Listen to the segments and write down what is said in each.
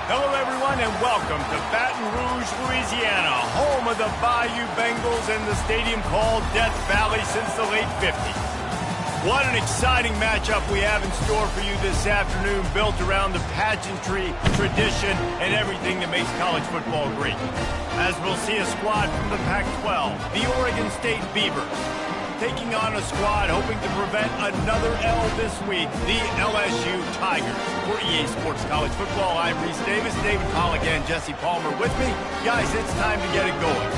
Hello, everyone, and welcome to Baton Rouge, Louisiana, home of the Bayou Bengals and the stadium called Death Valley since the late 50s. What an exciting matchup we have in store for you this afternoon, built around the pageantry, tradition, and everything that makes college football great. As we'll see a squad from the Pac-12, the Oregon State Beavers, taking on a squad hoping to prevent another L this week, the LSU Tigers. For EA Sports College Football, I'm Reese Davis, David Pollock, and Jesse Palmer with me. Guys, it's time to get it going.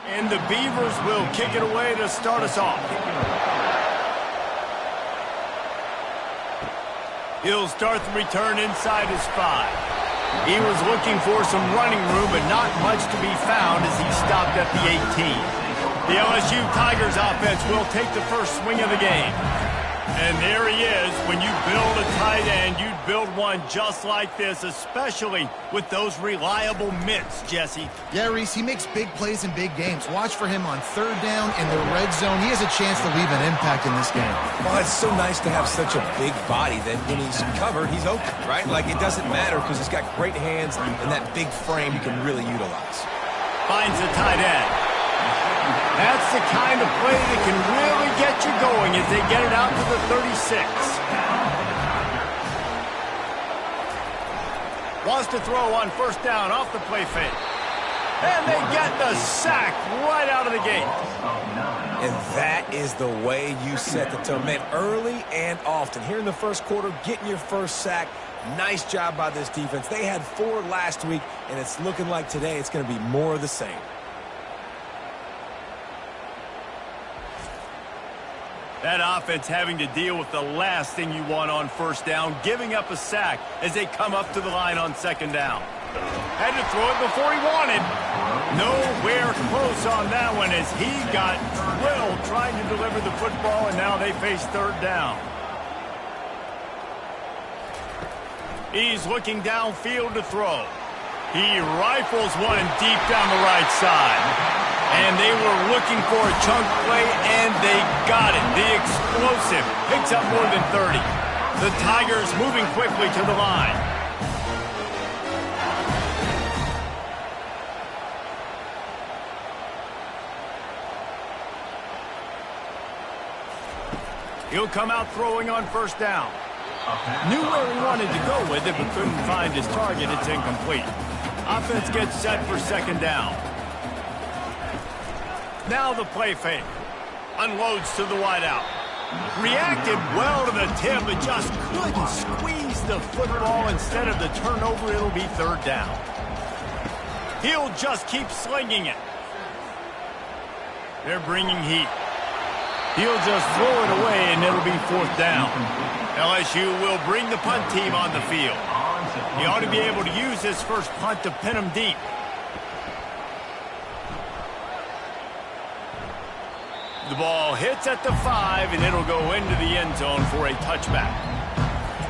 And the Beavers will kick it away to start us off. He'll start the return inside his 5. He was looking for some running room, but not much to be found as he stopped at the 18. The LSU Tigers offense will take the first swing of the game. And there he is. When you build a tight end, you'd build one just like this, especially with those reliable mitts, Jesse. Yeah, Reese, he makes big plays in big games. Watch for him on third down in the red zone. He has a chance to leave an impact in this game. Well, it's so nice to have such a big body that when he's covered, he's open, right? Like, it doesn't matter because he's got great hands and that big frame you can really utilize. Finds the tight end. That's the kind of play that can really get you going as they get it out to the 36. Wants to throw on first down off the play fake. And they get the sack right out of the gate. And that is the way you set the tone. Man, early and often. Here in the first quarter, getting your first sack. Nice job by this defense. They had 4 last week, and it's looking like today it's going to be more of the same. That offense having to deal with the last thing you want on first down, giving up a sack as they come up to the line on second down. Had to throw it before he wanted. Nowhere close on that one as he got drilled trying to deliver the football, and now they face third down. He's looking downfield to throw. He rifles one deep down the right side. And they were looking for a chunk play, and they got it. The explosive picks up more than 30. The Tigers moving quickly to the line. He'll come out throwing on first down. Knew where he wanted to go with it, but couldn't find his target. It's incomplete. Offense gets set for second down. Now the play fake. Unloads to the wideout. Reacted well to the tip, but just couldn't squeeze the football. Instead of the turnover, it'll be third down. He'll just keep slinging it. They're bringing heat. He'll just throw it away, and it'll be fourth down. LSU will bring the punt team on the field. He ought to be able to use this first punt to pin him deep. The ball hits at the 5, and it'll go into the end zone for a touchback.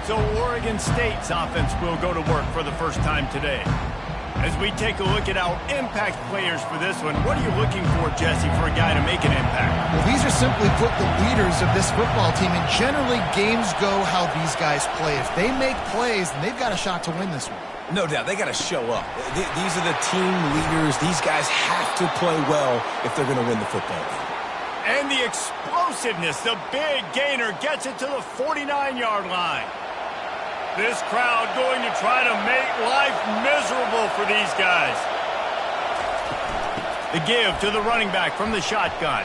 So Oregon State's offense will go to work for the first time today. As we take a look at our impact players for this one, what are you looking for, Jesse, for a guy to make an impact? Well, these are simply put the leaders of this football team, and generally games go how these guys play. If they make plays, then they've got a shot to win this one. No doubt. They got to show up. These are the team leaders. These guys have to play well if they're going to win the football game. And the explosiveness, the big gainer gets it to the 49-yard line. This crowd going to try to make life miserable for these guys. The give to the running back from the shotgun.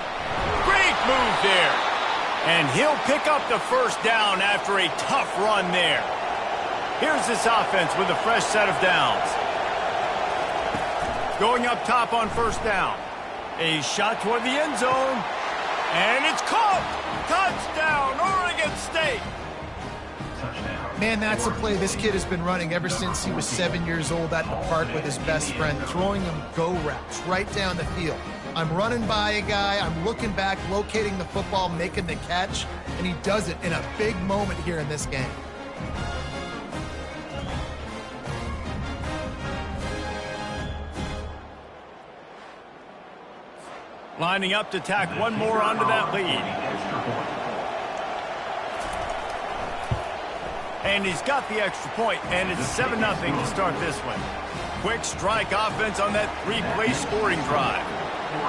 Great move there. And he'll pick up the first down after a tough run there. Here's this offense with a fresh set of downs. Going up top on first down. A shot toward the end zone. And it's caught! Touchdown, Oregon State! Man, that's a play this kid has been running ever since he was 7 years old at the park with his best friend, throwing him go routes right down the field. I'm running by a guy, I'm looking back, locating the football, making the catch, and he does it in a big moment here in this game. Lining up to tack one more onto that lead. And he's got the extra point, and it's 7-0 to start this one. Quick strike offense on that three-play scoring drive.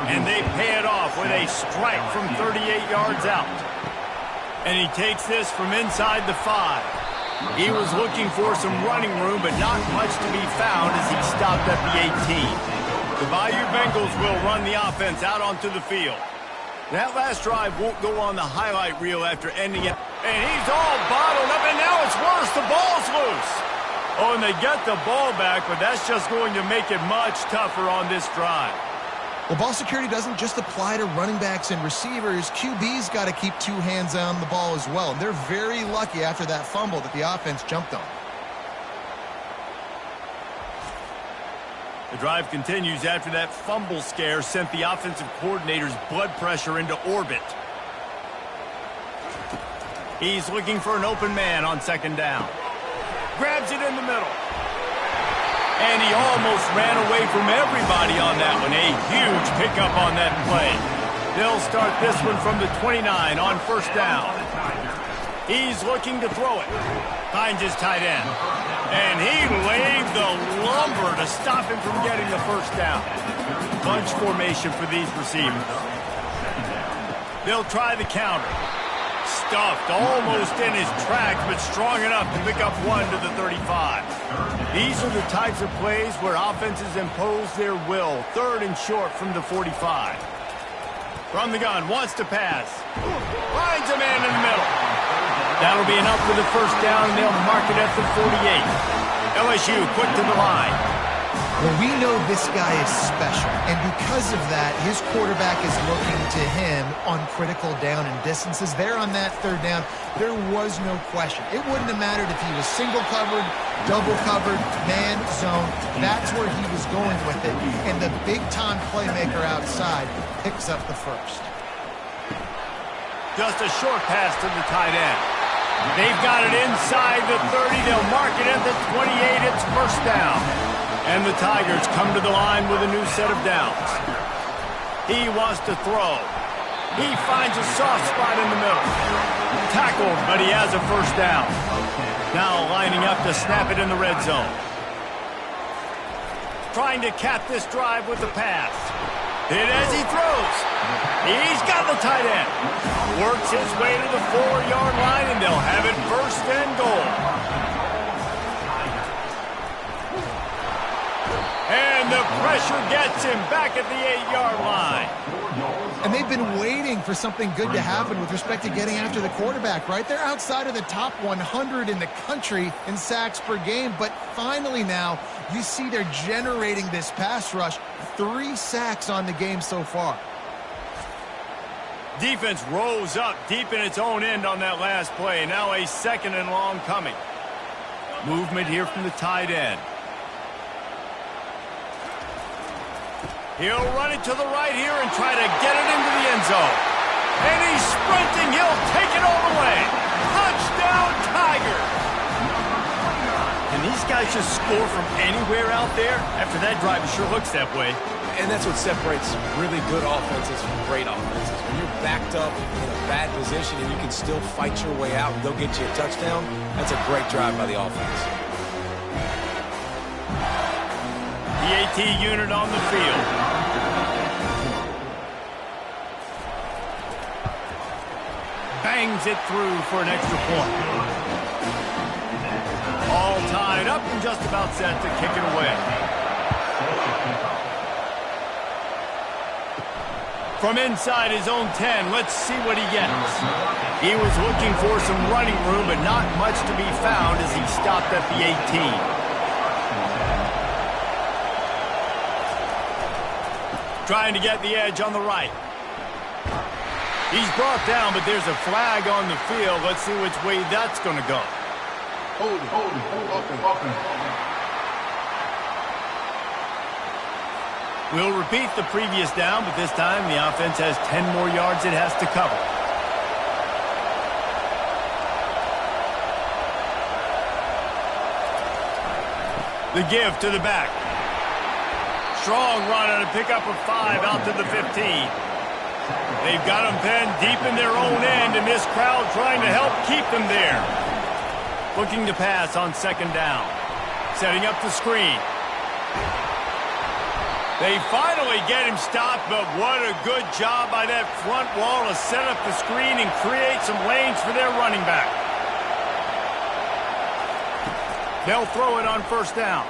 And they pay it off with a strike from 38 yards out. And he takes this from inside the 5. He was looking for some running room, but not much to be found as he stopped at the 18. The Bayou Bengals will run the offense out onto the field. That last drive won't go on the highlight reel after ending it. And he's all bottled up, and now it's worse. The ball's loose. Oh, and they get the ball back, but that's just going to make it much tougher on this drive. Well, ball security doesn't just apply to running backs and receivers. QB's got to keep 2 hands on the ball as well. And they're very lucky after that fumble that the offense jumped on. The drive continues after that fumble scare sent the offensive coordinator's blood pressure into orbit. He's looking for an open man on second down. Grabs it in the middle. And he almost ran away from everybody on that one. A huge pickup on that play. They'll start this one from the 29 on first down. He's looking to throw it. Finds his tight end. And he laid the lumber to stop him from getting the first down. Bunch formation for these receivers. They'll try the counter. Stuffed almost in his tracks, but strong enough to pick up 1 to the 35. These are the types of plays where offenses impose their will. 3rd and short from the 45. From the gun, wants to pass. Finds a man in the middle. That'll be enough for the first down, and they'll mark it at the 48. LSU quick to the line. Well, we know this guy is special, and because of that, his quarterback is looking to him on critical down and distances. There on that 3rd down, there was no question. It wouldn't have mattered if he was single covered, double covered, man, zone. That's where he was going with it, and the big-time playmaker outside picks up the first. Just a short pass to the tight end. They've got it inside the 30. They'll mark it at the 28. It's first down. And the Tigers come to the line with a new set of downs. He wants to throw. He finds a soft spot in the middle. Tackled, but he has a first down. Now lining up to snap it in the red zone. Trying to cap this drive with the pass. Hit as he throws. He's got the tight end. Works his way to the 4-yard line, and they'll have it first and goal. And the pressure gets him back at the 8-yard line. And they've been waiting for something good to happen with respect to getting after the quarterback, right? They're outside of the top 100 in the country in sacks per game, but finally now you see they're generating this pass rush. 3 sacks on the game so far. Defense rose up deep in its own end on that last play. Now a 2nd and long coming. Movement here from the tight end. He'll run it to the right here and try to get it into the end zone. And he's sprinting. He'll take it all the way. Touchdown, Tigers. Can these guys just score from anywhere out there? After that drive, it sure looks that way. And that's what separates really good offenses from great offenses. When you're backed up in a bad position and you can still fight your way out and they'll get you a touchdown, that's a great drive by the offense. The AT unit on the field. Bangs it through for an extra point. All tied up and just about set to kick it away. From inside his own 10, let's see what he gets. He was looking for some running room, but not much to be found as he stopped at the 18. Trying to get the edge on the right. He's brought down, but there's a flag on the field. Let's see which way that's going to go. Hold it. We'll repeat the previous down, but this time the offense has 10 more yards it has to cover. The give to the back. Strong run on a pickup of 5 out to the 15. They've got them pinned deep in their own end, and this crowd trying to help keep them there. Looking to pass on second down. Setting up the screen. They finally get him stopped, but what a good job by that front wall to set up the screen and create some lanes for their running back. They'll throw it on first down.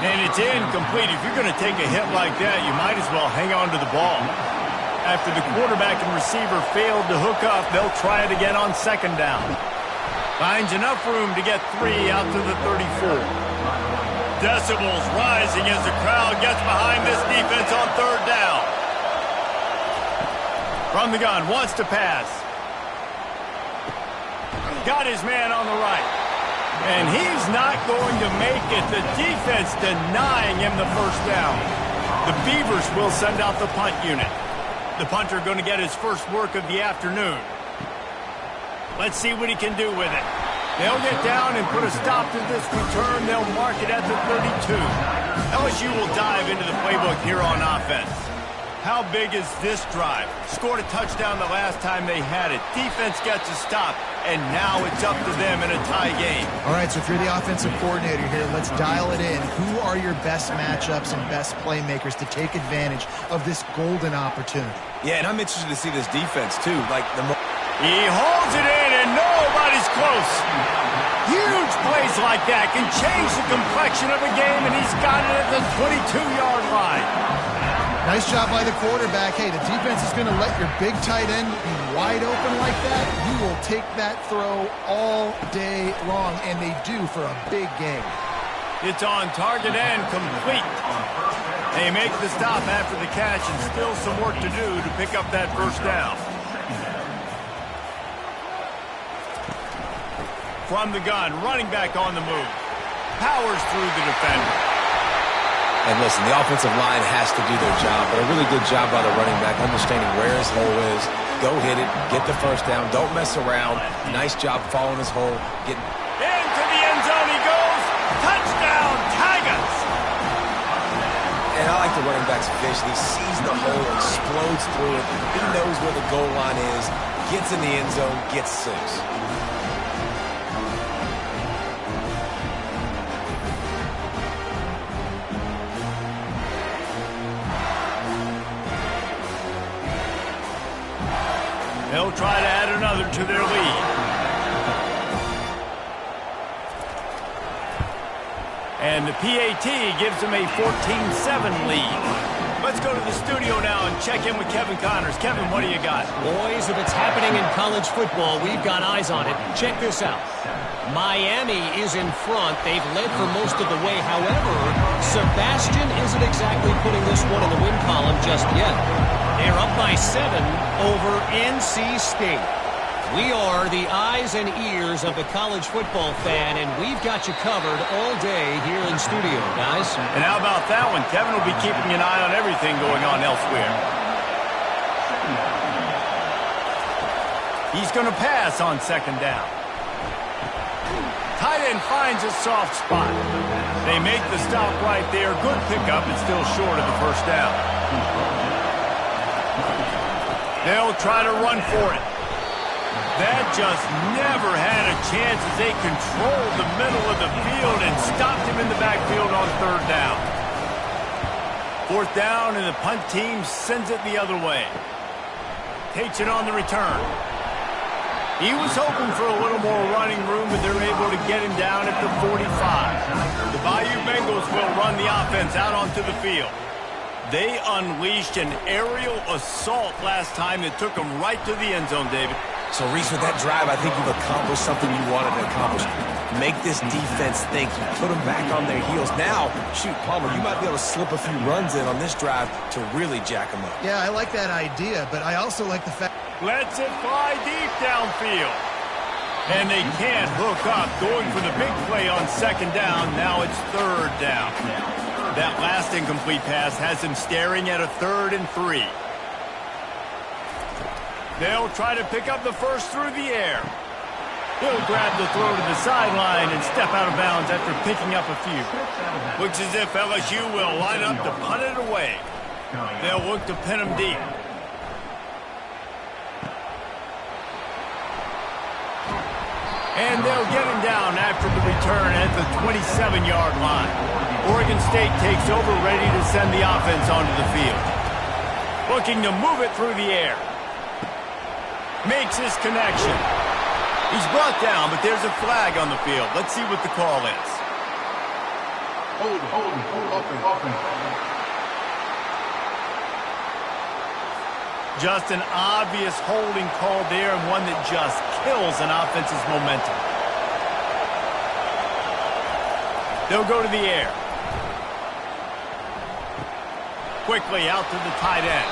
And it's incomplete. If you're going to take a hit like that, you might as well hang on to the ball. After the quarterback and receiver failed to hook up, they'll try it again on second down. Finds enough room to get 3 out to the 34. Decibels rising as the crowd gets behind this defense on third down. From the gun, wants to pass. Got his man on the right. And he's not going to make it. The defense denying him the first down. The Beavers will send out the punt unit. The punter going to get his first work of the afternoon. Let's see what he can do with it. They'll get down and put a stop to this return. They'll mark it at the 32. LSU will dive into the playbook here on offense. How big is this drive? Scored a touchdown the last time they had it. Defense gets a stop, and now it's up to them in a tie game. All right, so if you're the offensive coordinator here, let's dial it in. Who are your best matchups and best playmakers to take advantage of this golden opportunity? Yeah, and I'm interested to see this defense, too. He holds it in, and nobody's close. Huge plays like that can change the complexion of a game, and he's got it at the 22-yard line. Nice job by the quarterback. Hey, the defense is going to let your big tight end be wide open like that. You will take that throw all day long, and they do for a big game. It's on target and complete. They make the stop after the catch, and still some work to do to pick up that first down. From the gun, running back on the move. Powers through the defender. And listen, the offensive line has to do their job, but a really good job by the running back, understanding where his hole is. Go hit it, get the first down, don't mess around. Nice job following his hole. Into the end zone he goes. Touchdown, Tigers! And I like the running back's vision. He sees the hole, explodes through it. He knows where the goal line is, gets in the end zone, gets 6. They'll try to add another to their lead. And the PAT gives them a 14-7 lead. Let's go to the studio now and check in with Kevin Connors. Kevin, what do you got? Boys, if it's happening in college football, we've got eyes on it. Check this out. Miami is in front. They've led for most of the way. However, Sebastian isn't exactly putting this one in the win column just yet. They're up by 7 over NC State. We are the eyes and ears of the college football fan, and we've got you covered all day here in studio, guys. And how about that one? Kevin will be keeping an eye on everything going on elsewhere. He's going to pass on second down. Tight end finds a soft spot. They make the stop right there. Good pickup. It's still short of the first down. They'll try to run for it. That just never had a chance as they controlled the middle of the field and stopped him in the backfield on third down. Fourth down, and the punt team sends it the other way. Takes it on the return. He was hoping for a little more running room, but they're able to get him down at the 45. The Bayou Bengals will run the offense out onto the field. They unleashed an aerial assault last time that took them right to the end zone, David. So, Reese, with that drive, I think you've accomplished something you wanted to accomplish. Make this defense think. You put them back on their heels. Now, shoot, Palmer, you might be able to slip a few runs in on this drive to really jack them up. Yeah, I like that idea, but I also like the fact... Lets it fly deep downfield. And they can't hook up. Going for the big play on second down. Now it's third down. That last incomplete pass has him staring at a 3rd and 3. They'll try to pick up the first through the air. He'll grab the throw to the sideline and step out of bounds after picking up a few. Looks as if LSU will line up to punt it away. They'll look to pin him deep. And they'll get him down after the return at the 27-yard line. Oregon State takes over, ready to send the offense onto the field. Looking to move it through the air. Makes his connection. He's brought down, but there's a flag on the field. Let's see what the call is. Offense. Just an obvious holding call there, and one that just kills an offense's momentum. They'll go to the air. Quickly out to the tight end.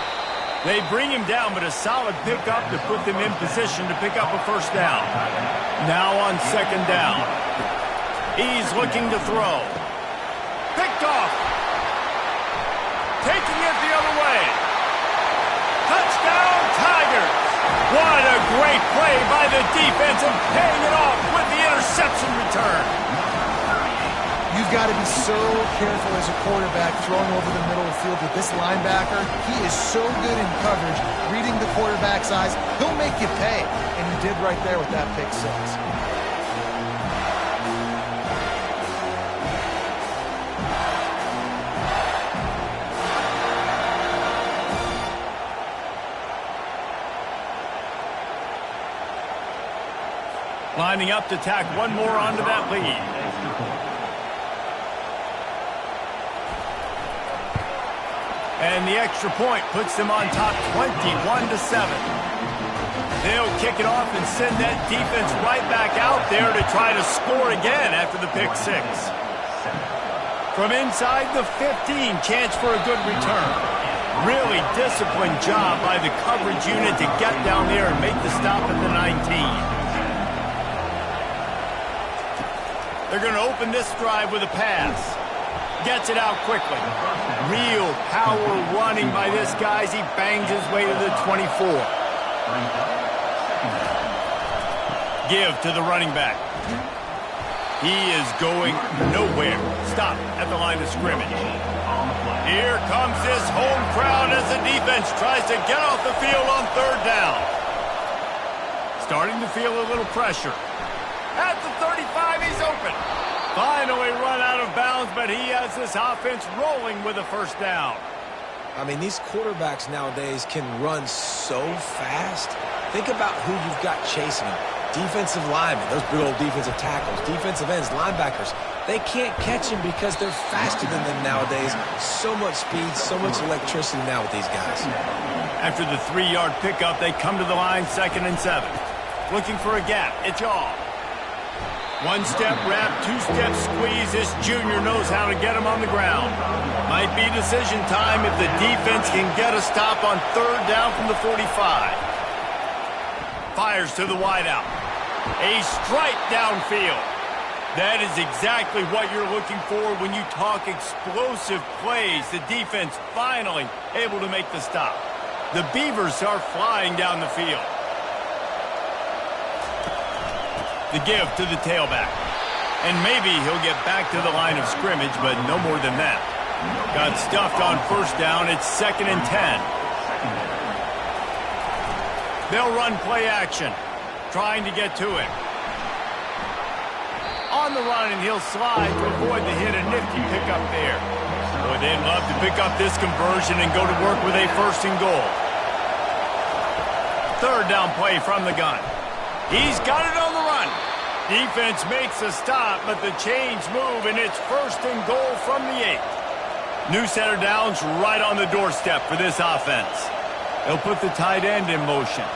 They bring him down, but a solid pickup to put them in position to pick up a first down. Now on second down. He's looking to throw. Picked off. Taking it the other way. Touchdown, Tigers! What a great play by the defense and paying it off with the interception return. You've got to be so careful as a quarterback throwing over the middle of the field with this linebacker. He is so good in coverage, reading the quarterback's eyes. He'll make you pay, and he did right there with that pick six. Lining up to tack one more onto that lead. And the extra point puts them on top 21-7. They'll kick it off and send that defense right back out there to try to score again after the pick six. From inside the 15, chance for a good return. Really disciplined job by the coverage unit to get down there and make the stop at the 19. They're going to open this drive with a pass. Gets it out quickly. Real power running by this guy as he bangs his way to the 24. Give to the running back. He is going nowhere. Stop at the line of scrimmage. Here comes this home crowd as the defense tries to get off the field on third down. Starting to feel a little pressure. At the 35, he's open. Finally run out of bounds, but he has this offense rolling with a first down. I mean, these quarterbacks nowadays can run so fast. Think about who you've got chasing them. Defensive linemen, those big old defensive tackles, defensive ends, linebackers. They can't catch him because they're faster than them nowadays. So much speed, so much electricity now with these guys. After the 3-yard pickup, they come to the line, 2nd and 7. Looking for a gap. It's off. One-step wrap, two-step squeeze. This junior knows how to get him on the ground. Might be decision time if the defense can get a stop on third down from the 45. Fires to the wideout. A strike downfield. That is exactly what you're looking for when you talk explosive plays. The defense finally able to make the stop. The Beavers are flying down the field. The give to the tailback. And maybe he'll get back to the line of scrimmage, but no more than that. Got stuffed on first down. It's 2nd and 10. They'll run play action, trying to get to him. On the run, and he'll slide to avoid the hit. A nifty pickup there. Boy, they'd love to pick up this conversion and go to work with a 1st and goal. Third down play from the gun. He's got it on the run. Defense makes a stop, but the chains move, and it's 1st and goal from the 8. New set of downs right on the doorstep for this offense. They'll put the tight end in motion.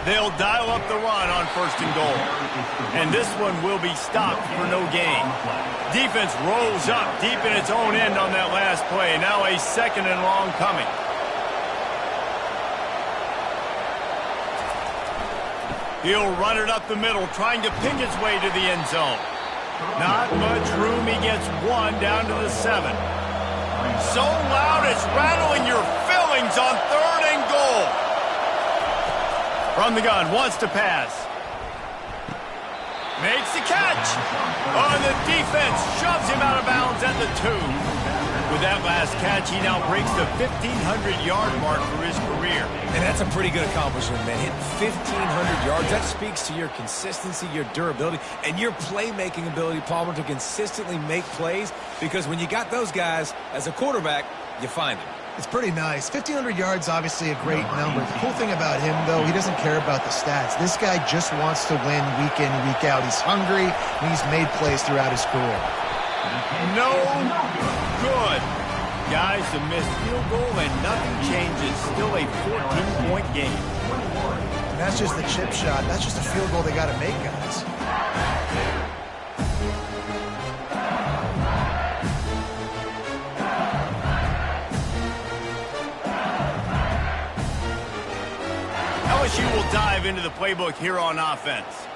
They'll dial up the run on 1st and goal. And this one will be stopped for no gain. Defense rolls up deep in its own end on that last play. Now a 2nd and long coming. He'll run it up the middle, trying to pick his way to the end zone. Not much room. He gets one down to the 7. So loud it's rattling your fillings on 3rd and goal. From the gun, wants to pass. Makes the catch. Oh, and the defense shoves him out of bounds at the 2. With that last catch, he now breaks the 1,500-yard mark for his career. And that's a pretty good accomplishment, man. Hitting 1,500 yards, that speaks to your consistency, your durability, and your playmaking ability, Palmer, to consistently make plays. Because when you got those guys, as a quarterback, you find them. It's pretty nice. 1,500 yards, obviously a great number. The cool thing about him, though, he doesn't care about the stats. This guy just wants to win week in, week out. He's hungry, and he's made plays throughout his career. No good. Guys, a missed field goal and nothing changes. Still a 14-point game. And that's just the chip shot. That's just a field goal they got to make, guys. LSU will dive into the playbook here on offense.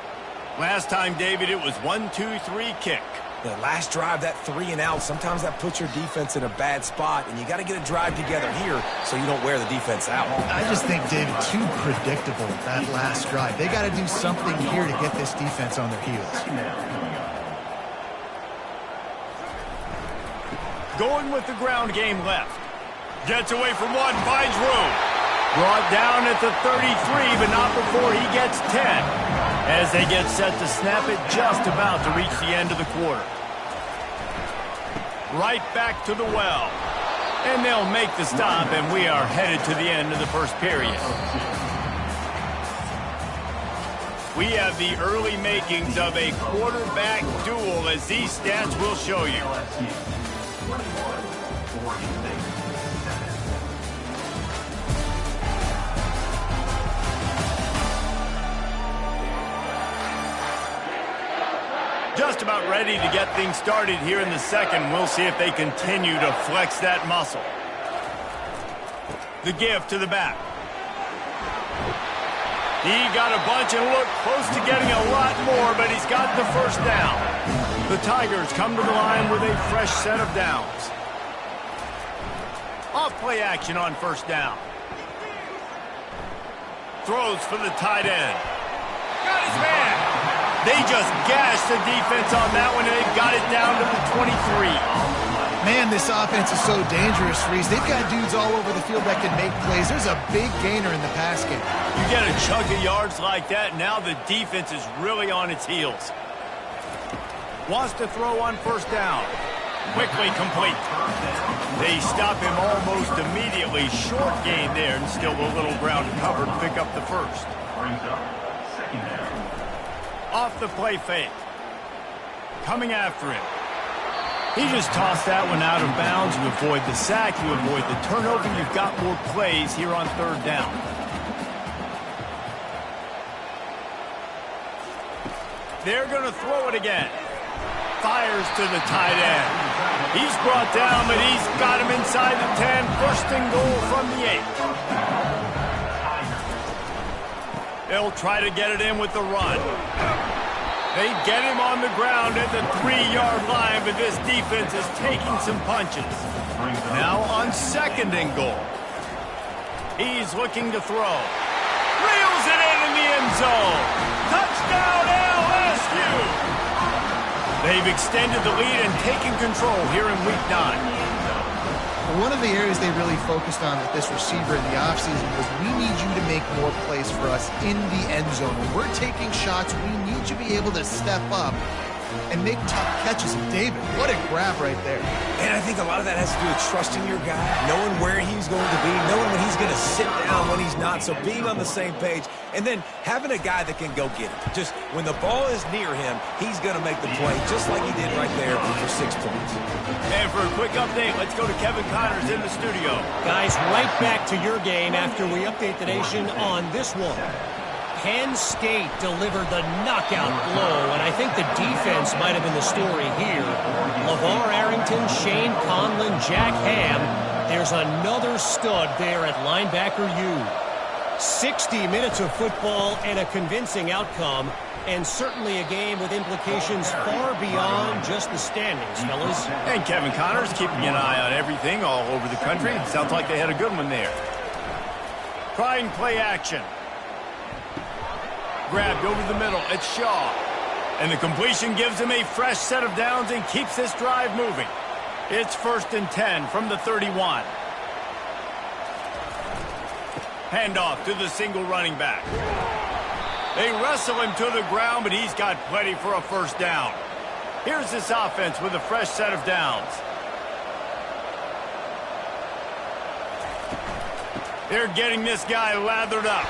Last time, David, it was 1-2-3 kick. The last drive, that 3-and-out, sometimes that puts your defense in a bad spot, and you got to get a drive together here so you don't wear the defense out. I just think, David, too predictable, that last drive. They got to do something here to get this defense on their heels. Going with the ground game left. Gets away from one, finds room. Brought down at the 33, but not before he gets 10. As they get set to snap it, just about to reach the end of the quarter. Right back to the well. And they'll make the stop, and we are headed to the end of the first period. We have the early makings of a quarterback duel, as these stats will show you. Just about ready to get things started here in the second. We'll see if they continue to flex that muscle. The give to the back. He got a bunch and looked close to getting a lot more, but he's got the first down. The Tigers come to the line with a fresh set of downs. Off play action on first down. Throws for the tight end. Got his man. They just gashed the defense on that one, and they got it down to the 23. Man, this offense is so dangerous, Reese. They've got dudes all over the field that can make plays. There's a big gainer in the pass game. You get a chunk of yards like that, now the defense is really on its heels. Wants to throw on first down. Quickly complete. They stop him almost immediately. Short gain there, and still a little ground covered to pick up the first. Off the play fake. Coming after him. He just tossed that one out of bounds. You avoid the sack, you avoid the turnover. You've got more plays here on third down. They're going to throw it again. Fires to the tight end. He's brought down, but he's got him inside the 10. First and goal from the 8. They'll try to get it in with the run. They get him on the ground at the 3-yard line, but this defense is taking some punches. Now on second and goal. He's looking to throw. Reels it in the end zone. Touchdown LSU! They've extended the lead and taken control here in Week 9. One of the areas they really focused on with this receiver in the offseason was we need you to make more plays for us in the end zone. When we're taking shots, we need you to be able to step up and make tough catches. And David, what a grab right there. And I think a lot of that has to do with trusting your guy, knowing where he's going to be, knowing when he's going to sit down, when he's not. So being on the same page, and then having a guy that can go get it. Just when the ball is near him, he's going to make the play, just like he did right there for 6 points. And for a quick update, let's go to Kevin Connors in the studio. Guys, right back to your game after we update the nation on this one. Penn State delivered the knockout blow, and I think the defense might have been the story here. LeVar Arrington, Shane Conlon, Jack Ham. There's another stud there at linebacker U. 60 minutes of football and a convincing outcome, and certainly a game with implications far beyond just the standings, fellas. And Kevin Connors keeping an eye on everything all over the country. Sounds like they had a good one there. Trying play action. Grabbed over the middle. It's Shaw. And the completion gives him a fresh set of downs and keeps this drive moving. It's 1st and 10 from the 31. Handoff to the single running back. They wrestle him to the ground, but he's got plenty for a first down. Here's this offense with a fresh set of downs. They're getting this guy lathered up.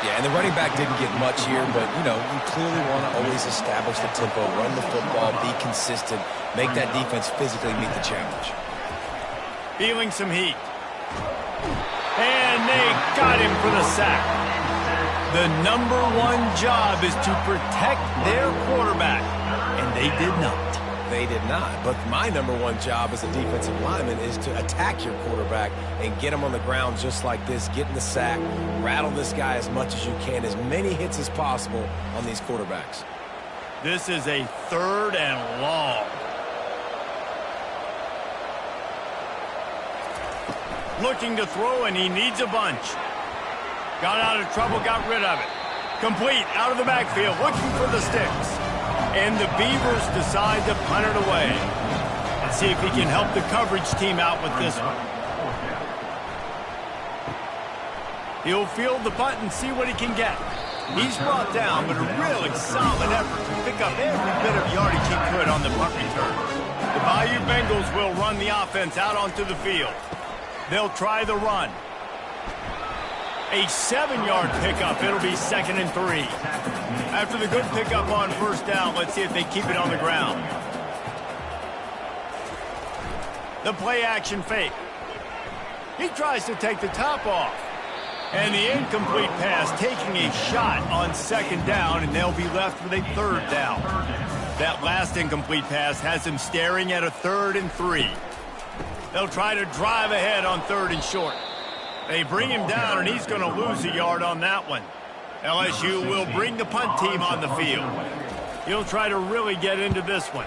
Yeah, and the running back didn't get much here, but, you know, you clearly want to always establish the tempo, run the football, be consistent, make that defense physically meet the challenge. Feeling some heat. And they got him for the sack. The #1 job is to protect their quarterback, and they did not. They did not, but my #1 job as a defensive lineman is to attack your quarterback and get him on the ground just like this, get in the sack, rattle this guy as much as you can, as many hits as possible on these quarterbacks. This is a 3rd and long. Looking to throw, and he needs a bunch. Got out of trouble, got rid of it. Complete, out of the backfield, looking for the sticks. And the Beavers decide to punt it away. Let's see if he can help the coverage team out with this one. He'll field the punt and see what he can get. He's brought down, but a really solid effort to pick up every bit of yardage he could on the punt return. The Bayou Bengals will run the offense out onto the field. They'll try the run. A 7-yard pickup. It'll be 2nd and 3. After the good pickup on first down, let's see if they keep it on the ground. The play action fake. He tries to take the top off. And the incomplete pass, taking a shot on 2nd down, and they'll be left with a 3rd down. That last incomplete pass has him staring at a 3rd and 3. They'll try to drive ahead on 3rd and short. They bring him down, and he's going to lose a yard on that one. LSU will bring the punt team on the field. He'll try to really get into this one.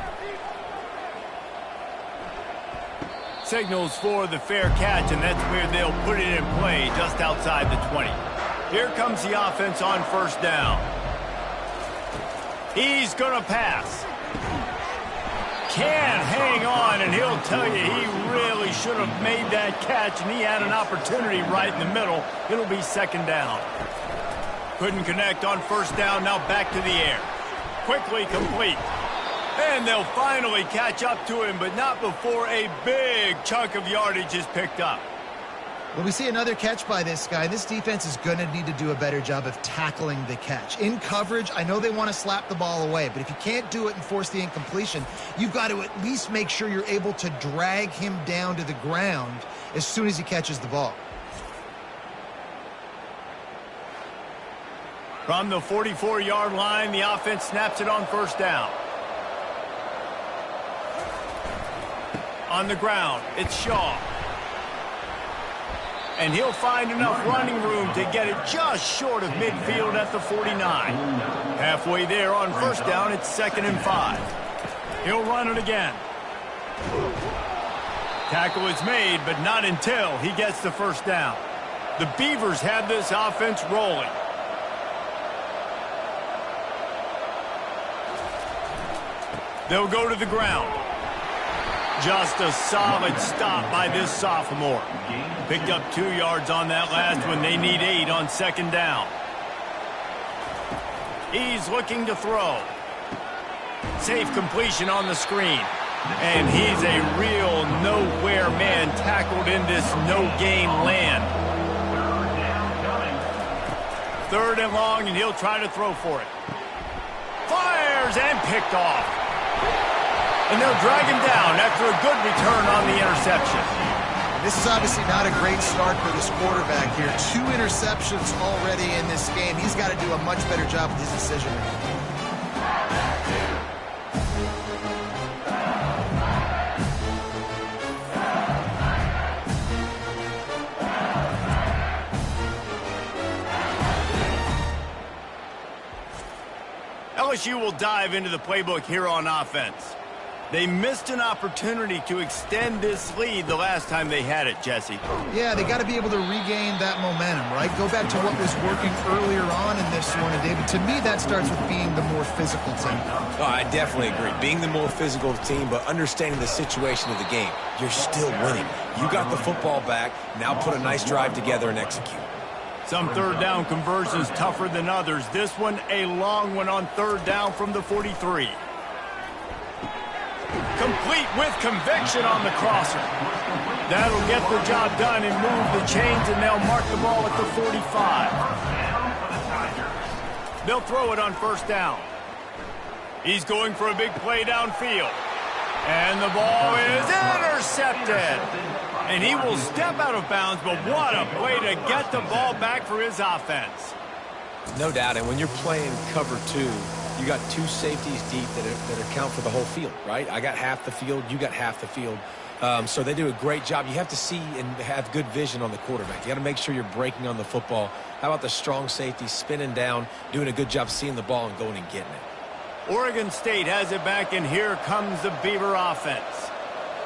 Signals for the fair catch, and that's where they'll put it in play just outside the 20. Here comes the offense on first down. He's going to pass. Can't hang on, and he'll tell you he really should have made that catch, and he had an opportunity right in the middle. It'll be 2nd down. Couldn't connect on first down, now back to the air. Quickly complete. And they'll finally catch up to him, but not before a big chunk of yardage is picked up. Well, we see another catch by this guy. This defense is going to need to do a better job of tackling the catch. In coverage, I know they want to slap the ball away, but if you can't do it and force the incompletion, you've got to at least make sure you're able to drag him down to the ground as soon as he catches the ball. From the 44-yard line, the offense snaps it on first down. On the ground, it's Shaw. And he'll find enough running room to get it just short of midfield at the 49. Halfway there on first down, it's 2nd and 5. He'll run it again. Tackle is made, but not until he gets the first down. The Beavers have this offense rolling. They'll go to the ground. Just a solid stop by this sophomore. Picked up 2 yards on that last one. They need 8 on 2nd down. He's looking to throw. Safe completion on the screen. And he's a real nowhere man tackled in this no-gain land. 3rd and long, and he'll try to throw for it. Fires and picked off. And they'll drag him down after a good return on the interception. This is obviously not a great start for this quarterback here. 2 interceptions already in this game. He's got to do a much better job with his decision making. LSU will dive into the playbook here on offense. They missed an opportunity to extend this lead the last time they had it, Jesse. Yeah, they got to be able to regain that momentum, right? Go back to what was working earlier on in this one. And, David, to me, that starts with being the more physical team. Oh, I definitely agree. Being the more physical team, but understanding the situation of the game. You're still winning. You got the football back. Now put a nice drive together and execute. Some third down conversions tougher than others. This one, a long one on third down from the 43. Complete with conviction on the crosser. That'll get the job done and move the chains, and they'll mark the ball at the 45. They'll throw it on first down. He's going for a big play downfield. And the ball is intercepted. And he will step out of bounds, but what a play to get the ball back for his offense. No doubt, and when you're playing cover two, you got two safeties deep that account for the whole field, right? I got half the field, you got half the field. So they do a great job. You have to see and have good vision on the quarterback. You got to make sure you're breaking on the football. How about the strong safety spinning down, doing a good job seeing the ball and going and getting it. Oregon State has it back, and here comes the Beaver offense.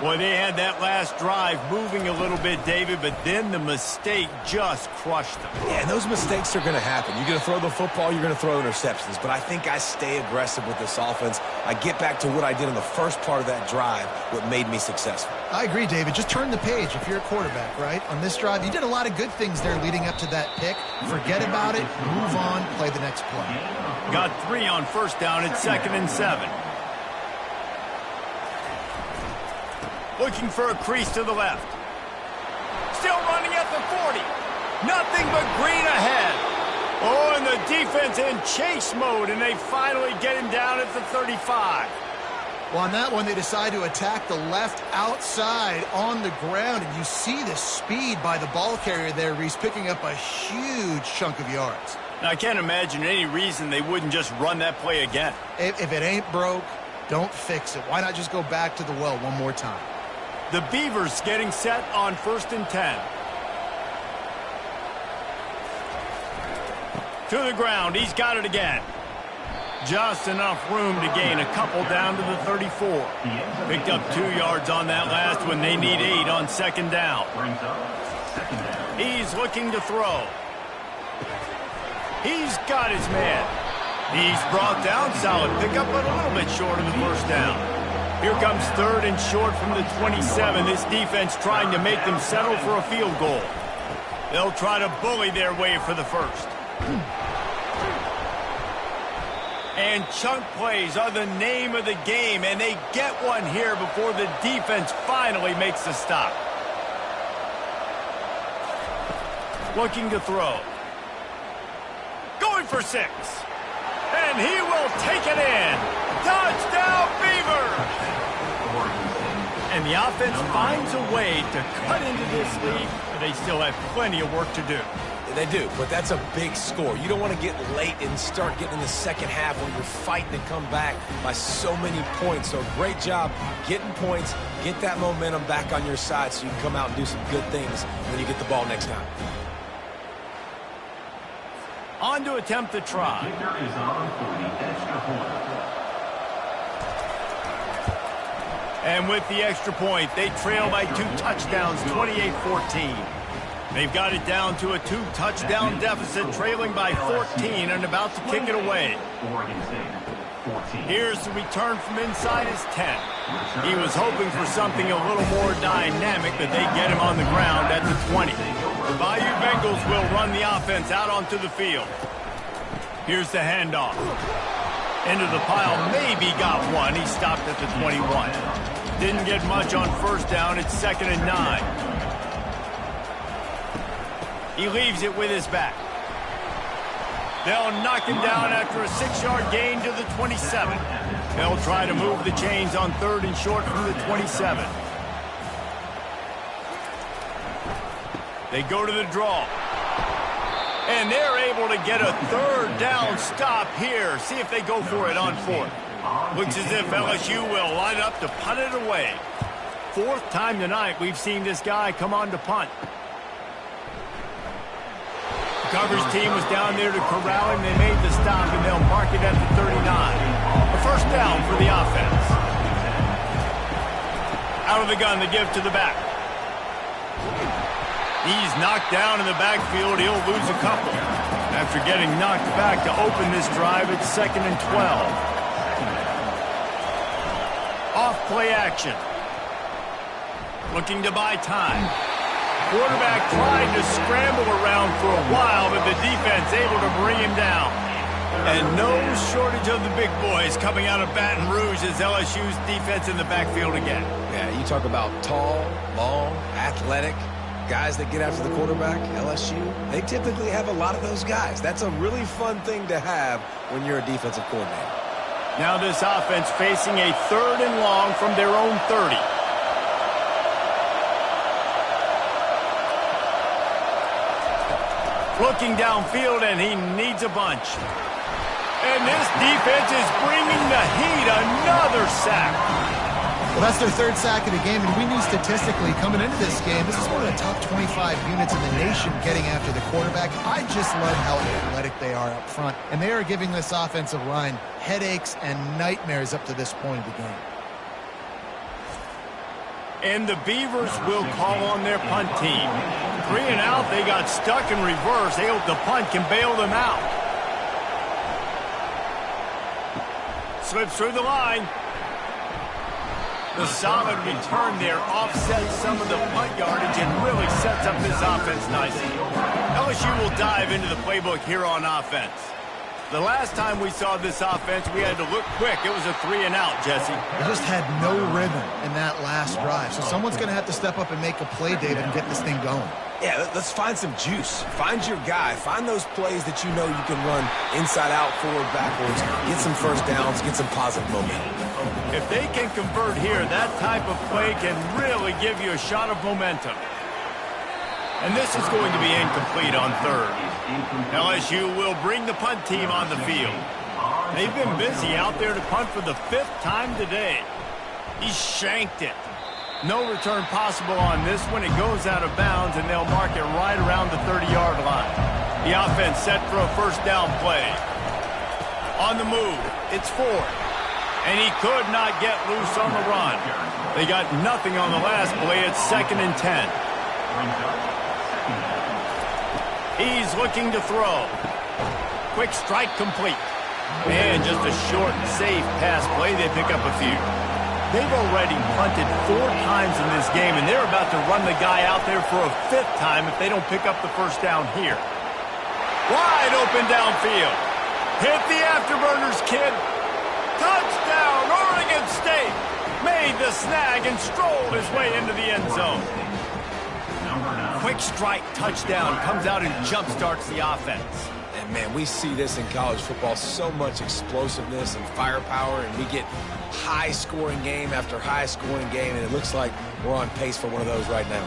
Boy, they had that last drive moving a little bit, David, but then the mistake just crushed them. Yeah, and those mistakes are going to happen. You're going to throw the football, you're going to throw interceptions, but I think I stay aggressive with this offense. I get back to what I did in the first part of that drive, what made me successful. I agree, David. Just turn the page if you're a quarterback, right? On this drive, you did a lot of good things there leading up to that pick. Forget about it, move on, play the next play. Got 3 on first down at 2nd and 7. Looking for a crease to the left. Still running at the 40. Nothing but green ahead. Oh, and the defense in chase mode, and they finally get him down at the 35. Well, on that one, they decide to attack the left outside on the ground, and you see the speed by the ball carrier there, Reese, picking up a huge chunk of yards. Now, I can't imagine any reason they wouldn't just run that play again. If it ain't broke, don't fix it. Why not just go back to the well one more time? The Beavers getting set on 1st and 10. To the ground. He's got it again. Just enough room to gain a couple down to the 34. Picked up 2 yards on that last one. They need 8 on 2nd down. He's looking to throw. He's got his man. He's brought down. Solid pickup, but a little bit short of the first down. Here comes 3rd and short from the 27. This defense trying to make them settle for a field goal. They'll try to bully their way for the first. And chunk plays are the name of the game, and they get one here before the defense finally makes the stop. Looking to throw. Going for 6. And he will take it in. Touchdown, Beavers! And the offense finds a way to cut into this lead, but they still have plenty of work to do. They do, but that's a big score. You don't want to get late and start getting in the second half where you're fighting to come back by so many points. So great job getting points, get that momentum back on your side so you can come out and do some good things when you get the ball next time. On to attempt the try. And with the extra point, they trail by 2 touchdowns, 28-14. They've got it down to a 2-touchdown deficit, trailing by 14 and about to kick it away. Here's the return from inside his 10. He was hoping for something a little more dynamic, but they get him on the ground at the 20. The Bayou Bengals will run the offense out onto the field. Here's the handoff. Into the pile, maybe got one. He stopped at the 21. Didn't get much on first down. It's 2nd and 9. He leaves it with his back. They'll knock him down after a 6-yard gain to the 27. They'll try to move the chains on 3rd and short from the 27. They go to the draw. And they're able to get a 3rd down stop here. See if they go for it on 4th. Looks as if LSU will line up to punt it away. 4th time tonight we've seen this guy come on to punt. The coverage team was down there to corral him. They made the stop, and they'll mark it at the 39. A 1st down for the offense. Out of the gun, the give to the back. He's knocked down in the backfield. He'll lose a couple. After getting knocked back to open this drive, it's 2nd and 12. Off play action. Looking to buy time. Quarterback tried to scramble around for a while, but the defense able to bring him down. And no shortage of the big boys coming out of Baton Rouge as LSU's defense in the backfield again. Yeah, you talk about tall, long, athletic guys that get after the quarterback. LSU, they typically have a lot of those guys. That's a really fun thing to have when you're a defensive coordinator. Now this offense facing a 3rd and long from their own 30. Looking downfield, and he needs a bunch. And this defense is bringing the heat. Another sack. Well, that's their 3rd sack of the game, and we knew statistically coming into this game, this is one of the top 25 units in the nation getting after the quarterback. I just love how athletic they are up front, and they are giving this offensive line headaches and nightmares up to this point of the game. And the Beavers will call on their punt team. 3 and out, they got stuck in reverse. They hope the punt can bail them out. Slips through the line. The solid return there offsets some of the punt yardage and really sets up this offense nicely. LSU will dive into the playbook here on offense. The last time we saw this offense, we had to look quick. It was a 3 and out, Jesse. They just had no rhythm in that last drive. So someone's going to have to step up and make a play, David, and get this thing going. Yeah, let's find some juice. Find your guy. Find those plays that you know you can run inside out, forward, backwards. Get some first downs. Get some positive momentum. If they can convert here, that type of play can really give you a shot of momentum. And this is going to be incomplete on 3rd. LSU will bring the punt team on the field. They've been busy out there to punt for the 5th time today. He shanked it. No return possible on this one. It goes out of bounds, and they'll mark it right around the 30-yard line. The offense set for a first down play. On the move, it's 4th. And he could not get loose on the run. They got nothing on the last play. It's 2nd and 10. He's looking to throw. Quick strike complete. And just a short, safe pass play. They pick up a few. They've already punted 4 times in this game, and they're about to run the guy out there for a 5th time if they don't pick up the first down here. Wide open downfield. Hit the afterburners, kid. Touchdown, Oregon State. Made the snag and strolled his way into the end zone. Quick strike touchdown, comes out and jumpstarts the offense. And, man, we see this in college football, so much explosiveness and firepower, and we get high-scoring game after high-scoring game, and it looks like we're on pace for one of those right now.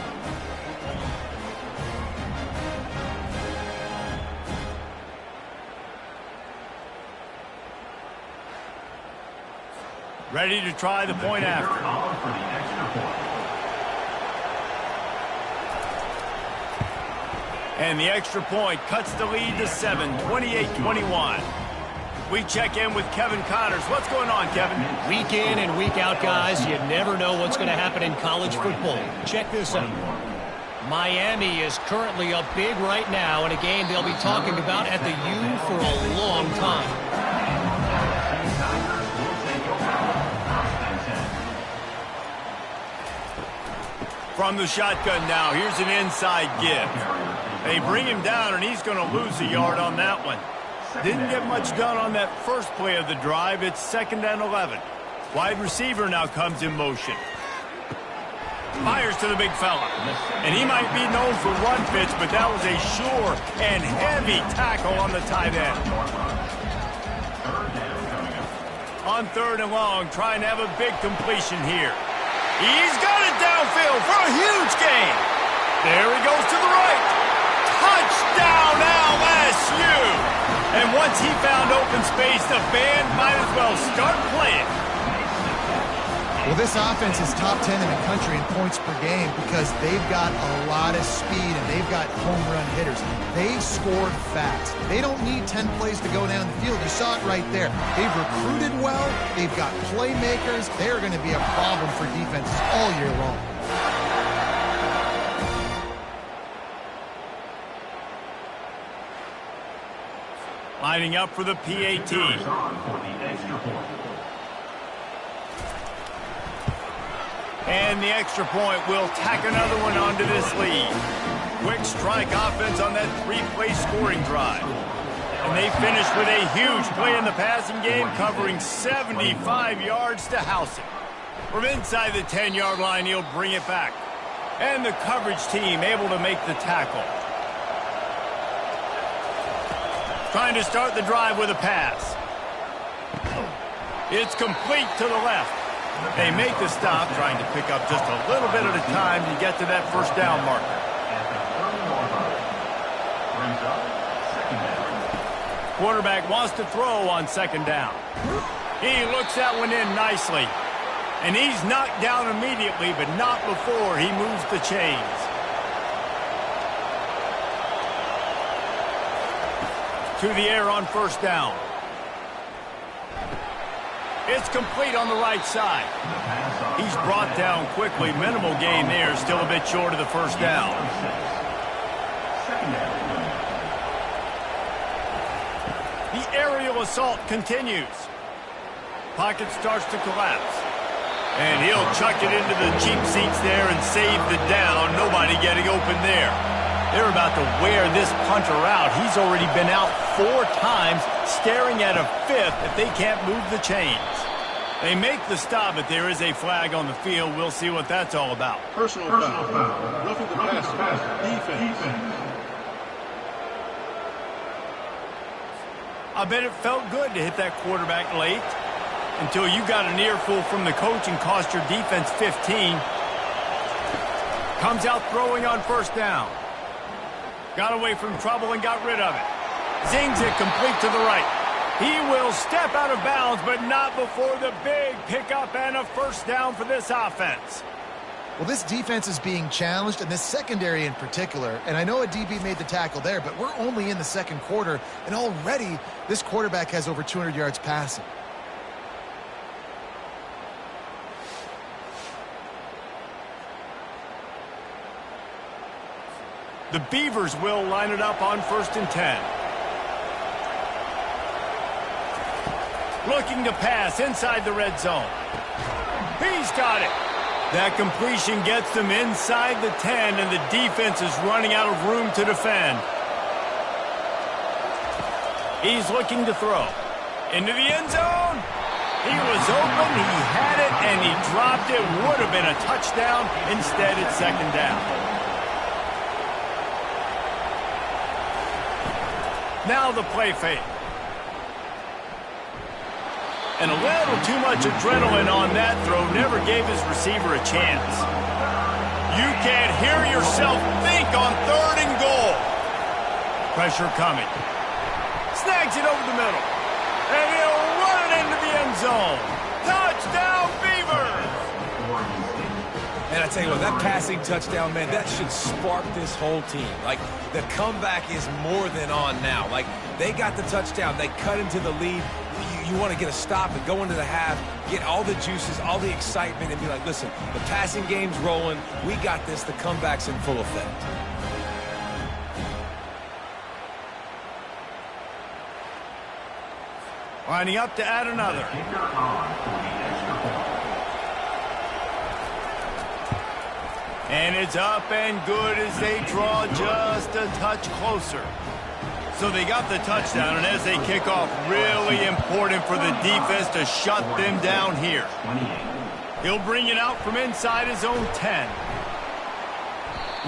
Ready to try the point after. And the extra point cuts the lead to 7, 28-21. We check in with Kevin Connors. What's going on, Kevin? Week in and week out, guys, you never know what's going to happen in college football. Check this out. Miami is currently up big right now in a game they'll be talking about at the U for a long time. From the shotgun now, here's an inside give. They bring him down, and he's going to lose a yard on that one. Didn't get much done on that first play of the drive. It's 2nd and 11. Wide receiver now comes in motion. Fires to the big fella. And he might be known for run fits, but that was a sure and heavy tackle on the tight end. On 3rd and long, trying to have a big completion here. He's got it downfield for a huge gain. There he goes to the right. Touchdown LSU. And once he found open space, the band might as well start playing. Well, this offense is top 10 in the country in points per game because they've got a lot of speed and they've got home run hitters. They scored fast. They don't need 10 plays to go down the field. You saw it right there. They've recruited well. They've got playmakers. They're going to be a problem for defenses all year long. Lining up for the PAT. And the extra point will tack another one onto this lead. Quick strike offense on that three-play scoring drive. And they finish with a huge play in the passing game, covering 75 yards to house it. From inside the 10-yard line, he'll bring it back. And the coverage team able to make the tackle. Trying to start the drive with a pass. It's complete to the left. They make the stop, trying to pick up just a little bit at a time to get to that first down marker. Quarterback wants to throw on second down. He looks that one in nicely. And he's knocked down immediately, but not before he moves the chains. To the air on first down. It's complete on the right side. He's brought down quickly. Minimal gain there. Still a bit short of the first down. The aerial assault continues. Pocket starts to collapse. And he'll chuck it into the cheap seats there and save the down. Nobody getting open there. They're about to wear this punter out. He's already been out 4 times, staring at a 5th if they can't move the chains. They make the stop, but there is a flag on the field. We'll see what that's all about. Personal foul. Roughing the passer. Defense. I bet it felt good to hit that quarterback late until you got an earful from the coach and cost your defense 15. Comes out throwing on first down. Got away from trouble and got rid of it. Zings it complete to the right. He will step out of bounds, but not before the big pickup and a first down for this offense. Well, this defense is being challenged, and this secondary in particular. And I know a DB made the tackle there, but we're only in the second quarter, and already this quarterback has over 200 yards passing. The Beavers will line it up on 1st and 10. Looking to pass inside the red zone. He's got it. That completion gets them inside the 10, and the defense is running out of room to defend. He's looking to throw. Into the end zone. He was open, he had it, and he dropped it. Would have been a touchdown. Instead, it's second down. Now the play fake. And a little too much adrenaline on that throw never gave his receiver a chance. You can't hear yourself think on 3rd and goal. Pressure coming. Snags it over the middle. And he'll run it into the end zone. Touchdown, Beavers! And I tell you what, that passing touchdown, man, that should spark this whole team. Like, the comeback is more than on now. Like, they got the touchdown. They cut into the lead. You want to get a stop and go into the half, get all the juices, all the excitement, and be like, listen, the passing game's rolling. We got this. The comeback's in full effect. Lining up to add another. And it's up and good as they draw just a touch closer. So they got the touchdown, and as they kick off, really important for the defense to shut them down here. He'll bring it out from inside his own 10.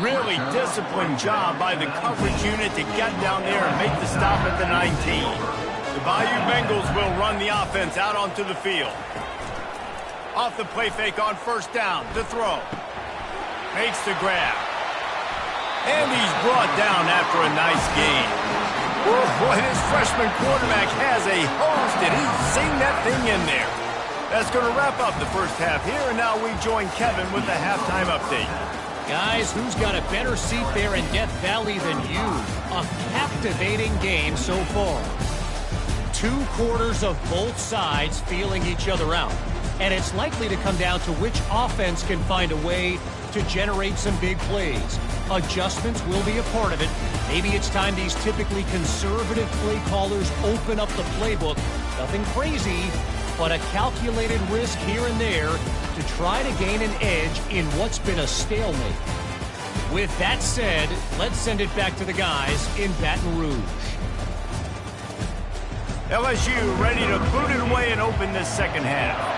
Really disciplined job by the coverage unit to get down there and make the stop at the 19. The Bayou Bengals will run the offense out onto the field. Off the play fake on first down to throw. Makes the grab. And he's brought down after a nice gain. Boy, this freshman quarterback has a host, and he's seen that thing in there. That's going to wrap up the first half here, and now we join Kevin with the halftime update. Guys, who's got a better seat there in Death Valley than you? A captivating game so far. 2 quarters of both sides feeling each other out. And it's likely to come down to which offense can find a way to generate some big plays. Adjustments will be a part of it. Maybe it's time these typically conservative play callers open up the playbook. Nothing crazy, but a calculated risk here and there to try to gain an edge in what's been a stalemate. With that said, let's send it back to the guys in Baton Rouge. LSU ready to boot it away and open this second half.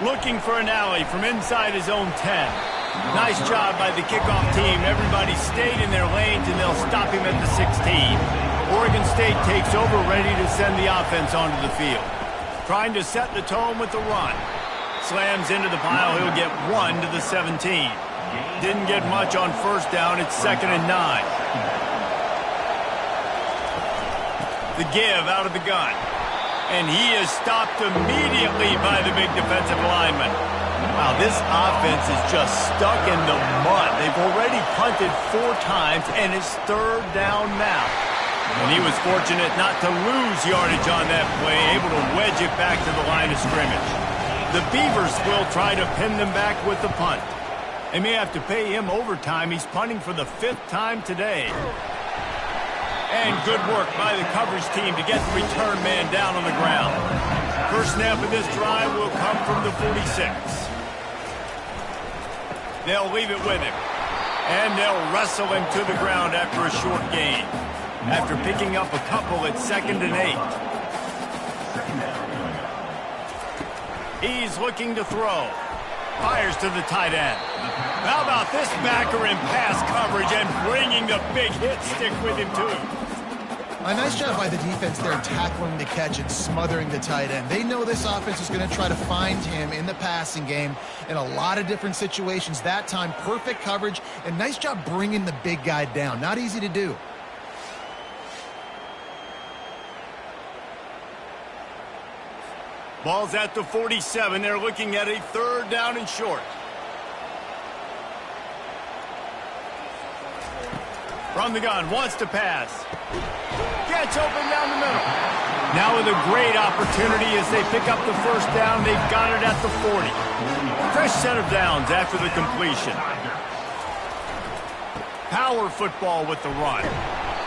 Looking for an alley from inside his own 10. Nice job by the kickoff team. Everybody stayed in their lanes, and they'll stop him at the 16. Oregon State takes over, ready to send the offense onto the field. Trying to set the tone with the run. Slams into the pile. He'll get 1 to the 17. Didn't get much on first down. It's 2nd and 9. The give out of the gun. And he is stopped immediately by the big defensive lineman. Wow, this offense is just stuck in the mud. They've already punted 4 times, and it's 3rd down now. And he was fortunate not to lose yardage on that play, able to wedge it back to the line of scrimmage. The Beavers will try to pin them back with the punt. They may have to pay him overtime. He's punting for the 5th time today. And good work by the coverage team to get the return man down on the ground. First snap of this drive will come from the 46. They'll leave it with him. And they'll wrestle him to the ground after a short gain. After picking up a couple, it's 2nd and 8. He's looking to throw. Fires to the tight end. How about this backer in pass coverage and bringing the big hit stick with him, too? A nice job by the defense there tackling the catch and smothering the tight end. They know this offense is going to try to find him in the passing game in a lot of different situations. That time, perfect coverage, and nice job bringing the big guy down. Not easy to do. Ball's at the 47. They're looking at a 3rd down and short. From the gun, wants to pass. Gets open down the middle. Now with a great opportunity as they pick up the 1st down. They've got it at the 40. Fresh set of downs after the completion. Power football with the run.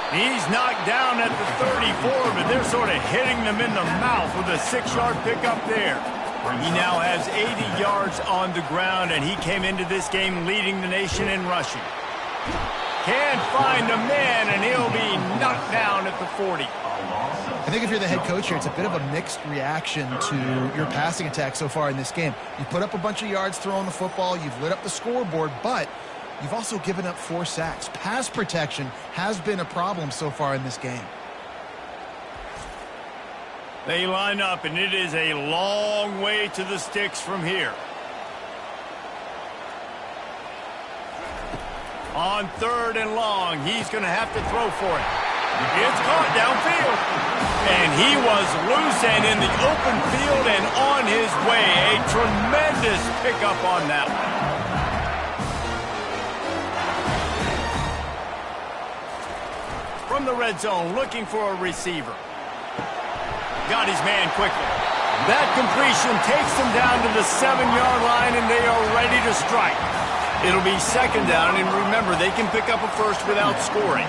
He's knocked down at the 34, but they're sort of hitting them in the mouth with a 6-yard pickup there. He now has 80 yards on the ground, and he came into this game leading the nation in rushing. Can't find a man, and he'll be knocked down at the 40. I think if you're the head coach here, it's a bit of a mixed reaction to your passing attack so far in this game. You put up a bunch of yards throwing the football, you've lit up the scoreboard, but you've also given up 4 sacks. Pass protection has been a problem so far in this game. They line up, and it is a long way to the sticks from here. On 3rd and long, he's going to have to throw for it. It's caught downfield. And he was loose and in the open field and on his way. A tremendous pickup on that one. From the red zone, looking for a receiver. Got his man quickly. That completion takes them down to the 7-yard line, and they are ready to strike. It'll be 2nd down, and remember, they can pick up a first without scoring.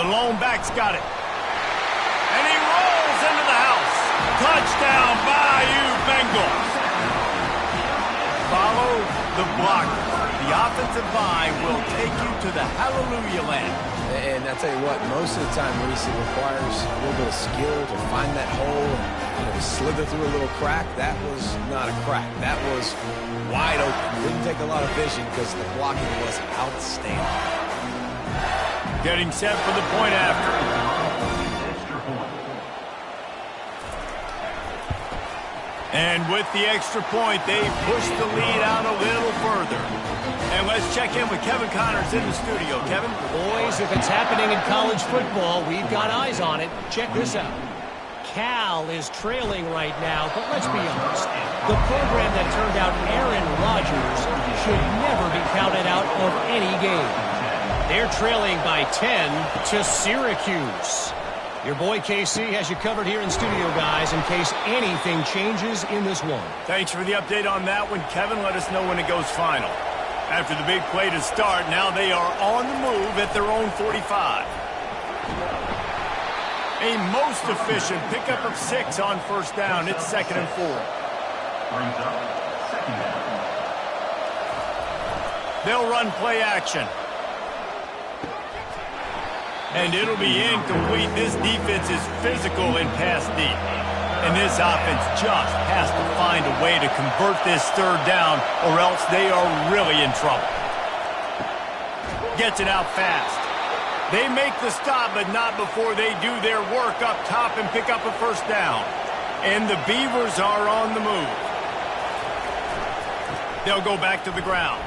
The lone back's got it. And he rolls into the house. Touchdown, Bayou Bengals. Follow the blocker. The offensive line will take you to the hallelujah land. And I tell you what, most of the time, Reese, it requires a little bit of skill to find that hole and slither through a little crack. That was not a crack. That was wide open. Didn't take a lot of vision because the blocking was outstanding. Getting set for the point after. And with the extra point, they push the lead out a little further. And let's check in with Kevin Connors in the studio. Kevin? Boys, if it's happening in college football, we've got eyes on it. Check this out. Cal is trailing right now, but let's be honest. The program that turned out Aaron Rodgers should never be counted out of any game. They're trailing by 10 to Syracuse. Your boy KC has you covered here in studio, guys, in case anything changes in this one. Thanks for the update on that one, Kevin. Let us know when it goes final. After the big play to start, now they are on the move at their own 45. A most efficient pickup of 6 on first down. It's 2nd and 4. They'll run play action. And it'll be incomplete. This defense is physical and pass deep. And this offense just has to find a way to convert this 3rd down, or else they are really in trouble. Gets it out fast. They make the stop, but not before they do their work up top and pick up a 1st down. And the Beavers are on the move. They'll go back to the ground.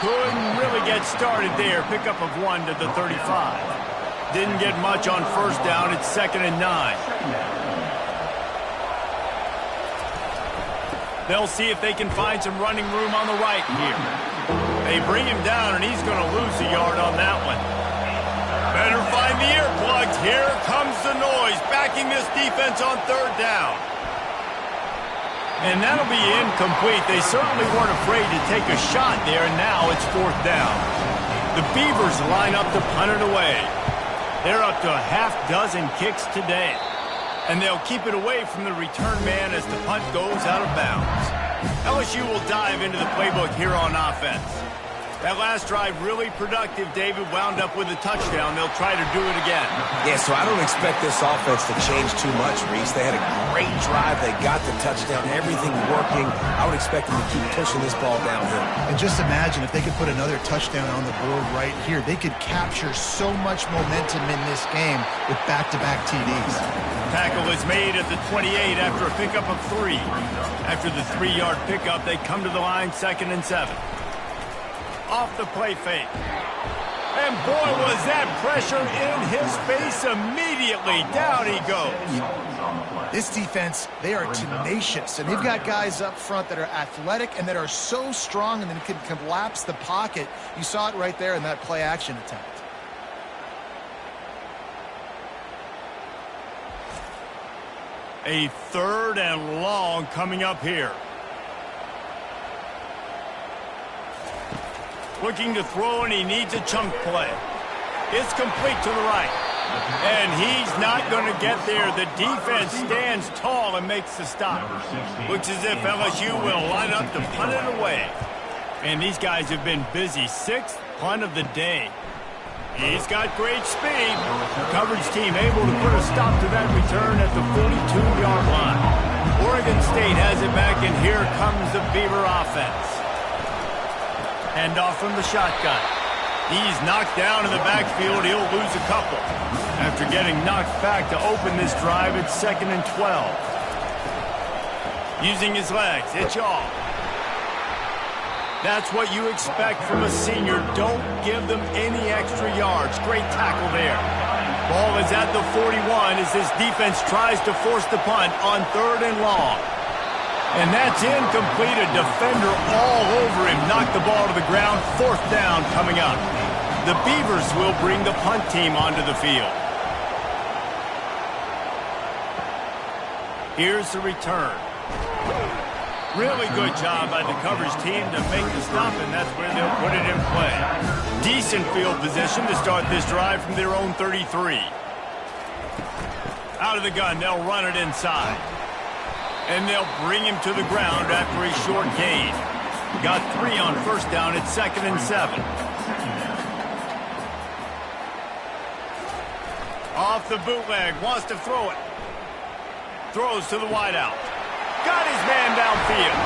Couldn't really get started there. Pickup of 1 to the 35. Didn't get much on 1st down. It's 2nd and 9. They'll see if they can find some running room on the right here. They bring him down, and he's going to lose a yard on that one. Better find the earplugs. Here comes the noise, backing this defense on 3rd down. And that'll be incomplete. They certainly weren't afraid to take a shot there, and now it's 4th down. The Beavers line up to punt it away. They're up to a half-dozen kicks today. And they'll keep it away from the return man as the punt goes out of bounds. LSU will dive into the playbook here on offense. That last drive really productive. David wound up with a touchdown. They'll try to do it again. Yeah, so I don't expect this offense to change too much, Reese. They had a great drive. They got the touchdown. Everything working. I would expect them to keep pushing this ball downhill. And just imagine if they could put another touchdown on the board right here. They could capture so much momentum in this game with back-to-back TDs. Tackle is made at the 28 after a pickup of 3. After the 3-yard pickup, they come to the line 2nd and 7. Off the play fake. And boy, was that pressure in his face immediately. Down he goes. This defense, they are tenacious, and they've got guys up front that are athletic and that are so strong and then can collapse the pocket. You saw it right there in that play action attempt. A 3rd and long coming up here. Looking to throw, and he needs a chunk play. It's complete to the right. And he's not going to get there. The defense stands tall and makes the stop. Looks as if LSU will line up to punt it away. And these guys have been busy. 6th punt of the day. He's got great speed. The coverage team able to put a stop to that return at the 42-yard line. Oregon State has it back, and here comes the Beaver offense. Hand off from the shotgun. He's knocked down in the backfield. He'll lose a couple. After getting knocked back to open this drive, it's 2nd and 12. Using his legs, it's off. That's what you expect from a senior. Don't give them any extra yards. Great tackle there. Ball is at the 41 as this defense tries to force the punt on 3rd and long. And that's incomplete. A defender all over him. Knocked the ball to the ground. 4th down coming up. The Beavers will bring the punt team onto the field. Here's the return. Really good job by the coverage team to make the stop, and that's where they'll put it in play. Decent field position to start this drive from their own 33. Out of the gun, they'll run it inside. And they'll bring him to the ground after a short gain. Got 3 on 1st down. It's 2nd and 7. Off the bootleg. Wants to throw it. Throws to the wideout. Got his man downfield.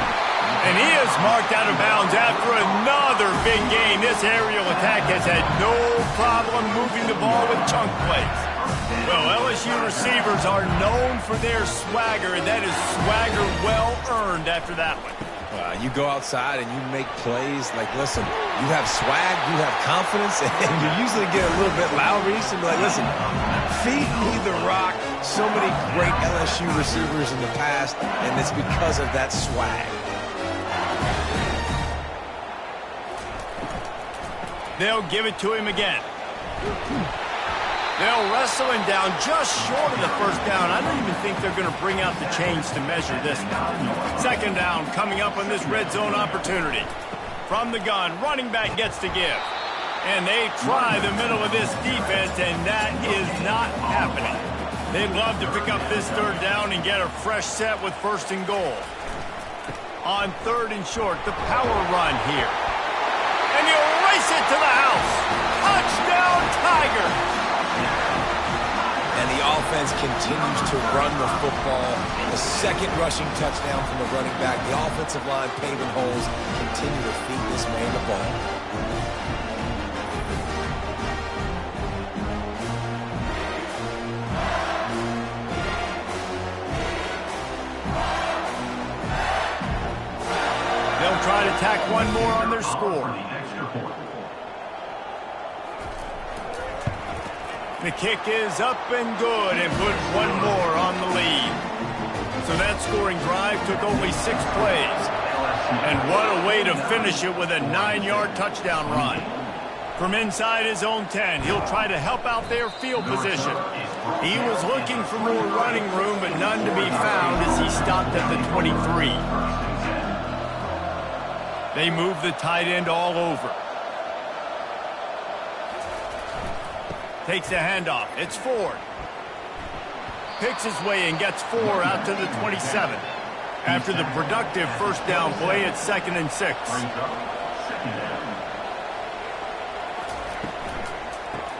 And he is marked out of bounds after another big gain. This aerial attack has had no problem moving the ball with chunk plays. Well, LSU receivers are known for their swagger, and that is swagger well earned after that one. You go outside and you make plays. Like, listen, you have swag, you have confidence, and you usually get a little bit loud. You used to be like, listen, feed me the rock. So many great LSU receivers in the past, and it's because of that swag. They'll give it to him again. They'll wrestle him down just short of the first down. I don't even think they're going to bring out the chains to measure this one. Second down coming up on this red zone opportunity. From the gun, running back gets to give. And they try the middle of this defense, and that is not happening. They'd love to pick up this third down and get a fresh set with first and goal. On third and short, the power run here. And he'll race it to the house. Touchdown, Tigers! And the offense continues to run the football. The second rushing touchdown from the running back. The offensive line paving holes. Continue to feed this man the ball. They'll try to tack one more on their score. The kick is up and good and put one more on the lead. So that scoring drive took only 6 plays. And what a way to finish it with a 9-yard touchdown run. From inside his own 10, he'll try to help out their field position. He was looking for more running room, but none to be found as he stopped at the 23. They move the tight end all over. Takes the handoff. It's Ford. Picks his way and gets 4 out to the 27. After the productive first down play, it's 2nd and 6.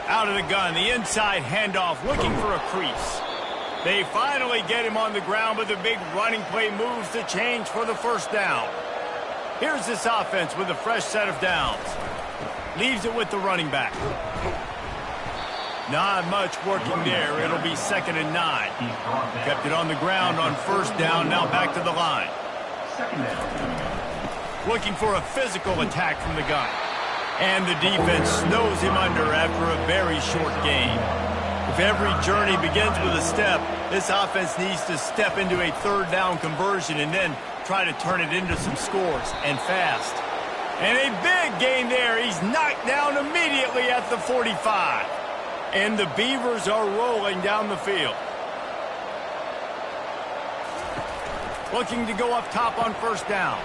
Out of the gun, the inside handoff, looking for a crease. They finally get him on the ground, but the big running play moves the change for the first down. Here's this offense with a fresh set of downs. Leaves it with the running back. Not much working there. It'll be 2nd and 9. Kept it on the ground on first down. Now back to the line. Looking for a physical attack from the gun. And the defense snows him under after a very short game. If every journey begins with a step, this offense needs to step into a third down conversion and then try to turn it into some scores, and fast. And a big gain there. He's knocked down immediately at the 45. And the Beavers are rolling down the field. Looking to go up top on first down.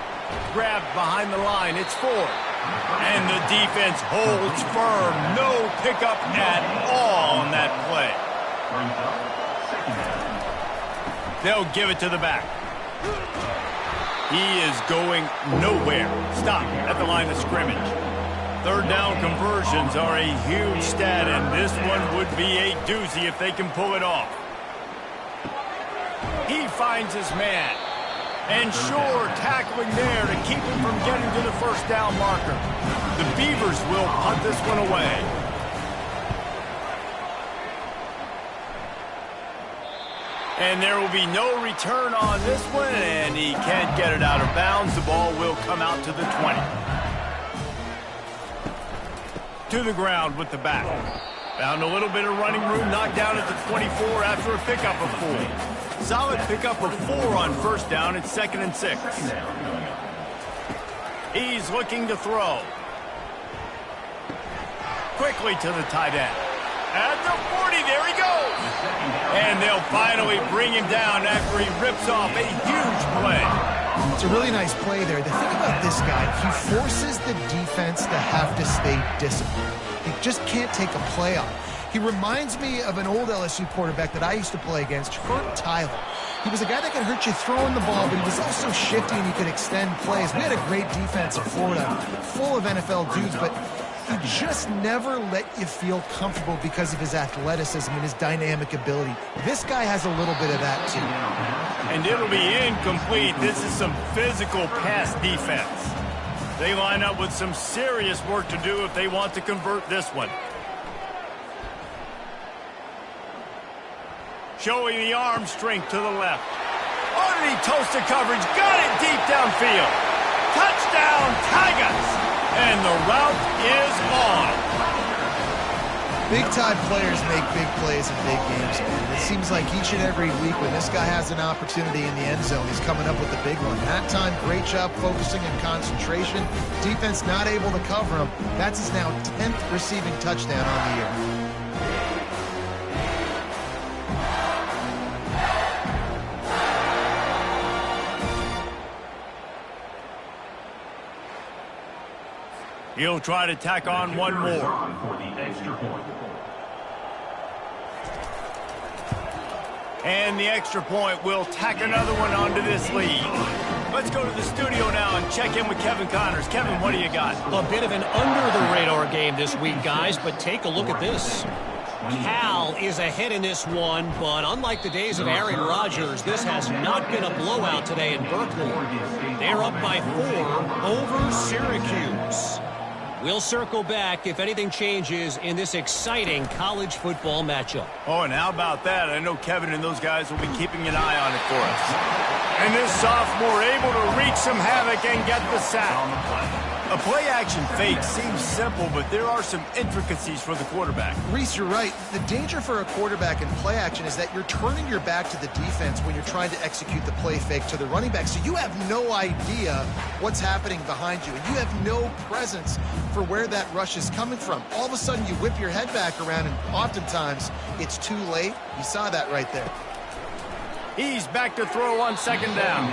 Grabbed behind the line. It's Ford. And the defense holds firm. No pickup at all on that play. They'll give it to the back. He is going nowhere. Stop at the line of scrimmage. Third down conversions are a huge stat, and this one would be a doozy if they can pull it off. He finds his man. And sure, tackling there to keep him from getting to the first down marker. The Beavers will punt this one away. And there will be no return on this one, and he can't get it out of bounds. The ball will come out to the 20. To the ground with the back. Found a little bit of running room, knocked down at the 24 after a pickup of 4. Solid pickup of 4 on first down. It's 2nd and 6. He's looking to throw. Quickly to the tight end. At the 40, there he goes. And they'll finally bring him down after he rips off a huge play. It's a really nice play there. The thing about this guy, he forces the defense to have to stay disciplined. He just can't take a play on. He reminds me of an old LSU quarterback that I used to play against, Kurt Tyler. He was a guy that could hurt you throwing the ball, but he was also shifty and he could extend plays. We had a great defense in Florida, full of NFL dudes, but he just never let you feel comfortable because of his athleticism and his dynamic ability. This guy has a little bit of that, too. And it'll be incomplete. This is some physical pass defense. They line up with some serious work to do if they want to convert this one. Showing the arm strength to the left. Underneath toasted coverage. Got it deep downfield. Touchdown, Tigers! And the route is on. Big-time players make big plays in big games, and it seems like each and every week when this guy has an opportunity in the end zone, he's coming up with a big one. That time, great job focusing and concentration. Defense not able to cover him. That's his now 10th receiving touchdown on the year. He'll try to tack on one more. And the extra point will tack another one onto this lead. Let's go to the studio now and check in with Kevin Connors. Kevin, what do you got? A bit of an under-the-radar game this week, guys, but take a look at this. Cal is ahead in this one, but unlike the days of Aaron Rodgers, this has not been a blowout today in Berkeley. They're up by 4 over Syracuse. We'll circle back if anything changes in this exciting college football matchup. Oh, and how about that? I know Kevin and those guys will be keeping an eye on it for us. And this sophomore able to wreak some havoc and get the sack. A play-action fake seems simple, but there are some intricacies for the quarterback. Reese, you're right. The danger for a quarterback in play-action is that you're turning your back to the defense when you're trying to execute the play fake to the running back, so you have no idea what's happening behind you, and you have no presence for where that rush is coming from. All of a sudden, you whip your head back around, and oftentimes, it's too late. You saw that right there. He's back to throw on second down.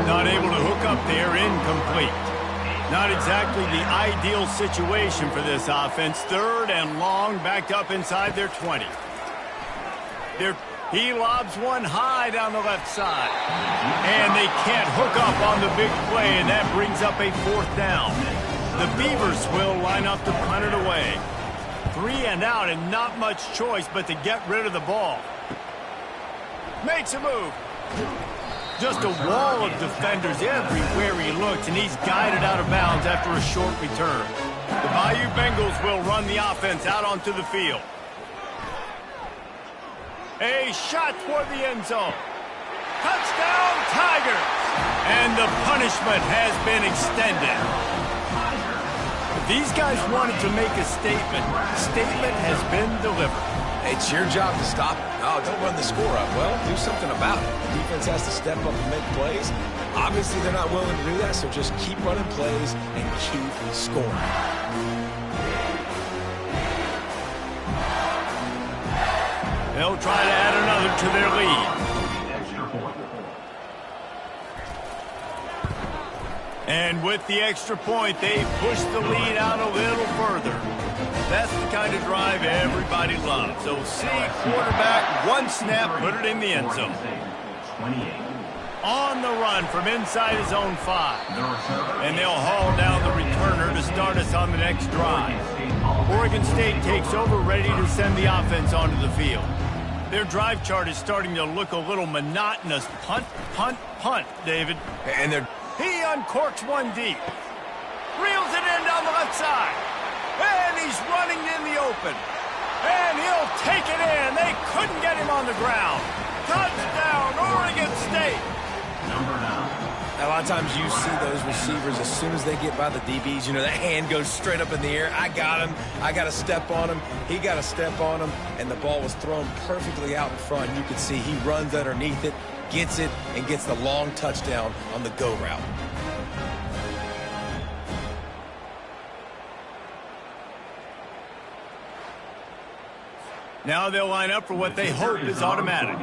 Not able to hook up there, incomplete. Not exactly the ideal situation for this offense. 3rd and long, backed up inside their 20. He lobs one high down the left side. And they can't hook up on the big play, and that brings up a 4th down. The Beavers will line up to punt it away. 3 and out, and not much choice but to get rid of the ball. Makes a move. Just a wall of defenders everywhere he looks, and he's guided out of bounds after a short return. The Bayou Bengals will run the offense out onto the field. A shot toward the end zone. Touchdown, Tigers! And the punishment has been extended. These guys wanted to make a statement. Statement has been delivered. It's your job to stop it. No, don't run the score up. Well, do something about it. The defense has to step up and make plays. Obviously, they're not willing to do that, so just keep running plays and keep scoring. They'll try to add another to their lead. And with the extra point, they push the lead out a little further. That's the kind of drive everybody loves. So see quarterback, one snap, put it in the end zone. On the run from inside his own 5. And they'll haul down the returner to start us on the next drive. Oregon State takes over, ready to send the offense onto the field. Their drive chart is starting to look a little monotonous. Punt, punt, punt, David. And he uncorks one deep. Reels it in down the left side. And he's running in the open. And he'll take it in. They couldn't get him on the ground. Touchdown, Oregon State. A lot of times you see those receivers, as soon as they get by the DBs, you know, that hand goes straight up in the air. I got him. I got to step on him. He got to step on him. And the ball was thrown perfectly out in front. You can see he runs underneath it, gets it, and gets the long touchdown on the go route. Now they'll line up for what they hope is automatic.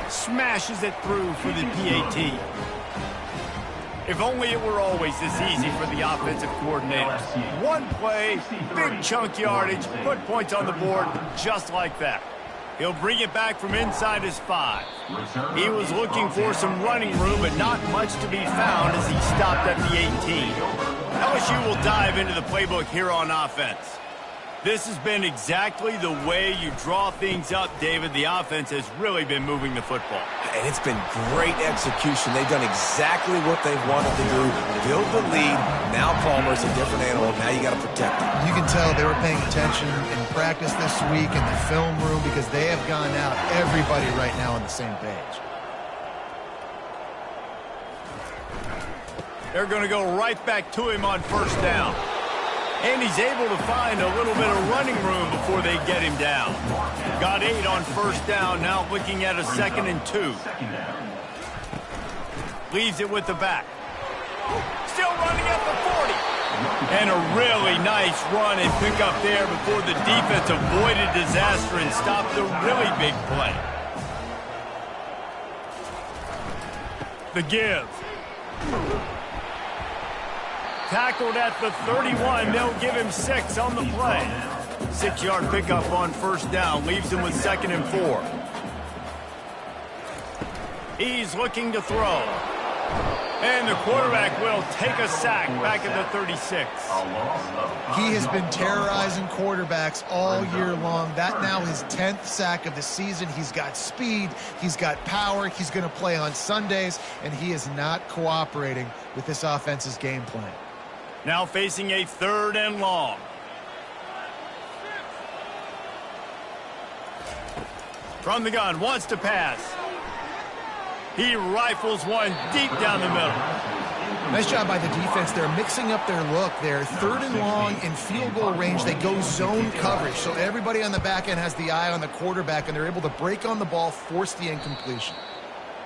Smashes it through for the PAT. If only it were always this easy for the offensive coordinators. One play, big chunk yardage, put points on the board just like that. He'll bring it back from inside his 5. He was looking for some running room, but not much to be found as he stopped at the 18. LSU will dive into the playbook here on offense. This has been exactly the way you draw things up, David. The offense has really been moving the football. And it's been great execution. They've done exactly what they've wanted to do. Build the lead. Now Palmer's a different animal. Now you got to protect him. You can tell they were paying attention in practice this week in the film room because they have gone out, everybody right now on the same page. They're going to go right back to him on first down. And he's able to find a little bit of running room before they get him down. Got 8 on first down, now looking at a 2nd and 2. Leaves it with the back. Still running at the 40. And a really nice run and pick up there before the defense avoided disaster and stopped a really big play. The give. Tackled at the 31. They'll give him 6 on the play. 6-yard pickup on first down. Leaves him with 2nd and 4. He's looking to throw. And the quarterback will take a sack back at the 36. He has been terrorizing quarterbacks all year long. That now his 10th sack of the season. He's got speed. He's got power. He's going to play on Sundays, and he is not cooperating with this offense's game plan. Now facing a 3rd and long. From the gun, wants to pass. He rifles one deep down the middle. Nice job by the defense. They're mixing up their look. They're 3rd and long in field goal range. They go zone coverage. So everybody on the back end has the eye on the quarterback, and they're able to break on the ball, force the incompletion.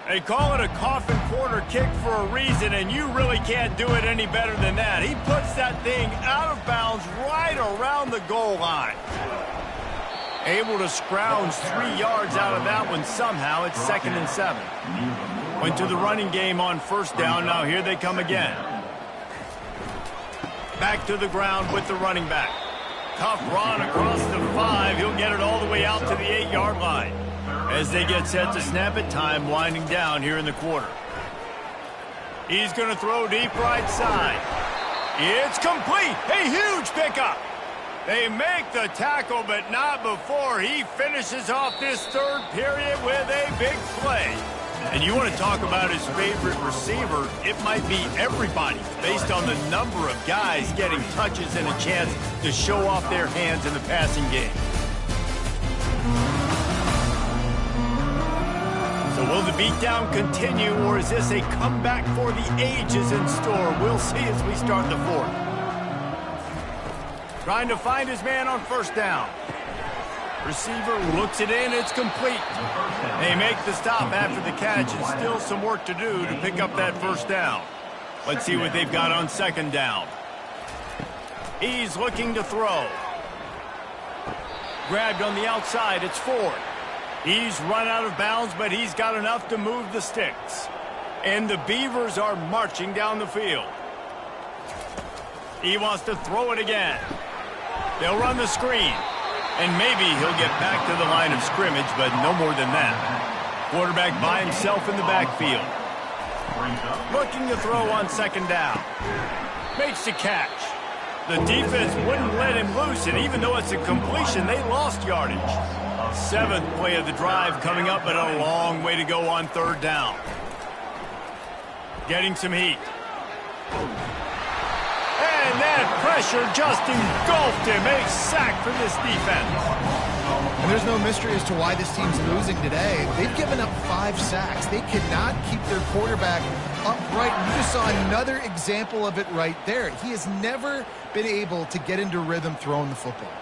They call it a coffin corner kick for a reason, and you really can't do it any better than that. He puts that thing out of bounds right around the goal line. Able to scrounge 3 yards out of that one somehow. It's 2nd and 7. Went to the running game on first down. Now here they come again. Back to the ground with the running back. Tough run across the 5. He'll get it all the way out to the 8-yard line. As they get set to snap it, time winding down here in the quarter. He's going to throw deep right side. It's complete. A huge pickup. They make the tackle, but not before he finishes off this 3rd period with a big play. And you want to talk about his favorite receiver, it might be everybody based on the number of guys getting touches and a chance to show off their hands in the passing game. So will the beatdown continue, or is this a comeback for the ages in store? We'll see as we start the 4th. Trying to find his man on first down. Receiver looks it in. It's complete. They make the stop after the catch, and still some work to do to pick up that first down. Let's see what they've got on 2nd down. He's looking to throw. Grabbed on the outside. It's Ford. He's run out of bounds, but he's got enough to move the sticks. And the Beavers are marching down the field. He wants to throw it again. They'll run the screen. And maybe he'll get back to the line of scrimmage, but no more than that. Quarterback by himself in the backfield. Looking to throw on 2nd down. Makes the catch. The defense wouldn't let him loose, and even though it's a completion, they lost yardage. 7th play of the drive coming up, but a long way to go on 3rd down. Getting some heat. And that pressure just engulfed him. A sack for this defense. And there's no mystery as to why this team's losing today. They've given up 5 sacks. They cannot keep their quarterback upright. You just saw another example of it right there. He has never been able to get into rhythm throwing the football.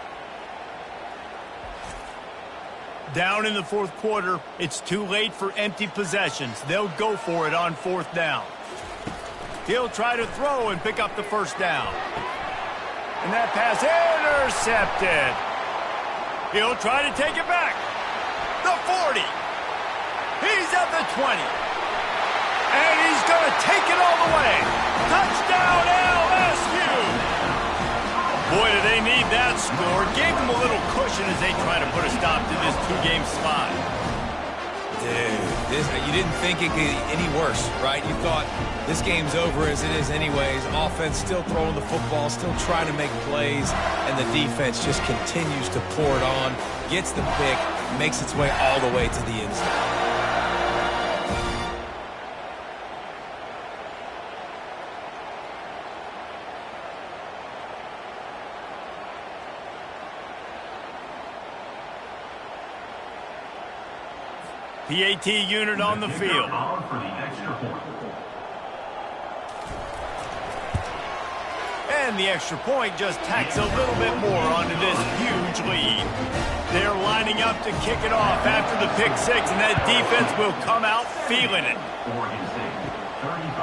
Down in the 4th quarter, it's too late for empty possessions. They'll go for it on 4th down. He'll try to throw and pick up the first down. And that pass intercepted. He'll try to take it back. The 40. He's at the 20. And he's going to take it all the way. Touchdown LSU. Boy, do they need that score. Gave them a little cushion as they try to put a stop to this 2-game slide. Dude, you didn't think it could get any worse, right? You thought this game's over as it is anyways. Offense still throwing the football, still trying to make plays, and the defense just continues to pour it on, gets the pick, makes its way all the way to the end zone. PAT unit on the field. And the extra point just tacks a little bit more onto this huge lead. They're lining up to kick it off after the pick six, and that defense will come out feeling it.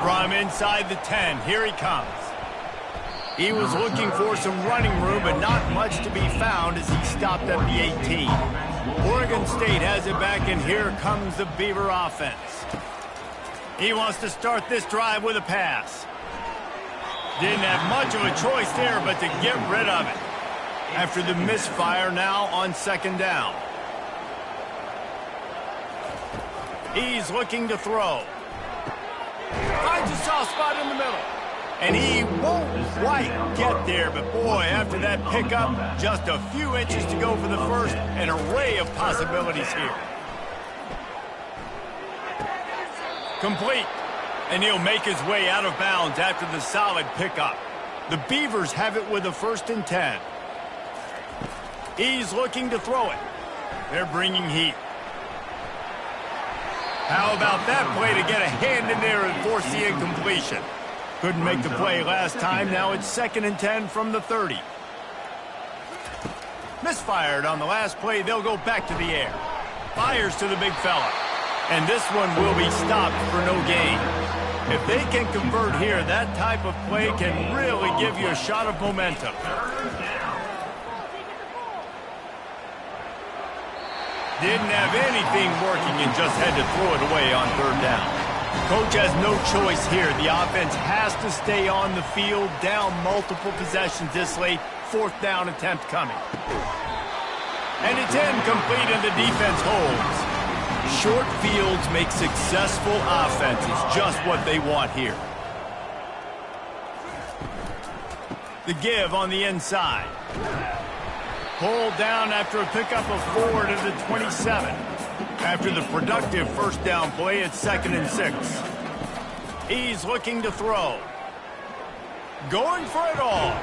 From inside the 10, here he comes. He was looking for some running room, but not much to be found as he stopped at the 18. Oregon State has it back, and here comes the Beaver offense. He wants to start this drive with a pass. Didn't have much of a choice there, but to get rid of it. After the misfire, now on second down. He's looking to throw. Finds a soft spot in the middle. And he won't quite get there, but boy, after that pickup, just a few inches to go for the first, an array of possibilities here. Complete. And he'll make his way out of bounds after the solid pickup. The Beavers have it with a 1st and 10. He's looking to throw it. They're bringing heat. How about that play to get a hand in there and force the incompletion? Couldn't make the play last time. Now it's 2nd and 10 from the 30. Misfired on the last play. They'll go back to the air. Fires to the big fella. And this one will be stopped for no gain. If they can convert here, that type of play can really give you a shot of momentum. Didn't have anything working and just had to throw it away on 3rd down. Coach has no choice here. The offense has to stay on the field, down multiple possessions this late. 4th down attempt coming. And it's incomplete, and the defense holds. Short fields make successful offenses, just what they want here. The give on the inside. Pulled down after a pickup of 4 to the 27. After the productive 1st down play, it's 2nd and 6. He's looking to throw. Going for it all.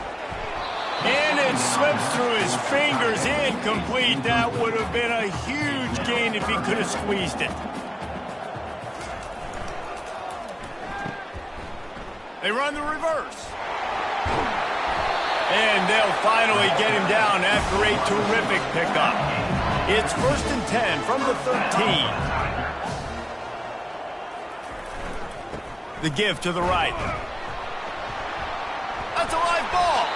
And it slips through his fingers, incomplete. That would have been a huge gain if he could have squeezed it. They run the reverse. And they'll finally get him down after a terrific pickup. It's 1st and 10 from the 13. The give to the right. That's a live ball.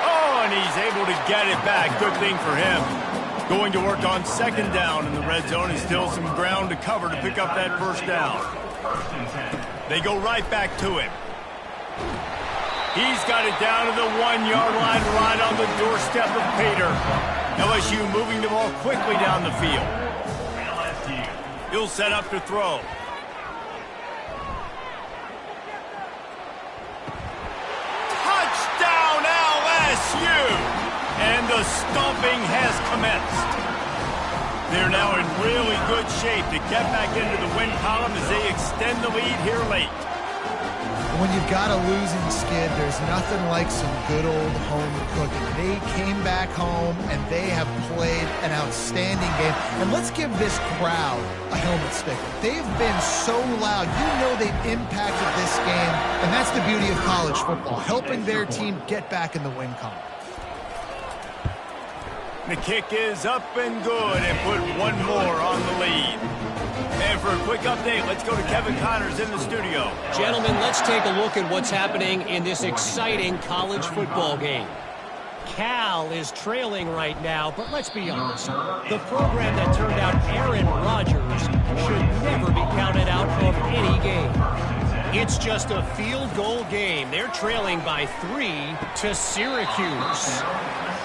Oh, and he's able to get it back. Good thing for him. Going to work on 2nd down in the red zone, and still some ground to cover to pick up that 1st down. They go right back to him. He's got it down to the 1-yard line, right on the doorstep of Pater. LSU moving the ball quickly down the field. He'll set up to throw. Touchdown LSU! And the stomping has commenced. They're now in really good shape to get back into the win column as they extend the lead here late. When you've got a losing skid, there's nothing like some good old home cooking. They came back home, and they have played an outstanding game. And let's give this crowd a helmet sticker. They've been so loud. You know they've impacted this game, and that's the beauty of college football, helping their team get back in the win column. The kick is up and good, and put one more on the lead. And for a quick update, let's go to Kevin Connors in the studio. Gentlemen, let's take a look at what's happening in this exciting college football game. Cal is trailing right now, but let's be honest. The program that turned out Aaron Rodgers should never be counted out of any game. It's just a field goal game. They're trailing by 3 to Syracuse.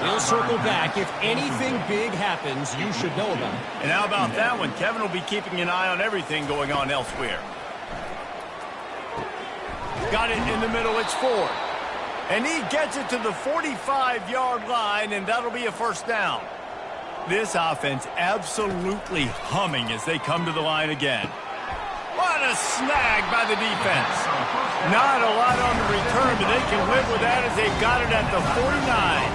We'll circle back. If anything big happens, you should know about it. And how about that one? Kevin will be keeping an eye on everything going on elsewhere. Got it in the middle. It's Ford. And he gets it to the 45-yard line, and that'll be a 1st down. This offense absolutely humming as they come to the line again. What a snag by the defense. Not a lot on the return, but they can live with that as they got it at the 49.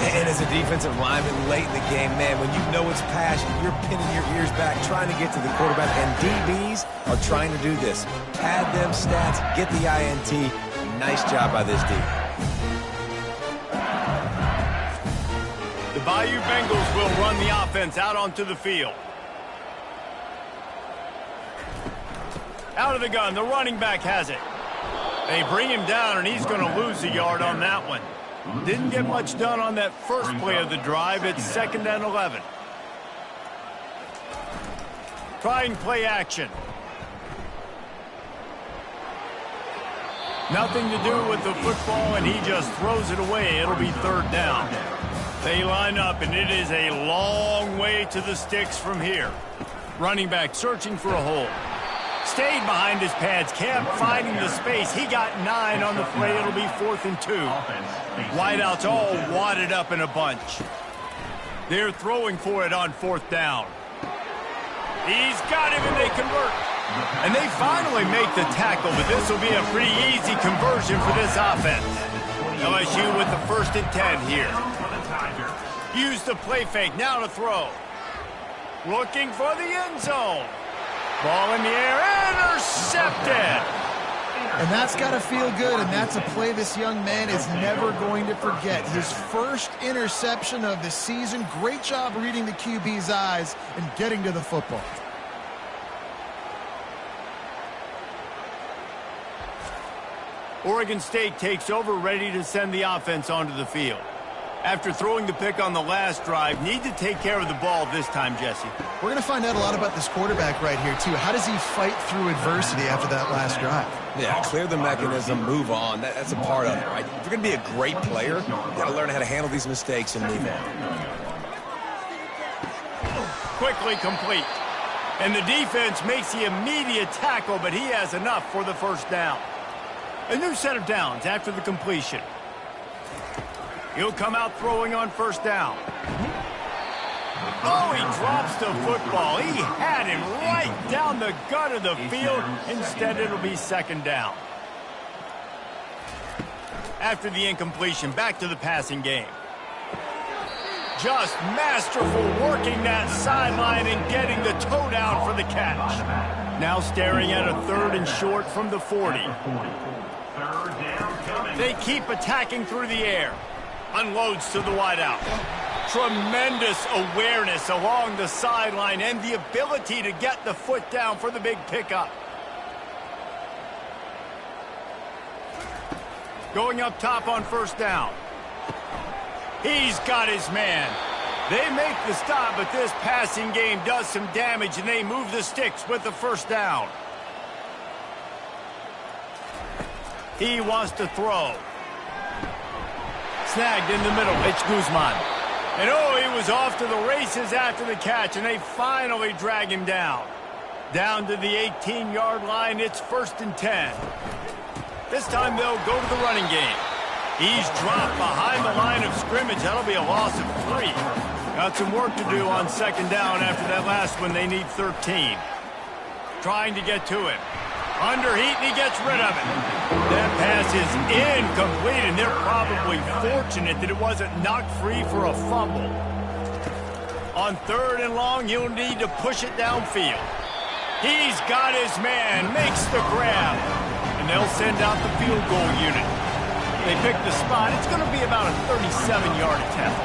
And as a defensive lineman late in the game, man, when you know it's passion, you're pinning your ears back, trying to get to the quarterback, and DBs are trying to do this. Pad them stats, get the INT. Nice job by this D. Bayou Bengals will run the offense out onto the field. Out of the gun, the running back has it. They bring him down, and he's going to lose a yard on that one. Didn't get much done on that first play of the drive. It's 2nd and 11. Trying play action. Nothing to do with the football, and he just throws it away. It'll be 3rd down. They line up, and it is a long way to the sticks from here. Running back searching for a hole. Stayed behind his pads, kept finding the space. He got 9 on the play. It'll be 4th and 2. Wideouts all wadded up in a bunch. They're throwing for it on 4th down. He's got him, and they convert. And they finally make the tackle, but this will be a pretty easy conversion for this offense. LSU with the 1st and 10 here. Use the play fake, now to throw. Looking for the end zone. Ball in the air, intercepted. And that's got to feel good, and that's a play this young man is never going to forget. His first interception of the season. Great job reading the QB's eyes and getting to the football. Oregon State takes over, ready to send the offense onto the field. After throwing the pick on the last drive, need to take care of the ball this time, Jesse. We're going to find out a lot about this quarterback right here, too. How does he fight through adversity after that last drive? Yeah, clear the mechanism, move on. That's a part of it, right? If you're going to be a great player, you got to learn how to handle these mistakes and move on. Quickly complete. And the defense makes the immediate tackle, but he has enough for the 1st down. A new set of downs after the completion. He'll come out throwing on 1st down. Oh, he drops the football. He had him right down the gut of the field. Instead, it'll be 2nd down. After the incompletion, back to the passing game. Just masterful working that sideline and getting the toe down for the catch. Now staring at a 3rd and short from the 40. They keep attacking through the air. Unloads to the wideout. Tremendous awareness along the sideline and the ability to get the foot down for the big pickup. Going up top on 1st down. He's got his man. They make the stop, but this passing game does some damage, and they move the sticks with the 1st down. He wants to throw. Snagged in the middle. It's Guzman. And oh, he was off to the races after the catch, and they finally drag him down. Down to the 18-yard line. It's 1st and 10. This time they'll go to the running game. He's dropped behind the line of scrimmage. That'll be a loss of 3. Got some work to do on 2nd down after that last one. They need 13. Trying to get to him. Under heat, and he gets rid of it. That pass is incomplete, and they're probably fortunate that it wasn't knocked free for a fumble. On 3rd and long, he'll need to push it downfield. He's got his man, makes the grab, and they'll send out the field goal unit. They pick the spot. It's going to be about a 37-yard attempt.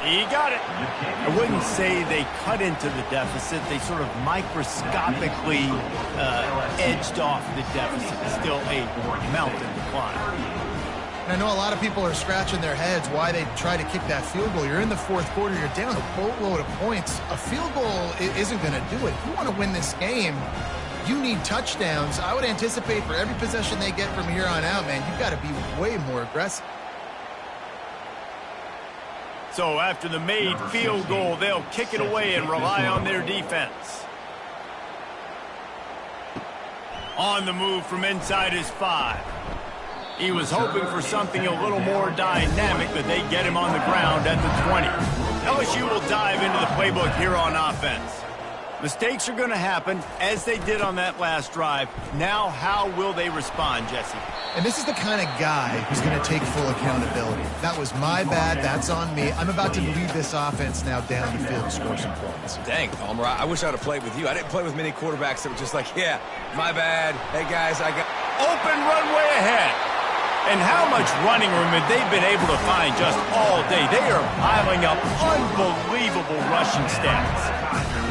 He got it. I wouldn't say they cut into the deficit. They sort of microscopically edged off the deficit. Still a mountain to climb. And I know a lot of people are scratching their heads why they try to kick that field goal. You're in the 4th quarter. You're down a boatload of points. A field goal isn't going to do it. If you want to win this game, you need touchdowns. I would anticipate for every possession they get from here on out, man, you've got to be way more aggressive. So after the made field goal, they'll kick it away and rely on their defense. On the move from inside his 5. He was hoping for something a little more dynamic, but they get him on the ground at the 20. LSU will dive into the playbook here on offense. Mistakes are going to happen, as they did on that last drive. Now, how will they respond, Jesse? And this is the kind of guy who's going to take full accountability. That was my bad. That's on me. I'm about to lead this offense now down the field and score some points. Dang, Palmer, I wish I would have played with you. I didn't play with many quarterbacks that were just like, yeah, my bad. Hey, guys, I got... Open runway ahead. And how much running room have they been able to find just all day? They are piling up unbelievable rushing stats.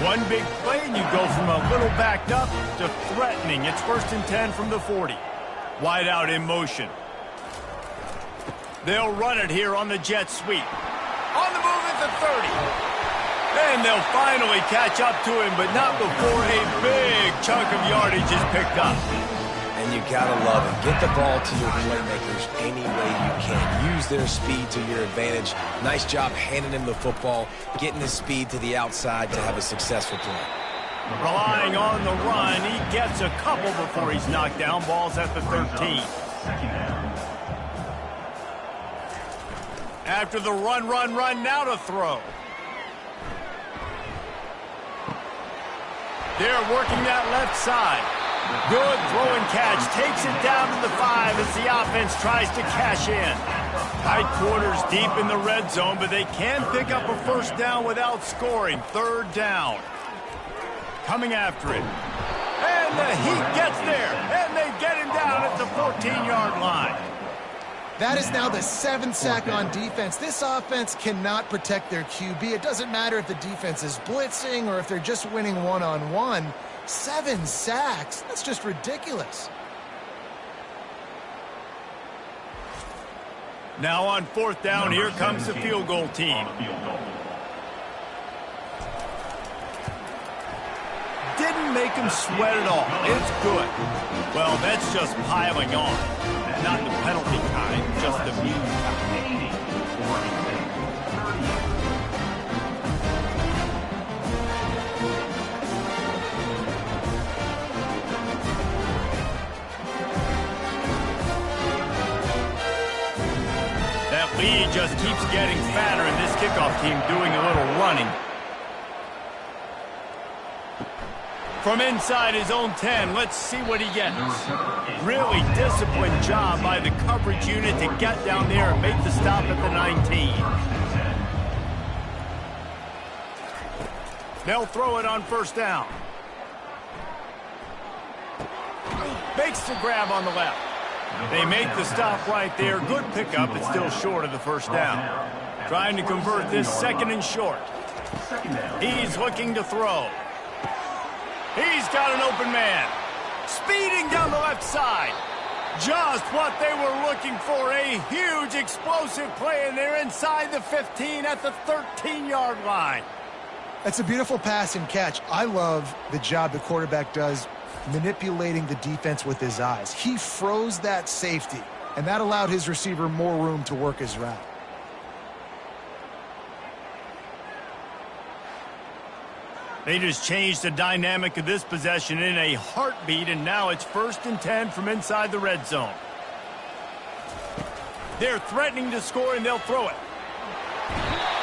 One big play and you go from a little backed up to threatening. It's 1st and 10 from the 40. Wide out in motion. They'll run it here on the jet sweep. On the move at the 30. And they'll finally catch up to him, but not before a big chunk of yardage is picked up. And you gotta love it. Get the ball to your playmakers any way you can. Use their speed to your advantage. Nice job handing him the football, getting his speed to the outside to have a successful play. Relying on the run, he gets a couple before he's knocked down. Ball's at the 13. After the run, now to throw. They're working that left side. Good throw and catch. Takes it down to the 5 as the offense tries to cash in. Tight quarters deep in the red zone, but they can pick up a 1st down without scoring. 3rd down. Coming after it. And the Heat gets there. And they get him down at the 14-yard line. That is now the 7th sack on defense. This offense cannot protect their QB. It doesn't matter if the defense is blitzing or if they're just winning one-on-one. 7 sacks. That's just ridiculous. Now on 4th down, here comes the field goal team. Didn't make him sweat at all. It's good. Well, that's just piling on. Not the penalty kind, just the mean kind. That lead just keeps getting fatter, and this kickoff team doing a little running. From inside his own 10, let's see what he gets. Really disciplined job by the coverage unit to get down there and make the stop at the 19. They'll throw it on 1st down. Makes the grab on the left. They make the stop right there. Good pickup, but still short of the 1st down. Trying to convert this 2nd and short. He's looking to throw. He's got an open man. Speeding down the left side. Just what they were looking for. A huge explosive play, and they're inside the 15 at the 13-yard line. That's a beautiful pass and catch. I love the job the quarterback does manipulating the defense with his eyes. He froze that safety, and that allowed his receiver more room to work his route. They just changed the dynamic of this possession in a heartbeat, and now it's 1st and 10 from inside the red zone. They're threatening to score, and they'll throw it.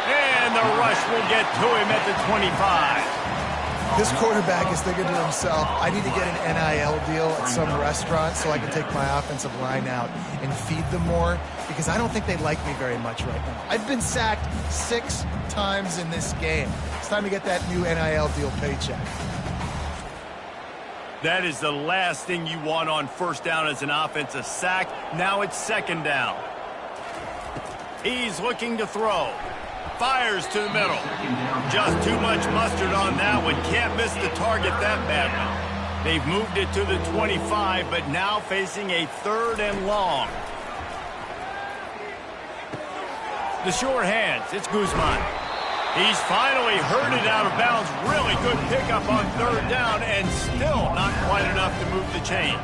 And the rush will get to him at the 25. This quarterback is thinking to himself, I need to get an NIL deal at some restaurant so I can take my offensive line out and feed them more, because I don't think they like me very much right now. I've been sacked 6 times in this game. It's time to get that new NIL deal paycheck. That is the last thing you want on 1st down as an offense, a sack. Now it's 2nd down. He's looking to throw. Fires to the middle. Just too much mustard on that one. Can't miss the target that badly. They've moved it to the 25, but now facing a 3rd and long. The short hands. It's Guzman. He's finally herded out of bounds. Really good pickup on 3rd down, and still not quite enough to move the chains.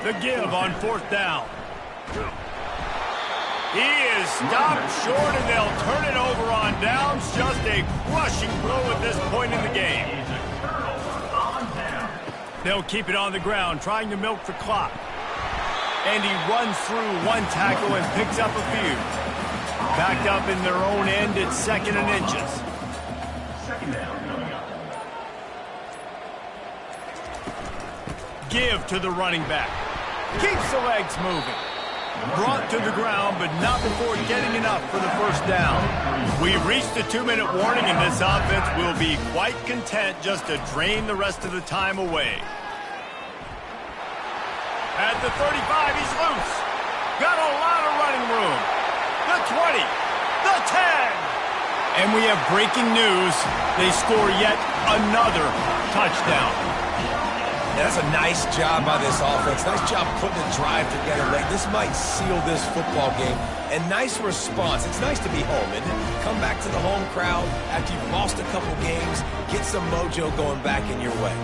The give on 4th down. He is stopped short, and they'll turn it over on downs. Just a crushing blow at this point in the game. They'll keep it on the ground, trying to milk the clock. And he runs through one tackle and picks up a few. Backed up in their own end at 2nd and inches. Give to the running back. Keeps the legs moving. Brought to the ground, but not before getting enough for the 1st down. We've reached the 2-minute warning, and this offense will be quite content just to drain the rest of the time away. At the 35, he's loose. Got a lot of running room. The 20, the 10. And we have breaking news. They score yet another touchdown. That's a nice job by this offense. Nice job putting the drive together late. This might seal this football game. And nice response. It's nice to be home, isn't it? Come back to the home crowd after you've lost a couple games. Get some mojo going back in your way.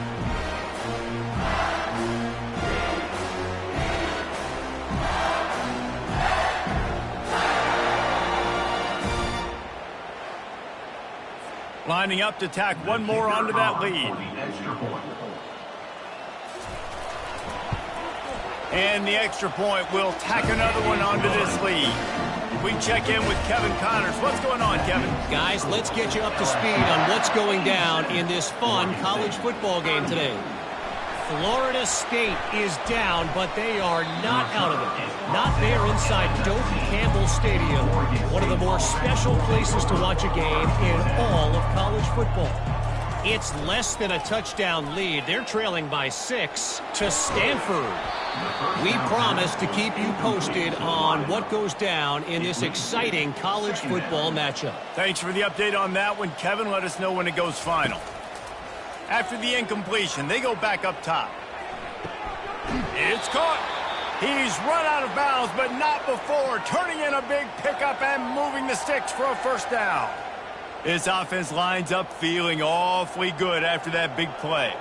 Lining up to tack one more onto that lead. And the extra point will tack another one onto this lead. We check in with Kevin Connors. What's going on, Kevin? Guys, let's get you up to speed on what's going down in this fun college football game today. Florida State is down, but they are not out of it. Not there inside Doak Campbell Stadium, one of the more special places to watch a game in all of college football. It's less than a touchdown lead. They're trailing by 6 to Stanford. We promise to keep you posted on what goes down in this exciting college football matchup. Thanks for the update on that one, Kevin. Let us know when it goes final. After the incompletion, they go back up top. It's caught. He's run out of bounds, but not before turning in a big pickup and moving the sticks for a first down. This offense lines up feeling awfully good after that big play.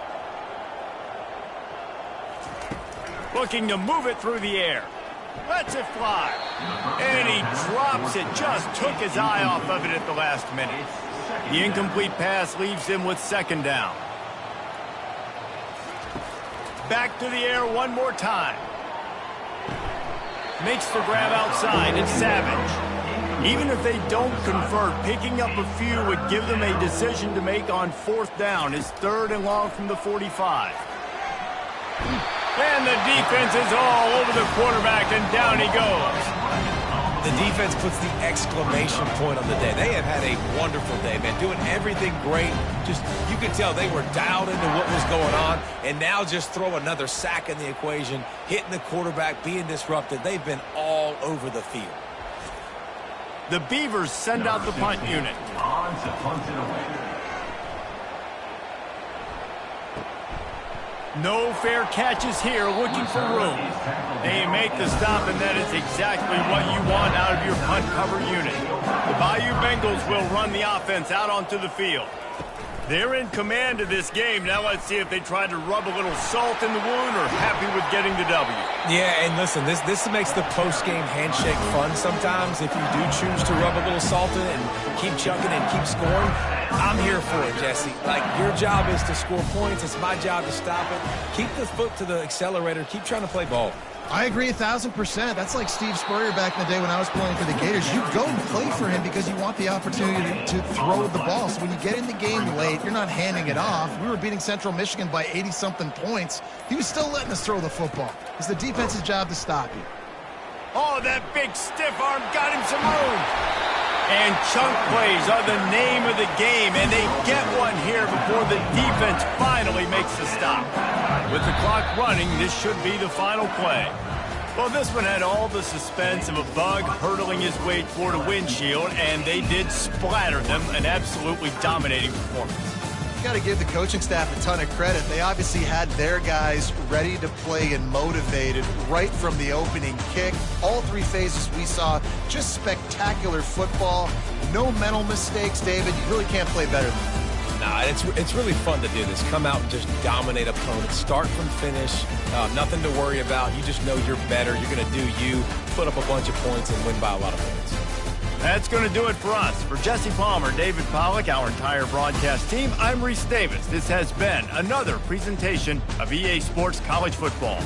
Looking to move it through the air. Lets it fly. And he drops it. Just took his eye off of it at the last minute. The incomplete pass leaves him with second down. Back to the air one more time. Makes the grab outside. It's Savage. Even if they don't convert, picking up a few would give them a decision to make on fourth down. It's 3rd and long from the 45. And the defense is all over the quarterback, and down he goes. The defense puts the exclamation point on the day. They have had a wonderful day, man, doing everything great. Just, you could tell they were dialed into what was going on, and now just throw another sack in the equation, hitting the quarterback, being disrupted. They've been all over the field. The Beavers send out the punt unit. No fair catches here, looking for room. They make the stop, and that is exactly what you want out of your punt cover unit. The Bayou Bengals will run the offense out onto the field. They're in command of this game. Now let's see if they try to rub a little salt in the wound or happy with getting the W. Yeah, and listen, this makes the post-game handshake fun sometimes. If you do choose to rub a little salt in it and keep chucking and keep scoring, I'm here for it, Jesse. Like, your job is to score points. It's my job to stop it. Keep the foot to the accelerator. Keep trying to play ball. I agree 1,000%. That's like Steve Spurrier back in the day when I was playing for the Gators. You go and play for him because you want the opportunity to throw the ball. So when you get in the game late, you're not handing it off. We were beating Central Michigan by 80-something points. He was still letting us throw the football. It's the defense's job to stop you. Oh, that big stiff arm got him some room. And chunk plays are the name of the game, and they get one here before the defense finally makes the stop. With the clock running, this should be the final play. Well, this one had all the suspense of a bug hurtling his way toward a windshield, and they did splatter them, an absolutely dominating performance. You got to give the coaching staff a ton of credit. They obviously had their guys ready to play and motivated right from the opening kick. All 3 phases we saw, just spectacular football. No mental mistakes, David. You really can't play better than that. Nah, it's really fun to do this. Come out and just dominate opponents. Start from finish. Nothing to worry about. You just know you're better. You're going to do you, put up a bunch of points, and win by a lot of points. That's going to do it for us. For Jesse Palmer, David Pollack, our entire broadcast team, I'm Reese Davis. This has been another presentation of EA Sports College Football.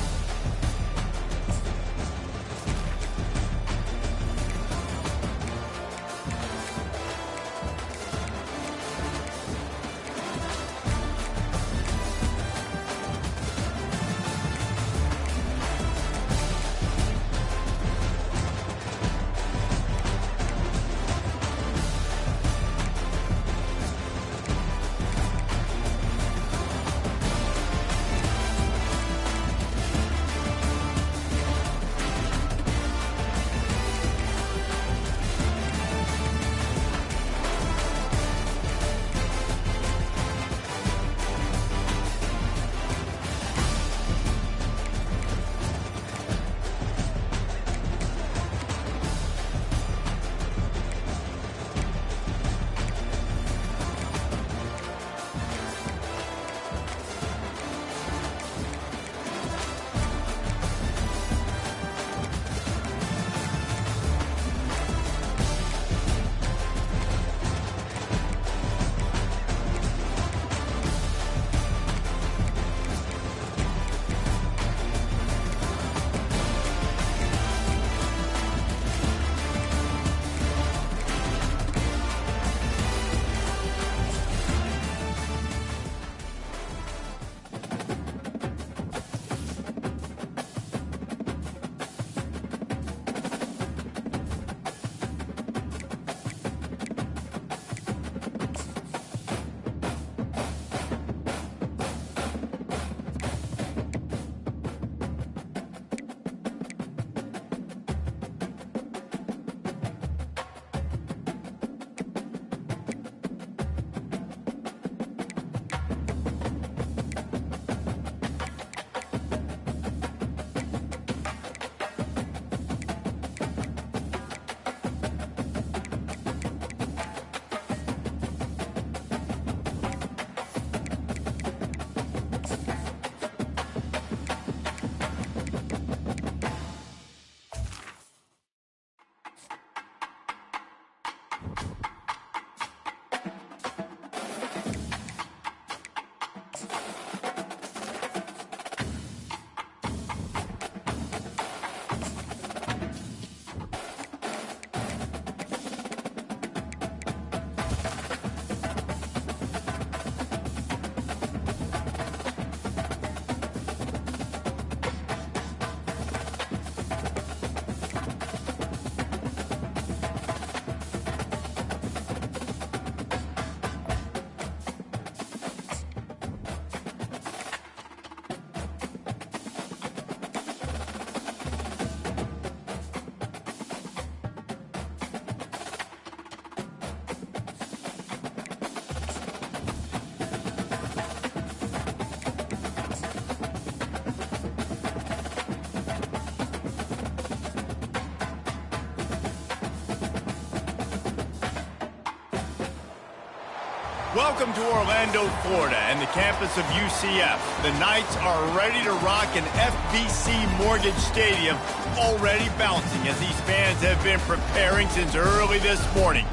Welcome to Orlando, Florida, and the campus of UCF. The Knights are ready to rock an FBC Mortgage Stadium, already bouncing as these fans have been preparing since early this morning.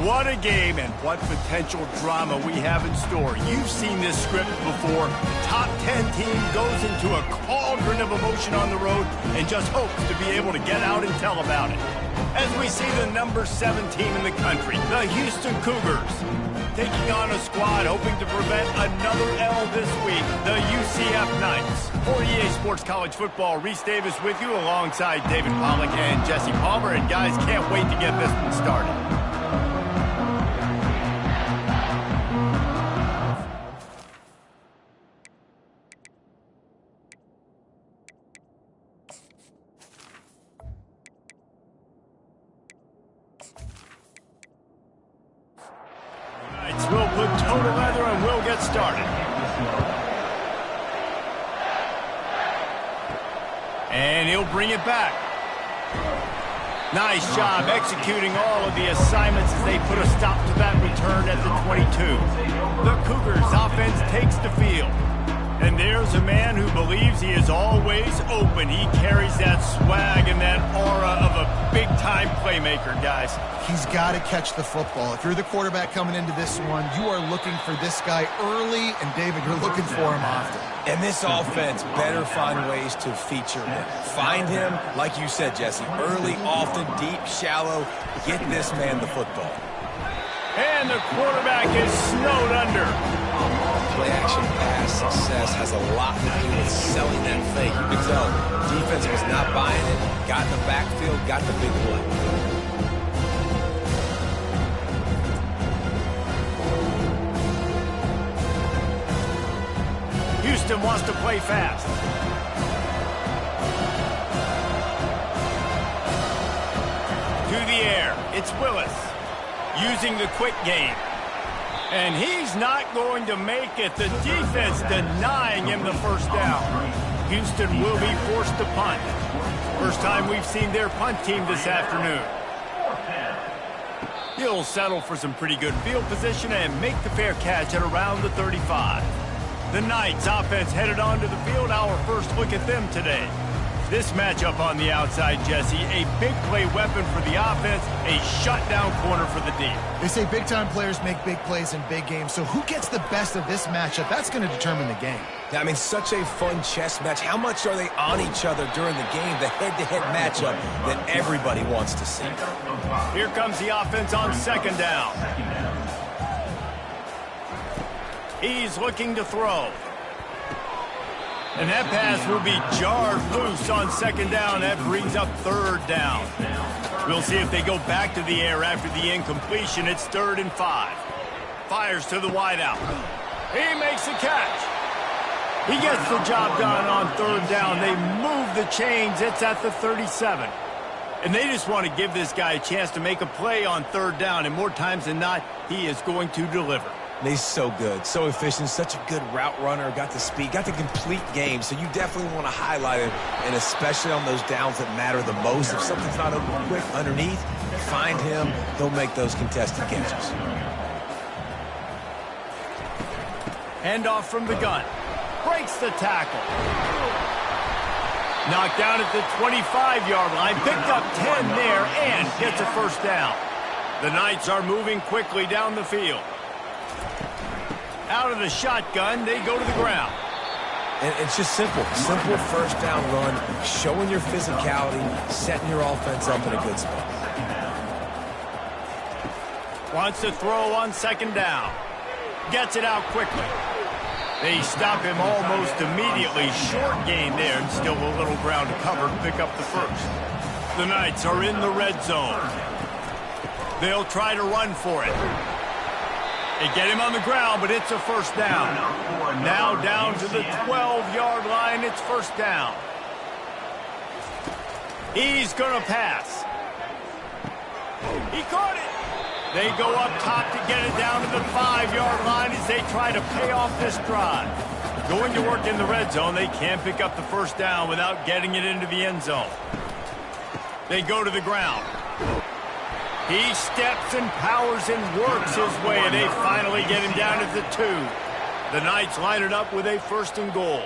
What a game and what potential drama we have in store. You've seen this script before. Top 10 team goes into a cauldron of emotion on the road and just hopes to be able to get out and tell about it. As we see the number 7 team in the country, the Houston Cougars, taking on a squad hoping to prevent another L this week, the UCF Knights. For EA Sports College Football, Reese Davis with you alongside David Pollack and Jesse Palmer. And guys, can't wait to get this one started. We'll put total leather and we'll get started. And he'll bring it back. Nice job executing all of the assignments as they put a stop to that return at the 22. The Cougars offense takes the field. And there's a man who believes he is always open. He carries that swag and that aura of a big-time playmaker, guys. He's got to catch the football. If you're the quarterback coming into this one, you are looking for this guy early, and David, you're looking for him often. And this offense better find ways to feature him. Find him, like you said, Jesse, early, often, deep, shallow. Get this man the football. And the quarterback is snowed under. Play-action pass success has a lot to do with selling that fake. You can tell defense was not buying it, got in the backfield, got the big play. Houston wants to play fast. To the air, it's Willis using the quick game. And he's not going to make it. The defense denying him the first down. Houston will be forced to punt. First time we've seen their punt team this afternoon. He'll settle for some pretty good field position and make the fair catch at around the 35. The Knights offense headed onto the field. Our first look at them today. This matchup on the outside, Jesse, a big play weapon for the offense, a shutdown corner for the D. They say big-time players make big plays in big games, so who gets the best of this matchup? That's going to determine the game. I mean, such a fun chess match. How much are they on each other during the game, the head-to-head matchup that everybody wants to see? Here comes the offense on second down. He's looking to throw. And that pass will be jarred loose on second down. That brings up third down. We'll see if they go back to the air after the incompletion. It's 3rd and 5. Fires to the wideout. He makes the catch. He gets the job done on 3rd down. They move the chains. It's at the 37. And they just want to give this guy a chance to make a play on 3rd down. And more times than not, he is going to deliver. And he's so good, so efficient, such a good route runner, got the speed, got the complete game, so you definitely want to highlight him, and especially on those downs that matter the most. If something's not open quick underneath, find him, he'll make those contested catches. Handoff from the gun. Breaks the tackle. Knocked down at the 25-yard line, picked up 10 there, and gets a first down. The Knights are moving quickly down the field. Out of the shotgun, they go to the ground. And it's just simple first down run, showing your physicality, setting your offense up in a good spot. Wants to throw on second down. Gets it out quickly. They stop him almost immediately. Short gain there, and still a little ground to cover to pick up the first. The Knights are in the red zone. They'll try to run for it. They get him on the ground, but it's a first down. Now down to the 12-yard line, it's first down. He's going to pass. He caught it. They go up top to get it down to the 5-yard line as they try to pay off this drive. Going to work in the red zone, they can't pick up the first down without getting it into the end zone. They go to the ground. He steps and powers and works his way, and they finally get him down at the 2. The Knights line it up with a 1st and goal.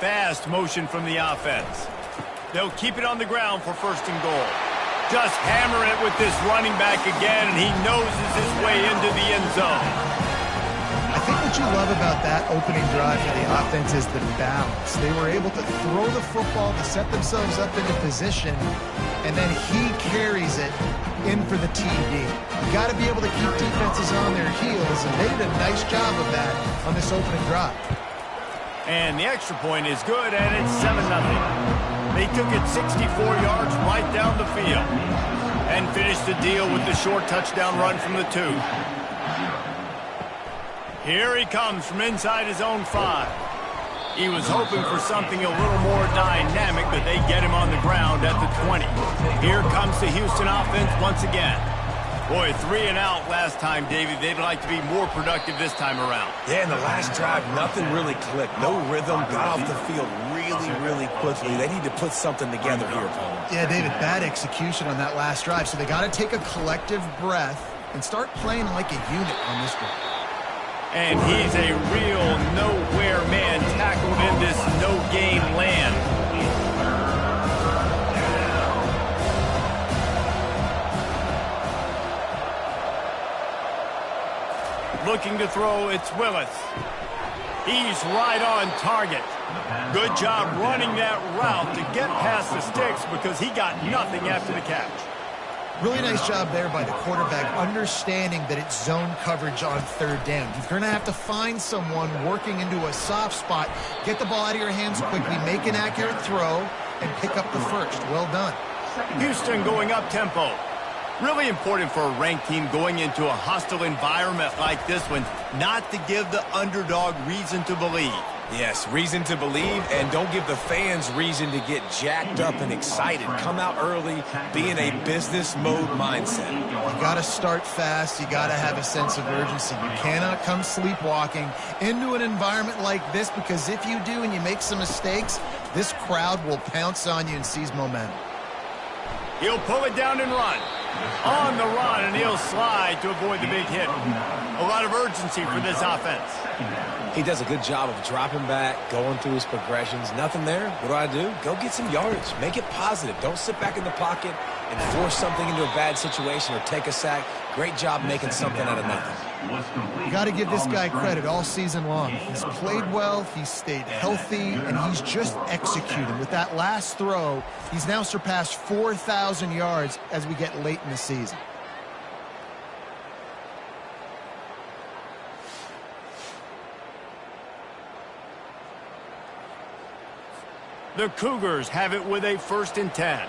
Fast motion from the offense. They'll keep it on the ground for 1st and goal. Just hammer it with this running back again, and he noses his way into the end zone. I think what you love about that opening drive for the offense is the balance. They were able to throw the football to set themselves up into position, and then he carries it in for the TD. You got to be able to keep defenses on their heels, and they did a nice job of that on this opening drive. And the extra point is good, and it's 7-0. They took it 64 yards right down the field and finished the deal with the short touchdown run from the 2. Here he comes from inside his own 5. He was hoping for something a little more dynamic, but they get him on the ground at the 20. Here comes the Houston offense once again. Boy, 3 and out last time, David. They'd like to be more productive this time around. Yeah, in the last drive, nothing really clicked. No rhythm, got off the field really quickly. They need to put something together here, Paul. Yeah, David, bad execution on that last drive. So they got to take a collective breath and start playing like a unit on this one. And he's a real nowhere man tackled in this no-game land. Looking to throw, it's Willis. He's right on target. Good job running that route to get past the sticks because he got nothing after the catch. Really nice job there by the quarterback, understanding that it's zone coverage on 3rd down. You're going to have to find someone working into a soft spot, get the ball out of your hands quickly, make an accurate throw, and pick up the 1st. Well done. Houston going up tempo. Really important for a ranked team going into a hostile environment like this one, not to give the underdog reason to believe. Yes, reason to believe, and don't give the fans reason to get jacked up and excited. Come out early, be in a business mode mindset. You got to start fast. You got to have a sense of urgency. You cannot come sleepwalking into an environment like this, because if you do and you make some mistakes, this crowd will pounce on you and seize momentum. He'll pull it down and run. On the run, and he'll slide to avoid the big hit. A lot of urgency for this offense. He does a good job of dropping back, going through his progressions. Nothing there. What do? Go get some yardage. Make it positive. Don't sit back in the pocket and force something into a bad situation or take a sack. Great job making something out of nothing. You got to give this guy credit all season long. He's played well, he's stayed healthy, and he's just executing. With that last throw, he's now surpassed 4,000 yards as we get late in the season. The Cougars have it with a 1st and 10.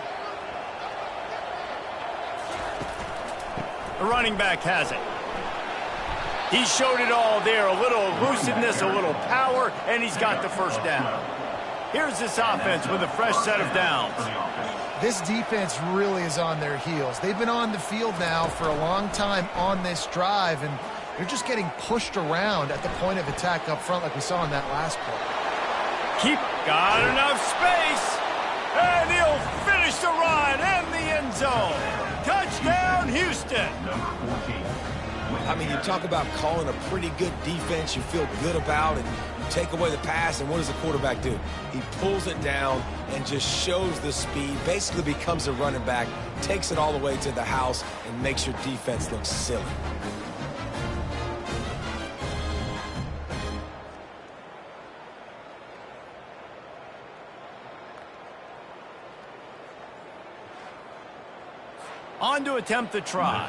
The running back has it. He showed it all there, a little elusiveness, a little power, and he's got the 1st down. Here's this offense with a fresh set of downs. This defense really is on their heels. They've been on the field now for a long time on this drive, and they're just getting pushed around at the point of attack up front like we saw in that last play. Got enough space, and he'll finish the run in the end zone. Touchdown, Houston. I mean, you talk about calling a pretty good defense you feel good about, and you take away the pass, and what does the quarterback do? He pulls it down and just shows the speed, basically becomes a running back, takes it all the way to the house, and makes your defense look silly. On to attempt the try.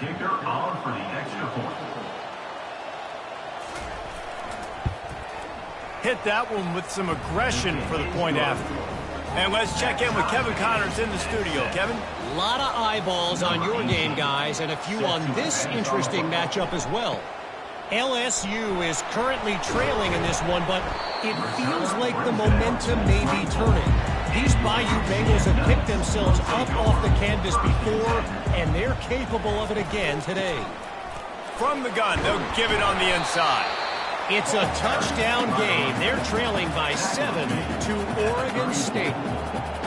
Hit that one with some aggression for the point after. And let's check in with Kevin Connors in the studio. Kevin? A lot of eyeballs on your game, guys, and a few on this interesting matchup as well. LSU is currently trailing in this one, but it feels like the momentum may be turning. These Bayou Bengals have picked themselves up off the canvas before, and they're capable of it again today. From the gun, they'll give it on the inside. It's a touchdown game. They're trailing by 7 to Oregon State.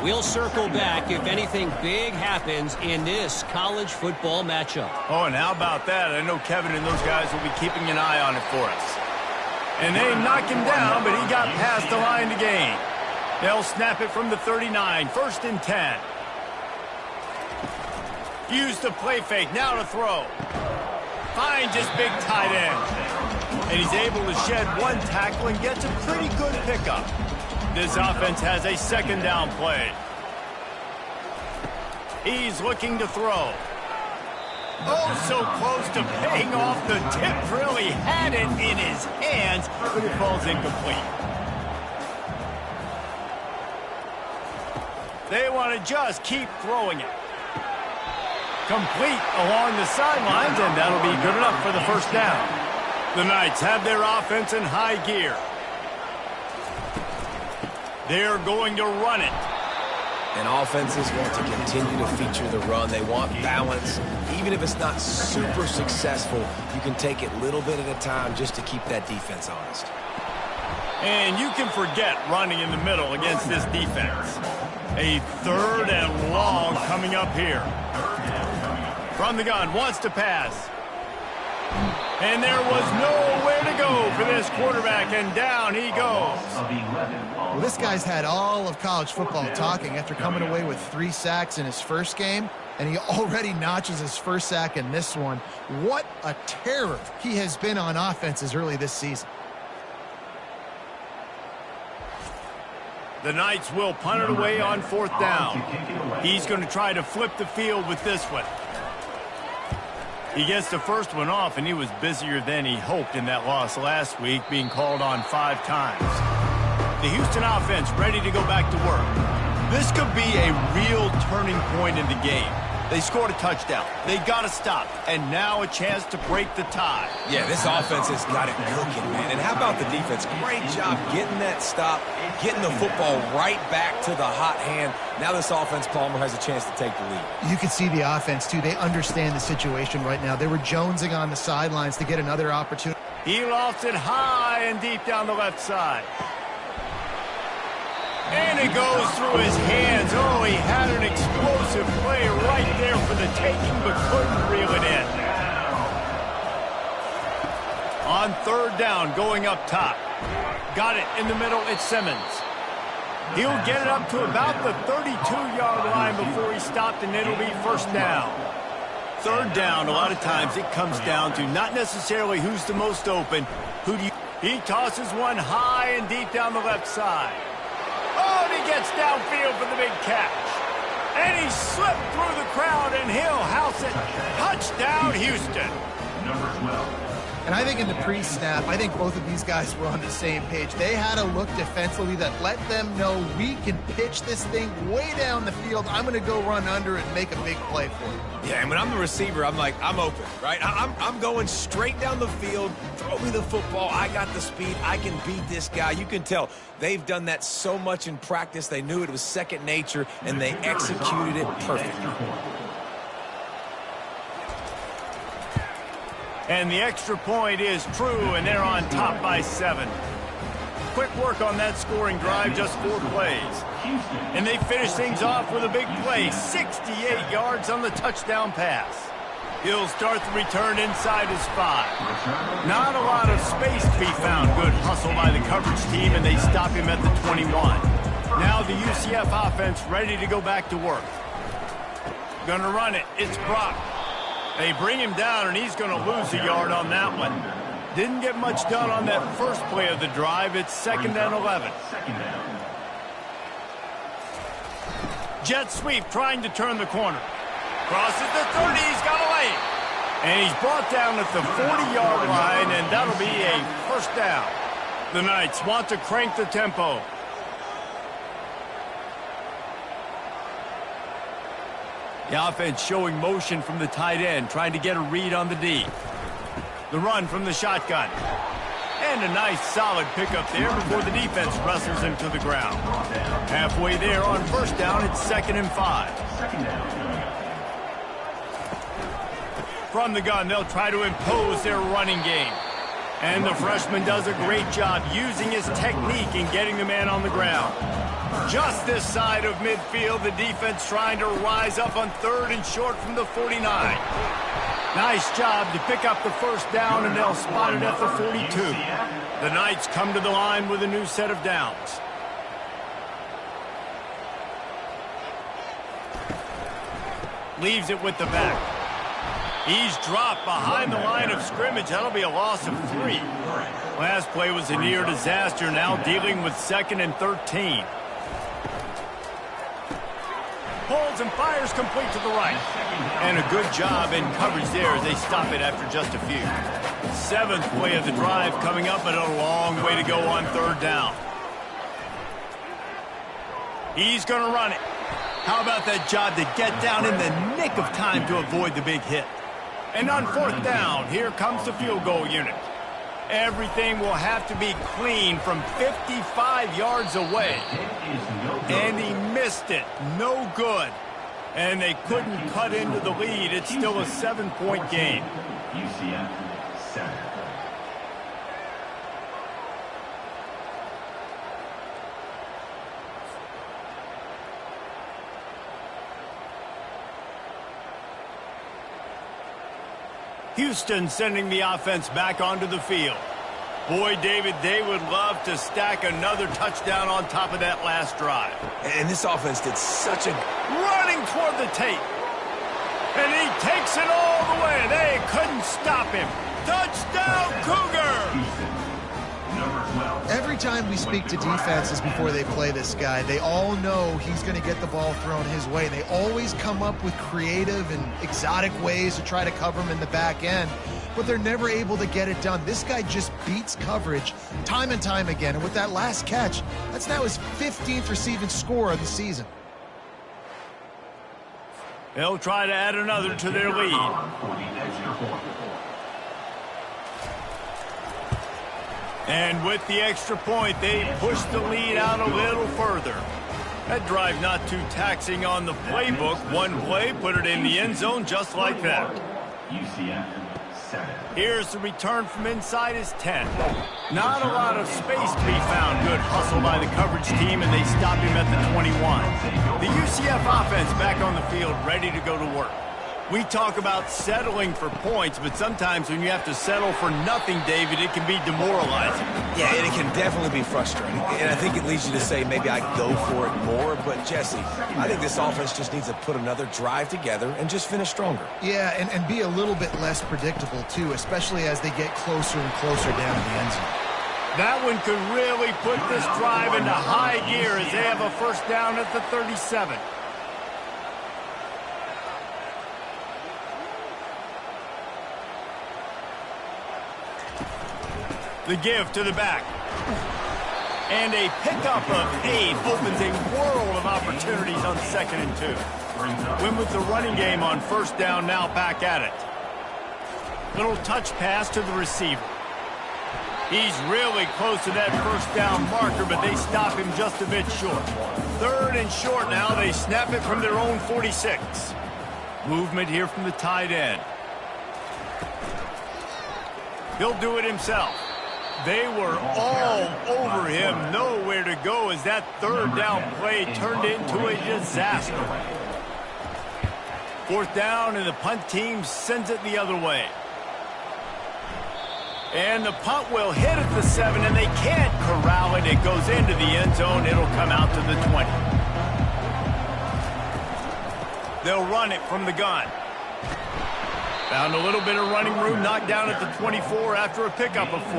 We'll circle back if anything big happens in this college football matchup. Oh, and how about that? I know Kevin and those guys will be keeping an eye on it for us. And they knock him down, but he got past the line to gain. They'll snap it from the 39, 1st and 10. Use the play fake, now to throw. Finds his big tight end. And he's able to shed one tackle and gets a pretty good pickup. This offense has a 2nd down play. He's looking to throw. Oh, so close to paying off the tip drill. He had it in his hands, but it falls incomplete. They want to just keep throwing it. Complete along the sidelines, and that'll be good enough for the 1st down. The Knights have their offense in high gear. They're going to run it. And offenses want to continue to feature the run. They want balance. Even if it's not super successful, you can take it little bit at a time just to keep that defense honest. And you can forget running in the middle against this defense. A 3rd and long coming up here. From the gun, wants to pass. And there was nowhere to go for this quarterback, and down he goes. Well, this guy's had all of college football talking after coming away with 3 sacks in his first game, and he already notches his 1st sack in this one. What a terror he has been on offenses early this season. The Knights will punt it away on 4th down. He's going to try to flip the field with this one. He gets the first one off, and he was busier than he hoped in that loss last week, being called on 5 times. The Houston offense ready to go back to work. This could be a real turning point in the game. They scored a touchdown. They got to stop, and now a chance to break the tie. Yeah, this offense has got it cooking, man. And how about the defense? Great job getting that stop, getting the football right back to the hot hand. Now this offense, Palmer, has a chance to take the lead. You can see the offense, too. They understand the situation right now. They were jonesing on the sidelines to get another opportunity. He lofts it high and deep down the left side. And it goes through his hands. Oh, he had an explosive play right there for the taking, but couldn't reel it in. On 3rd down, going up top. Got it in the middle, it's Simmons. He'll get it up to about the 32-yard line before he stopped, and it'll be 1st down. 3rd down, a lot of times it comes down to not necessarily who's the most open. He tosses one high and deep down the left side. Oh, and he gets downfield for the big catch. And he slipped through the crowd, and he'll house it. Touchdown, Houston. Number 12. And I think in the pre-snap, I think both of these guys were on the same page. They had a look defensively that let them know we can pitch this thing way down the field. I'm going to go run under it and make a big play for it. Yeah, and when I'm the receiver, I'm like, I'm open, right? I'm going straight down the field. Throw me the football. I got the speed. I can beat this guy. You can tell they've done that so much in practice. They knew it was second nature, and they executed it perfectly. And the extra point is true, and they're on top by 7. Quick work on that scoring drive, just 4 plays. And they finish things off with a big play, 68 yards on the touchdown pass. He'll start the return inside his 5. Not a lot of space to be found. Good hustle by the coverage team, and they stop him at the 21. Now the UCF offense ready to go back to work. Gonna run it. It's Brock. They bring him down, and he's going to lose a yard on that one. Didn't get much done on that first play of the drive. It's 2nd and 11. Jet sweep trying to turn the corner. Crosses the 30. He's got a lane. And he's brought down at the 40-yard line, and that'll be a 1st down. The Knights want to crank the tempo. The offense showing motion from the tight end, trying to get a read on the D. The run from the shotgun. And a nice solid pickup there before the defense wrestles him to the ground. Halfway there on 1st down, it's 2nd and 5. From the gun, they'll try to impose their running game. And the freshman does a great job using his technique and getting the man on the ground. Just this side of midfield, the defense trying to rise up on 3rd and short from the 49. Nice job to pick up the first down, and they'll spot it at the 42. The Knights come to the line with a new set of downs. Leaves it with the back. He's dropped behind the line of scrimmage. That'll be a loss of 3. Last play was a near disaster, now dealing with 2nd and 13. Holds and fires complete to the right. And a good job in coverage there as they stop it after just a few. 7th play of the drive coming up, but a long way to go on 3rd down. He's going to run it. How about that job to get down in the nick of time to avoid the big hit? And on 4th down, here comes the field goal unit. Everything will have to be clean from 55 yards away. And he missed it. No good. And they couldn't cut into the lead. It's still a 7-point game. UCF 7. Houston sending the offense back onto the field. Boy, David, they would love to stack another touchdown on top of that last drive. And this offense did such a... Running toward the tape. And he takes it all the way. They couldn't stop him. Touchdown, Cougar! Every time we speak to defenses before they play this guy, they all know he's going to get the ball thrown his way. They always come up with creative and exotic ways to try to cover him in the back end, but they're never able to get it done. This guy just beats coverage time and time again, and with that last catch, that's now his 15th receiving score of the season. They'll try to add another to their lead. And with the extra point, they push the lead out a little further. That drive not too taxing on the playbook. One play, put it in the end zone just like that. UCF 7. Here's the return from inside his 10. Not a lot of space to be found. Good hustle by the coverage team, and they stop him at the 21. The UCF offense back on the field, ready to go to work. We talk about settling for points, but sometimes when you have to settle for nothing, David, it can be demoralizing. Yeah, and it can definitely be frustrating. And I think it leads you to say maybe I go for it more. But, Jesse, I think this offense just needs to put another drive together and just finish stronger. Yeah, and be a little bit less predictable, too, especially as they get closer and closer down to the end zone. That one could really put this drive into high gear as they have a first down at the 37. The give to the back. And a pickup of 8 opens a world of opportunities on 2nd and 2. Win with the running game on first down, now back at it. Little touch pass to the receiver. He's really close to that first down marker, but they stop him just a bit short. 3rd and short now. They snap it from their own 46. Movement here from the tight end. He'll do it himself. They were all over him, nowhere to go as that 3rd down play turned into a disaster. 4th down, and the punt team sends it the other way. And the punt will hit at the 7, and they can't corral it. It goes into the end zone. It'll come out to the 20. They'll run it from the gun. Found a little bit of running room, knocked down at the 24 after a pickup of 4.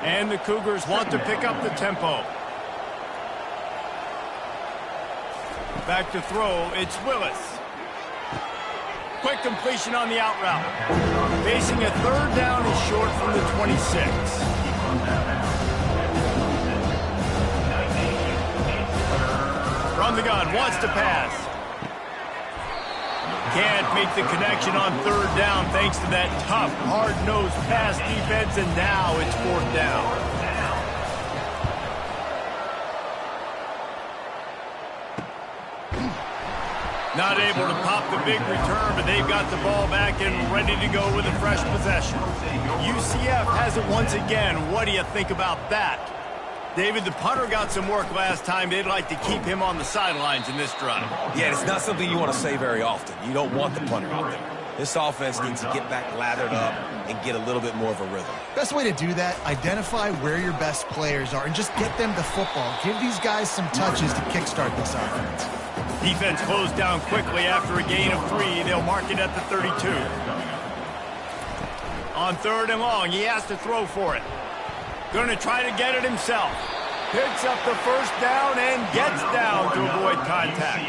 And the Cougars want to pick up the tempo. Back to throw, it's Willis. Quick completion on the out route. Facing a 3rd down and short from the 26. From the gun, wants to pass. Can't make the connection on 3rd down thanks to that tough, hard-nosed pass defense, and now it's 4th down. Not able to pop the big return, but they've got the ball back and ready to go with a fresh possession. UCF has has it once again. What do you think about that? David, the punter got some work last time. They'd like to keep him on the sidelines in this drive. Yeah, it's not something you want to say very often. You don't want the punter out there. This offense needs to get back lathered up and get a little bit more of a rhythm. Best way to do that, identify where your best players are and just get them the football. Give these guys some touches to kickstart this offense. Defense closed down quickly after a gain of 3. They'll mark it at the 32. On 3rd and long, he has to throw for it. Going to try to get it himself. Picks up the first down and gets down to avoid contact.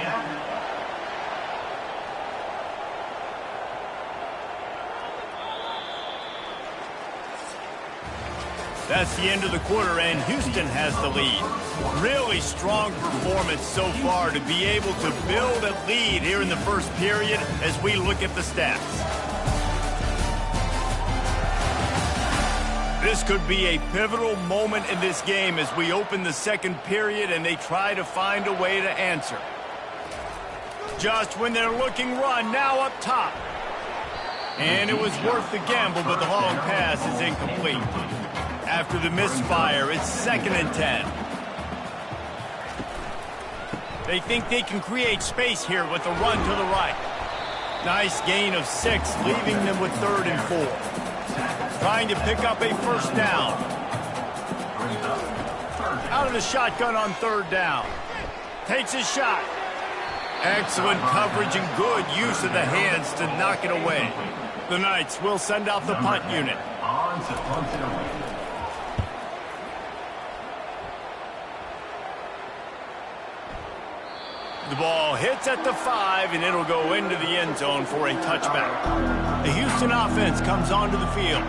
That's the end of the quarter, and Houston has the lead. Really strong performance so far to be able to build a lead here in the first period as we look at the stats. This could be a pivotal moment in this game as we open the second period and they try to find a way to answer. Just when they're looking run, now up top. And it was worth the gamble, but the long pass is incomplete. After the misfire, it's 2nd and 10. They think they can create space here with a run to the right. Nice gain of 6, leaving them with 3rd and 4. Trying to pick up a first down. Out of the shotgun on 3rd down. Takes a shot. Excellent coverage and good use of the hands to knock it away. The Knights will send out the punt unit. On to punt it away. The ball hits at the 5, and it'll go into the end zone for a touchback. The Houston offense comes onto the field.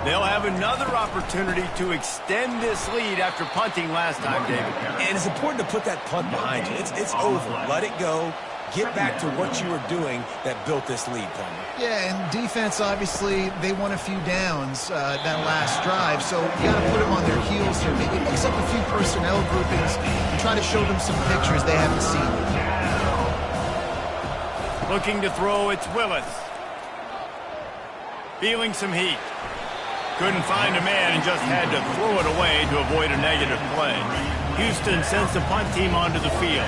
They'll have another opportunity to extend this lead after punting last time, David. And it's important to put that punt behind you. It's over. Let it go. Get back to what you were doing that built this lead, Palmer. Yeah, and defense, obviously, they won a few downs that last drive, so you got to put them on their heels here. Maybe mix up a few personnel groupings and try to show them some pictures they haven't seen. Looking to throw, it's Willis. Feeling some heat. Couldn't find a man and just had to throw it away to avoid a negative play. Houston sends the punt team onto the field.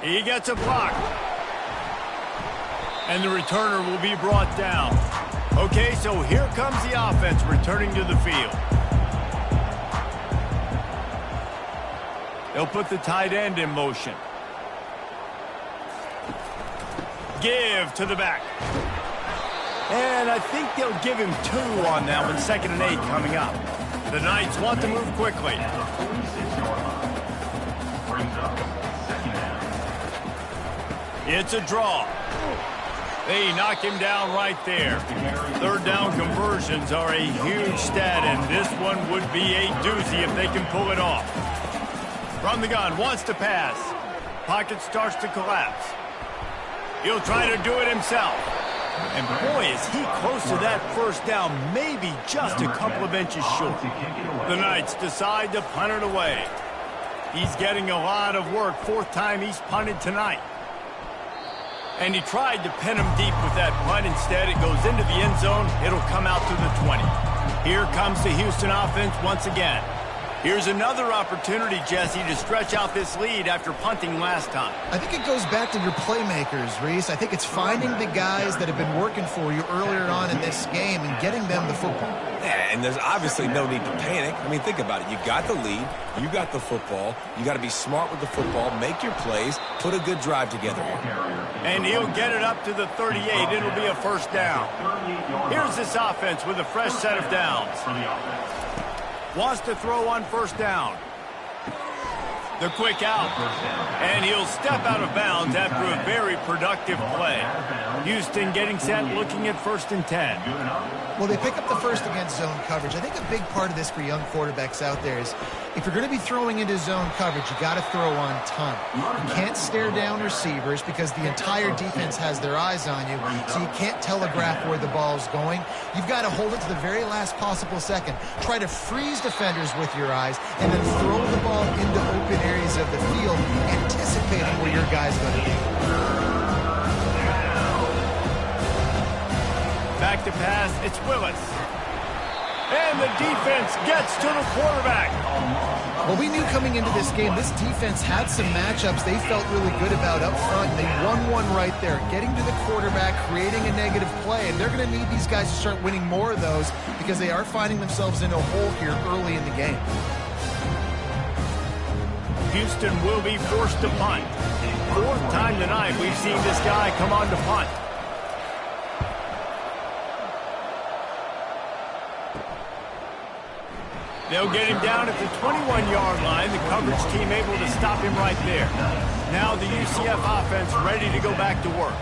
He gets a block. And the returner will be brought down. Okay, so here comes the offense returning to the field. They'll put the tight end in motion. Give to the back. And I think they'll give him 2 on that one. 2nd and 8 coming up. The Knights want to move quickly. It's a draw. They knock him down right there. 3rd down conversions are a huge stat, and this one would be a doozy if they can pull it off. From the gun, wants to pass. Pocket starts to collapse. He'll try to do it himself. And boy, is he close to that first down, maybe just a couple of inches short. The Knights decide to punt it away. He's getting a lot of work. 4th time he's punted tonight. And he tried to pin him deep with that punt. Instead, it goes into the end zone. It'll come out to the 20. Here comes the Houston offense once again. Here's another opportunity, Jesse, to stretch out this lead after punting last time. I think it goes back to your playmakers, Reese. I think it's finding the guys that have been working for you earlier on in this game and getting them the football. Yeah, and there's obviously no need to panic. I mean, think about it. You got the lead. You got the football. You got to be smart with the football. Make your plays. Put a good drive together here. And he'll get it up to the 38. It'll be a first down. Here's this offense with a fresh set of downs. Wants to throw on first down. The quick out. And he'll step out of bounds after a very productive play. Houston getting set, looking at 1st and 10. Well, they pick up the first against zone coverage. I think a big part of this for young quarterbacks out there is if you're going to be throwing into zone coverage, you got to throw on time. You can't stare down receivers because the entire defense has their eyes on you, so you can't telegraph where the ball's going. You've got to hold it to the very last possible second. Try to freeze defenders with your eyes and then throw the ball into open areas of the field, anticipating where your guy's going to be. to pass. It's Willis. And the defense gets to the quarterback. Well, we knew coming into this game, this defense had some matchups they felt really good about up front. They won one right there, getting to the quarterback, creating a negative play. And they're going to need these guys to start winning more of those because they are finding themselves in a hole here early in the game. Houston will be forced to punt. Fourth time tonight we've seen this guy come on to punt. They'll get him down at the 21-yard line. The coverage team able to stop him right there. Now the UCF offense ready to go back to work.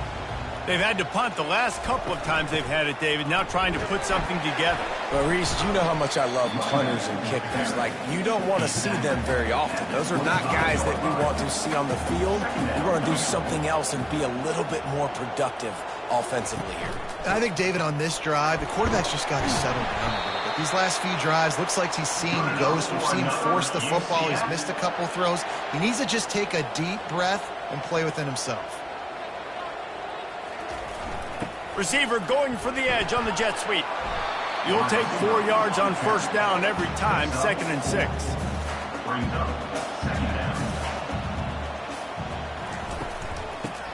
They've had to punt the last couple of times they've had it, David, now trying to put something together. But, Reese, you know how much I love punters and kickers. Like, you don't want to see them very often. Those are not guys that we want to see on the field. We want to do something else and be a little bit more productive offensively here. I think, David, on this drive, the quarterback's just got to settle down a little bit. These last few drives, looks like he's seen ghosts. We've seen him force the football. He's missed a couple throws. He needs to just take a deep breath and play within himself. Receiver going for the edge on the jet sweep. You'll take 4 yards on first down every time, 2nd and 6.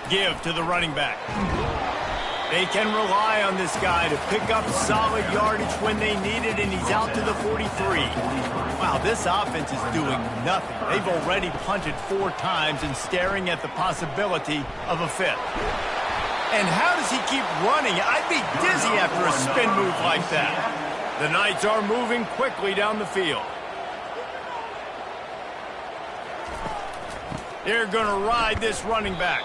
Give to the running back. They can rely on this guy to pick up solid yardage when they need it, and he's out to the 43. Wow, this offense is doing nothing. They've already punted 4 times and staring at the possibility of a 5th. And how does he keep running? I'd be dizzy after a spin move like that. The Knights are moving quickly down the field. They're going to ride this running back.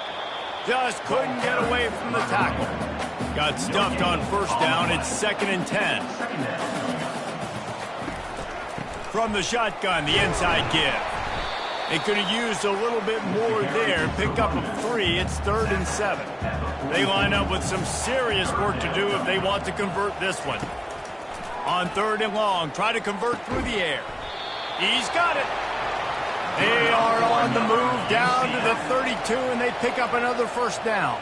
Just couldn't get away from the tackle. Got stuffed on first down. It's 2nd and 10. From the shotgun, the inside give. They could have used a little bit more there. Pick up a 3. It's 3rd and 7. They line up with some serious work to do if they want to convert this one. On 3rd and long, try to convert through the air. He's got it. They are on the move down to the 32, and they pick up another first down.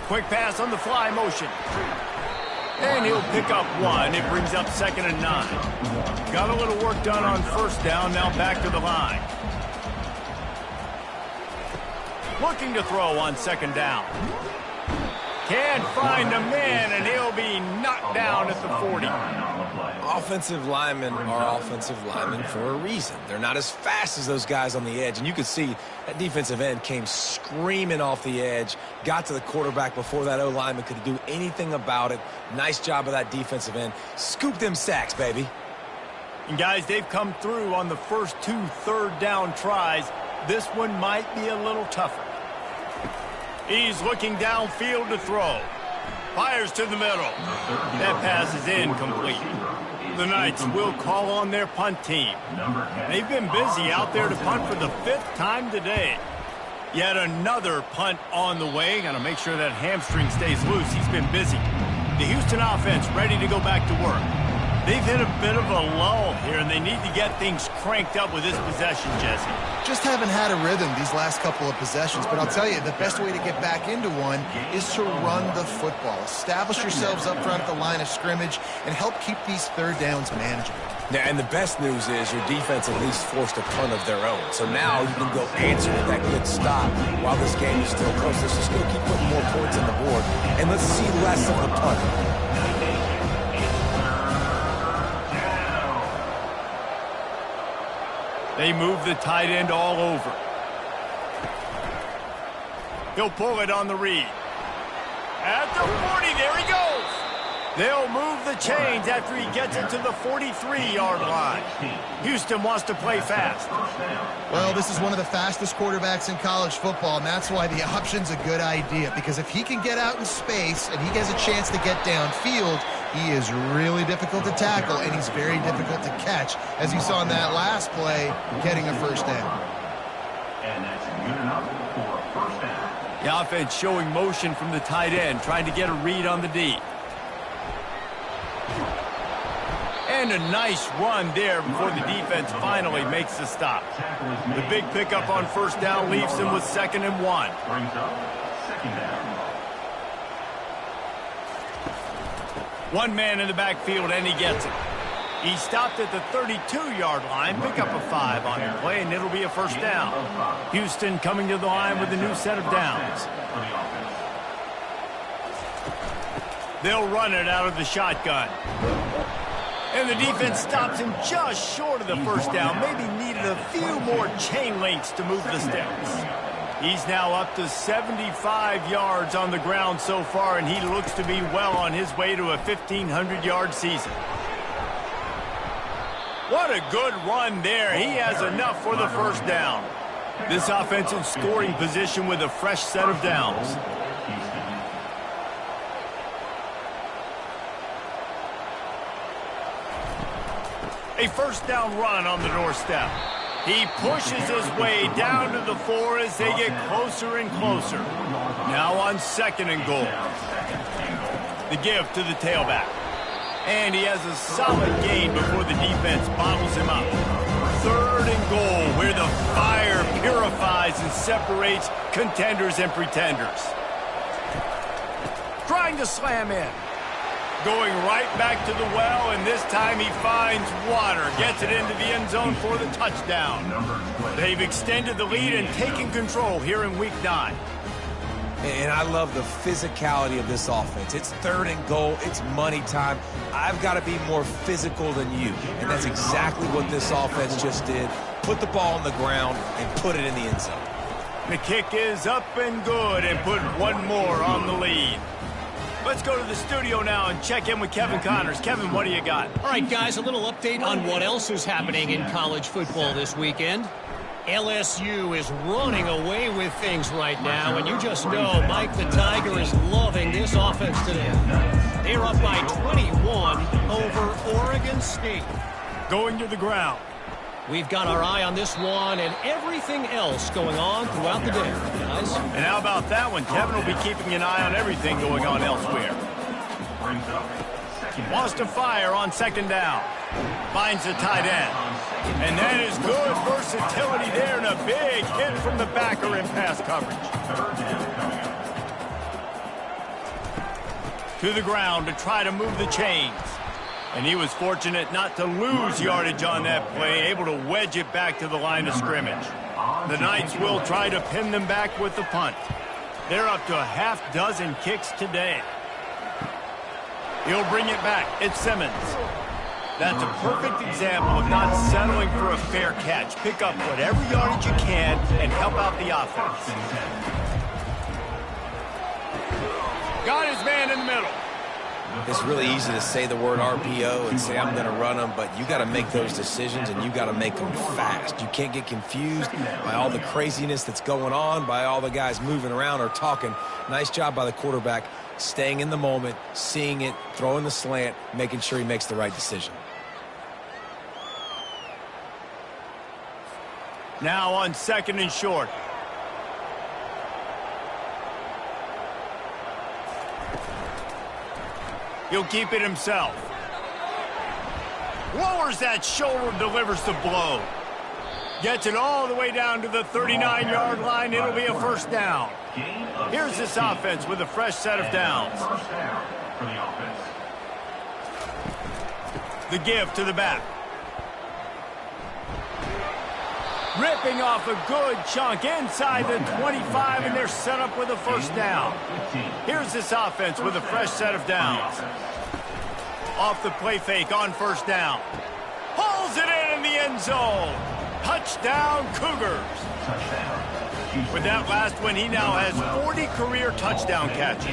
Quick pass on the fly motion. And he'll pick up 1. It brings up 2nd and 9. Got a little work done on first down, now back to the line. Looking to throw on 2nd down. Can't find a man, and he'll be knocked down at the 40. Offensive linemen are offensive linemen for a reason. They're not as fast as those guys on the edge. And you could see that defensive end came screaming off the edge, got to the quarterback before that O-lineman could do anything about it. Nice job of that defensive end. Scoop them sacks, baby. And, guys, they've come through on the first 2 third down tries. This one might be a little tougher. He's looking downfield to throw. Fires to the middle. That pass is incomplete. The Knights will call on their punt team. They've been busy out there to punt for the 5th time today. Yet another punt on the way. Got to make sure that hamstring stays loose. He's been busy. The Houston offense ready to go back to work. They've hit a bit of a lull here, and they need to get things cranked up with this possession, Jesse. Just haven't had a rhythm these last couple of possessions, but I'll tell you, the best way to get back into one is to run the football. Establish yourselves up front at the line of scrimmage and help keep these third downs manageable. Yeah, and the best news is your defense at least forced a punt of their own. So now you can go answer with that good stop while this game is still close. Let's just go keep putting more points on the board, and let's see less of the punt. They move the tight end all over. He'll pull it on the read. At the 40, there he goes. They'll move the chains after he gets it to the 43-yard line. Houston wants to play fast. Well, this is one of the fastest quarterbacks in college football, and that's why the option's a good idea, because if he can get out in space and he gets a chance to get downfield, he is really difficult to tackle, and he's very difficult to catch, as you saw in that last play, getting a first down. And that's good enough for a first down. The offense showing motion from the tight end, trying to get a read on the D. And a nice run there before the defense finally makes the stop. The big pickup on first down leaves him with 2nd and 1. Brings up 2nd down. One man in the backfield, and he gets it. He stopped at the 32-yard line, pick up a 5 on the play, and it'll be a first down. Houston coming to the line with a new set of downs. They'll run it out of the shotgun. And the defense stops him just short of the first down. Maybe needed a few more chain links to move the sticks. He's now up to 75 yards on the ground so far, and he looks to be well on his way to a 1,500-yard season. What a good run there. He has enough for the first down. This offense in scoring position with a fresh set of downs. A first down run on the doorstep. He pushes his way down to the 4 as they get closer and closer. Now on 2nd and goal. The give to the tailback. And he has a solid gain before the defense bottles him up. 3rd and goal, where the fire purifies and separates contenders and pretenders. Trying to slam in. Going right back to the well, and this time he finds water. Gets it into the end zone for the touchdown. They've extended the lead and taken control here in Week 9. And I love the physicality of this offense. It's 3rd and goal. It's money time. I've got to be more physical than you. And that's exactly what this offense just did. Put the ball on the ground and put it in the end zone. The kick is up and good, and put one more on the lead. Let's go to the studio now and check in with Kevin Connors. Kevin, what do you got? All right, guys, a little update on what else is happening in college football this weekend. LSU is running away with things right now, and you just know Mike the Tiger is loving this offense today. They're up by 21 over Oregon State. Going to the ground. We've got our eye on this one and everything else going on throughout the day, guys. And how about that one? Kevin will be keeping an eye on everything going on elsewhere. Wants to fire on 2nd down. Finds the tight end. And that is good versatility there, and a big hit from the backer in pass coverage. To the ground to try to move the chains. And he was fortunate not to lose yardage on that play, able to wedge it back to the line of scrimmage. The Knights will try to pin them back with the punt. They're up to a half-dozen kicks today. He'll bring it back. It's Simmons. That's a perfect example of not settling for a fair catch. Pick up whatever yardage you can and help out the offense. Got his man in the middle. It's really easy to say the word RPO and say I'm going to run them, but you got to make those decisions and you got to make them fast. You can't get confused by all the craziness that's going on, by all the guys moving around or talking. Nice job by the quarterback, staying in the moment, seeing it, throwing the slant, making sure he makes the right decision. Now on 2nd and short. He'll keep it himself. Lowers that shoulder, delivers the blow. Gets it all the way down to the 39-yard line. It'll be a first down. Here's this offense with a fresh set of downs. The give to the back. Ripping off a good chunk inside the 25, and they're set up with a first down. Here's this offense with a fresh set of downs. Off the play fake on first down. Pulls it in the end zone. Touchdown, Cougars. With that last one, he now has 40 career touchdown catches.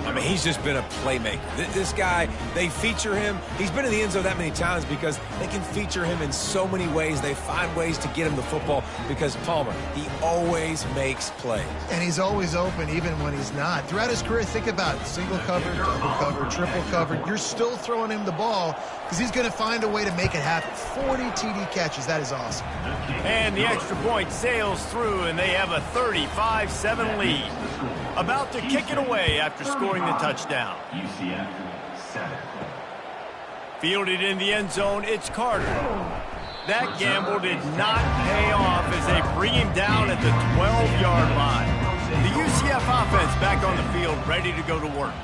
I mean, he's just been a playmaker. This guy, they feature him. He's been in the end zone that many times because they can feature him in so many ways. They find ways to get him the football because Palmer, he always makes plays. And he's always open even when he's not. Throughout his career, think about it. Single covered, double covered, triple covered. You're still throwing him the ball because he's going to find a way to make it happen. 40 TD catches. That is awesome. And the extra point sails through, and they have a 35-7 lead. About to kick it away after scoring the touchdown. Fielded in the end zone, it's Carter. That gamble did not pay off as they bring him down at the 12-yard line. The UCF offense back on the field, ready to go to work.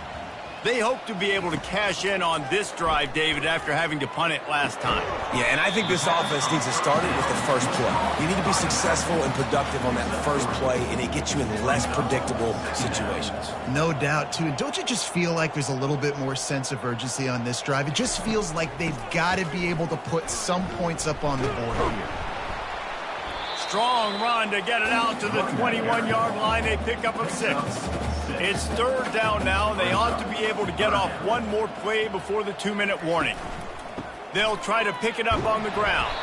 They hope to be able to cash in on this drive, David, after having to punt it last time. Yeah, and I think this offense needs to start it with the first play. You need to be successful and productive on that first play, and it gets you in less predictable situations. No doubt, too. And don't you just feel like there's a little bit more sense of urgency on this drive? It just feels like they've got to be able to put some points up on the board here. Strong run to get it out to the 21-yard line. They pick up a 6. It's third down now, and they ought to be able to get off one more play before the 2-minute warning. They'll try to pick it up on the ground.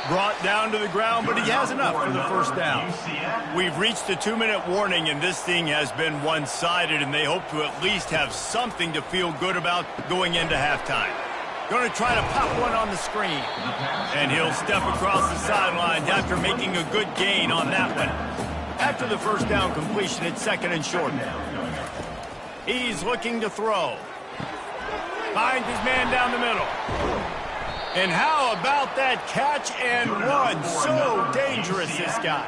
Brought down to the ground, but he has enough for the first down. We've reached the 2-minute warning, and this thing has been one-sided, and they hope to at least have something to feel good about going into halftime. Going to try to pop one on the screen. And he'll step across the sidelines after making a good gain on that one. After the first down completion, it's second and short. He's looking to throw. Finds his man down the middle. And how about that catch and run? So dangerous, this guy.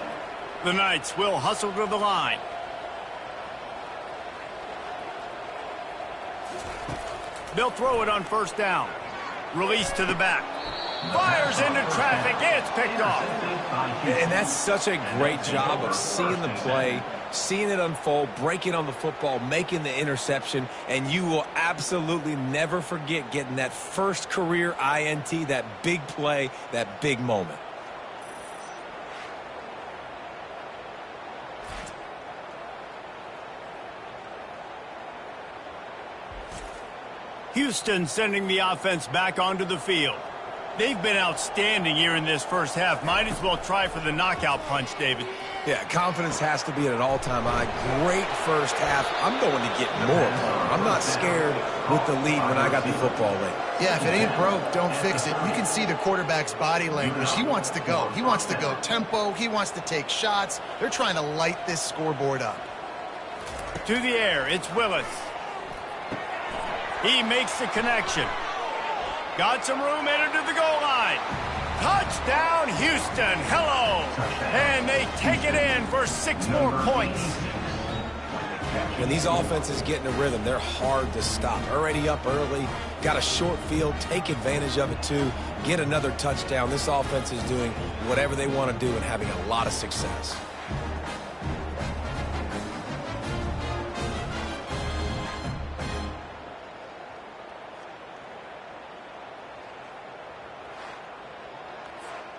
The Knights will hustle to the line. They'll throw it on first down. Release to the back. Fires into traffic. It's picked off. And that's such a great job of seeing the play, seeing it unfold, breaking on the football, making the interception, and you will absolutely never forget getting that first career INT, that big play, that big moment. Houston sending the offense back onto the field. They've been outstanding here in this first half. Might as well try for the knockout punch, David. Yeah, confidence has to be at an all-time high. Great first half. I'm going to get more. I'm not scared with the lead when I got the football late. Yeah, if it ain't broke, don't fix it. You can see the quarterback's body language. He wants to go. He wants to go tempo. He wants to take shots. They're trying to light this scoreboard up. To the air, it's Willis. He makes the connection. Got some room, entered to the goal line. Touchdown, Houston. Hello. And they take it in for 6 more points. When these offenses get in a rhythm, they're hard to stop. Already up early, got a short field, take advantage of it too, get another touchdown. This offense is doing whatever they want to do and having a lot of success.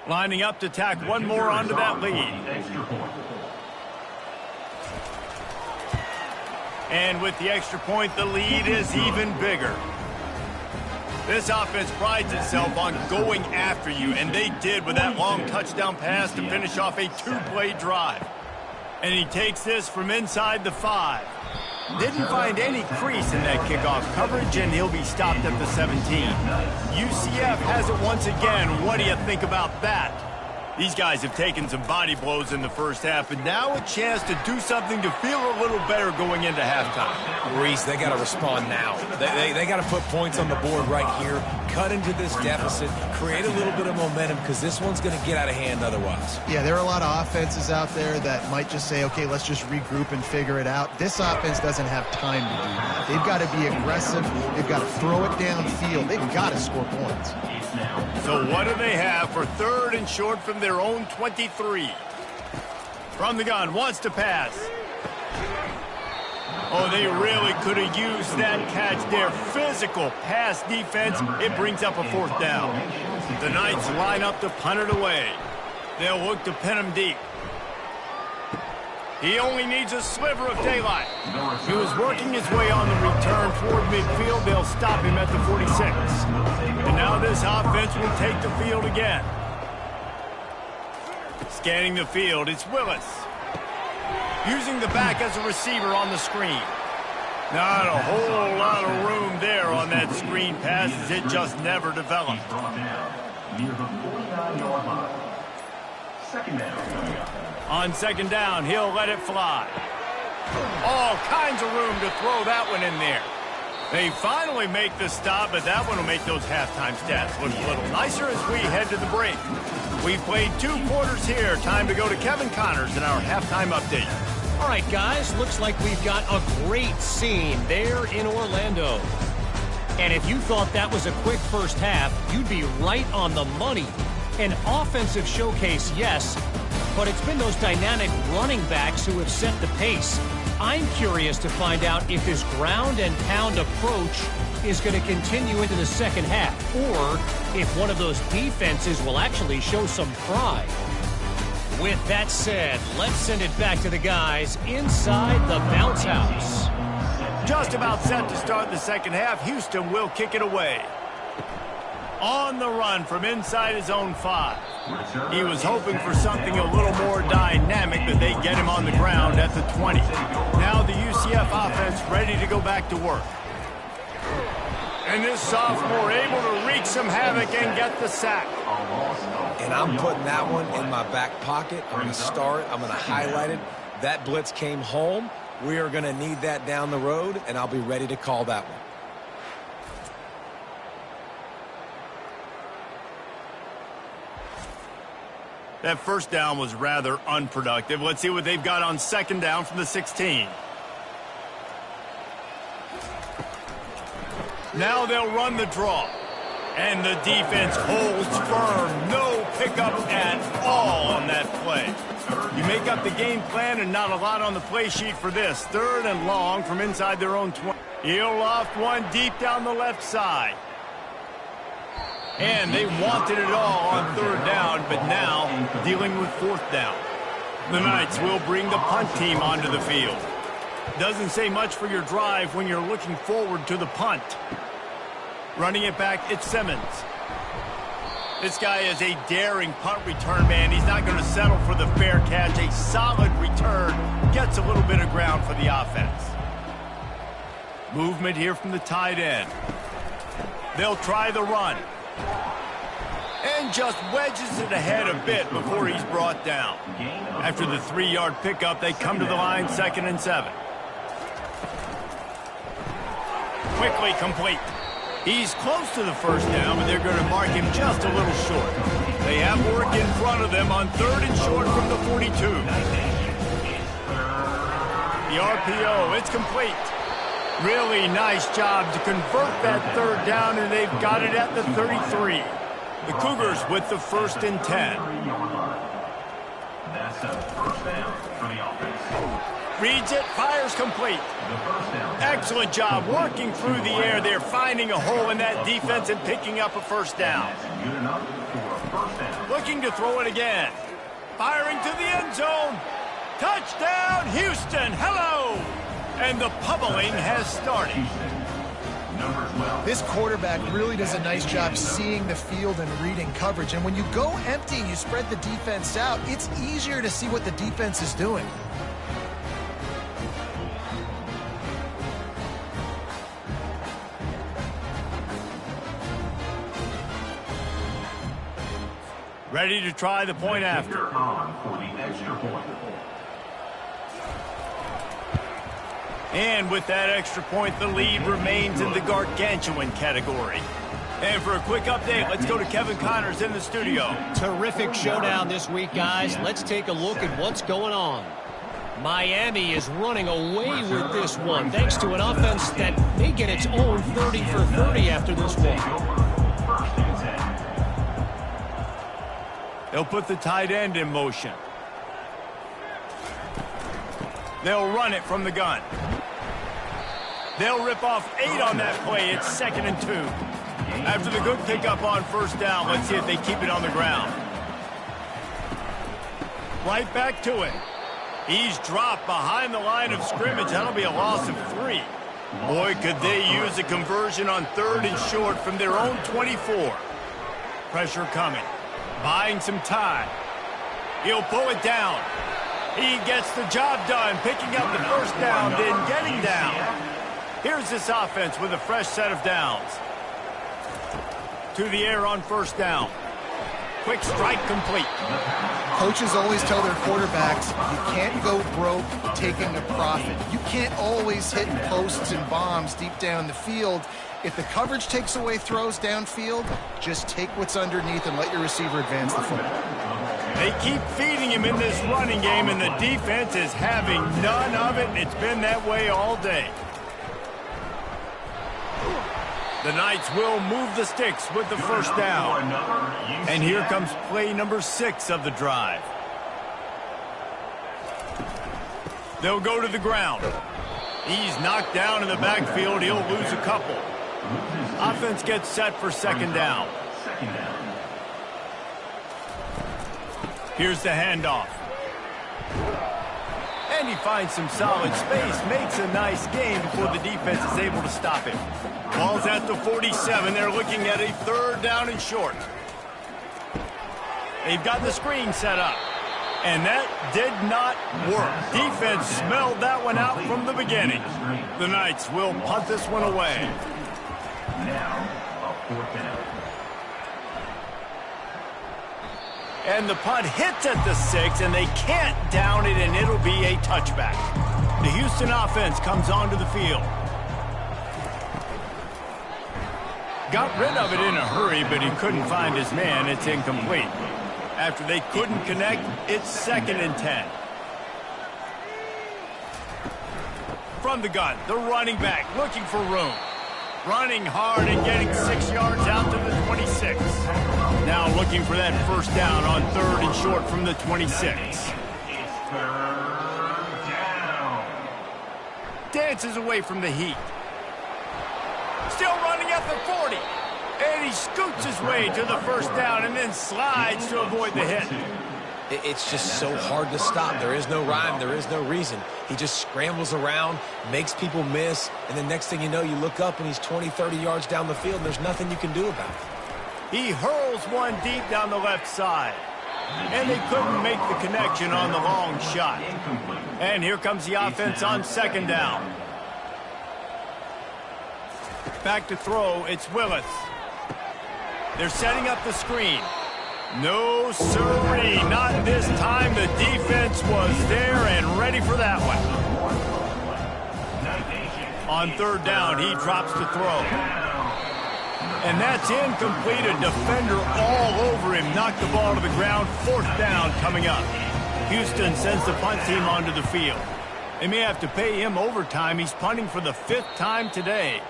Lining up to tack one more onto that lead. And with the extra point, the lead is even bigger. This offense prides itself on going after you, and they did with that long touchdown pass to finish off a 2-play drive. And he takes this from inside the 5. Didn't find any crease in that kickoff coverage, and he'll be stopped at the 17. UCF has it once again. What do you think about that? These guys have taken some body blows in the first half, and now a chance to do something to feel a little better going into halftime. Reese, they got to respond now. They got to put points on the board right here, cut into this deficit, create a little bit of momentum, because this one's going to get out of hand otherwise. Yeah, there are a lot of offenses out there that might just say, okay, let's just regroup and figure it out. This offense doesn't have time to do that. They've got to be aggressive. They've got to throw it downfield. They've got to score points. So what do they have for third and short from their own 23? From the gun, wants to pass. Oh, they really could have used that catch there. Physical pass defense. It brings up a 4th down. The Knights line up to punt it away. They'll look to pin him deep. He only needs a sliver of daylight. He was working his way on the return toward midfield. They'll stop him at the 46. And now this offense will take the field again. Scanning the field, it's Willis. Using the back as a receiver on the screen. Not a whole lot of room there on that screen pass, as it just never developed. On second down, he'll let it fly. All kinds of room to throw that one in there. They finally make the stop, but that one will make those halftime stats look a little nicer as we head to the break. We've played 2 quarters here. Time to go to Kevin Connors in our halftime update. All right, guys, looks like we've got a great scene there in Orlando. And if you thought that was a quick first half, you'd be right on the money. An offensive showcase, yes, but it's been those dynamic running backs who have set the pace. I'm curious to find out if this ground and pound approach is going to continue into the second half, or if one of those defenses will actually show some pride. With that said, let's send it back to the guys inside the bounce house. Just about set to start the second half. Houston will kick it away. On the run from inside his own 5. He was hoping for something a little more dynamic, but they get him on the ground at the 20. Now the UCF offense ready to go back to work. And this sophomore able to wreak some havoc and get the sack. And I'm putting that one in my back pocket. I'm going to star it. I'm going to highlight it. That blitz came home. We are going to need that down the road, and I'll be ready to call that one. That first down was rather unproductive. Let's see what they've got on second down from the 16. Now they'll run the draw. And the defense holds firm. No pickup at all on that play. You make up the game plan and not a lot on the play sheet for this. 3rd and long from inside their own 20. He'll loft one deep down the left side. And they wanted it all on 3rd down, but now dealing with 4th down. The Knights will bring the punt team onto the field. Doesn't say much for your drive when you're looking forward to the punt. Running it back, it's Simmons. This guy is a daring punt return man. He's not going to settle for the fair catch. A solid return. Gets a little bit of ground for the offense. Movement here from the tight end. They'll try the run. And just wedges it ahead a bit before he's brought down. After the 3-yard pickup, they come to the line 2nd and 7. Quickly complete. He's close to the first down, but they're going to mark him just a little short. They have work in front of them on 3rd and short from the 42. The RPO, it's complete. Really nice job to convert that 3rd down, and they've got it at the 33. The Cougars with the 1st and 10. That's a first down for the offense. Reads it, fires complete. Excellent job working through the air. They're finding a hole in that defense and picking up a 1st down. Looking to throw it again. Firing to the end zone. Touchdown, Houston. Hello. And the pummeling has started. This quarterback really does a nice job seeing the field and reading coverage. And when you go empty and you spread the defense out, it's easier to see what the defense is doing. Ready to try the point after. And with that extra point, the lead remains in the gargantuan category. And for a quick update, let's go to Kevin Connors in the studio. Terrific showdown this week, guys. Let's take a look at what's going on. Miami is running away with this one, thanks to an offense that may get its own 30 for 30 after this one. They'll put the tight end in motion. They'll run it from the gun. They'll rip off 8 on that play. It's 2nd and 2. After the good pickup on 1st down, let's see if they keep it on the ground. Right back to it. He's dropped behind the line of scrimmage. That'll be a loss of 3. Boy, could they use a conversion on 3rd and short from their own 24. Pressure coming. Buying some time. He'll pull it down. He gets the job done, picking up the 1st down, then getting down. Here's this offense with a fresh set of downs. To the air on 1st down. Quick strike complete. Coaches always tell their quarterbacks, you can't go broke taking a profit. You can't always hit posts and bombs deep down the field. If the coverage takes away throws downfield, just take what's underneath and let your receiver advance the football. They keep feeding him in this running game, and the defense is having none of it, and it's been that way all day. The Knights will move the sticks with the first down. And here comes play number 6 of the drive. They'll go to the ground. He's knocked down in the backfield. He'll lose a couple. Offense gets set for second down. Here's the handoff. And he finds some solid space, makes a nice gain before the defense is able to stop him. Ball's at the 47. They're looking at a third down and short. They've got the screen set up. And that did not work. Defense smelled that one out from the beginning. The Knights will punt this one away. Now, a fourth down. And the punt hits at the 6, and they can't down it, and it'll be a touchback. The Houston offense comes onto the field. Got rid of it in a hurry, but he couldn't find his man. It's incomplete. After they couldn't connect, it's 2nd and 10. From the gun, the running back looking for room. Running hard and getting 6 yards out to the 26. Now looking for that first down on 3rd and short from the 26. It's 3rd down. Dances away from the heat. Still running at the 40. And he scoots his way to the first down and then slides to avoid the hit. It's just so hard to stop. There is no rhyme. There is no reason. He just scrambles around, makes people miss, and the next thing you know, you look up and he's 20, 30 yards down the field, and there's nothing you can do about it. He hurls one deep down the left side. And they couldn't make the connection on the long shot. And here comes the offense on 2nd down. Back to throw, it's Willis. They're setting up the screen. No, sirree, not this time. The defense was there and ready for that one. On 3rd down, he drops to throw. And that's incomplete. A defender all over him. Knocked the ball to the ground. 4th down coming up. Houston sends the punt team onto the field. They may have to pay him overtime. He's punting for the 5th time today.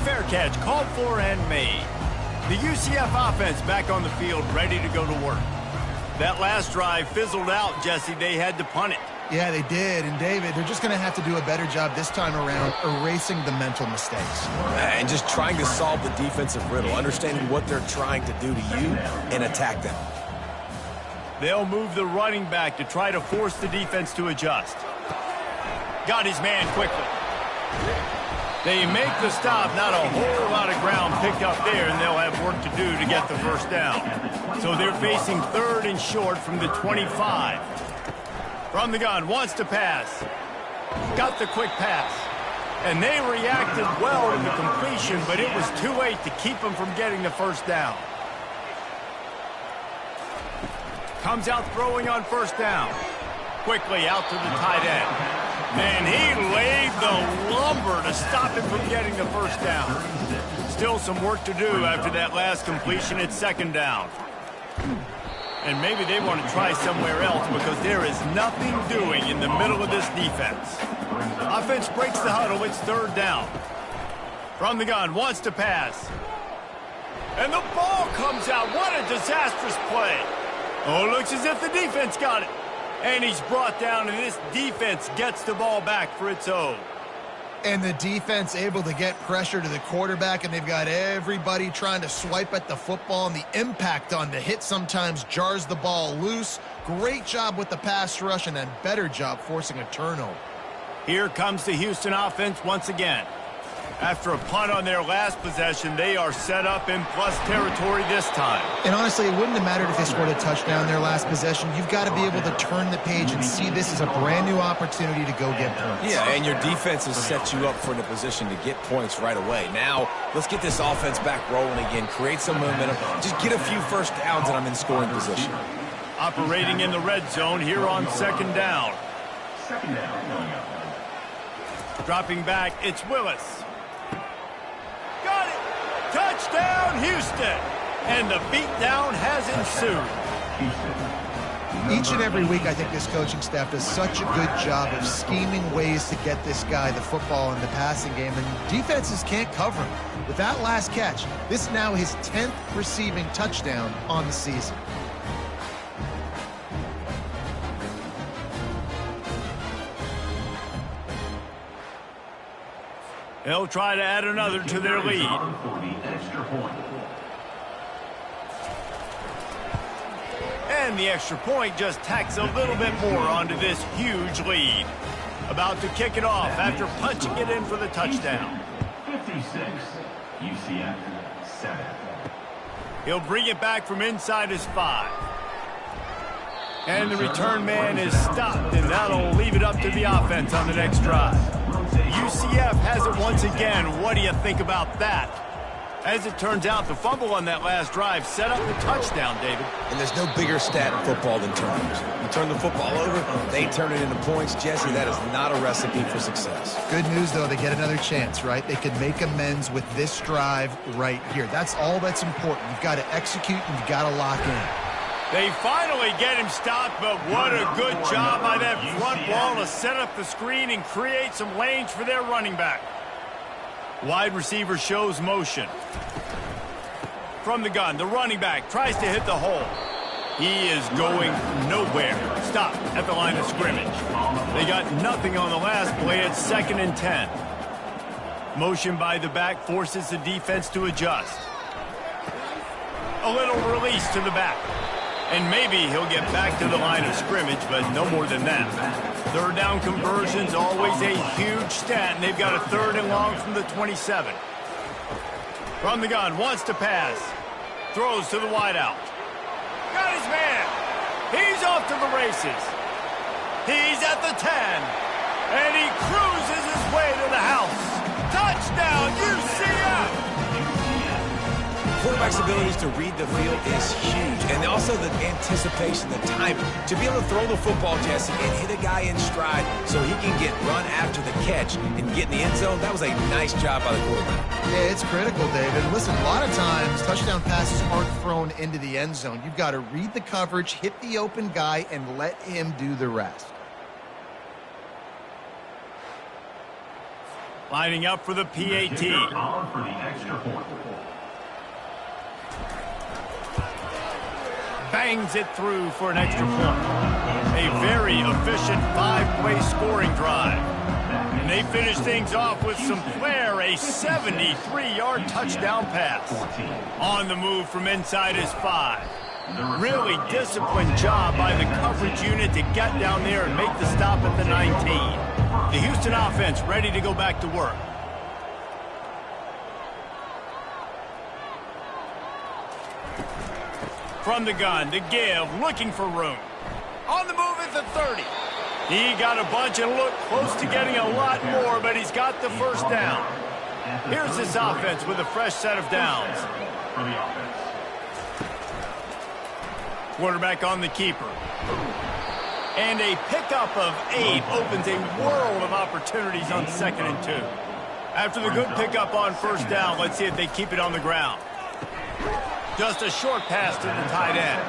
Fair catch called for and made. The UCF offense back on the field, ready to go to work. That last drive fizzled out, Jesse. They had to punt it. Yeah, they did. And, David, they're just going to have to do a better job this time around erasing the mental mistakes. And just trying to solve the defensive riddle, understanding what they're trying to do to you and attack them. They'll move the running back to try to force the defense to adjust. Got his man quickly. They make the stop, not a whole lot of ground picked up there, and they'll have work to do to get the first down. So they're facing 3rd and short from the 25. From the gun, wants to pass. Got the quick pass. And they reacted well to the completion, but it was too late to keep them from getting the first down. Comes out throwing on 1st down. Quickly out to the tight end. And he laid the lumber to stop him from getting the first down. Still some work to do after that last completion at 2nd down. And maybe they want to try somewhere else because there is nothing doing in the middle of this defense. Offense breaks the huddle. It's 3rd down. From the gun, wants to pass. And the ball comes out. What a disastrous play. Oh, looks as if the defense got it. And he's brought down, and this defense gets the ball back for its own. And the defense able to get pressure to the quarterback, and they've got everybody trying to swipe at the football, and the impact on the hit sometimes jars the ball loose. Great job with the pass rush, and then better job forcing a turnover. Here comes the Houston offense once again. After a punt on their last possession, they are set up in plus territory this time. And honestly, it wouldn't have mattered if they scored a touchdown their last possession. You've got to be able to turn the page and see this as a brand new opportunity to go get points. Yeah, and your defense has set you up for the position to get points right away. Now, let's get this offense back rolling again, create some momentum, just get a few first downs, and I'm in scoring position. Operating in the red zone here on 2nd down. Dropping back, it's Willis. Got it! Touchdown, Houston! And the beatdown has ensued. Each and every week, I think this coaching staff does such a good job of scheming ways to get this guy the football in the passing game, and defenses can't cover him. With that last catch, this is now his 10th receiving touchdown on the season. They'll try to add another to their lead. And the extra point just tacks a little bit more onto this huge lead. About to kick it off after punching it in for the touchdown. 56, UCF 7. He'll bring it back from inside his 5. And the return man is stopped, and that'll leave it up to the offense on the next drive. UCF has it once again. What do you think about that? As it turns out, the fumble on that last drive set up the touchdown, David. And there's no bigger stat in football than turnovers. You turn the football over, they turn it into points. Jesse, that is not a recipe for success. Good news, though, they get another chance, right? They can make amends with this drive right here. That's all that's important. You've got to execute, and you've got to lock in. They finally get him stopped, but what a good job by that front wall to set up the screen and create some lanes for their running back. Wide receiver shows motion. From the gun, the running back tries to hit the hole. He is going nowhere. Stop at the line of scrimmage. They got nothing on the last play. It's 2nd and 10. Motion by the back forces the defense to adjust. A little release to the back. And maybe he'll get back to the line of scrimmage, but no more than that. Third down conversion's always a huge stat, and they've got a 3rd and long from the 27. From the gun, wants to pass. Throws to the wideout. Got his man. He's off to the races. He's at the 10. And he cruises his way to the house. Touchdown, UCF! Quarterback's abilities to read the field is huge. And also the anticipation, the timing. To be able to throw the football, Jesse, and hit a guy in stride so he can get run after the catch and get in the end zone, that was a nice job by the quarterback. Yeah, it's critical, David. Listen, a lot of times touchdown passes aren't thrown into the end zone. You've got to read the coverage, hit the open guy, and let him do the rest. Lining up for the PAT. For the extra point. Bangs it through for an extra point. A very efficient 5-play scoring drive. And they finish things off with some flair, a 73-yard touchdown pass. On the move from inside his 5. Really disciplined job by the coverage unit to get down there and make the stop at the 19. The Houston offense ready to go back to work. From the gun to give, looking for room. On the move at the 30. He got a bunch and looked close to getting a lot more, but he's got the first down. Here's this offense with a fresh set of downs. Quarterback on the keeper. And a pickup of 8 opens a world of opportunities on 2nd and 2. After the good pickup on first down, let's see if they keep it on the ground. Just a short pass to the tight end.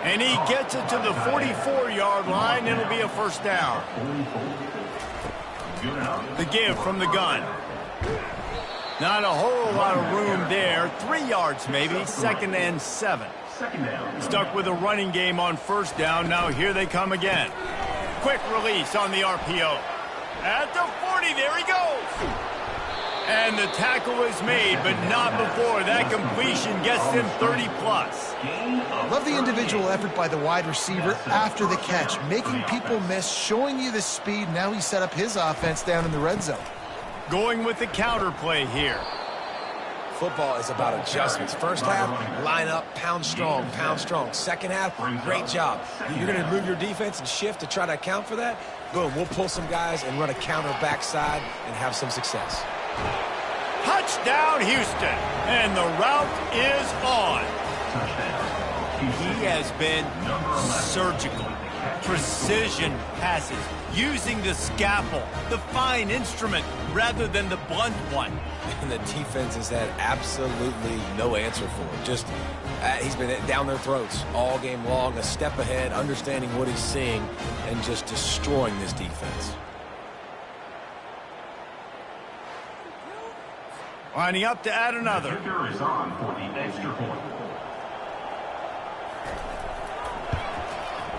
And he gets it to the 44-yard line. It'll be a first down. The give from the gun. Not a whole lot of room there. 3 yards maybe. 2nd and 7. Stuck with a running game on first down. Now here they come again. Quick release on the RPO. At the 40, there he goes. And the tackle is made, but not before that completion gets them 30-plus. Love the individual effort by the wide receiver after the catch, making people miss, showing you the speed. Now he set up his offense down in the red zone. Going with the counter play here. Football is about adjustments. First half, line up, pound strong, pound strong. Second half, great job. You're going to move your defense and shift to try to account for that. Boom, we'll pull some guys and run a counter backside and have some success. Touchdown, Houston. And the route is on. He has been surgical. Precision passes, using the scalpel, the fine instrument, rather than the blunt one. And the defense has had absolutely no answer for it. Just, he's been down their throats all game long, a step ahead, understanding what he's seeing, and just destroying this defense. Lining up to add another. The kicker is on for the extra point.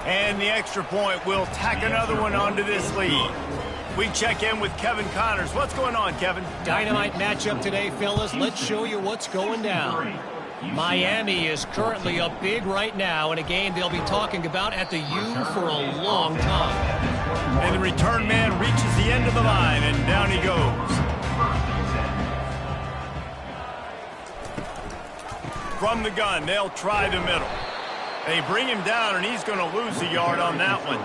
And the extra point will tack another one onto this lead. We check in with Kevin Connors. What's going on, Kevin? Dynamite matchup today, fellas. Let's show you what's going down. Miami is currently up big right now in a game they'll be talking about at the U for a long time. And the return man reaches the end of the line, and down he goes. From the gun, they'll try the middle. They bring him down, and he's going to lose a yard on that one.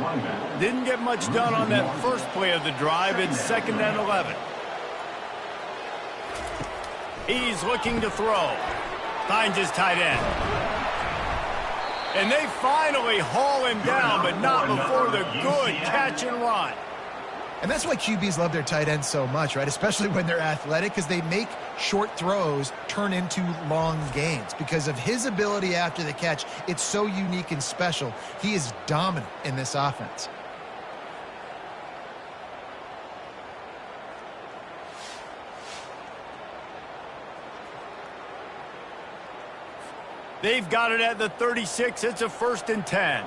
Didn't get much done on that first play of the drive. It's 2nd and 11. He's looking to throw. Finds his tight end. And they finally haul him down, but not before the good catch and run. And that's why QBs love their tight ends so much, right? Especially when they're athletic, because they make short throws turn into long gains. Because of his ability after the catch, it's so unique and special. He is dominant in this offense. They've got it at the 36. It's a 1st and 10.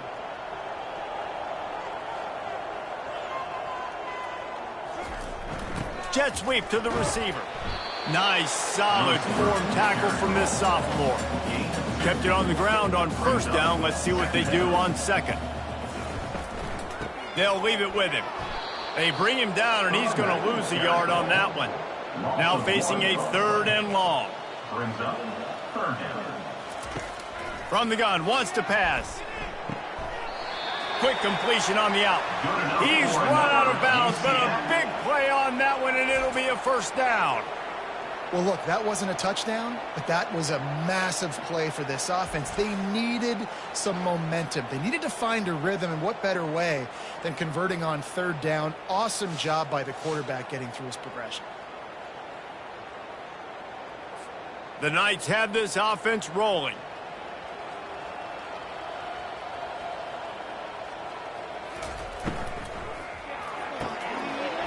Jet sweep to the receiver. Nice, solid form tackle from this sophomore. Kept it on the ground on 1st down. Let's see what they do on 2nd. They'll leave it with him. They bring him down, and he's going to lose a yard on that one. Now facing a 3rd and long. Brings up 3rd down. From the gun, wants to pass. Quick completion on the out. He's run out of bounds, but a big play on that one, and it'll be a 1st down. Well, look, that wasn't a touchdown, but that was a massive play for this offense. They needed some momentum. They needed to find a rhythm, and what better way than converting on 3rd down. Awesome job by the quarterback getting through his progression. The Knights have this offense rolling.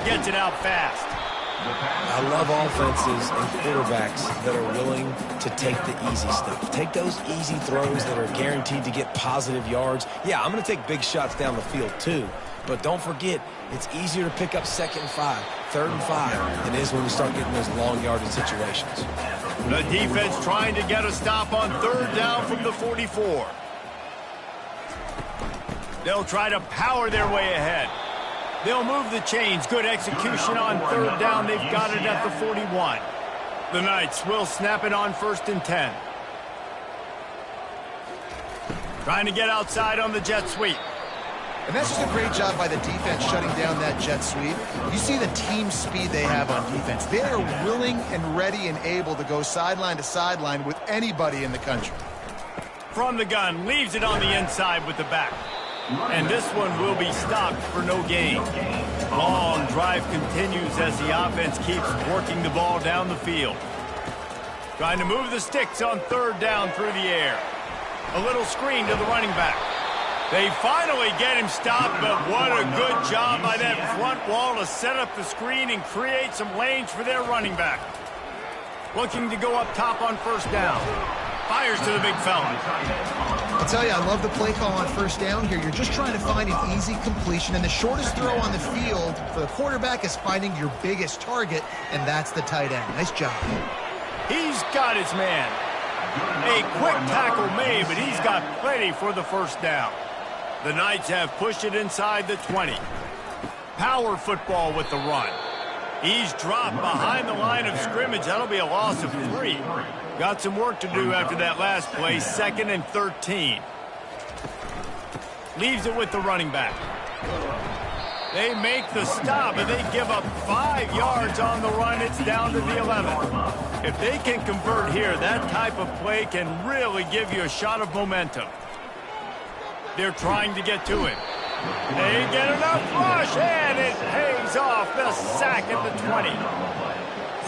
Gets it out fast. I love offenses and quarterbacks that are willing to take the easy stuff. Take those easy throws that are guaranteed to get positive yards. Yeah, I'm going to take big shots down the field too. But don't forget, it's easier to pick up 2nd and 5, 3rd and 5 than it is when we start getting those long yardage situations. The defense trying to get a stop on 3rd down from the 44. They'll try to power their way ahead. They'll move the chains. Good execution on 3rd down. They've got it at the 41. The Knights will snap it on 1st and 10. Trying to get outside on the jet sweep. And that's just a great job by the defense shutting down that jet sweep. You see the team speed they have on defense. They are willing and ready and able to go sideline to sideline with anybody in the country. From the gun, leaves it on the inside with the back. And this one will be stopped for no gain. Long drive continues as the offense keeps working the ball down the field. Trying to move the sticks on 3rd down through the air. A little screen to the running back. They finally get him stopped, but what a good job by that front wall to set up the screen and create some lanes for their running back. Looking to go up top on 1st down. Fires to the big fella. I'll tell you, I love the play call on 1st down here. You're just trying to find an easy completion, and the shortest throw on the field for the quarterback is finding your biggest target, and that's the tight end. Nice job. He's got his man. A quick tackle made, but he's got plenty for the 1st down. The Knights have pushed it inside the 20. Power football with the run. He's dropped behind the line of scrimmage. That'll be a loss of 3. Got some work to do after that last play. 2nd and 13. Leaves it with the running back. They make the stop, and they give up 5 yards on the run. It's down to the 11. If they can convert here, that type of play can really give you a shot of momentum. They're trying to get to him. They get enough rush, and it pays off. The sack at the 20.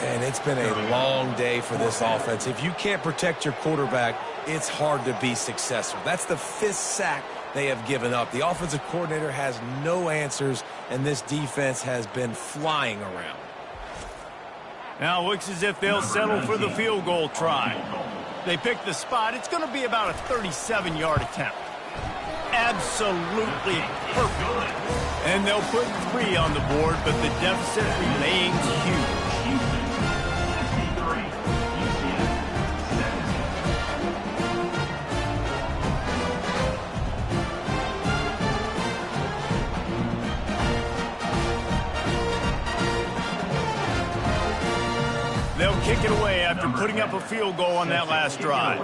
And it's been a long day for this offense. If you can't protect your quarterback, it's hard to be successful. That's the 5th sack they have given up. The offensive coordinator has no answers, and this defense has been flying around. Now it looks as if they'll settle for the field goal try. They pick the spot. It's going to be about a 37-yard attempt. Absolutely perfect. And they'll put 3 on the board, but the deficit remains huge. They'll kick it away after putting up a field goal on that last drive.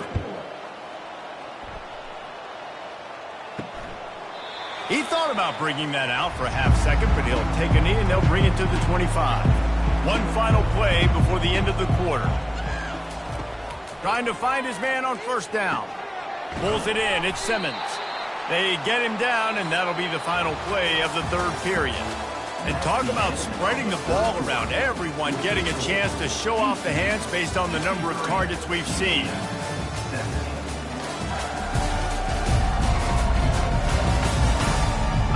He thought about bringing that out for a half second, but he'll take a knee and they'll bring it to the 25. One final play before the end of the quarter. Trying to find his man on first down. Pulls it in. It's Simmons. They get him down, and that'll be the final play of the 3rd period. And talk about spreading the ball around. Everyone getting a chance to show off the hands based on the number of targets we've seen.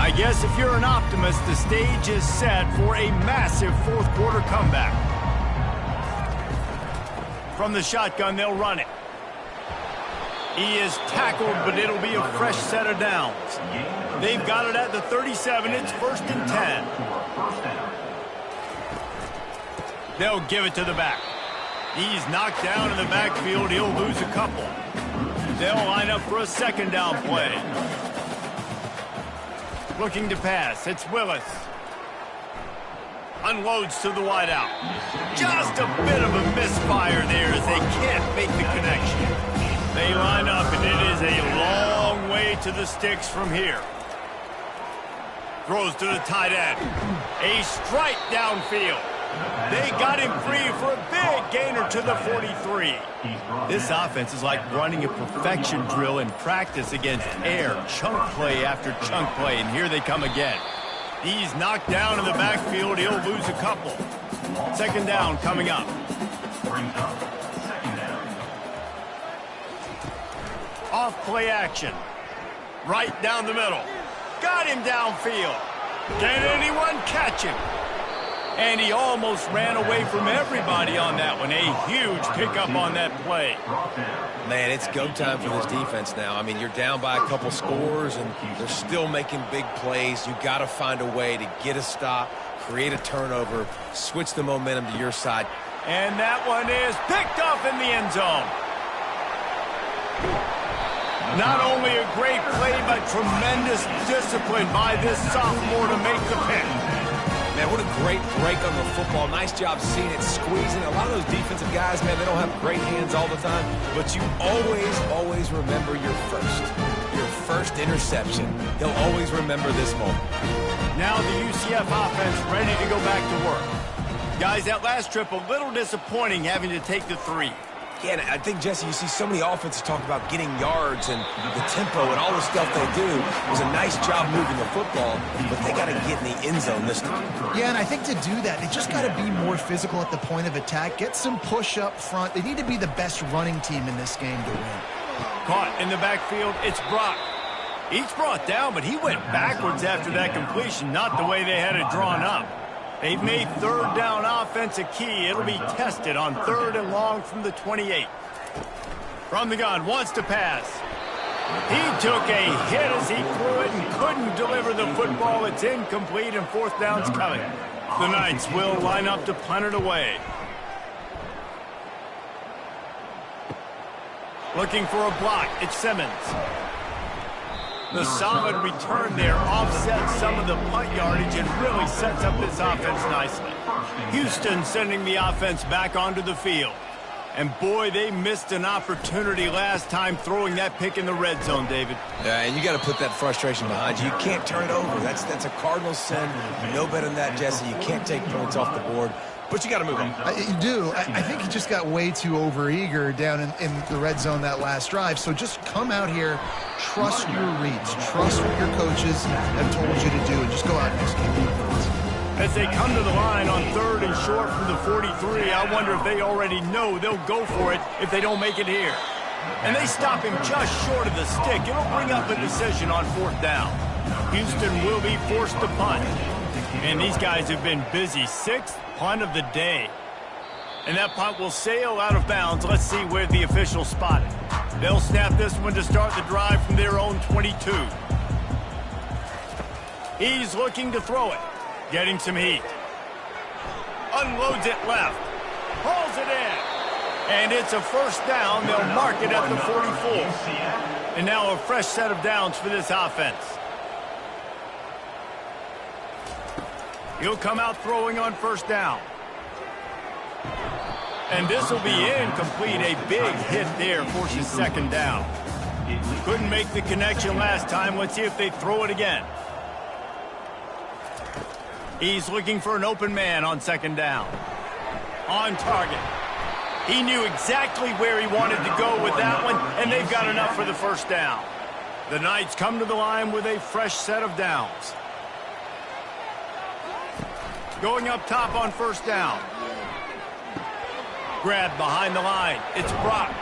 I guess if you're an optimist, the stage is set for a massive 4th quarter comeback. From the shotgun, they'll run it. He is tackled, but it'll be a fresh set of downs. They've got it at the 37. It's 1st and 10. They'll give it to the back. He's knocked down in the backfield. He'll lose a couple. They'll line up for a 2nd down play. Looking to pass. It's Willis. Unloads to the wideout. Just a bit of a misfire there as they can't make the connection. They line up, and it is a long way to the sticks from here. Throws to the tight end. A strike downfield. They got him free for a big gainer to the 43. This offense is like running a perfection drill in practice against air. Chunk play after chunk play, and here they come again. He's knocked down in the backfield. He'll lose a couple. 2nd down coming up. Off play action. Right down the middle. Got him downfield. Can anyone catch him? And he almost ran away from everybody on that one. A huge pickup on that play. Man, it's go time for this defense now. I mean, you're down by a couple scores, and they're still making big plays. You got to find a way to get a stop, create a turnover, switch the momentum to your side. And that one is picked off in the end zone. Not only a great play, but tremendous discipline by this sophomore to make the pick. Man, what a great break on the football. Nice job seeing it, squeezing. A lot of those defensive guys, man, they don't have great hands all the time, but you always remember your first interception. They'll always remember this moment. Now the UCF offense ready to go back to work. Guys, that last trip a little disappointing having to take the 3. Yeah, and I think, Jesse, you see so many offenses talk about getting yards and the tempo and all the stuff they do. It was a nice job moving the football, but they got to get in the end zone this time. Yeah, and I think to do that, they just got to be more physical at the point of attack, get some push up front. They need to be the best running team in this game to win. Caught in the backfield, it's Brock. He's brought down, but he went backwards after that completion, not the way they had it drawn up. They've made 3rd down offense a key. It'll be tested on 3rd and long from the 28. From the gun, wants to pass. He took a hit as he threw it and couldn't deliver the football. It's incomplete, and 4th down's coming. The Knights will line up to punt it away. Looking for a block. It's Simmons. The solid return there offsets some of the punt yardage and really sets up this offense nicely. Houston sending the offense back onto the field. And boy, they missed an opportunity last time throwing that pick in the red zone, David. Yeah, and you got to put that frustration behind you. You can't turn it over. That's a Cardinal sin. You know better than that, Jesse. You can't take points off the board. But you got to move on. You do. I think he just got way too overeager down in the red zone that last drive. So just come out here, trust your reads, trust what your coaches have told you to do, and just go out and execute. As they come to the line on 3rd and short from the 43, I wonder if they already know they'll go for it if they don't make it here. And they stop him just short of the stick. It'll bring up a decision on 4th down. Houston will be forced to punt. And these guys have been busy. 6th punt of the day. And that punt will sail out of bounds. Let's see where the officials spot it. They'll snap this one to start the drive from their own 22. He's looking to throw it. Getting some heat. Unloads it left. Hauls it in. And it's a 1st down. They'll mark it at the 44. And now a fresh set of downs for this offense. He'll come out throwing on 1st down. And this will be incomplete. A big hit there forces 2nd down. Couldn't make the connection last time. Let's see if they throw it again. He's looking for an open man on 2nd down. On target. He knew exactly where he wanted to go with that one, and they've got enough for the 1st down. The Knights come to the line with a fresh set of downs. Going up top on 1st down. Grab behind the line. It's Brock.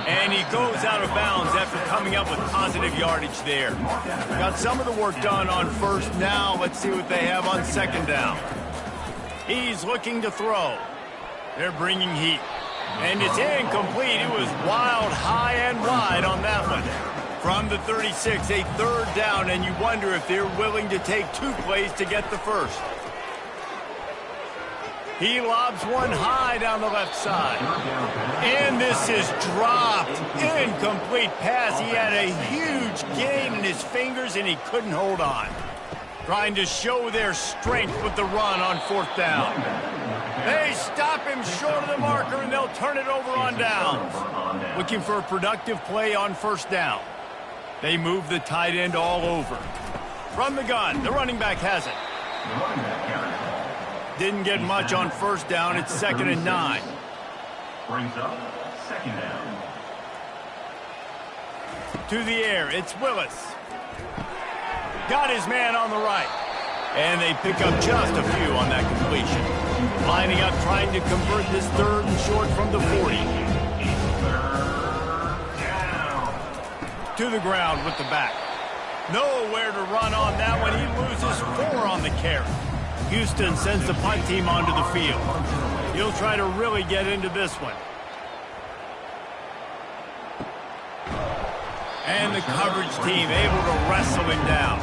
And he goes out of bounds after coming up with positive yardage there. Got some of the work done on 1st. Now let's see what they have on 2nd down. He's looking to throw. They're bringing heat. And it's incomplete. It was wild, high and wide on that one. From the 36, a 3rd down, and you wonder if they're willing to take 2 plays to get the 1st. He lobs one high down the left side. And this is dropped. Incomplete pass. He had a huge gain in his fingers, and he couldn't hold on. Trying to show their strength with the run on 4th down. They stop him short of the marker, and they'll turn it over on downs. Looking for a productive play on 1st down. They move the tight end all over. From the gun, the running back has it. Didn't get much on 1st down. It's 2nd and 9. Brings up 2nd down. To the air, it's Willis. Got his man on the right. And they pick up just a few on that completion. Lining up, trying to convert this 3rd and short from the 40. 3rd down. To the ground with the back. Nowhere to run on that one. He loses 4 on the carry. Houston sends the punt team onto the field. He'll try to really get into this one. And the coverage team able to wrestle him down.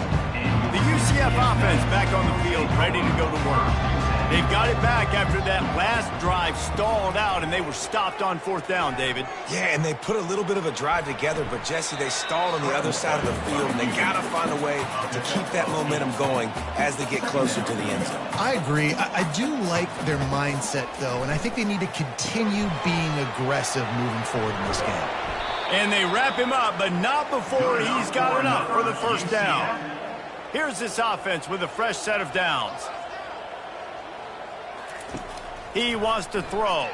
The UCF offense back on the field, ready to go to work. They've got it back after that last drive stalled out, and they were stopped on 4th down, David. Yeah, and they put a little bit of a drive together, but, Jesse, they stalled on the other side of the field, and they got to find a way to keep that momentum going as they get closer to the end zone. I agree. I do like their mindset, though, and I think they need to continue being aggressive moving forward in this game. And they wrap him up, but not before he's got enough for the 1st down. Here's this offense with a fresh set of downs. He wants to throw.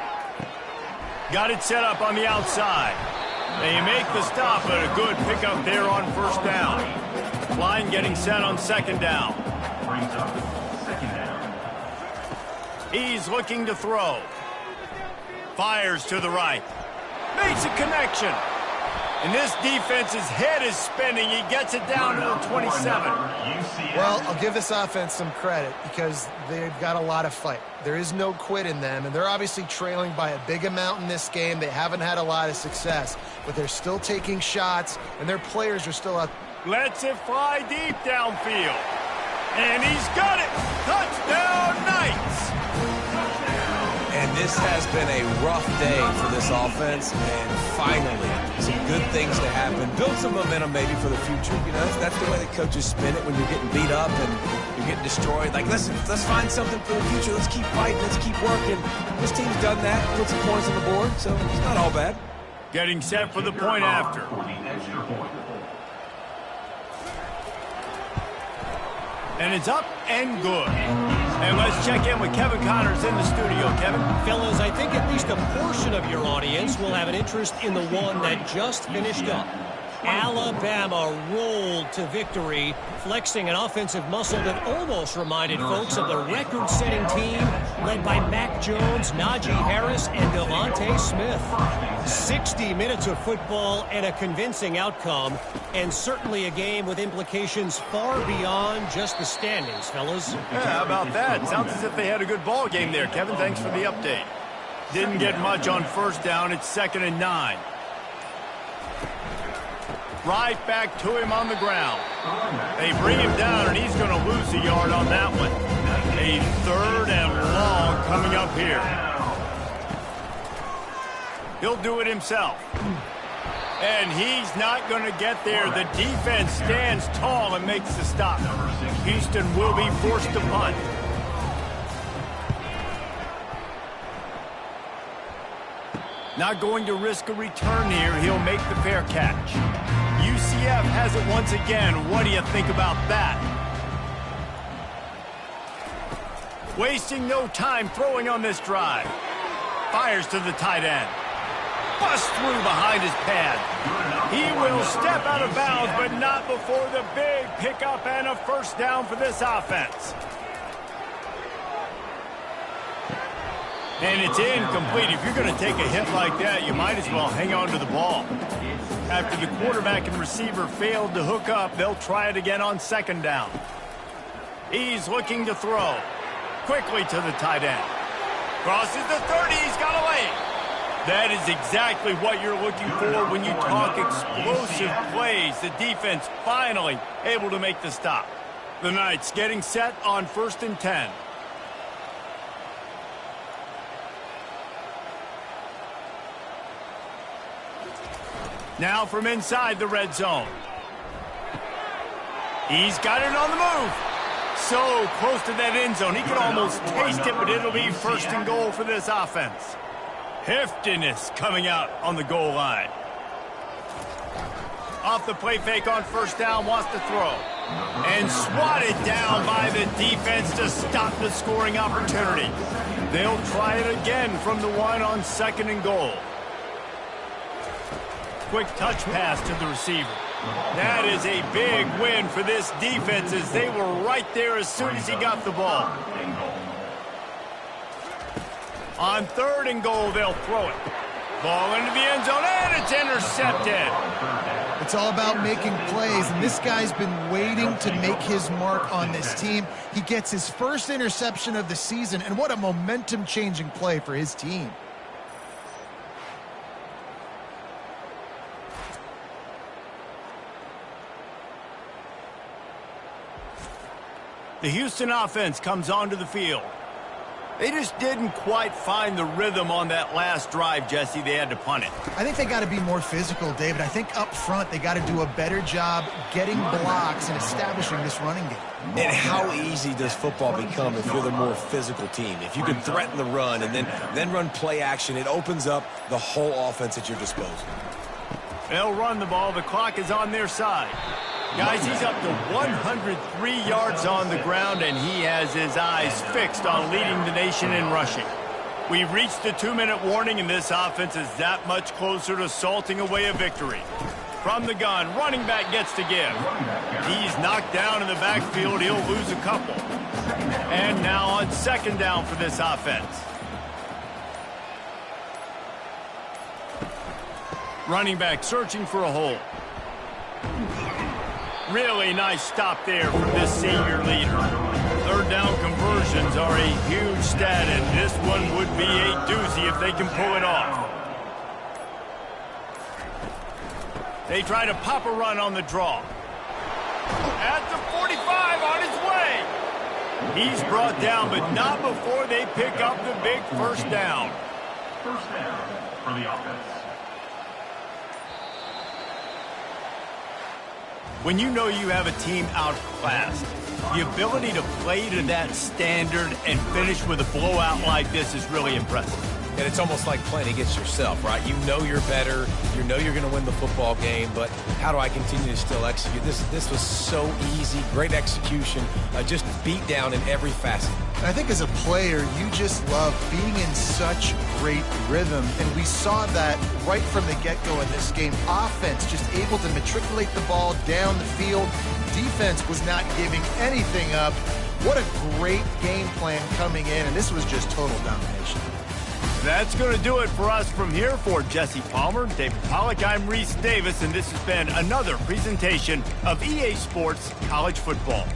Got it set up on the outside. They make the stop, but a good pickup there on 1st down. Line getting set on 2nd down. Brings up 2nd down. He's looking to throw. Fires to the right. Makes a connection. And this defense's head is spinning. He gets it down to the 27. Well, I'll give this offense some credit because they've got a lot of fight. There is no quit in them, and they're obviously trailing by a big amount in this game. They haven't had a lot of success, but they're still taking shots, and their players are still out. Lets it fly deep downfield. And he's got it. Touchdown, Knights. And this has been a rough day for this offense, and finally, some good things to happen. Build some momentum maybe for the future. You know, that's the way the coaches spin it when you're getting beat up and you're getting destroyed. Like, listen, let's find something for the future. Let's keep fighting. Let's keep working. This team's done that, put some points on the board, so it's not all bad. Getting set for the point after. For the extra point. And it's up and good. And let's check in with Kevin Connors in the studio. Kevin? Fellas, I think at least a portion of your audience will have an interest in the one that just finished up. Alabama rolled to victory, flexing an offensive muscle that almost reminded folks of the record-setting team led by Mac Jones, Najee Harris, and Devontae Smith. 60 minutes of football and a convincing outcome, and certainly a game with implications far beyond just the standings, fellas. Yeah, how about that? Sounds as if they had a good ball game there. Kevin, thanks for the update. Didn't get much on first down. It's 2nd and 9. Right back to him on the ground. They bring him down, and he's going to lose a yard on that one. A 3rd and long coming up here. He'll do it himself. And he's not going to get there. The defense stands tall and makes the stop. Houston will be forced to punt. Not going to risk a return here. He'll make the fair catch. UCF has it once again. What do you think about that? Wasting no time throwing on this drive. Fires to the tight end. Bust through behind his pad. He will step out of bounds, but not before the big pickup and a first down for this offense. And it's incomplete. If you're going to take a hit like that, you might as well hang on to the ball. After the quarterback and receiver failed to hook up, they'll try it again on 2nd down. He's looking to throw. Quickly to the tight end. Crosses the 30. He's got away. That is exactly what you're looking for when you talk explosive plays. The defense finally able to make the stop. The Knights getting set on 1st and 10. Now from inside the red zone. He's got it on the move. So close to that end zone. He can almost taste it, but it'll be 1st and goal for this offense. Heftiness coming out on the goal line. Off the play fake on 1st down, wants to throw. And swatted down by the defense to stop the scoring opportunity. They'll try it again from the 1 on 2nd and goal. Quick touch pass to the receiver. That is a big win for this defense as they were right there as soon as he got the ball. On 3rd and goal, they'll throw it. Ball into the end zone, and it's intercepted. It's all about making plays, and this guy's been waiting to make his mark on this team. He gets his first interception of the season, and what a momentum-changing play for his team. The Houston offense comes onto the field. They just didn't quite find the rhythm on that last drive, Jesse. They had to punt it. I think they got to be more physical, David. I think up front they got to do a better job getting blocks and establishing this running game. And how easy does football become if you're the more physical team? If you can threaten the run and then run play action, it opens up the whole offense at your disposal. They'll run the ball. The clock is on their side. Guys, he's up to 103 yards on the ground, and he has his eyes fixed on leading the nation in rushing. We've reached the 2-minute warning, and this offense is that much closer to salting away a victory. From the gun, running back gets to give. He's knocked down in the backfield. He'll lose a couple. And now on 2nd down for this offense. Running back searching for a hole. Really nice stop there from this senior leader. 3rd down conversions are a huge stat, and this one would be a doozy if they can pull it off. They try to pop a run on the draw. At the 45 on his way. He's brought down, but not before they pick up the big 1st down. 1st down for the offense. When you know you have a team outclassed, the ability to play to that standard and finish with a blowout like this is really impressive. And it's almost like playing against yourself, right? You know you're better. You know you're going to win the football game, but how do I continue to still execute? This was so easy, great execution, just beat down in every facet. And I think as a player, you just love being in such great rhythm, and we saw that right from the get-go in this game. Offense just able to matriculate the ball down the field. Defense was not giving anything up. What a great game plan coming in, and this was just total domination. That's going to do it for us from here. For Jesse Palmer, David Pollack, I'm Reese Davis, and this has been another presentation of EA Sports College Football.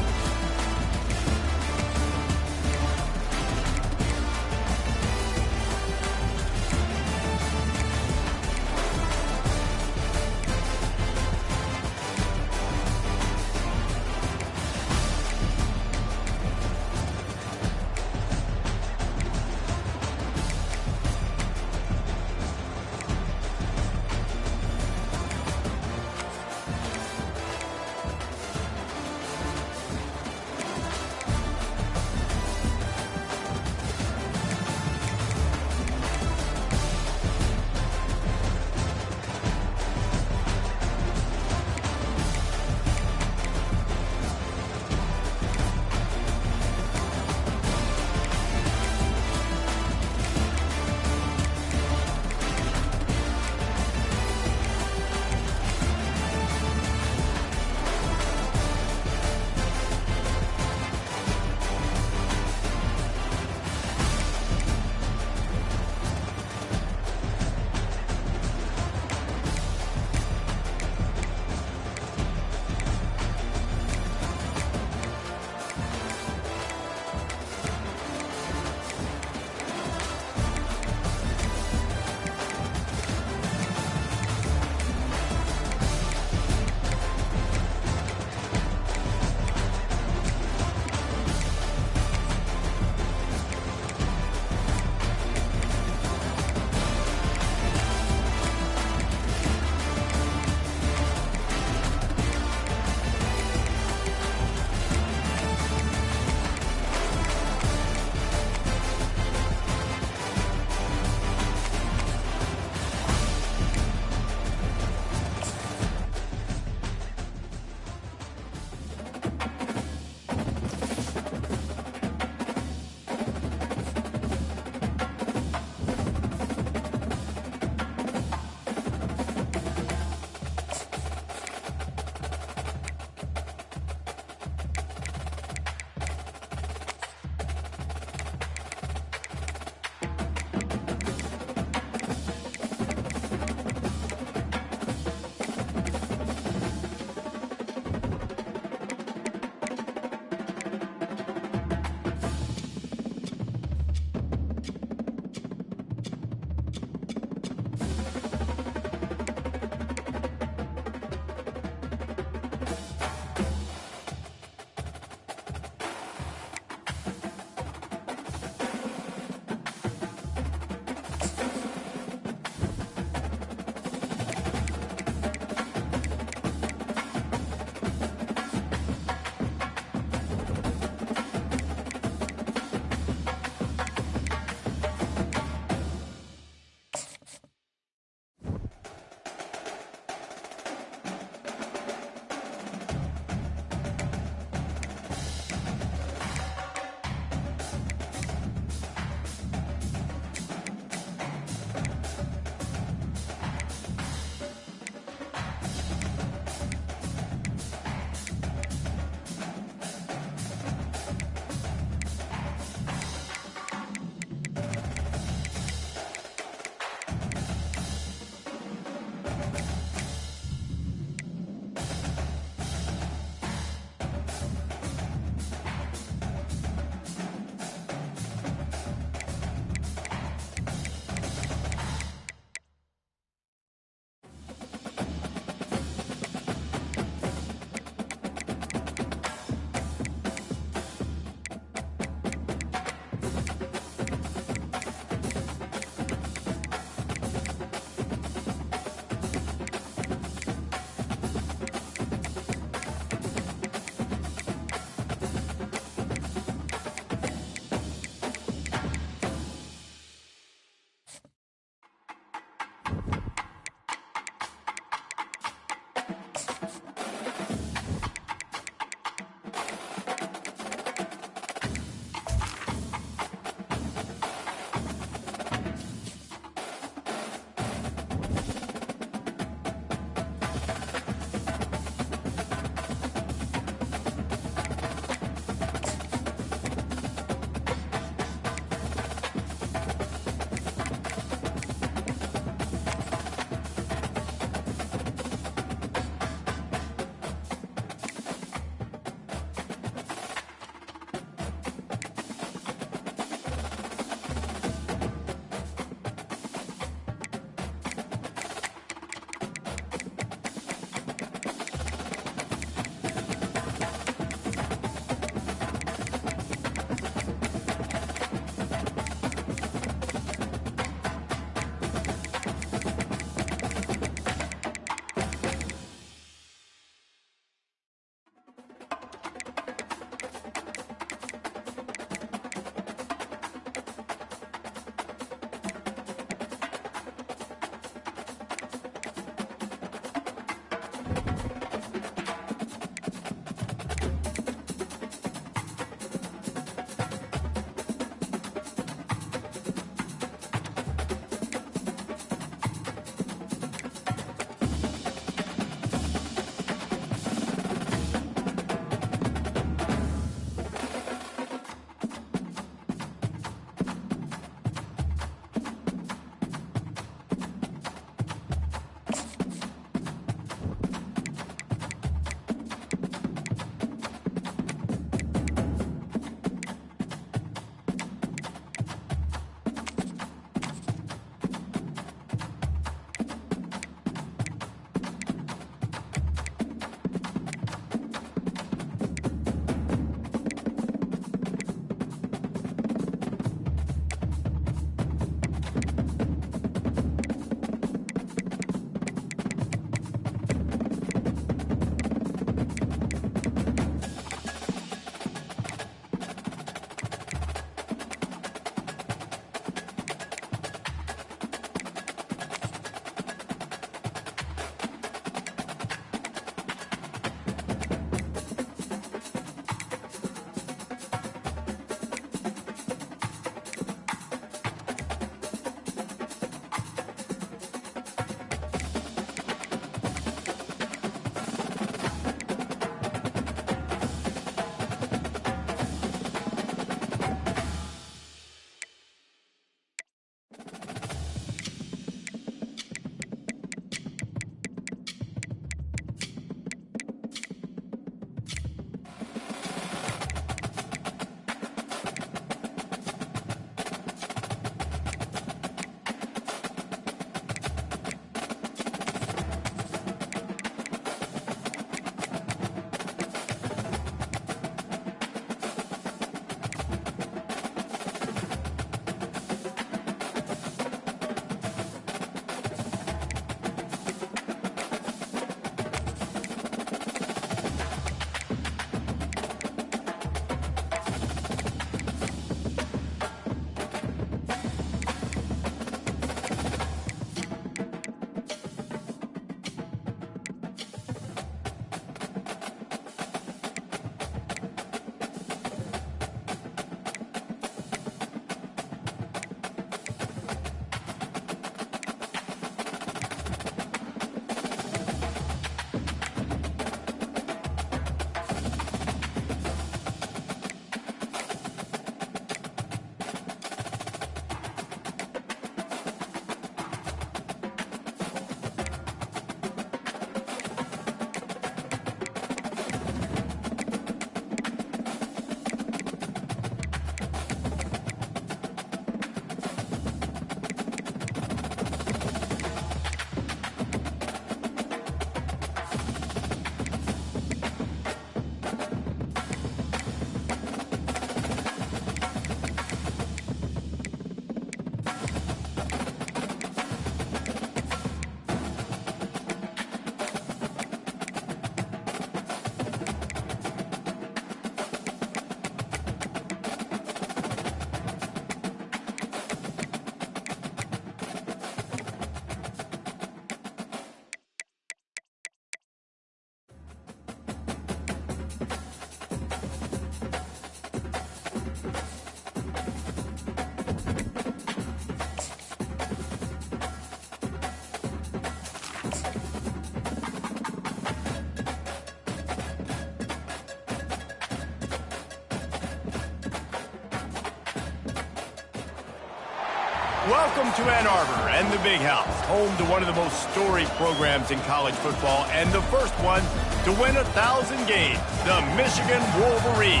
Welcome to Ann Arbor and the Big House, home to one of the most storied programs in college football and the first one to win 1,000 games, the Michigan Wolverines.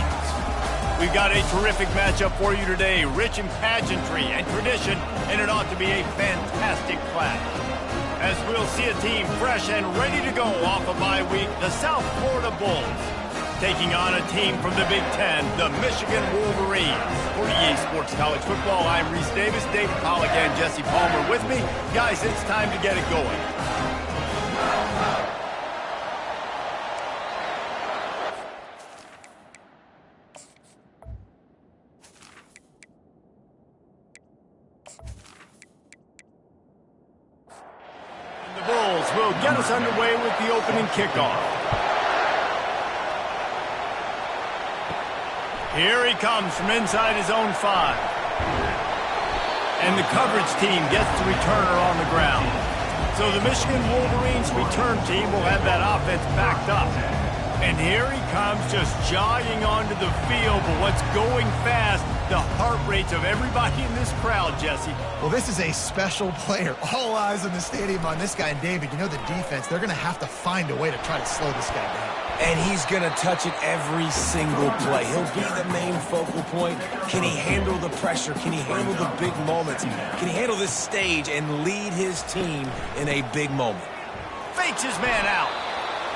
We've got a terrific matchup for you today, rich in pageantry and tradition, and it ought to be a fantastic clash. As we'll see a team fresh and ready to go off a bye week, the South Florida Bulls, taking on a team from the Big Ten, the Michigan Wolverines. For EA Sports College Football, I'm Reese Davis, David Pollack, and Jesse Palmer with me. Guys, it's time to get it going. And the Bulls will get us underway with the opening kickoff. Here he comes from inside his own 5. And the coverage team gets the returner on the ground. So the Michigan Wolverines return team will have that offense backed up. And here he comes just jogging onto the field, but what's going fast, the heart rates of everybody in this crowd, Jesse. Well, this is a special player. All eyes in the stadium on this guy. And David, you know the defense, they're going to have to find a way to try to slow this guy down. And he's going to touch it every single play. He'll be the main focal point. Can he handle the pressure? Can he handle the big moments? Can he handle this stage and lead his team in a big moment? Fakes his man out.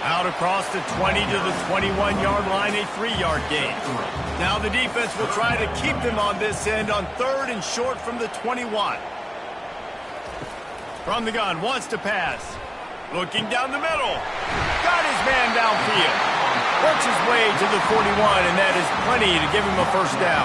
Out across the 20 to the 21-yard line, a 3-yard gain. Now the defense will try to keep them on this end on 3rd and short from the 21. From the gun, wants to pass. Looking down the middle. Got his man downfield. Works his way to the 41, and that is plenty to give him a first down.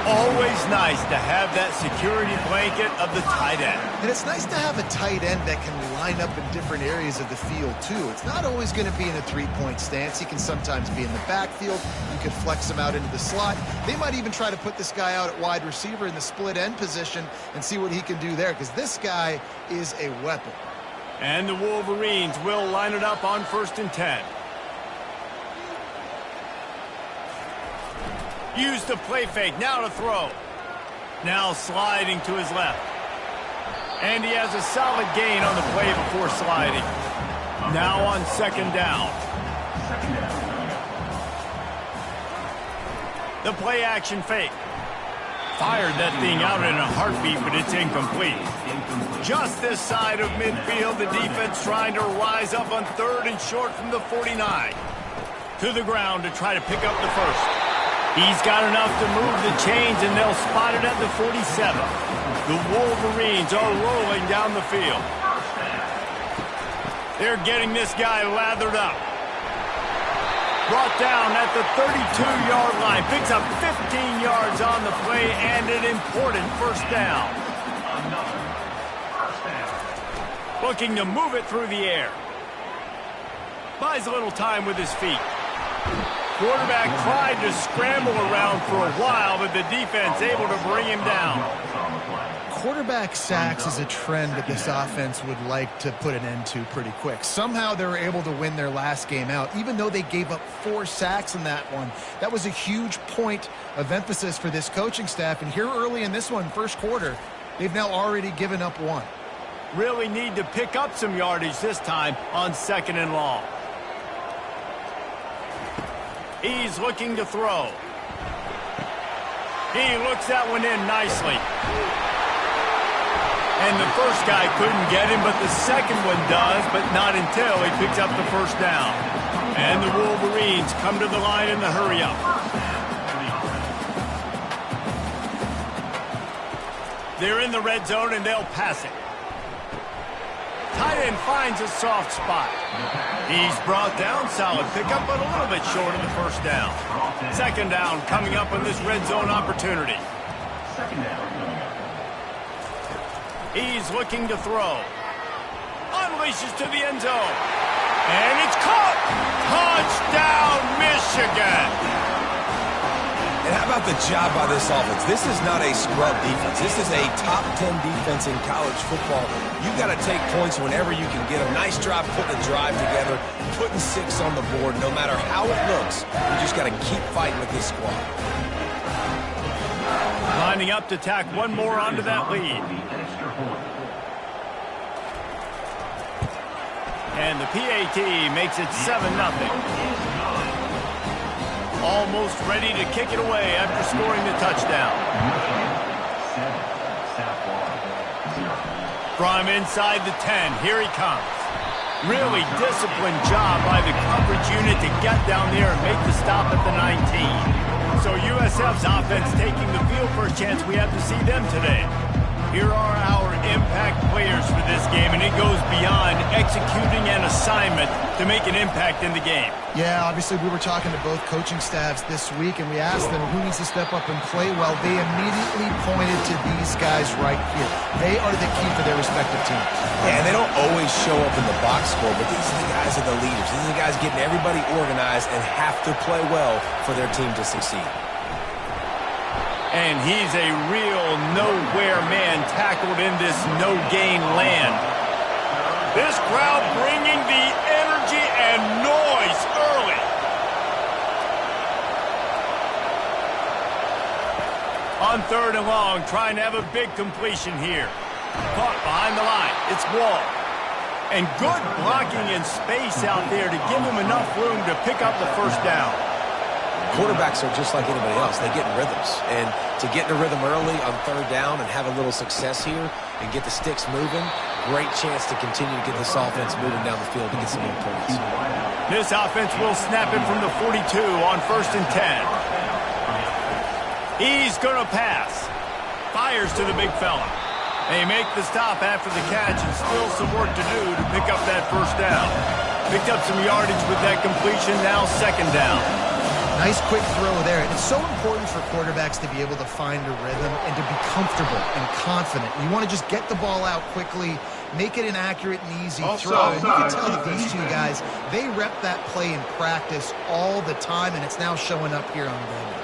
Always nice to have that security blanket of the tight end. And it's nice to have a tight end that can line up in different areas of the field, too. It's not always going to be in a three-point stance. He can sometimes be in the backfield. You could flex him out into the slot. They might even try to put this guy out at wide receiver in the split end position and see what he can do there, because this guy is a weapon. And the Wolverines will line it up on 1st and 10. Use the play fake, now to throw. Now sliding to his left. And he has a solid gain on the play before sliding. Now on 2nd down. The play action fake. Fired that thing out in a heartbeat, but it's incomplete. Just this side of midfield, the defense trying to rise up on 3rd and short from the 49. To the ground to try to pick up the first. He's got enough to move the chains, and they'll spot it at the 47. The Wolverines are rolling down the field. They're getting this guy lathered up. Brought down at the 32-yard line. Picks up 15 yards on the play and an important first down. Looking to move it through the air. Buys a little time with his feet. Quarterback tried to scramble around for a while, but the defense able to bring him down. Quarterback sacks is a trend that this offense would like to put an end to pretty quick. Somehow they were able to win their last game out, even though they gave up 4 sacks in that one. That was a huge point of emphasis for this coaching staff. And here early in this one, first quarter, they've now already given up 1. Really need to pick up some yardage this time on 2nd and long. He's looking to throw. He looks that one in nicely. And the first guy couldn't get him, but the second one does, but not until he picks up the first down. And the Wolverines come to the line in the hurry-up. They're in the red zone, and they'll pass it. Tight end finds a soft spot. He's brought down, solid pickup, but a little bit short of the first down. 2nd down coming up on this red zone opportunity. He's looking to throw. Unleashes to the end zone. And it's caught! Touchdown, Michigan! And how about the job by this offense? This is not a scrub defense. This is a top 10 defense in college football. You've got to take points whenever you can get them. Nice job putting the drive together, putting 6 on the board. No matter how it looks, you just got to keep fighting with this squad. Lining up to tack one more onto that lead. And the PAT makes it 7-0. Almost ready to kick it away after scoring the touchdown. From inside the 10, here he comes. Really disciplined job by the coverage unit to get down there and make the stop at the 19. So USF's offense taking the field for a chance. We have to see them today. Here are our impact players for this game, and it goes beyond executing an assignment to make an impact in the game. Yeah, obviously we were talking to both coaching staffs this week, and we asked them who needs to step up and play well. They immediately pointed to these guys right here. They are the key for their respective teams. Yeah, and they don't always show up in the box score, but these are the guys that are the leaders. These are the guys getting everybody organized and have to play well for their team to succeed. And he's a real nowhere man tackled in this no-gain land. This crowd bringing the energy and noise early. On 3rd and long, trying to have a big completion here. Caught behind the line. It's Wall. And good blocking in space out there to give him enough room to pick up the first down. Quarterbacks are just like anybody else. They get in rhythms. And to get in a rhythm early on 3rd down and have a little success here and get the sticks moving, great chance to continue to get this offense moving down the field to get some more points. This offense will snap it from the 42 on 1st and 10. He's going to pass. Fires to the big fella. They make the stop after the catch and still some work to do to pick up that first down. Picked up some yardage with that completion, now 2nd down. Nice quick throw there. It's so important for quarterbacks to be able to find a rhythm and to be comfortable and confident. You want to just get the ball out quickly, make it an accurate and easy throw. And you can tell that these two guys, they rep that play in practice all the time, and it's now showing up here on Monday.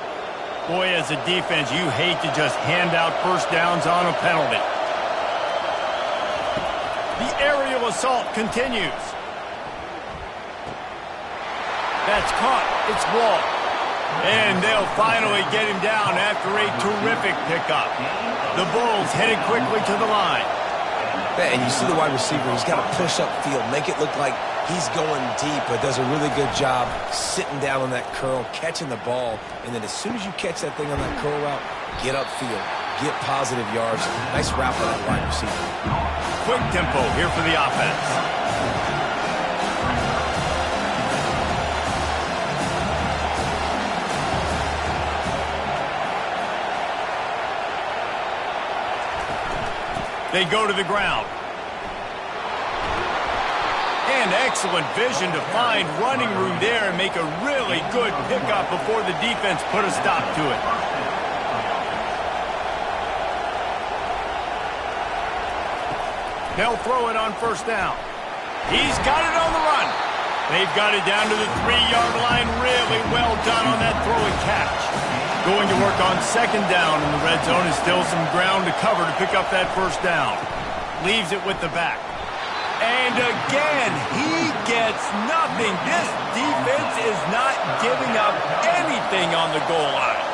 Boy, as a defense, you hate to just hand out first downs on a penalty. The aerial assault continues. That's caught. It's Wall. And they'll finally get him down after a terrific pickup. The Bulls headed quickly to the line. And you see the wide receiver, he's got to push up field, make it look like he's going deep, but does a really good job sitting down on that curl, catching the ball, and then as soon as you catch that thing on that curl route, get upfield, get positive yards. Nice route by that wide receiver. Quick tempo here for the offense. They go to the ground. And excellent vision to find running room there and make a really good pickup before the defense put a stop to it. They'll throw it on 1st down. He's got it on the run. They've got it down to the 3-yard line. Really well done on that throw and catch. Going to work on 2nd down in the red zone is still some ground to cover to pick up that first down. Leaves it with the back. And again, he gets nothing. This defense is not giving up anything on the goal line.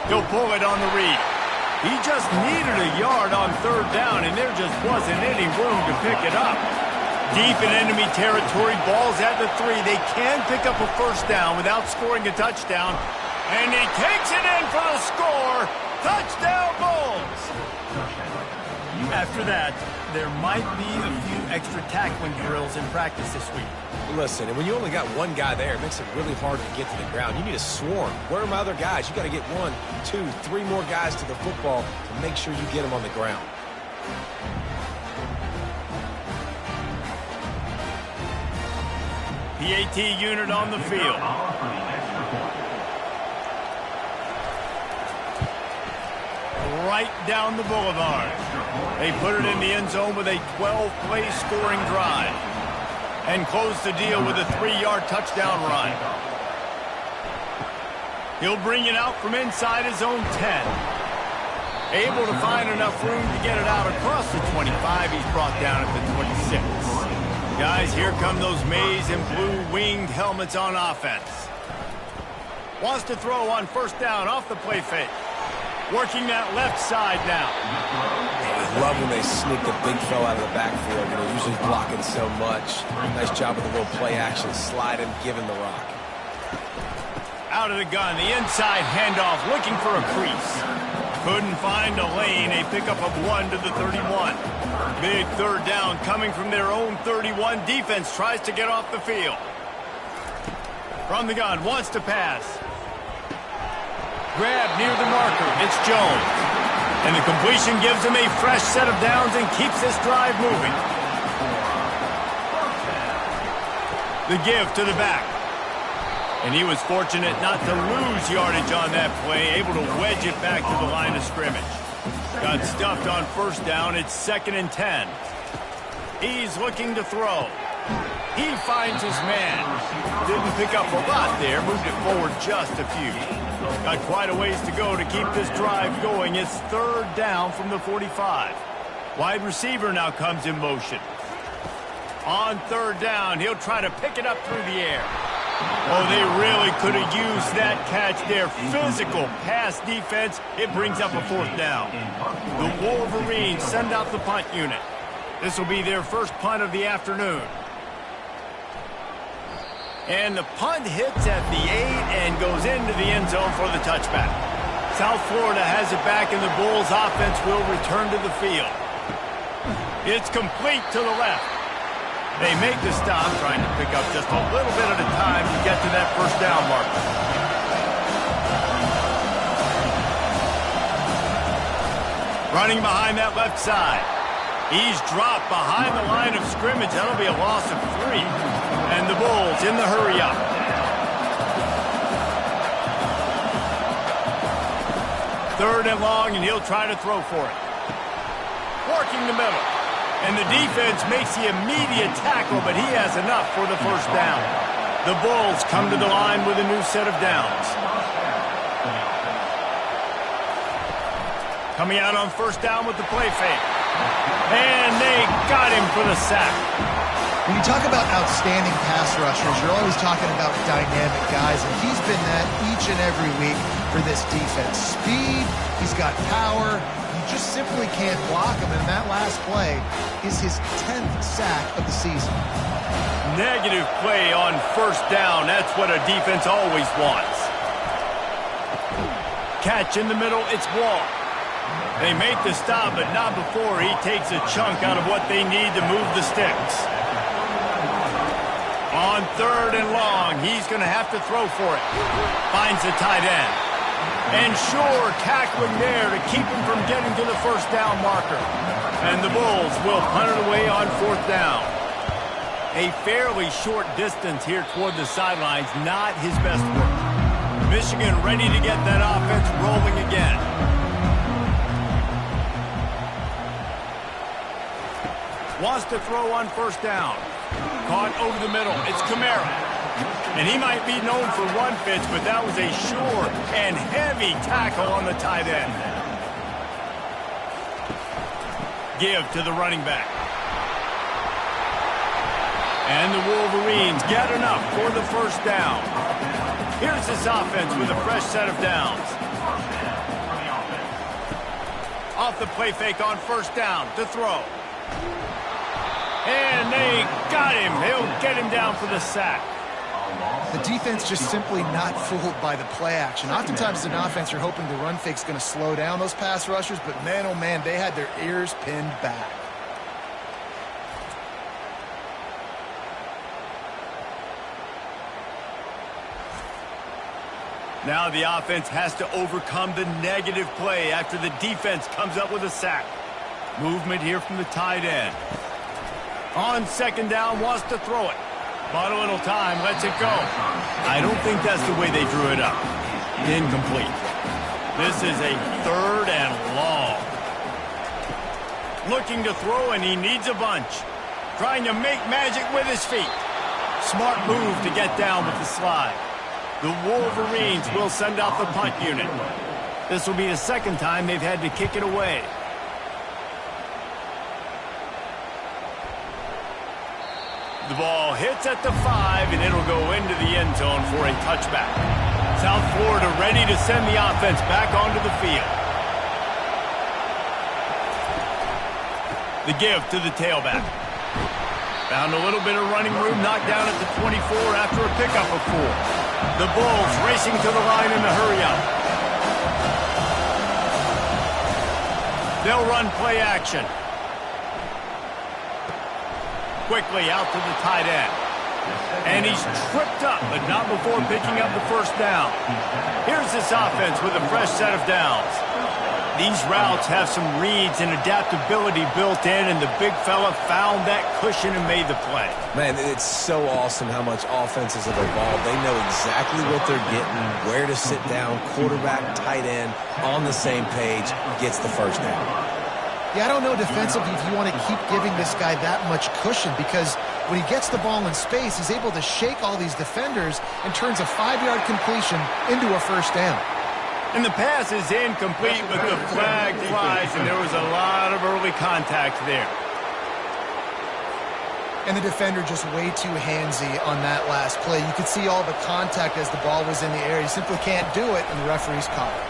He'll pull it on the read. He just needed a yard on 3rd down, and there just wasn't any room to pick it up. Deep in enemy territory, ball's at the 3. They can pick up a first down without scoring a touchdown. And he takes it in for the score. Touchdown, Bulls! After that, there might be a few extra tackling drills in practice this week. Listen, and when you only got one guy there, it makes it really hard to get to the ground. You need a swarm. Where are my other guys? You got to get 1, 2, 3 more guys to the football to make sure you get them on the ground. PAT unit on the field. Right down the boulevard. They put it in the end zone with a 12-play scoring drive. And close the deal with a 3-yard touchdown run. He'll bring it out from inside his own 10. Able to find enough room to get it out across the 25. He's brought down at the 26. Guys, here come those maize and blue winged helmets on offense. Wants to throw on first down off the play fake. Working that left side now. I love when they sneak the big fella out of the backfield. You know, usually blocking so much. Nice job with the little play action, slide and give him the rock. Out of the gun, the inside handoff, looking for a crease. Couldn't find a lane, a pickup of 1 to the 31. Big third down coming from their own 31. Defense tries to get off the field. From the gun, wants to pass. Grab near the marker, it's Jones. And the completion gives him a fresh set of downs and keeps this drive moving. The give to the back. And he was fortunate not to lose yardage on that play, able to wedge it back to the line of scrimmage. Got stuffed on first down, it's 2nd and 10. He's looking to throw. He finds his man. Didn't pick up a lot there, moved it forward just a few. Got quite a ways to go to keep this drive going. It's 3rd down from the 45. Wide receiver now comes in motion. On 3rd down, he'll try to pick it up through the air. Oh, they really could have used that catch there. Physical pass defense. It brings up a 4th down. The Wolverines send out the punt unit. This will be their first punt of the afternoon. And the punt hits at the 8 and goes into the end zone for the touchback. South Florida has it back, and the Bulls offense will return to the field. It's complete to the left. They make the stop, trying to pick up just a little bit at a time to get to that first down marker. Running behind that left side. He's dropped behind the line of scrimmage. That'll be a loss of 3. And the Bulls in the hurry up. Third and long, and he'll try to throw for it. Working the middle. And the defense makes the immediate tackle, but he has enough for the first down. The Bulls come to the line with a new set of downs. Coming out on first down with the play fake. And they got him for the sack. When you talk about outstanding pass rushers, you're always talking about dynamic guys, and he's been that each and every week for this defense. Speed, he's got power, you just simply can't block him, and that last play is his 10th sack of the season. Negative play on first down, that's what a defense always wants. Catch in the middle, it's Wall. They make the stop, but not before he takes a chunk out of what they need to move the sticks. On 3rd and long, he's going to have to throw for it. Finds the tight end. And sure, tackling there to keep him from getting to the first down marker. And the Bulls will punt it away on 4th down. A fairly short distance here toward the sidelines, not his best work. Michigan ready to get that offense rolling again. Wants to throw on first down. Caught over the middle. It's Kamara. And he might be known for run fits, but that was a sure and heavy tackle on the tight end. Give to the running back. And the Wolverines get enough for the first down. Here's this offense with a fresh set of downs. Off the play fake on first down to throw. And they got him. They'll get him down for the sack. The defense just simply not fooled by the play action. Oftentimes as an offense, you're hoping the run fake's going to slow down those pass rushers, but man, oh man, they had their ears pinned back. Now the offense has to overcome the negative play after the defense comes up with a sack. Movement here from the tight end. On 2nd down, wants to throw it. Bought a little time, lets it go. I don't think that's the way they drew it up. Incomplete. This is a 3rd and long. Looking to throw, and he needs a bunch. Trying to make magic with his feet. Smart move to get down with the slide. The Wolverines will send out the punt unit. This will be the 2nd time they've had to kick it away. The ball hits at the 5, and it'll go into the end zone for a touchback. South Florida ready to send the offense back onto the field. The give to the tailback. Found a little bit of running room, knocked down at the 24 after a pickup of 4. The Bulls racing to the line in the hurry-up. They'll run play action. Quickly out to the tight end. And he's tripped up, but not before picking up the first down. Here's this offense with a fresh set of downs. These routes have some reads and adaptability built in, and the big fella found that cushion and made the play. Man, it's so awesome how much offenses have evolved. They know exactly what they're getting, where to sit down, quarterback, tight end, on the same page, gets the first down. Yeah, I don't know defensively if you want to keep giving this guy that much cushion, because when he gets the ball in space, he's able to shake all these defenders and turns a 5-yard completion into a first down. And the pass is incomplete, but the flag flies, and there was a lot of early contact there. And the defender just way too handsy on that last play. You could see all the contact as the ball was in the air. He simply can't do it, and the referee's caught it.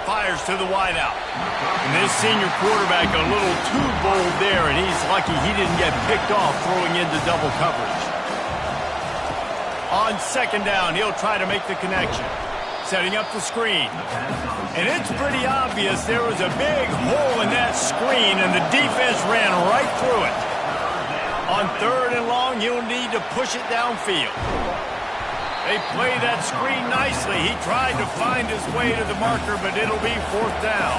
Fires to the wideout. And this senior quarterback a little too bold there, and he's lucky he didn't get picked off throwing into double coverage. On second down, he'll try to make the connection. Setting up the screen. And it's pretty obvious there was a big hole in that screen, and the defense ran right through it. On third and long, he'll need to push it downfield. They play that screen nicely. He tried to find his way to the marker, but it'll be fourth down.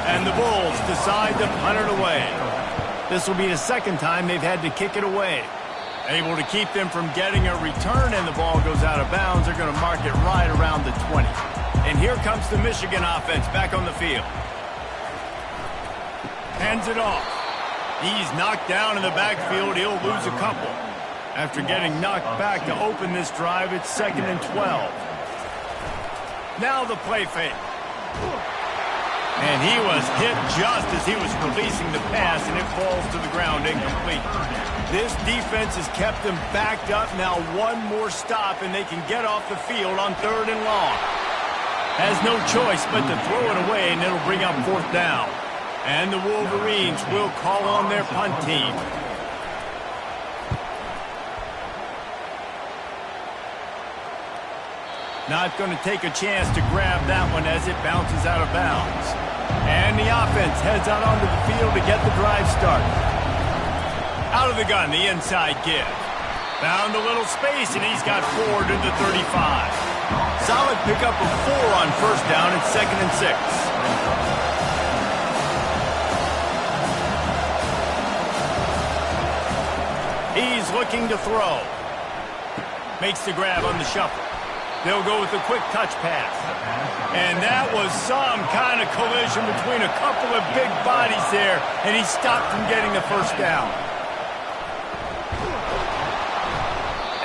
And the Bulls decide to punt it away. This will be the second time they've had to kick it away. Able to keep them from getting a return, and the ball goes out of bounds. They're going to mark it right around the 20. And here comes the Michigan offense back on the field. Hands it off. He's knocked down in the backfield. He'll lose a couple. After getting knocked back to open this drive, it's 2nd and 12. Now the play fake. And he was hit just as he was releasing the pass, and it falls to the ground incomplete. This defense has kept them backed up. Now one more stop, and they can get off the field on third and long. Has no choice but to throw it away, and it'll bring up fourth down. And the Wolverines will call on their punt team. Not going to take a chance to grab that one as it bounces out of bounds. And the offense heads out onto the field to get the drive started. Out of the gun, the inside give. Found a little space, and he's got 4 to the 35. Solid pickup of 4 on first down. It's 2nd and 6. He's looking to throw. Makes the grab on the shuffle. They'll go with a quick touch pass. And that was some kind of collision between a couple of big bodies there, and he stopped from getting the first down.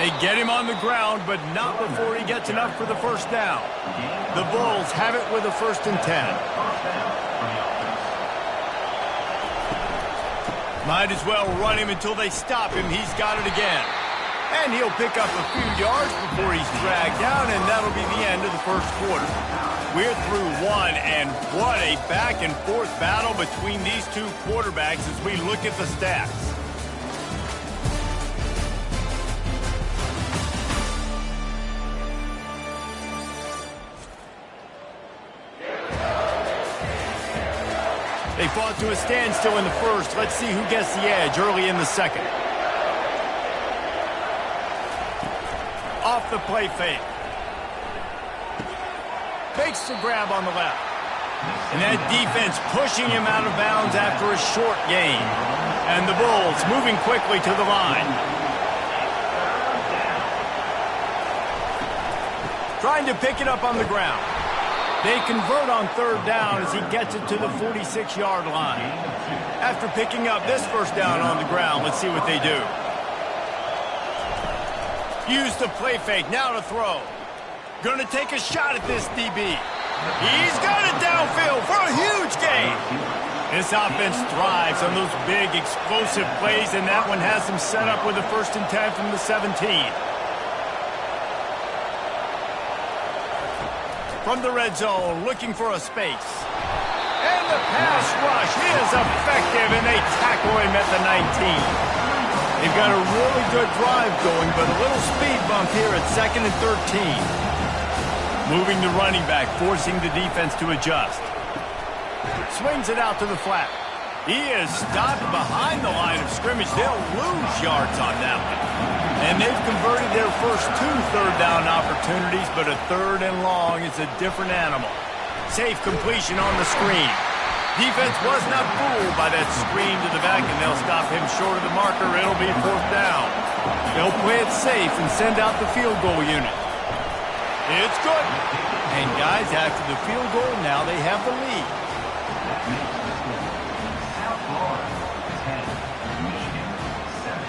They get him on the ground, but not before he gets enough for the first down. The Bulls have it with a 1st and 10. Might as well run him until they stop him. He's got it again. And he'll pick up a few yards before he's dragged down, and that'll be the end of the first quarter. We're through one, and what a back-and-forth battle between these two quarterbacks as we look at the stats. They fought to a standstill in the first. Let's see who gets the edge early in the second. Off the play fake. Makes the grab on the left. And that defense pushing him out of bounds after a short gain. And the Bulls moving quickly to the line. Trying to pick it up on the ground. They convert on third down as he gets it to the 46-yard line. After picking up this first down on the ground, let's see what they do. Use the play fake, now to throw. Gonna take a shot at this DB. He's got it downfield for a huge gain. This offense thrives on those big, explosive plays, and that one has them set up with a 1st and 10 from the 17. From the red zone, looking for a space. And the pass rush is effective, and they tackle him at the 19. They've got a really good drive going, but a little speed bump here at 2nd and 13. Moving the running back, forcing the defense to adjust. Swings it out to the flat. He is stopped behind the line of scrimmage. They'll lose yards on that one. And they've converted their first 2 third-down opportunities, but a 3rd and long is a different animal. Safe completion on the screen. Defense was not fooled by that screen to the back, and they'll stop him short of the marker. It'll be 4th down. They'll play it safe and send out the field goal unit. It's good. And guys, after the field goal, now they have the lead. South Florida, 10. Michigan, 7.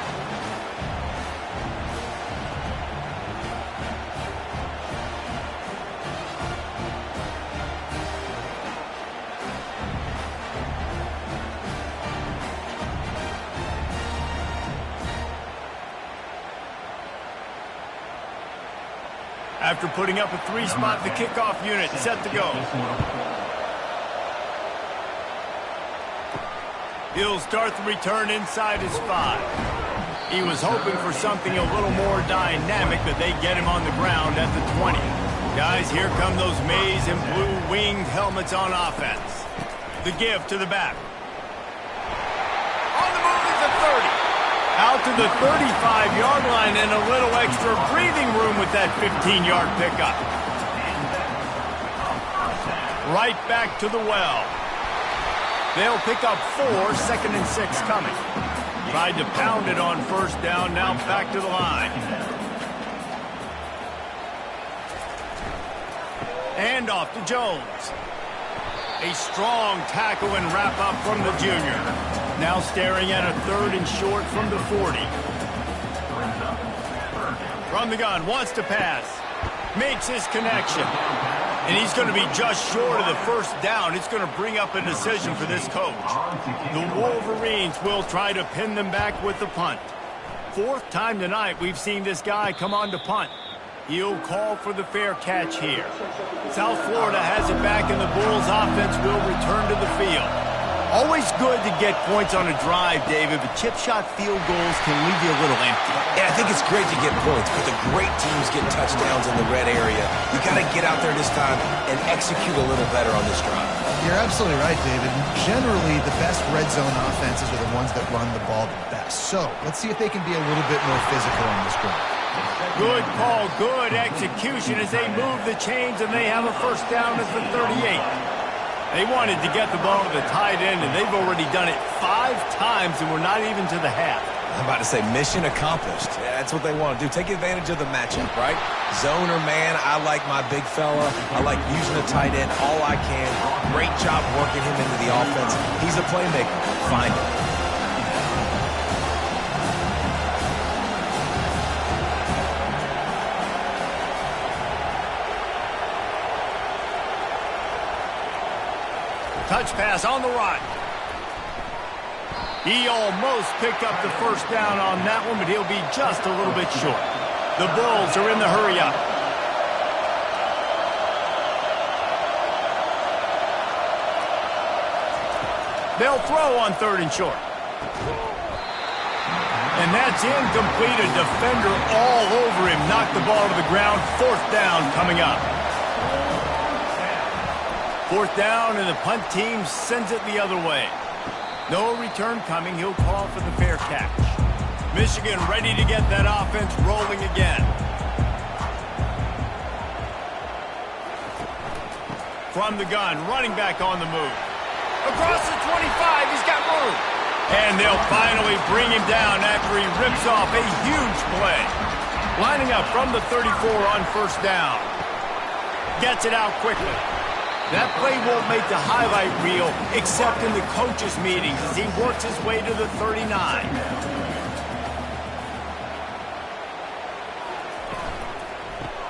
After putting up a 3-spot, the kickoff unit set to go. He'll start the return inside his 5. He was hoping for something a little more dynamic, but they get him on the ground at the 20. Guys, here come those maize and blue winged helmets on offense. The give to the back. On the move is a 30. Out to the 35-yard line and a little extra breathing room with that 15-yard pickup. Right back to the well. They'll pick up 4, 2nd and 6 coming. Tried to pound it on 1st down, now back to the line. And off to Jones. A strong tackle and wrap up from the junior. Now staring at a 3rd and short from the 40. From the gun, wants to pass. Makes his connection. And he's going to be just short of the 1st down. It's going to bring up a decision for this coach. The Wolverines will try to pin them back with the punt. 4th time tonight we've seen this guy come on to punt. He'll call for the fair catch here. South Florida has it back, and the Bulls offense will return to the field. Always good to get points on a drive, David, but chip shot field goals can leave you a little empty. Yeah, I think it's great to get points, but the great teams get touchdowns in the red area. You got to get out there this time and execute a little better on this drive. You're absolutely right, David. Generally, the best red zone offenses are the ones that run the ball the best. So let's see if they can be a little bit more physical on this drive. Good call, good execution as they move the chains, and they have a 1st down at the 38. They wanted to get the ball to the tight end, and they've already done it 5 times, and we're not even to the half. I'm about to say mission accomplished. Yeah, that's what they want to do. Take advantage of the matchup, right? Zone or man, I like my big fella. I like using a tight end all I can. Great job working him into the offense. He's a playmaker. Find him. Touch pass on the right. He almost picked up the 1st down on that one, but he'll be just a little bit short. The Bulls are in the hurry up. They'll throw on 3rd and short. And that's incomplete. A defender all over him. Knocked the ball to the ground. 4th down coming up. 4th down, and the punt team sends it the other way. No return coming. He'll call for the fair catch. Michigan ready to get that offense rolling again. From the gun, running back on the move. Across the 25, he's got room. And they'll finally bring him down after he rips off a huge play. Lining up from the 34 on 1st down. Gets it out quickly. That play won't make the highlight reel except in the coaches' meetings as he works his way to the 39.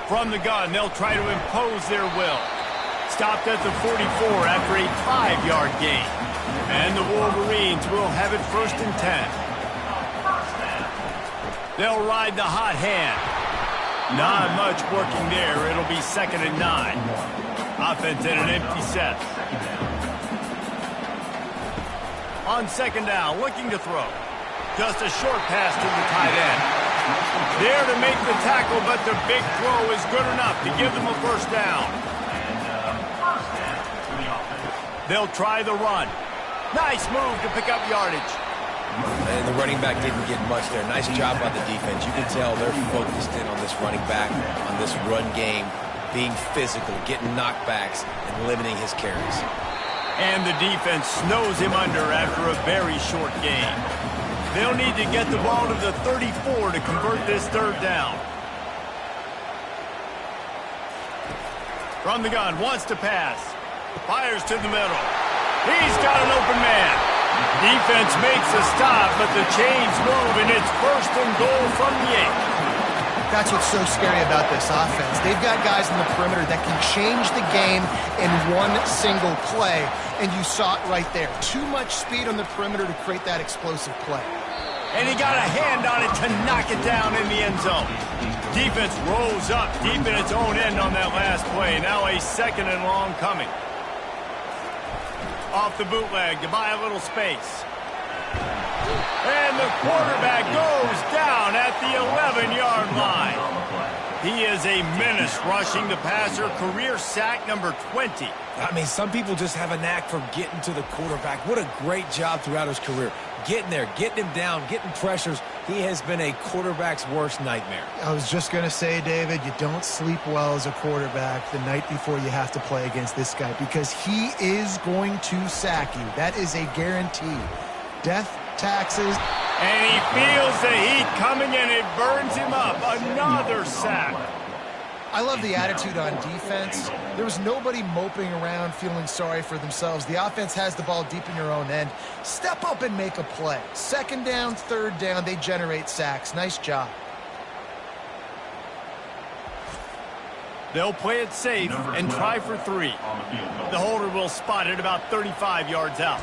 From the gun, they'll try to impose their will. Stopped at the 44 after a 5-yard gain. And the Wolverines will have it 1st and 10. They'll ride the hot hand. Not much working there. It'll be 2nd and 9. Offense in an empty set. On 2nd down, looking to throw. Just a short pass to the tight end. There to make the tackle, but the big throw is good enough to give them a 1st down. They'll try the run. Nice move to pick up yardage. And the running back didn't get much there. Nice job by the defense. You can tell they're focused in on this running back, on this run game, being physical, getting knockbacks, and limiting his carries. And the defense snows him under after a very short game. They'll need to get the ball to the 34 to convert this 3rd down. From the gun, wants to pass. Fires to the middle. He's got an open man. Defense makes a stop, but the chains move, and it's 1st and goal from the 8. That's what's so scary about this offense. They've got guys in the perimeter that can change the game in one single play, and you saw it right there. Too much speed on the perimeter to create that explosive play. And he got a hand on it to knock it down in the end zone. Defense rolls up deep in its own end on that last play. Now a 2nd and long coming. Off the bootleg to buy a little space. And the quarterback goes down at the 11-yard line. He is a menace rushing the passer. Career sack number 20. I mean, some people just have a knack for getting to the quarterback. What a great job throughout his career. Getting there, getting him down, getting pressures. He has been a quarterback's worst nightmare. I was just going to say, David, you don't sleep well as a quarterback the night before you have to play against this guy because he is going to sack you. That is a guarantee. Death, taxes. And he feels the heat coming and it burns him up. Another sack. I love the attitude on defense. There was nobody moping around feeling sorry for themselves. The offense has the ball deep in your own end. Step up and make a play. 2nd down, 3rd down, they generate sacks. Nice job. They'll play it safe and try for 3. The holder will spot it about 35 yards out.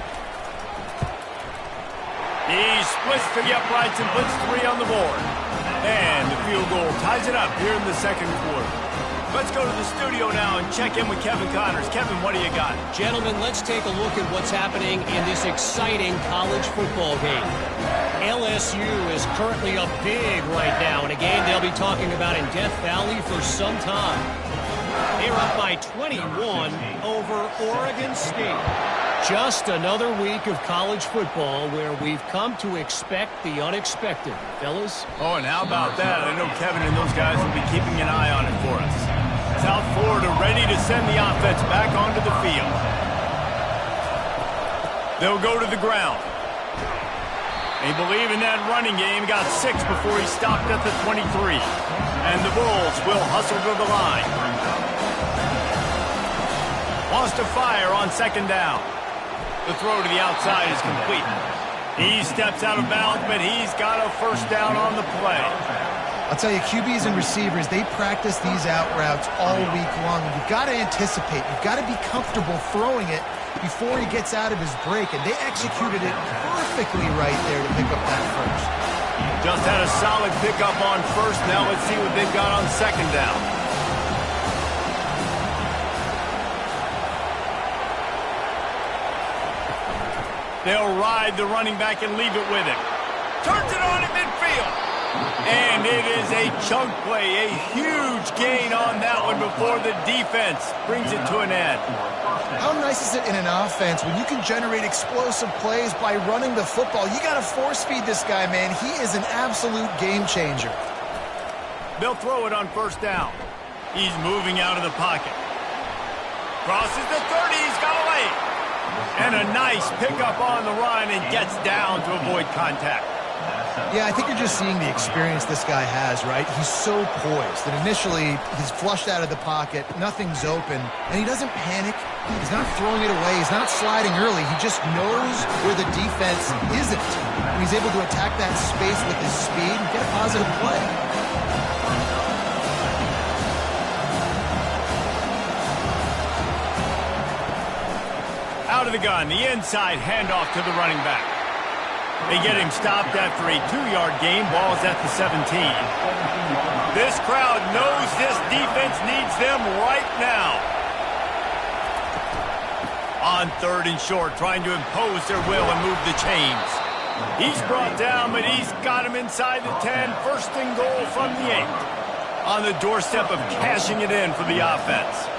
He splits to the uprights and puts 3 on the board. And the field goal ties it up here in the 2nd quarter. Let's go to the studio now and check in with Kevin Connors. Kevin, what do you got? Gentlemen, let's take a look at what's happening in this exciting college football game. LSU is currently up big right now in a game they'll be talking about in Death Valley for some time. They're up by 21 over Oregon State. Just another week of college football where we've come to expect the unexpected. Fellas? Oh, and how about that? I know Kevin and those guys will be keeping an eye on it for us. South Florida ready to send the offense back onto the field. They'll go to the ground. They believe in that running game. Got 6 before he stopped at the 23. And the Bulls will hustle to the line. Wants to fire on 2nd down. The throw to the outside is complete. He steps out of bounds, but he's got a 1st down on the play. I'll tell you, QBs and receivers, they practice these out routes all week long. You've got to anticipate. You've got to be comfortable throwing it before he gets out of his break, and they executed it perfectly right there to pick up that 1st. Just had a solid pickup on 1st. Now let's see what they've got on 2nd down. They'll ride the running back and leave it with him. Turns it on at midfield. And it is a chunk play, a huge gain on that one before the defense brings it to an end. How nice is it in an offense when you can generate explosive plays by running the football? You got to force feed this guy, man. He is an absolute game changer. They'll throw it on 1st down. He's moving out of the pocket. Crosses the 30. He's got a lane. And a nice pickup on the run and gets down to avoid contact. Yeah, I think you're just seeing the experience this guy has, right? He's so poised that initially he's flushed out of the pocket, nothing's open, and he doesn't panic. He's not throwing it away. He's not sliding early. He just knows where the defense isn't. And he's able to attack that space with his speed and get a positive play. Out of the gun, the inside handoff to the running back. They get him stopped after a 2-yard gain. Ball's at the 17. This crowd knows this defense needs them right now. On 3rd and short, trying to impose their will and move the chains. He's brought down, but he's got him inside the 10. 1st and goal from the 8. On the doorstep of cashing it in for the offense.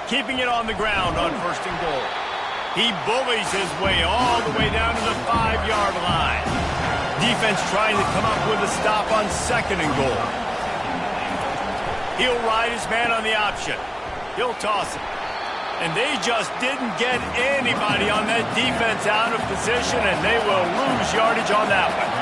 Keeping it on the ground on 1st and goal. He bullies his way all the way down to the 5-yard line. Defense trying to come up with a stop on 2nd and goal. He'll ride his man on the option. He'll toss it. And they just didn't get anybody on that defense out of position, and they will lose yardage on that one.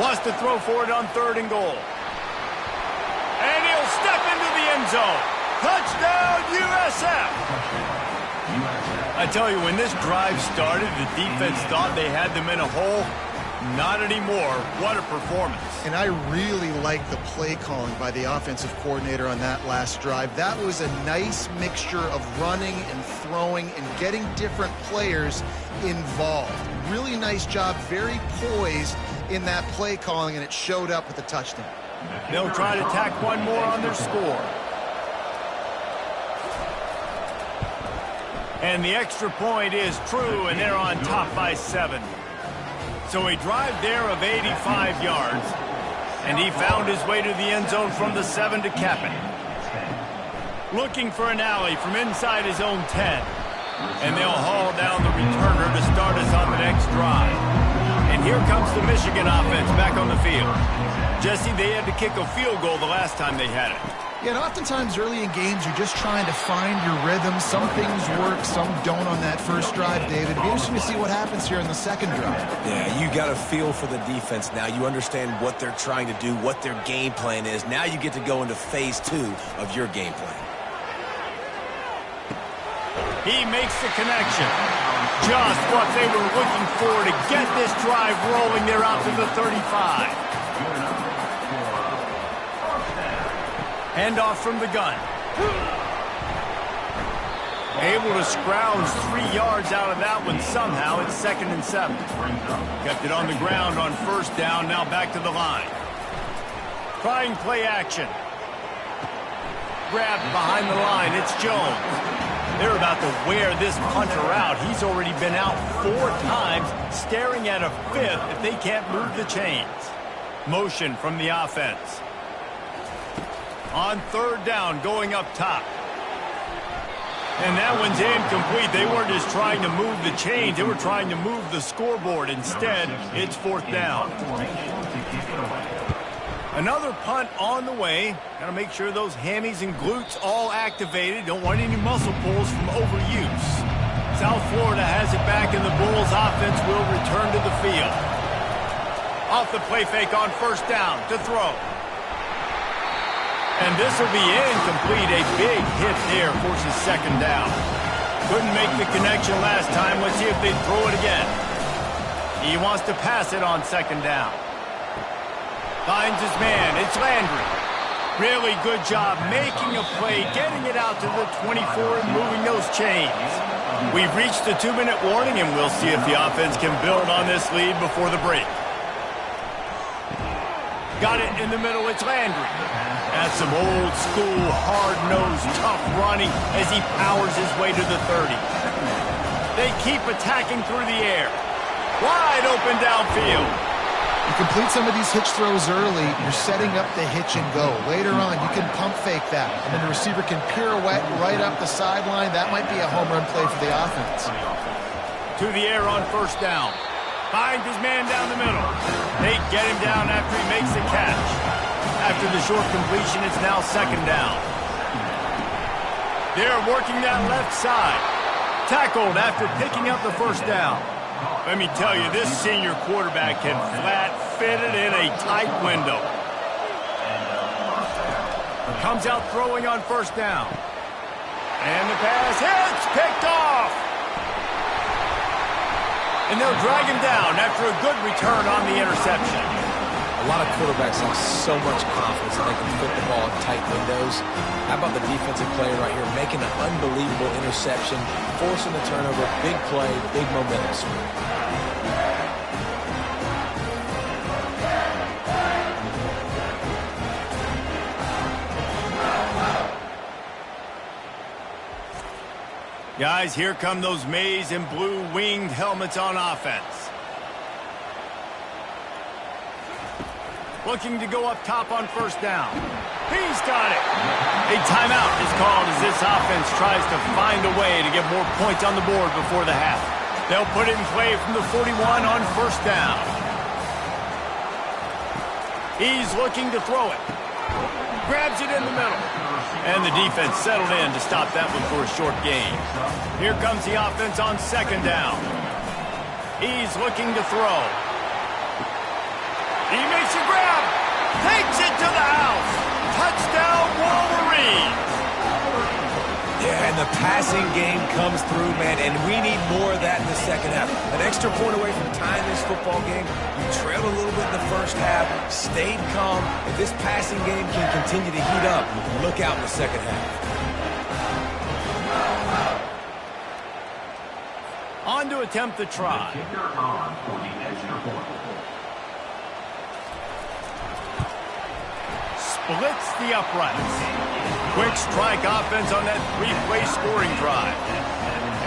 Wants to throw for it on 3rd and goal. And he'll step into the end zone. Touchdown, USF! I tell you, when this drive started, the defense thought they had them in a hole. Not anymore. What a performance. And I really like the play calling by the offensive coordinator on that last drive. That was a nice mixture of running and throwing and getting different players involved. Really nice job, very poised in that play calling, and it showed up with the touchdown. They'll try to tack one more on their score. And the extra point is true, and they're on top by 7. So a drive there of 85 yards, and he found his way to the end zone from the 7 to cap it. Looking for an alley from inside his own 10, and they'll haul down the returner to start us on the next drive. And here comes the Michigan offense back on the field. Jesse, they had to kick a field goal the last time they had it. Yeah, and oftentimes early in games, you're just trying to find your rhythm. Some things work, some don't on that first drive, David. It'd be interesting to see what happens here in the second drive. Yeah, you got a feel for the defense now. You understand what they're trying to do, what their game plan is. Now you get to go into phase 2 of your game plan. He makes the connection. Just what they were looking for to get this drive rolling. They're out to the 35. Handoff from the gun. Able to scrounge 3 yards out of that one somehow. It's 2nd and 7. Kept it on the ground on 1st down. Now back to the line. Trying play action. Grabbed behind the line. It's Jones. They're about to wear this punter out. He's already been out 4 times, staring at a 5th if they can't move the chains. Motion from the offense. On 3rd down, going up top. And that one's incomplete. They weren't just trying to move the chains. They were trying to move the scoreboard. Instead, it's 4th down. Another punt on the way. Got to make sure those hammies and glutes all activated. Don't want any muscle pulls from overuse. South Florida has it back, and the Bulls offense will return to the field. Off the play fake on 1st down to throw. And this will be incomplete. A big hit there forces 2nd down. Couldn't make the connection last time. Let's see if they throw it again. He wants to pass it on 2nd down. Finds his man. It's Landry. Really good job making a play, getting it out to the 24 and moving those chains. We've reached the 2-minute warning, and we'll see if the offense can build on this lead before the break. Got it in the middle. It's Landry. That's some old-school, hard-nosed, tough running as he powers his way to the 30. They keep attacking through the air. Wide open downfield. You complete some of these hitch throws early, you're setting up the hitch and go. Later on, you can pump fake that, and then the receiver can pirouette right up the sideline. That might be a home run play for the offense. To the air on 1st down. Finds his man down the middle. They get him down after he makes the catch. After the short completion, it's now 2nd down. They're working that left side. Tackled after picking up the 1st down. Let me tell you, this senior quarterback can flat fit it in a tight window. Comes out throwing on 1st down. And the pass hits, picked off. And they'll drag him down after a good return on the interception. A lot of quarterbacks have so much confidence that they can fit the ball in tight windows. How about the defensive player right here making an unbelievable interception, forcing the turnover, big play, big momentum swing. Guys, here come those maize and blue winged helmets on offense. Looking to go up top on first down. He's got it. A timeout is called as this offense tries to find a way to get more points on the board before the half. They'll put it in play from the 41 on first down. He's looking to throw it. Grabs it in the middle. And the defense settled in to stop that one for a short gain. Here comes the offense on second down. He's looking to throw. He makes a grab. Takes it to the house. Touchdown, Wolverines. Yeah, and the passing game comes through, man, and we need more of that in the second half. An extra point away from tying this football game. You trailed a little bit in the first half, stayed calm. If this passing game can continue to heat up, look out in the second half. On to attempt the try. Splits the uprights. Quick strike offense on that three-play scoring drive.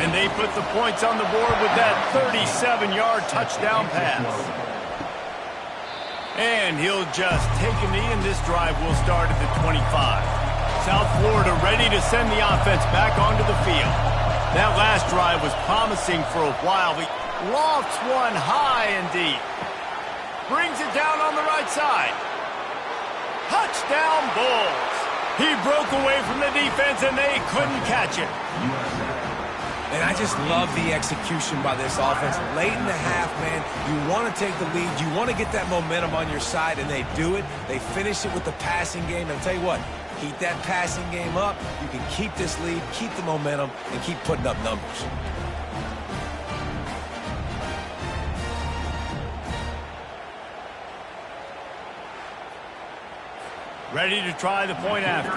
And they put the points on the board with that 37-yard touchdown pass. And he'll just take a knee, and this drive will start at the 25. South Florida ready to send the offense back onto the field. That last drive was promising for a while. He lofts one high and deep. Brings it down on the right side. Touchdown, Bulls. He broke away from the defense, and they couldn't catch it. And I just love the execution by this offense. Late in the half, man, you want to take the lead. You want to get that momentum on your side, and they do it. They finish it with the passing game. And I'll tell you what, keep that passing game up. You can keep this lead, keep the momentum, and keep putting up numbers. Ready to try the point after.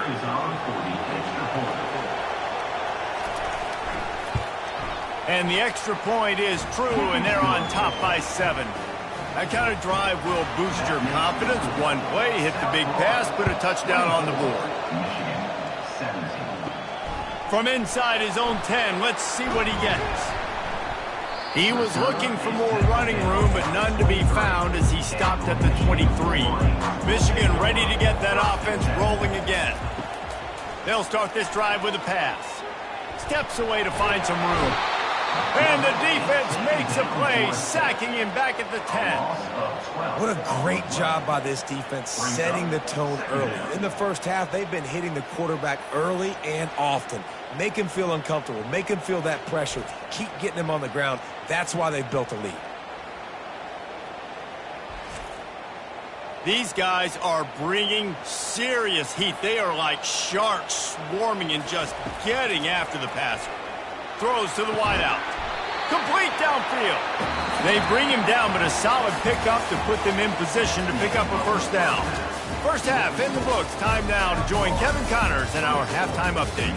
And the extra point is true, and they're on top by 7. That kind of drive will boost your confidence. One play, hit the big pass, put a touchdown on the board. From inside his own 10, let's see what he gets. He was looking for more running room, but none to be found as he stopped at the 23. Michigan ready to get that offense rolling again. They'll start this drive with a pass. Steps away to find some room. And the defense makes a play, sacking him back at the 10. What a great job by this defense, setting the tone early. In the first half, they've been hitting the quarterback early and often. Make him feel uncomfortable. Make him feel that pressure. Keep getting him on the ground. That's why they built a lead. These guys are bringing serious heat. They are like sharks swarming and just getting after the passer. Throws to the wideout. Complete downfield. They bring him down, but a solid pickup to put them in position to pick up a first down. First half in the books. Time now to join Kevin Connors in our halftime update.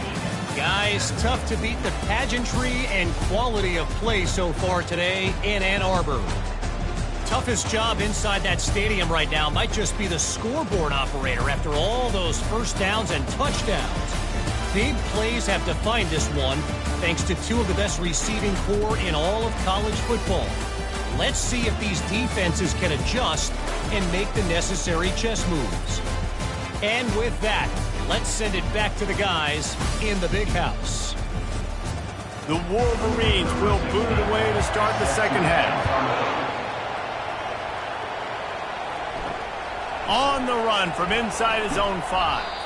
Guys, tough to beat the pageantry and quality of play so far today in Ann Arbor. Toughest job inside that stadium right now might just be the scoreboard operator after all those first downs and touchdowns. Big plays have defined this one, thanks to two of the best receiving corps in all of college football. Let's see if these defenses can adjust and make the necessary chess moves. And with that, let's send it back to the guys in the big house. The Wolverines will boot it away to start the second half. On the run from inside his own 5.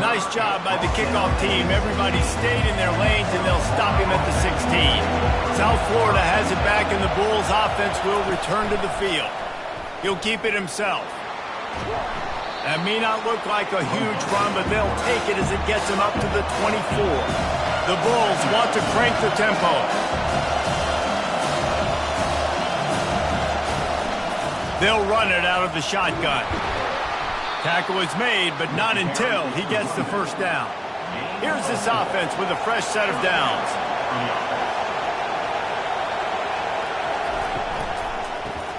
Nice job by the kickoff team. Everybody stayed in their lanes, and they'll stop him at the 16. South Florida has it back, and the Bulls offense will return to the field. He'll keep it himself. That may not look like a huge run, but they'll take it as it gets them up to the 24. The Bulls want to crank the tempo. They'll run it out of the shotgun. Tackle is made, but not until he gets the first down. Here's this offense with a fresh set of downs.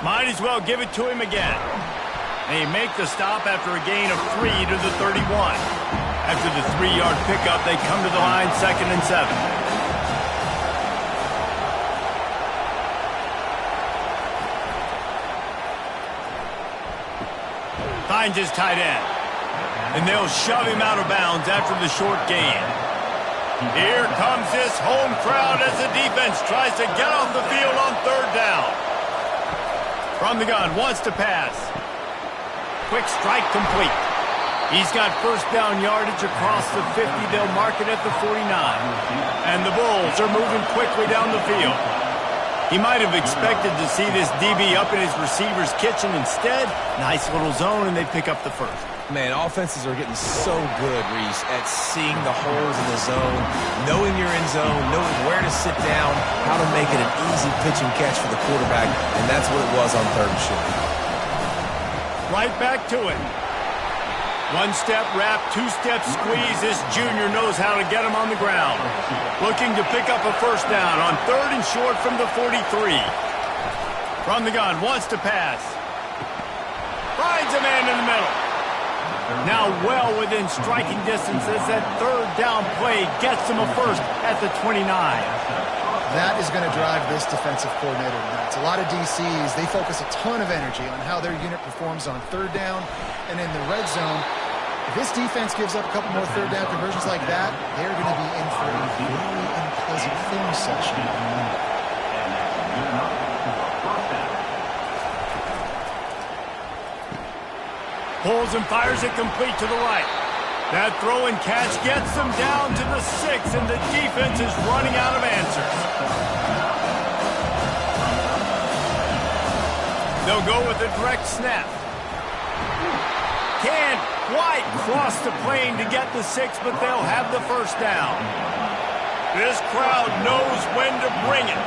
Might as well give it to him again. They make the stop after a gain of 3 to the 31. After the 3-yard pickup, they come to the line 2nd and 7. Finds his tight end. And they'll shove him out of bounds after the short gain. Here comes this home crowd as the defense tries to get off the field on 3rd down. From the gun, wants to pass. Quick strike complete. He's got first down yardage across the 50. They'll mark it at the 49. And the Bulls are moving quickly down the field. He might have expected to see this DB up in his receiver's kitchen. Instead, nice little zone, and they pick up the first. Man, offenses are getting so good, Reese, at seeing the holes in the zone, knowing you're in zone, knowing where to sit down, how to make it an easy pitch and catch for the quarterback, and that's what it was on 3rd and short. Right back to it. 1-step wrap, 2-step squeeze. This junior knows how to get him on the ground. Looking to pick up a first down on 3rd and short from the 43. From the gun, wants to pass. Finds a man in the middle. Now well within striking distance as that 3rd down play gets him a first at the 29. That is going to drive this defensive coordinator nuts. A lot of DCs, they focus a ton of energy on how their unit performs on 3rd down and in the red zone. If this defense gives up a couple more 3rd down conversions like that, they're going to be in for a very unpleasant film session. Pulls and fires it complete to the right. That throw and catch gets them down to the 6, and the defense is running out of answers. They'll go with a direct snap. Can't quite cross the plane to get the 6, but they'll have the first down. This crowd knows when to bring it.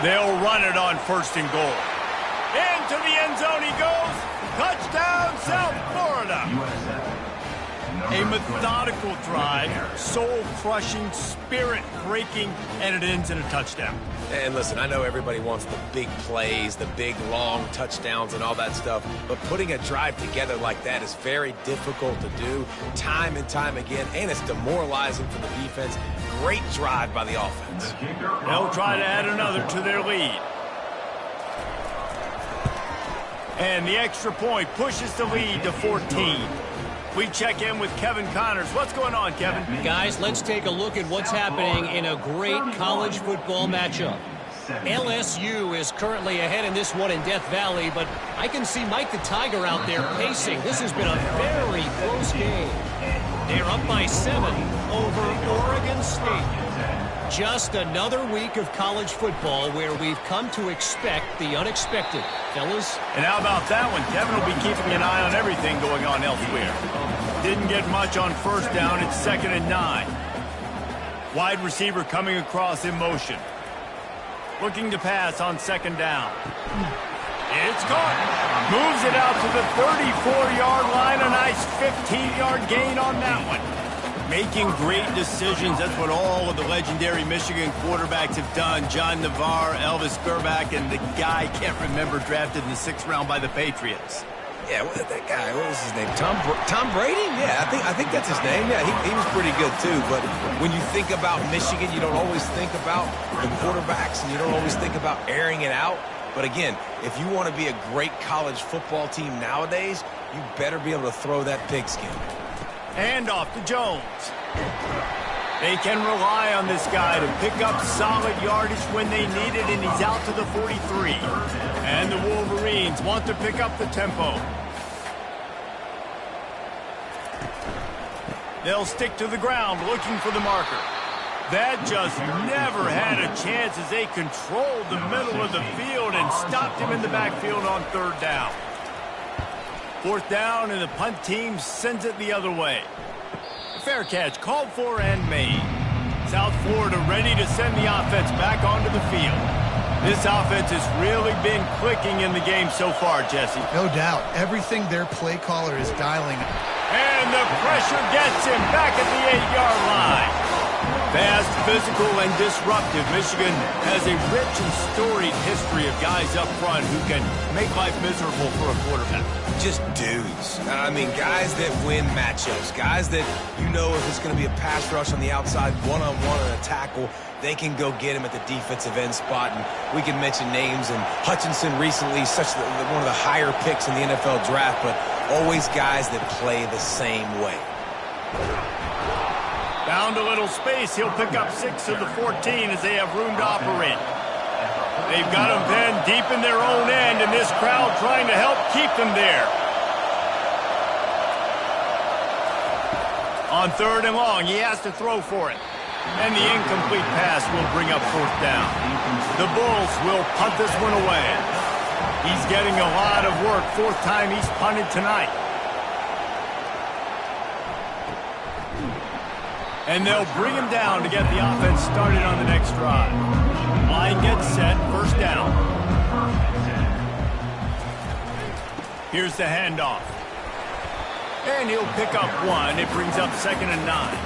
They'll run it on 1st and goal. Into the end zone he goes. Touchdown, South Florida. A methodical drive, soul-crushing, spirit-breaking, and it ends in a touchdown. And listen, I know everybody wants the big plays, the big, long touchdowns and all that stuff, but putting a drive together like that is very difficult to do time and time again, and it's demoralizing for the defense. Great drive by the offense. They'll try to add another to their lead. And the extra point pushes the lead to 14. We check in with Kevin Connors. What's going on, Kevin? Guys, let's take a look at what's happening in a great college football matchup. LSU is currently ahead in this one in Death Valley, but I can see Mike the Tiger out there pacing. This has been a very close game. They're up by 7 over Oregon State. Just another week of college football where we've come to expect the unexpected. Fellas? And how about that one? Kevin will be keeping an eye on everything going on elsewhere. Didn't get much on 1st down. It's 2nd and 9. Wide receiver coming across in motion. Looking to pass on 2nd down. It's caught. Moves it out to the 34-yard line. A nice 15-yard gain on that one. Making great decisions. That's what all of the legendary Michigan quarterbacks have done. John Navarre, Elvis Grbac, and the guy, can't remember, drafted in the 6th round by the Patriots. Yeah, that guy, what was his name? Tom Brady? Yeah, I think that's his name. Yeah, he was pretty good too. But when you think about Michigan, you don't always think about the quarterbacks, and you don't always think about airing it out. But again, if you want to be a great college football team nowadays, you better be able to throw that pigskin. And off to Jones. They can rely on this guy to pick up solid yardage when they need it, and he's out to the 43. And the Wolverines want to pick up the tempo. They'll stick to the ground looking for the marker. That just never had a chance as they controlled the middle of the field and stopped him in the backfield on 3rd down. 4th down, and the punt team sends it the other way. A fair catch called for and made. South Florida ready to send the offense back onto the field. This offense has really been clicking in the game so far, Jesse. No doubt. Everything their play caller is dialing. And the pressure gets him back at the 8-yard line. Fast, physical, and disruptive. Michigan has a rich and storied history of guys up front who can make life miserable for a quarterback. Just dudes. I mean, guys that win matchups. Guys that, you know, if it's going to be a pass rush on the outside, one-on-one and a tackle, they can go get him at the defensive end spot. And we can mention names. And Hutchinson recently, one of the higher picks in the NFL draft, but always guys that play the same way. Found a little space. He'll pick up 6 of the 14 as they have room to operate. They've got him then deep in their own end, and this crowd trying to help keep them there. On 3rd and long, he has to throw for it. And the incomplete pass will bring up 4th down. The Bulls will punt this one away. He's getting a lot of work. 4th time he's punted tonight. And they'll bring him down to get the offense started on the next drive. Line gets set, 1st down. Here's the handoff. And he'll pick up 1. It brings up 2nd and 9.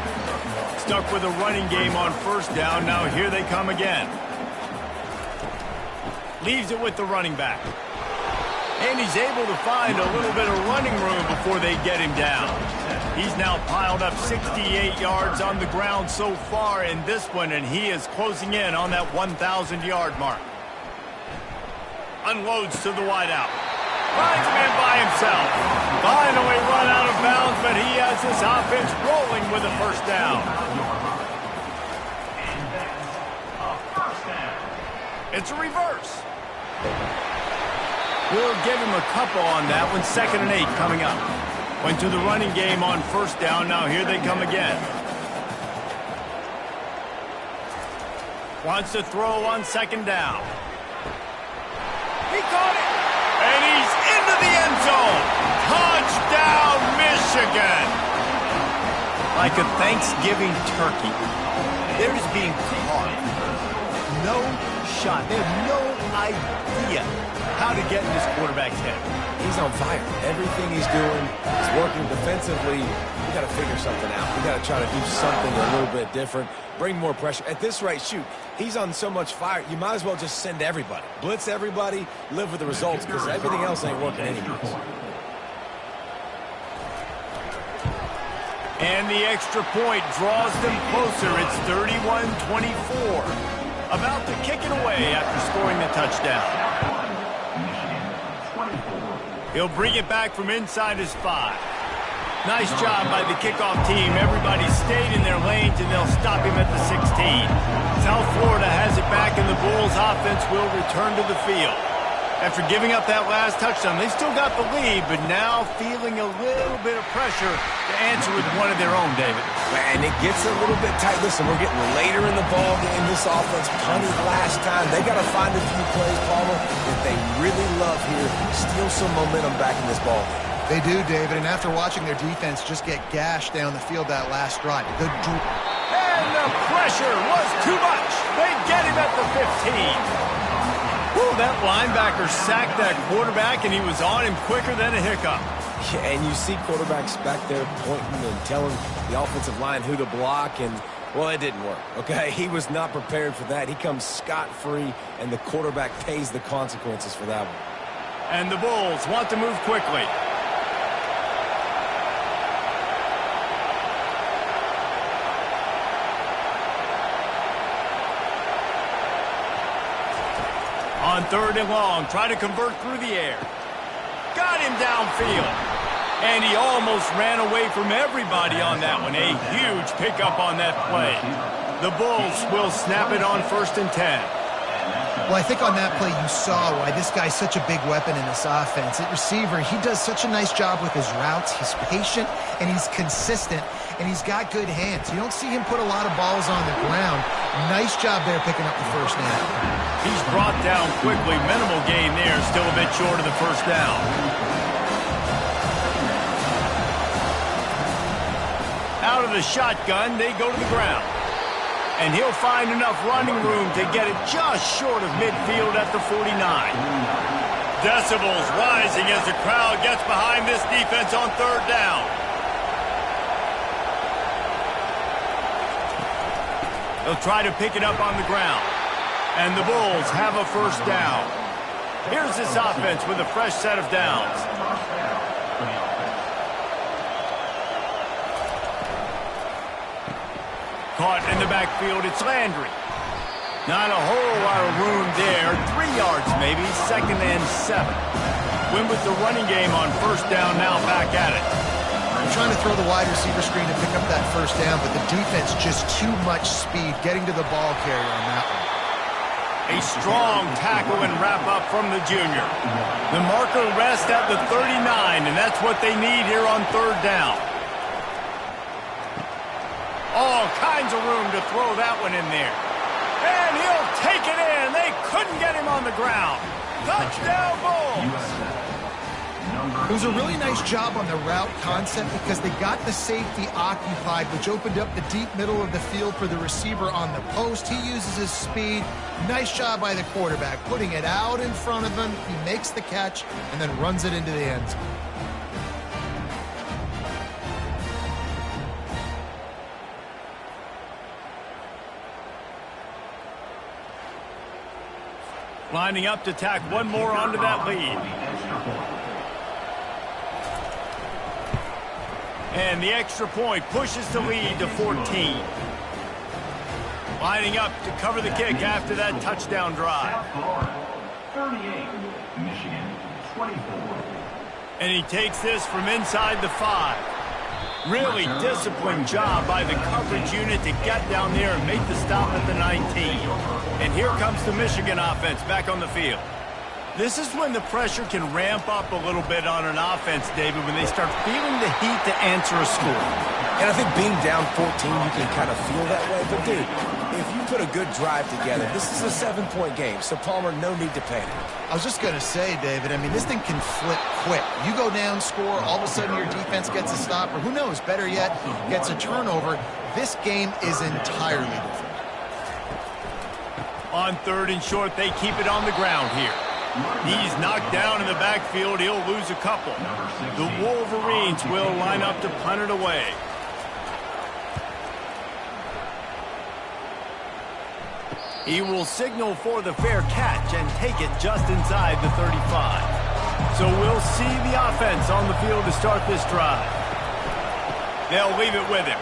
Stuck with a running game on 1st down. Now here they come again. Leaves it with the running back. And he's able to find a little bit of running room before they get him down. He's now piled up 68 yards on the ground so far in this one, and he is closing in on that 1,000-yard mark. Unloads to the wideout. Finds a man by himself. Finally run out of bounds, but he has this offense rolling with a 1st down. It's a reverse. We'll give him a couple on that one. 2nd and 8 coming up. Went to the running game on 1st down. Now here they come again. Wants to throw on 2nd down. He caught it. And he's into the end zone. Touchdown, Michigan. Like a Thanksgiving turkey, they're just being caught. No shot. They have no idea how to get in this quarterback's head. He's on fire. Everything he's doing is working defensively. We got to figure something out. We got to try to do something a little bit different. Bring more pressure. At this rate, shoot, he's on so much fire, you might as well just send everybody. Blitz everybody, live with the results, because everything else ain't working anyways. And the extra point draws them closer. It's 31-24. About to kick it away after scoring the touchdown. He'll bring it back from inside his 5. Nice job by the kickoff team. Everybody stayed in their lanes, and they'll stop him at the 16. South Florida has it back, and the Bulls offense will return to the field. After giving up that last touchdown, they still got the lead, but now feeling a little bit of pressure to answer with one of their own, David. And it gets a little bit tight. Listen, we're getting later in the ball game. This offense punted last time. They got to find a few plays, Palmer, that they really love here. Steal some momentum back in this ball game. They do, David, and after watching their defense just get gashed down the field that last drive. And the pressure was too much. They get him at the 15. Woo, that linebacker sacked that quarterback, and he was on him quicker than a hiccup. Yeah, and you see quarterbacks back there pointing and telling the offensive line who to block, and, well, it didn't work, okay? He was not prepared for that. He comes scot-free, and the quarterback pays the consequences for that one. And the Bulls want to move quickly. On 3rd and long, try to convert through the air. Got him downfield. And he almost ran away from everybody on that one. A huge pickup on that play. The Bulls will snap it on 1st and 10. Well, I think on that play you saw why this guy's such a big weapon in this offense. At receiver, he does such a nice job with his routes. He's patient, and he's consistent, and he's got good hands. You don't see him put a lot of balls on the ground. Nice job there picking up the 1st down. He's brought down quickly. Minimal gain there. Still a bit short of the 1st down. Out of the shotgun, they go to the ground. And he'll find enough running room to get it just short of midfield at the 49. Decibels rising as the crowd gets behind this defense on third down. They'll try to pick it up on the ground. And the Bulls have a first down. Here's this offense with a fresh set of downs. Caught in the backfield, it's Landry. Not a whole lot of room there. 3 yards maybe, 2nd and 7. Win with the running game on first down, now back at it. I'm trying to throw the wide receiver screen to pick up that first down, but the defense just too much speed getting to the ball carrier on that one. A strong tackle and wrap up from the junior. The marker rests at the 39, and that's what they need here on third down. All kinds of room to throw that one in there. And he'll take it in. They couldn't get him on the ground. Touchdown, Bulls. It was a really nice job on the route concept because they got the safety occupied, which opened up the deep middle of the field for the receiver on the post. He uses his speed. Nice job by the quarterback, putting it out in front of him. He makes the catch and then runs it into the end zone. Lining up to tack one more onto that lead. And the extra point pushes the lead to 14. Lining up to cover the kick after that touchdown drive. 38, Michigan 24. And he takes this from inside the 5. Really disciplined job by the coverage unit to get down there and make the stop at the 19. And here comes the Michigan offense back on the field. This is when the pressure can ramp up a little bit on an offense, David, when they start feeling the heat to answer a score. And I think being down 14, you can kind of feel that way. But, dude, if you put a good drive together, this is a 7-point game. So, Palmer, no need to panic. I was just going to say, David, I mean, this thing can flip quick. You go down, score, all of a sudden your defense gets a stop, or who knows, better yet, gets a turnover. This game is entirely different. On third and short, they keep it on the ground here. He's knocked down in the backfield. He'll lose a couple. The Wolverines will line up to punt it away. He will signal for the fair catch and take it just inside the 35. So we'll see the offense on the field to start this drive. They'll leave it with him.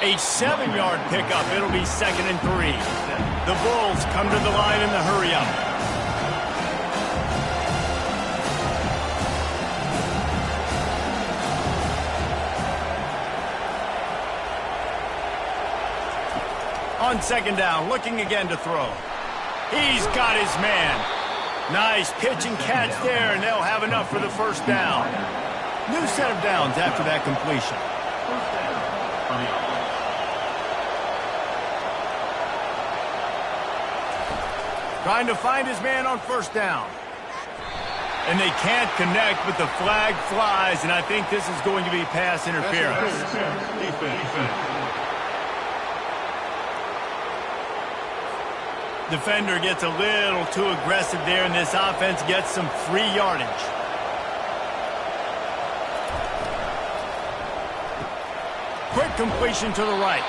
A 7-yard pickup. It'll be 2nd and 3. The Bulls come to the line in the hurry-up. On 2nd down, looking again to throw. He's got his man. Nice pitch and catch there, and they'll have enough for the first down. New set of downs after that completion. Trying to find his man on first down. And they can't connect, but the flag flies, and I think this is going to be pass interference. Defender gets a little too aggressive there, and this offense gets some free yardage. Quick completion to the right.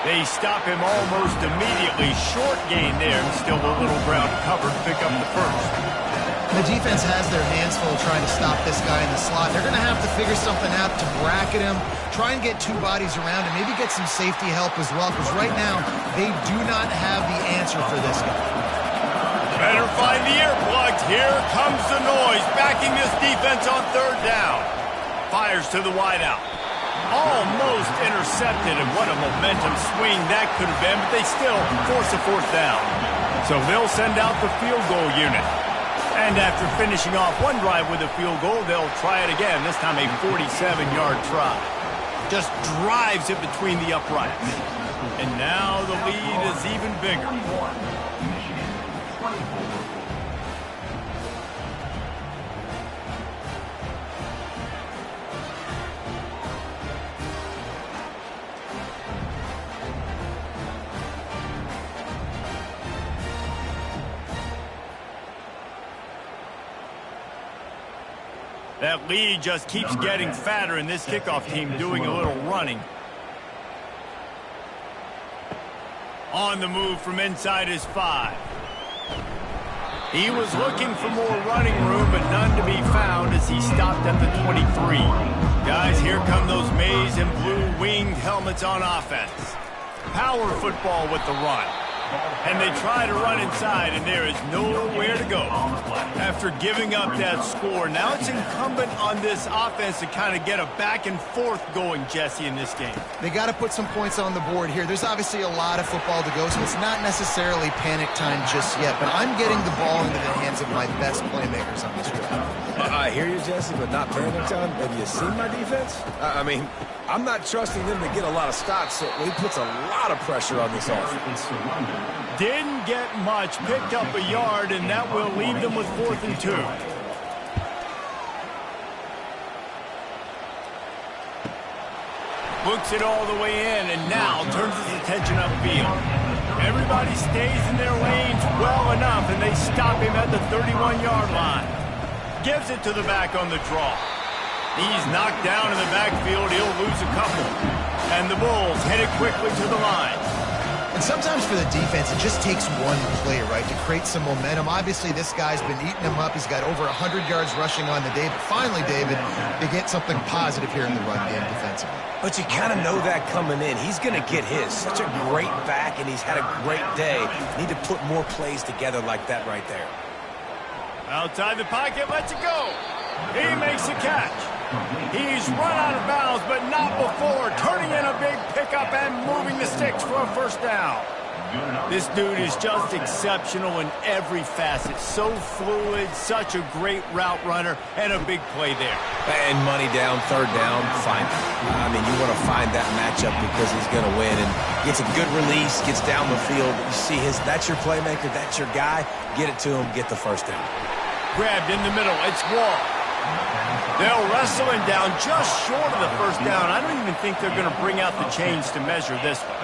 They stop him almost immediately. Short gain there, and still a little ground covered. Pick up the first. The defense has their hands full trying to stop this guy in the slot. They're going to have to figure something out to bracket him, try and get 2 bodies around him, maybe get some safety help as well, because right now they do not have the answer for this guy. Better find the earplugs. Here comes the noise, backing this defense on third down. Fires to the wideout. Almost intercepted, and what a momentum swing that could have been, but they still force a 4th down. So they'll send out the field goal unit. And after finishing off one drive with a field goal, they'll try it again, this time a 47-yard try. Just drives it between the uprights. And now the lead is even bigger. That lead just keeps getting fatter, and this kickoff team doing a little running. On the move from inside his 5. He was looking for more running room, but none to be found as he stopped at the 23. Guys, here come those maize and blue winged helmets on offense. Power football with the run. And they try to run inside, and there is nowhere to go. After giving up that score, now it's incumbent on this offense to kind of get a back and forth going, Jesse, in this game. They got to put some points on the board here. There's obviously a lot of football to go, so it's not necessarily panic time just yet, but I'm getting the ball into the hands of my best playmakers on this drive. I hear you, Jesse, but not panic time. Have you seen my defense? I mean, I'm not trusting them to get a lot of stops, so he puts a lot of pressure on this offense. Didn't get much, picked up a yard, and that will leave them with 4th and 2. Looks it all the way in, and now turns his attention upfield. Everybody stays in their lanes well enough, and they stop him at the 31-yard line. Gives it to the back on the draw. He's knocked down in the backfield. He'll lose a couple. And the Bulls head it quickly to the line. And sometimes for the defense, it just takes one play, right, to create some momentum. Obviously, this guy's been eating them up. He's got over 100 yards rushing on the day. But finally, David, they get something positive here in the run game defensively. But you kind of know that coming in. He's going to get his. Such a great back, and he's had a great day. Need to put more plays together like that right there. Outside the pocket, lets it go. He makes a catch. He's run out of bounds, but not before turning in a big pickup and moving the sticks for a first down. This dude is just exceptional in every facet. So fluid, such a great route runner, and a big play there. And money down, 3rd down, find him. I mean, you want to find that matchup because he's going to win. And gets a good release, gets down the field. You see that's your playmaker, that's your guy. Get it to him, get the first down. Grabbed in the middle, it's Wall. They'll wrestle him down just short of the first down. I don't even think they're going to bring out the chains to measure this one.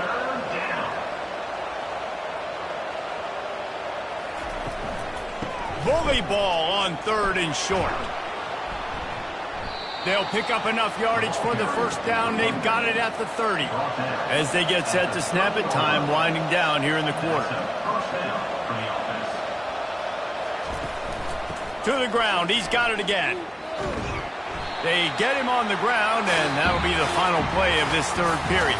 Bully ball on 3rd and short. They'll pick up enough yardage for the first down. They've got it at the 30. As they get set to snap it, time winding down here in the quarter. To the ground, he's got it again. They get him on the ground, and that'll be the final play of this 3rd period.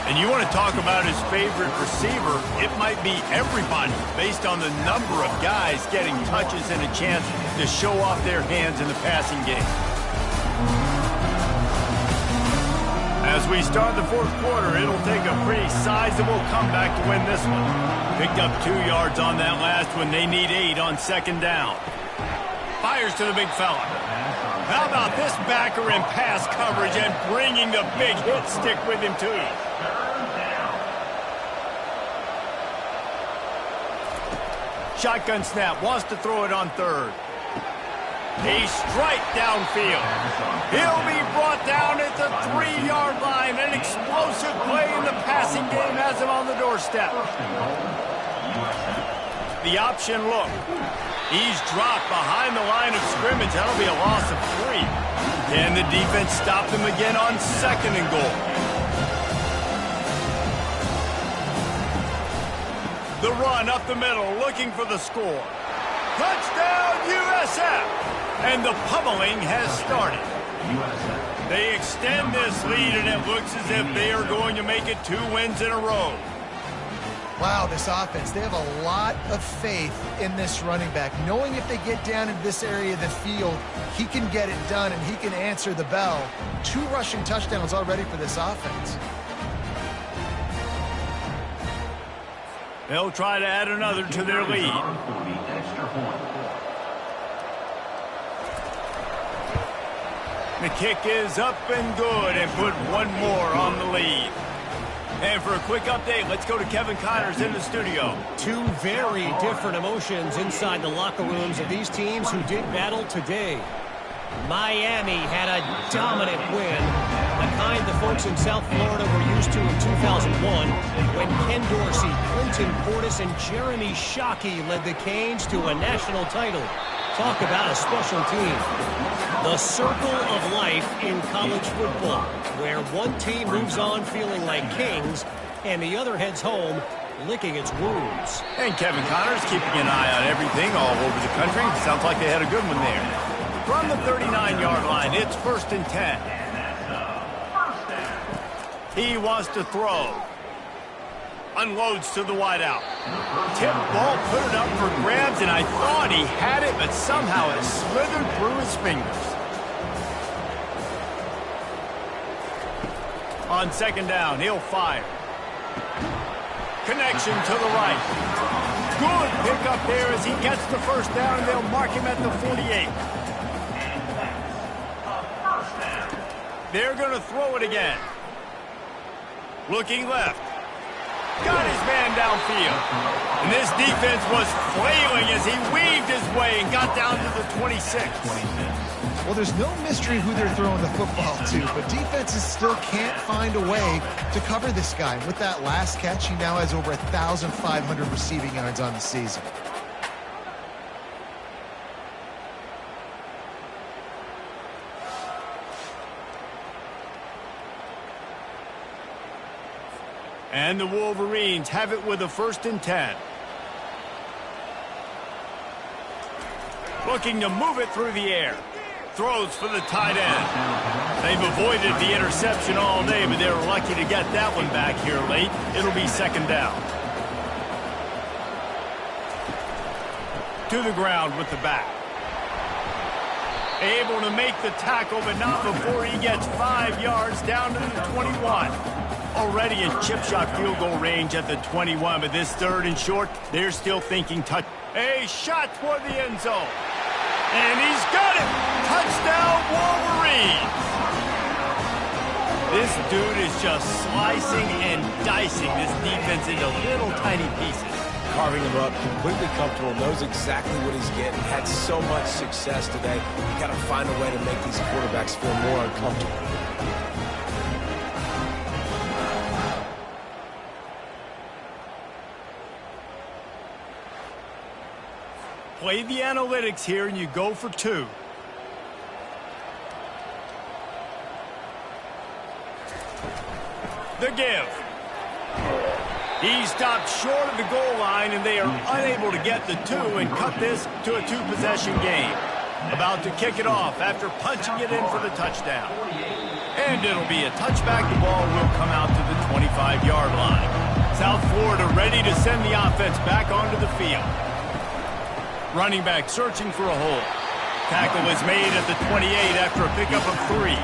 And you want to talk about his favorite receiver, it might be everybody, based on the number of guys getting touches and a chance to show off their hands in the passing game. As we start the 4th quarter, it'll take a pretty sizable comeback to win this one. Picked up 2 yards on that last one. They need 8 on 2nd down. Fires to the big fella. How about this backer in pass coverage and bringing the big hit stick with him, too? Shotgun snap, wants to throw it on 3rd. A strike downfield. He'll be brought down at the 3-yard line. An explosive play in the passing game has him on the doorstep. The option look. He's dropped behind the line of scrimmage. That'll be a loss of 3. Can the defense stop them again on 2nd and goal? The run up the middle, looking for the score. Touchdown, USF! And the pummeling has started. They extend this lead, and it looks as if they are going to make it 2 wins in a row. Wow, this offense, they have a lot of faith in this running back, knowing if they get down into this area of the field, he can get it done and he can answer the bell. 2 rushing touchdowns already for this offense. They'll try to add another to their lead. The kick is up and good, and put 1 more on the lead. And for a quick update, let's go to Kevin Connors in the studio. 2 very different emotions inside the locker rooms of these teams who did battle today. Miami had a dominant win, the kind the folks in South Florida were used to in 2001 when Ken Dorsey, Clinton Portis, and Jeremy Shockey led the Canes to a national title. Talk about a special team. The circle of life in college football, where one team moves on feeling like kings and the other heads home licking its wounds. And Kevin Connors keeping an eye on everything all over the country. Sounds like they had a good one there. From the 39-yard line, it's 1st and 10. He wants to throw. Unloads to the wideout. Tip ball, put it up for grabs, and I thought he had it, but somehow it slithered through his fingers. On 2nd down, he'll fire. Connection to the right. Good pick up there as he gets the 1st down, and they'll mark him at the 48. They're going to throw it again. Looking left. Got his man downfield. And this defense was flailing as he weaved his way and got down to the 26. Well, there's no mystery who they're throwing the football to, but defenses still can't find a way to cover this guy. With that last catch, he now has over 1,500 receiving yards on the season. And the Wolverines have it with a 1st and 10. Looking to move it through the air. Throws for the tight end. They've avoided the interception all day, but they're lucky to get that one back here late. It'll be 2nd down. To the ground with the back. Able to make the tackle, but not before he gets 5 yards down to the 21. Already in chip shot field goal range at the 21, but this 3rd and short, they're still thinking touch. A shot toward the end zone. And he's got it! Touchdown, Wolverines! This dude is just slicing and dicing this defense into little tiny pieces. Carving him up, completely comfortable, knows exactly what he's getting, had so much success today. You got to find a way to make these quarterbacks feel more uncomfortable. Play the analytics here, and you go for 2. The give. He stopped short of the goal line, and they are unable to get the 2 and cut this to a 2-possession game. About to kick it off after punching it in for the touchdown. And it'll be a touchback. The ball will come out to the 25-yard line. South Florida ready to send the offense back onto the field. Running back searching for a hole. Tackle is made at the 28 after a pickup of 3.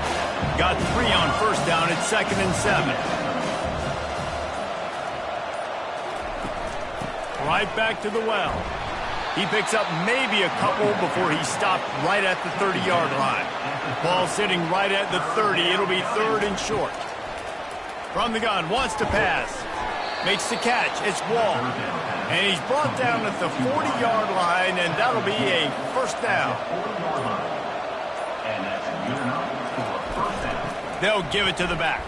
Got 3 on 1st down at 2nd and 7. Right back to the well. He picks up maybe a couple before he stopped right at the 30-yard line. Ball sitting right at the 30. It'll be 3rd and short. From the gun, wants to pass. Makes the catch. It's Wall. And he's brought down at the 40-yard line, and that'll be a 1st down. They'll give it to the back.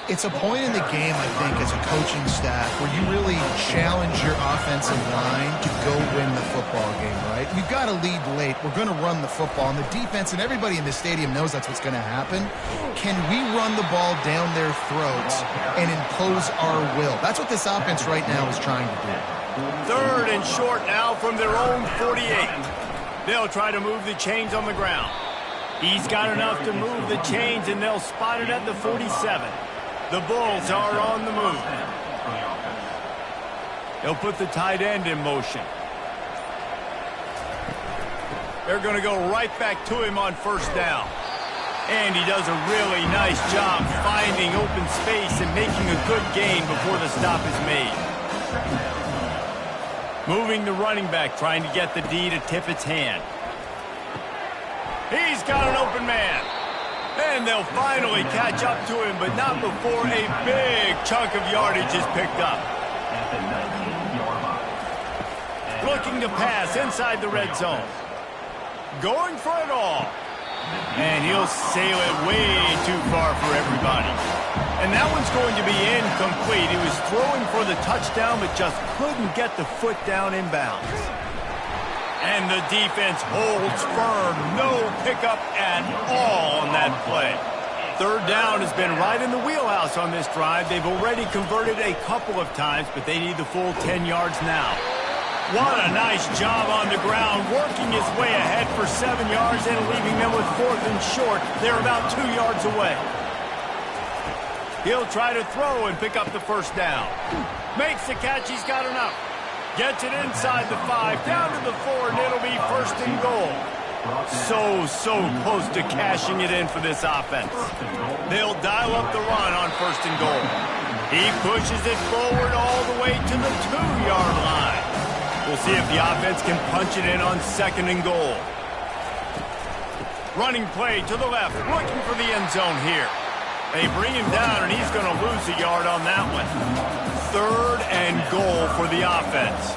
It's a point in the game, I think, as a coaching staff where you really challenge your offensive line to go win the football game, right? We've got to lead late. We're going to run the football. And the defense and everybody in the stadium knows that's what's going to happen. Can we run the ball down their throats and impose our will? That's what this offense right now is trying to do. 3rd and short now from their own 48. They'll try to move the chains on the ground. He's got enough to move the chains, and they'll spot it at the 47. The Bulls are on the move. They'll put the tight end in motion. They're going to go right back to him on 1st down. And he does a really nice job finding open space and making a good gain before the stop is made. Moving the running back, trying to get the D to tip its hand. He's got an open man. And they'll finally catch up to him, but not before a big chunk of yardage is picked up. Looking to pass inside the red zone. Going for it all. And he'll sail it way too far for everybody. And that one's going to be incomplete. He was throwing for the touchdown, but just couldn't get the foot down in bounds. And the defense holds firm. No pickup at all on that play. Third down has been right in the wheelhouse on this drive. They've already converted a couple of times, but they need the full 10 yards now. What a nice job on the ground, working his way ahead for 7 yards and leaving them with 4th and short. They're about 2 yards away. He'll try to throw and pick up the first down. Makes the catch. He's got enough. Gets it inside the 5, down to the 4, and it'll be 1st and goal. So close to cashing it in for this offense. They'll dial up the run on 1st and goal. He pushes it forward all the way to the 2-yard line. We'll see if the offense can punch it in on 2nd and goal. Running play to the left, looking for the end zone here. They bring him down, and he's going to lose a yard on that one. 3rd and goal for the offense.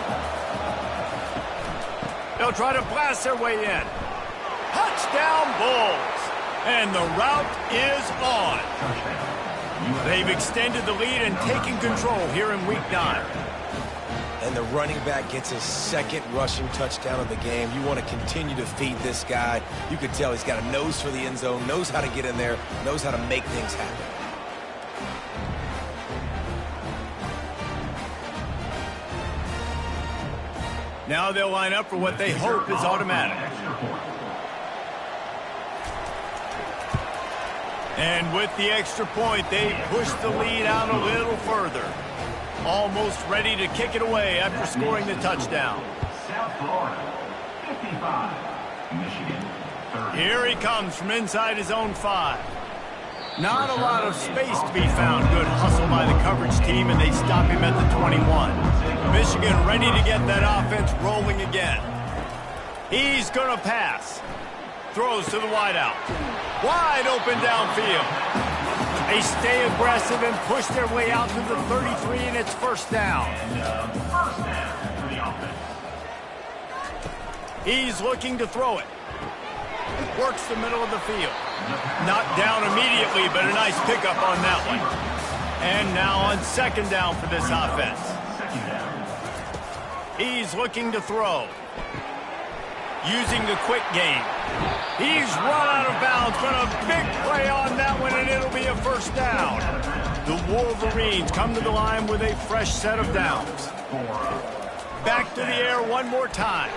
They'll try to blast their way in. Touchdown Bulls. And the route is on. They've extended the lead and taken control here in Week 9. And the running back gets his 2nd rushing touchdown of the game. You want to continue to feed this guy. You could tell he's got a nose for the end zone, knows how to get in there, knows how to make things happen. Now they'll line up for what they hope is automatic. And with the extra point, they push the lead out a little further. Almost ready to kick it away after scoring the touchdown. South Florida, 55. Michigan, 30. Here he comes from inside his own 5. Not a lot of space to be found. Good hustle by the coverage team, and they stop him at the 21. Michigan ready to get that offense rolling again. He's going to pass. Throws to the wideout. Wide open downfield. They stay aggressive and push their way out to the 33, and it's 1st down. First down for the offense. He's looking to throw it. Works the middle of the field. Not down immediately, but a nice pickup on that one. And now on 2nd down for this offense. Second down. He's looking to throw. Using the quick game. He's run out of bounds, but a big play on that one, and it'll be a 1st down. The Wolverines come to the line with a fresh set of downs. Back to the air one more time.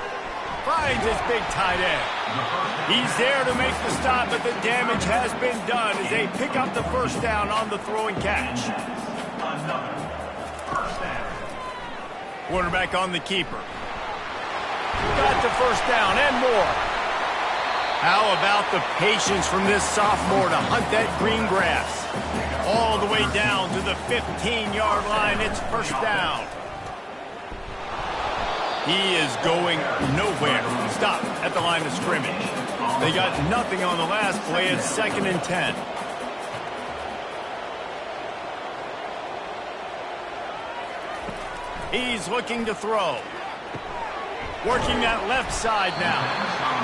Finds his big tight end. He's there to make the stop, but the damage has been done as they pick up the 1st down on the throw and catch. Quarterback on the keeper. Got the 1st down and more. How about the patience from this sophomore to hunt that green grass? All the way down to the 15-yard line. It's 1st down. He is going nowhere. Stop at the line of scrimmage. They got nothing on the last play. It's 2nd and 10. He's looking to throw. Working that left side now.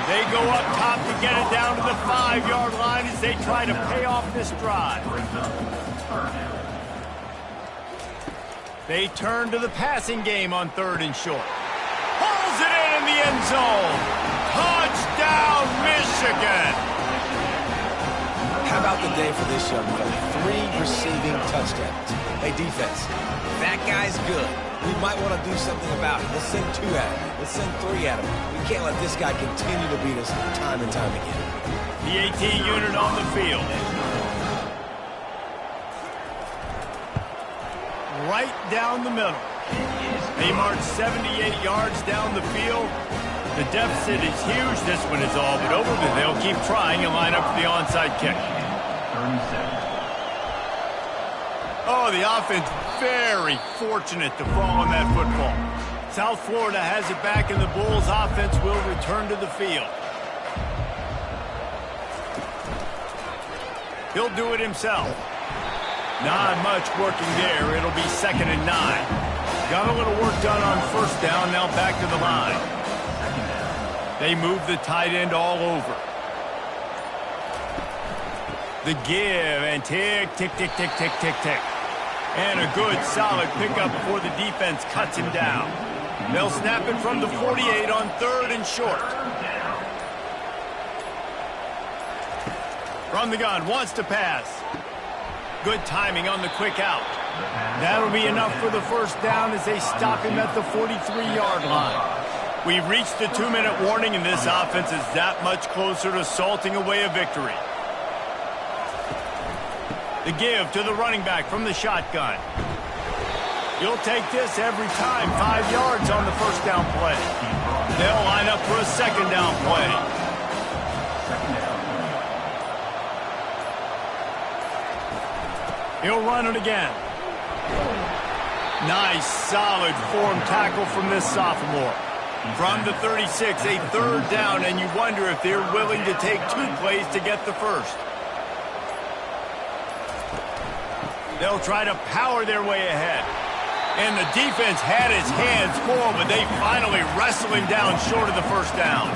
They go up top to get it down to the 5-yard line as they try to pay off this drive. They turn to the passing game on 3rd and short. Pulls it in the end zone. Touchdown, Michigan. How about the day for this young fella? 3 receiving touchdowns. Hey, defense, that guy's good. We might want to do something about it. Let's send 2 at him. Let's send 3 at him. We can't let this guy continue to beat us time and time again. The AT unit on the field. Right down the middle. They march 78 yards down the field. The deficit is huge. This one is all but over, but they'll keep trying and line up for the onside kick. 37. Oh, the offense very fortunate to fall on that football. South Florida has it back, and the Bulls offense will return to the field. He'll do it himself. Not much working there. It'll be 2nd and 9. Got a little work done on 1st down, now back to the line. They move the tight end all over. The give and tick, tick, tick, tick, tick, tick, tick. And a good, solid pickup before the defense cuts him down. They'll snap it from the 48 on 3rd and short. From the gun, wants to pass. Good timing on the quick out. That'll be enough for the first down as they stop him at the 43-yard line. We've reached the 2-minute warning, and this offense is that much closer to salting away a victory. The give to the running back from the shotgun. You'll take this every time. 5 yards on the first down play. They'll line up for a second down play. He'll run it again. Nice, solid form tackle from this sophomore. From the 36, a 3rd down, and you wonder if they're willing to take 2 plays to get the first. They'll try to power their way ahead. And the defense had his hands full, but they finally wrestle him down short of the first down.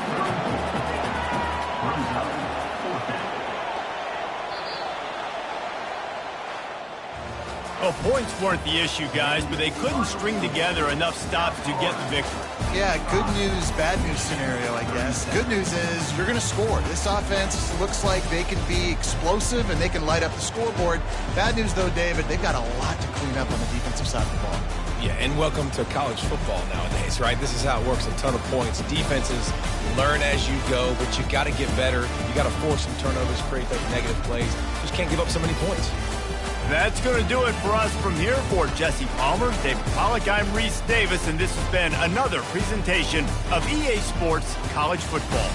Well, points weren't the issue, guys, but they couldn't string together enough stops to get the victory. Yeah, good news, bad news scenario, I guess. Good news is you're going to score. This offense looks like they can be explosive and they can light up the scoreboard. Bad news, though, David, they've got a lot to clean up on the defensive side of the ball. Yeah, and welcome to college football nowadays, right? This is how it works, a ton of points. Defenses learn as you go, but you got to get better. You got to force some turnovers, create those negative plays. Just can't give up so many points. That's going to do it for us from here. For Jesse Palmer, David Pollack, I'm Reese Davis, and this has been another presentation of EA Sports College Football.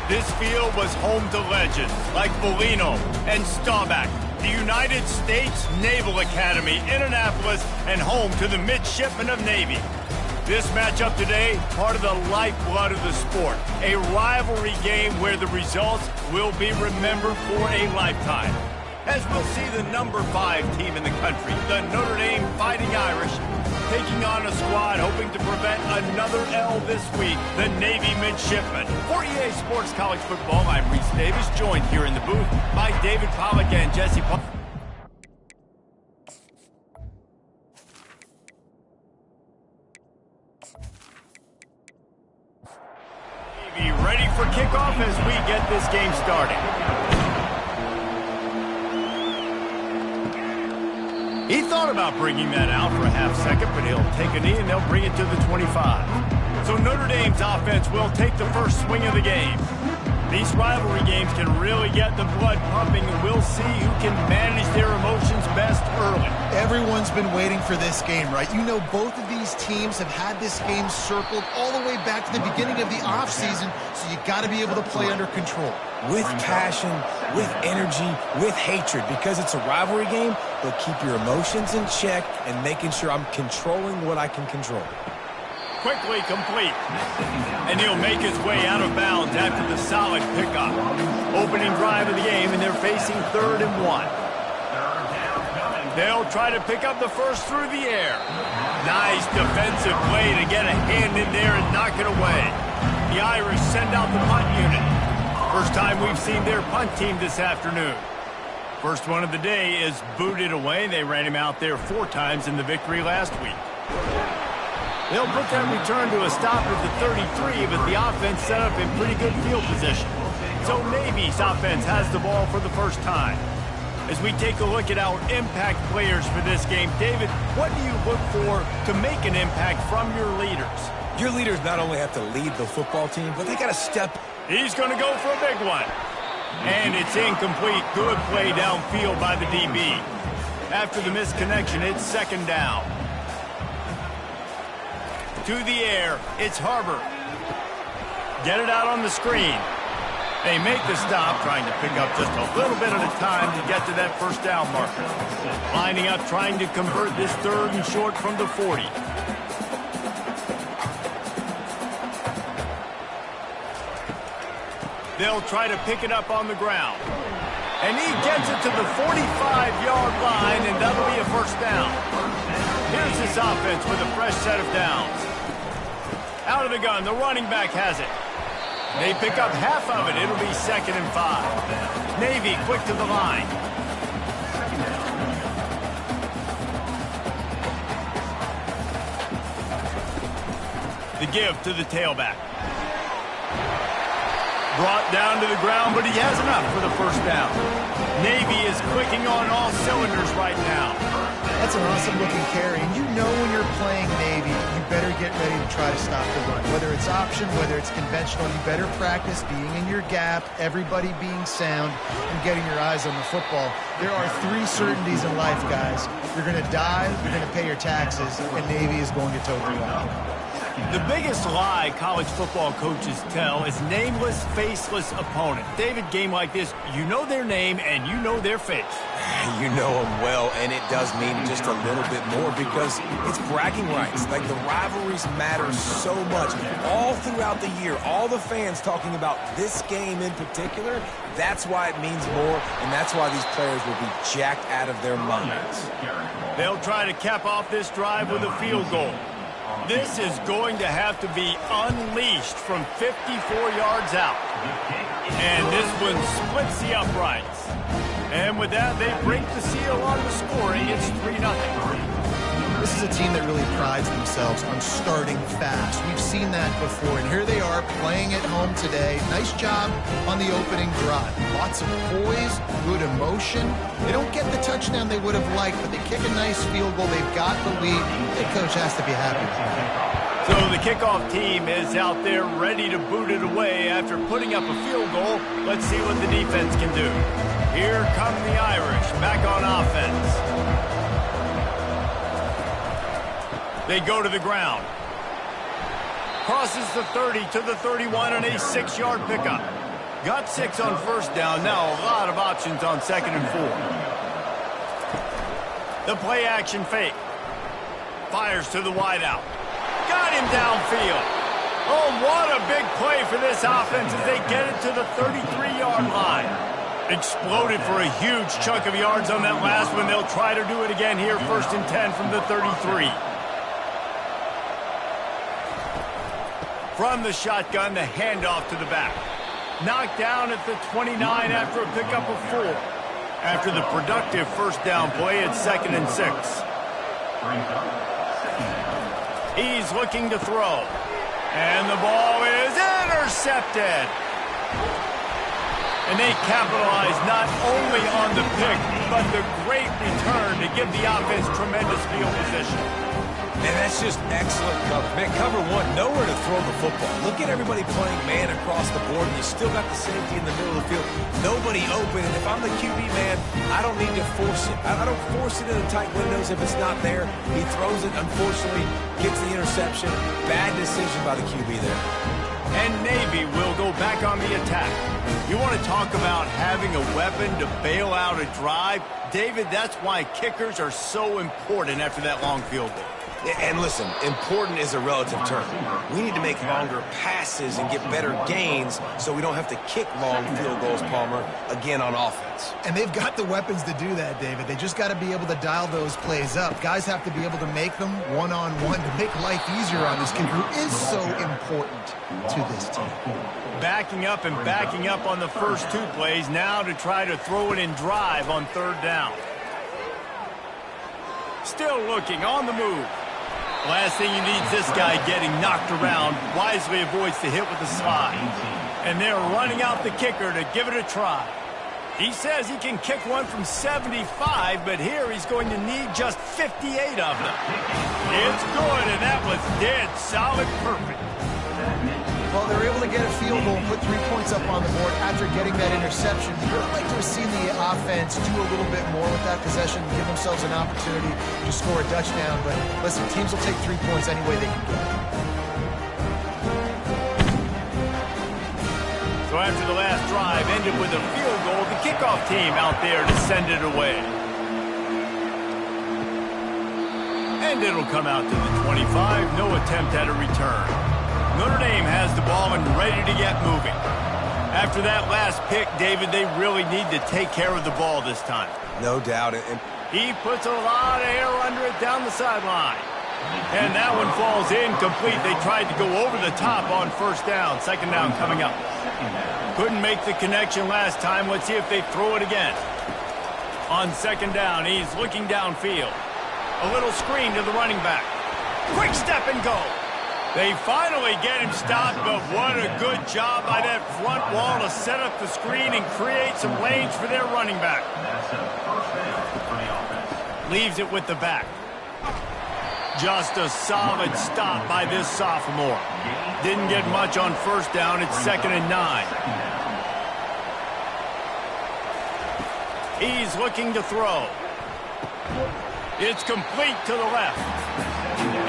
This field was home to legends like Bellino and Staubach, the United States Naval Academy in Annapolis, and home to the Midshipmen of Navy. This matchup today, part of the lifeblood of the sport, a rivalry game where the results will be remembered for a lifetime. As we'll see the number 5 team in the country, the Notre Dame Fighting Irish, taking on a squad hoping to prevent another L this week, the Navy Midshipmen. For EA Sports College Football, I'm Reese Davis, joined here in the booth by David Pollack and Jesse Paul. Navy ready for kickoff as we get this game started. He thought about bringing that out for a half second, but he'll take a knee and they'll bring it to the 25. So Notre Dame's offense will take the first swing of the game. These rivalry games can really get the blood pumping, and we'll see who can manage their emotions best early. Everyone's been waiting for this game, right? You know, both of these teams have had this game circled all the way back to the beginning of the offseason, so you got to be able to play under control. With passion, with energy, with hatred, because it's a rivalry game, but keep your emotions in check and making sure I'm controlling what I can control. Quickly complete. And he'll make his way out of bounds after the solid pickup. Opening drive of the game, and they're facing 3rd and 1. They'll try to pick up the first through the air. Nice defensive play to get a hand in there and knock it away. The Irish send out the punt unit. First time we've seen their punt team this afternoon. First one of the day is booted away. They ran him out there 4 times in the victory last week. They'll put that return to a stop at the 33, but the offense set up in pretty good field position. So Navy's offense has the ball for the first time. As we take a look at our impact players for this game, David, what do you look for to make an impact from your leaders? Your leaders not only have to lead the football team, but they got to step. He's going to go for a big one. And it's incomplete. Good play downfield by the DB. After the misconnection, it's 2nd down. To the air, it's Harbor. Get it out on the screen. They make the stop, trying to pick up just a little bit at a time to get to that first down marker. Lining up, trying to convert this 3rd and short from the 40. They'll try to pick it up on the ground. And he gets it to the 45-yard line, and that'll be a first down. Here's this offense with a fresh set of downs. Out of the gun, the running back has it. They pick up half of it. It'll be 2nd and 5. Navy quick to the line. The give to the tailback. Brought down to the ground, but he has enough for the first down. Navy is clicking on all cylinders right now. That's an awesome-looking carry, and you know when you're playing Navy, you better get ready to try to stop the run. Whether it's option, whether it's conventional, you better practice being in your gap, everybody being sound, and getting your eyes on the football. There are 3 certainties in life, guys. You're going to die, you're going to pay your taxes, and Navy is going to toe the line. The biggest lie college football coaches tell is nameless, faceless opponent. David, game like this, you know their name and you know their face. You know them well, and it does mean just a little bit more because it's bragging rights. Like, the rivalries matter so much. All throughout the year, all the fans talking about this game in particular, that's why it means more, and that's why these players will be jacked out of their minds. They'll try to cap off this drive with a field goal. This is going to have to be unleashed from 54 yards out. And this one splits the uprights. And with that, they break the seal on the scoring. It's 3-0. This is a team that really prides themselves on starting fast. We've seen that before, and here they are playing at home today. Nice job on the opening drive. Lots of poise, good emotion. They don't get the touchdown they would have liked, but they kick a nice field goal. They've got the lead. The coach has to be happy with that. So the kickoff team is out there ready to boot it away after putting up a field goal. Let's see what the defense can do. Here come the Irish back on offense. They go to the ground. Crosses the 30 to the 31 and a 6-yard pickup. Got 6 on first down. Now a lot of options on 2nd and 4. The play action fake. Fires to the wideout. Got him downfield. Oh, what a big play for this offense as they get it to the 33-yard line. Exploded for a huge chunk of yards on that last one. They'll try to do it again here, 1st and 10 from the 33. From the shotgun, the handoff to the back. Knocked down at the 29 after a pickup of 4. After the productive first down play at 2nd and 6. He's looking to throw. And the ball is intercepted. And they capitalize not only on the pick, but the great return to give the offense tremendous field position. And that's just excellent cover. Man, cover 1, nowhere to throw the football. Look at everybody playing man across the board, and you still got the safety in the middle of the field. Nobody open, and if I'm the QB, man, I don't need to force it. I don't force it in the tight windows if it's not there. He throws it, unfortunately, gets the interception. Bad decision by the QB there. And Navy will go back on the attack. You want to talk about having a weapon to bail out a drive? David, that's why kickers are so important after that long field goal. And listen, important is a relative term. We need to make longer passes and get better gains so we don't have to kick long field goals, Palmer, again on offense. And they've got the weapons to do that, David. They just got to be able to dial those plays up. Guys have to be able to make them one-on-one to make life easier on this kid who is so important to this team. Backing up and backing up on the first 2 plays now to try to throw it in drive on 3rd down. Still looking on the move. Last thing you need is this guy getting knocked around. Wisely avoids the hit with the slide. And they're running out the kicker to give it a try. He says he can kick one from 75, but here he's going to need just 58 of them. It's good, and that was dead solid perfect. Well, they were able to get a field goal and put 3 points up on the board after getting that interception. You would like to have seen the offense do a little bit more with that possession, give themselves an opportunity to score a touchdown. But listen, teams will take 3 points any way they can get it. So after the last drive ended with a field goal, the kickoff team out there to send it away. And it'll come out to the 25. No attempt at a return. Notre Dame has the ball and ready to get moving. After that last pick, David, they really need to take care of the ball this time. No doubt. And he puts a lot of air under it down the sideline. And that one falls incomplete. They tried to go over the top on 1st down. 2nd down coming up. Couldn't make the connection last time. Let's see if they throw it again. On 2nd down, he's looking downfield. A little screen to the running back. Quick step and go. They finally get him stopped, but what a good job by that front wall to set up the screen and create some lanes for their running back. Leaves it with the back. Just a solid stop by this sophomore. Didn't get much on 1st down. It's 2nd and 9. He's looking to throw. It's complete to the left.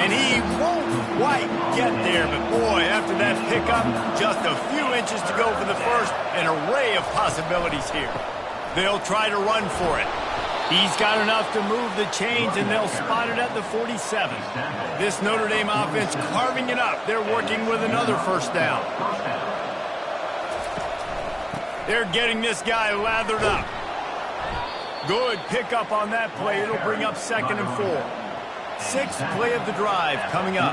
And he won't quite get there, but boy, after that pickup, just a few inches to go for the first, an array of possibilities here. They'll try to run for it. He's got enough to move the chains, and they'll spot it at the 47. This Notre Dame offense carving it up. They're working with another 1st down. They're getting this guy lathered up. Good pickup on that play. It'll bring up 2nd and 4. 6th play of the drive coming up.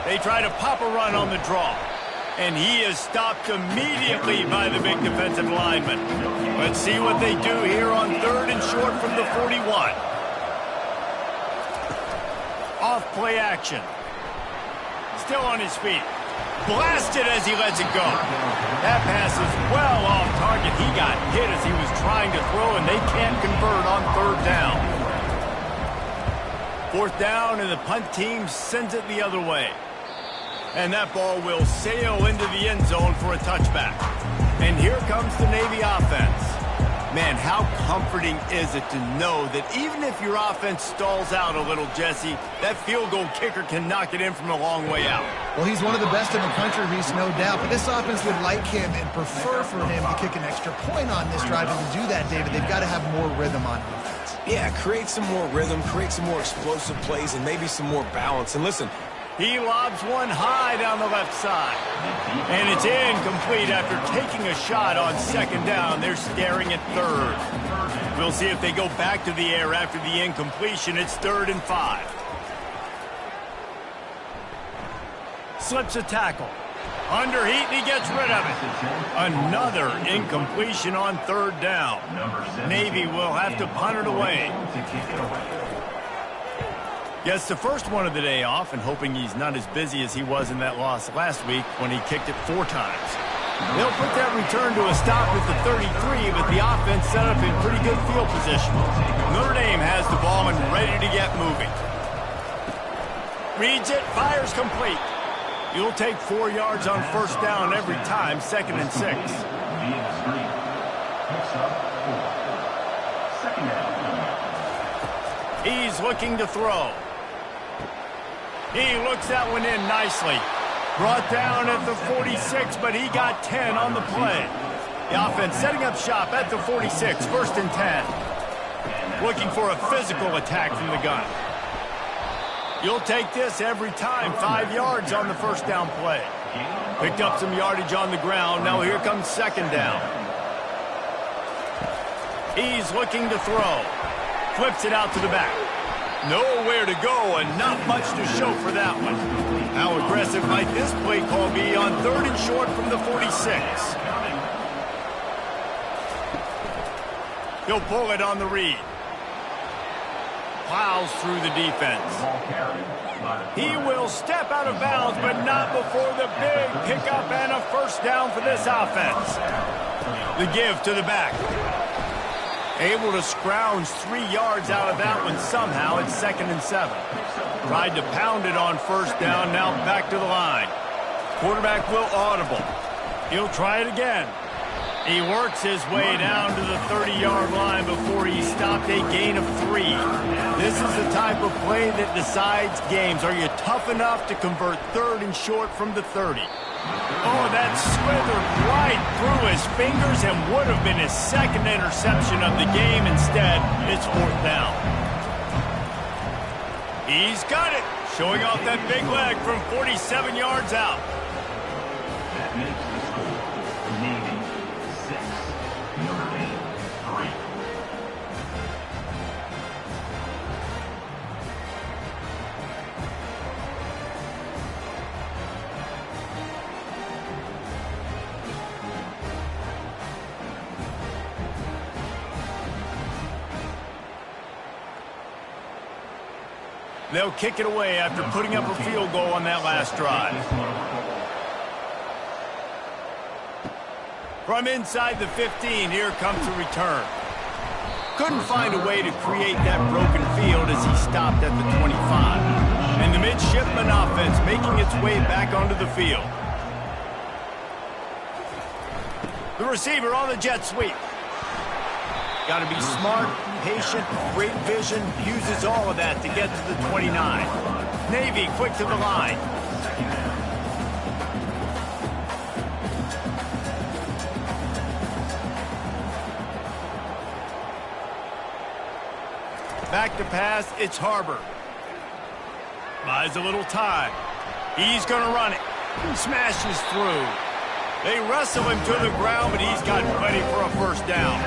They try to pop a run on the draw. And he is stopped immediately by the big defensive lineman. Let's see what they do here on 3rd and short from the 41. Off play action. Still on his feet. Blasted as he lets it go. That pass is well off target. He got hit as he was trying to throw, and they can't convert on 3rd down. 4th down, and the punt team sends it the other way. And that ball will sail into the end zone for a touchback. And here comes the Navy offense. Man, how comforting is it to know that even if your offense stalls out a little, Jesse, that field goal kicker can knock it in from a long way out. Well, he's one of the best in the country, Reese, no doubt. But this offense would like him and prefer for him to kick an extra point on this drive. And to do that, David, they've got to have more rhythm on offense. Yeah, create some more rhythm, create some more explosive plays, and maybe some more balance. And listen, he lobs one high down the left side. And it's incomplete after taking a shot on second down. They're staring at third. We'll see if they go back to the air after the incompletion. It's 3rd and 5. Slips a tackle. Under heat, and he gets rid of it. Another incompletion on 3rd down. Navy will have to punt it away. Gets the first one of the day off and hoping he's not as busy as he was in that loss last week when he kicked it 4 times. They'll put that return to a stop at the 33, but the offense set up in pretty good field position. Notre Dame has the ball and ready to get moving. Reads it, fires complete. You'll take 4 yards on 1st down every time, 2nd and 6. He's looking to throw. He looks that one in nicely. Brought down at the 46, but he got 10 on the play. The offense setting up shop at the 46, 1st and 10. Looking for a physical attack from the gun. You'll take this every time, 5 yards on the 1st down play. Picked up some yardage on the ground. Now here comes 2nd down. He's looking to throw. Flips it out to the back. Nowhere to go and not much to show for that one. How aggressive might this play call be on 3rd and short from the 46? He'll pull it on the read. Plows through the defense. He will step out of bounds, but not before the big pickup and a 1st down for this offense. The give to the back. Able to scrounge 3 yards out of that one somehow. It's 2nd and 7. Tried to pound it on 1st down, now back to the line. Quarterback will audible. He'll try it again. He works his way down to the 30-yard line before he stopped a gain of 3. This is the type of play that decides games. Are you tough enough to convert 3rd and short from the 30? Oh, that slithered right through his fingers and would have been his 2nd interception of the game. Instead, it's 4th down. He's got it, showing off that big leg from 47 yards out. That makes the score. Navy 6, Notre Dame 3. They'll kick it away after putting up a field goal on that last drive. From inside the 15, here comes the return. Couldn't find a way to create that broken field as he stopped at the 25. And the midshipman offense making its way back onto the field. The receiver on the jet sweep. Got to be smart, patient, great vision, uses all of that to get to the 29. Navy quick to the line. Back to pass, it's Harbor. Buys a little time. He's going to run it. Smashes through. They wrestle him to the ground, but he's got plenty for a 1st down.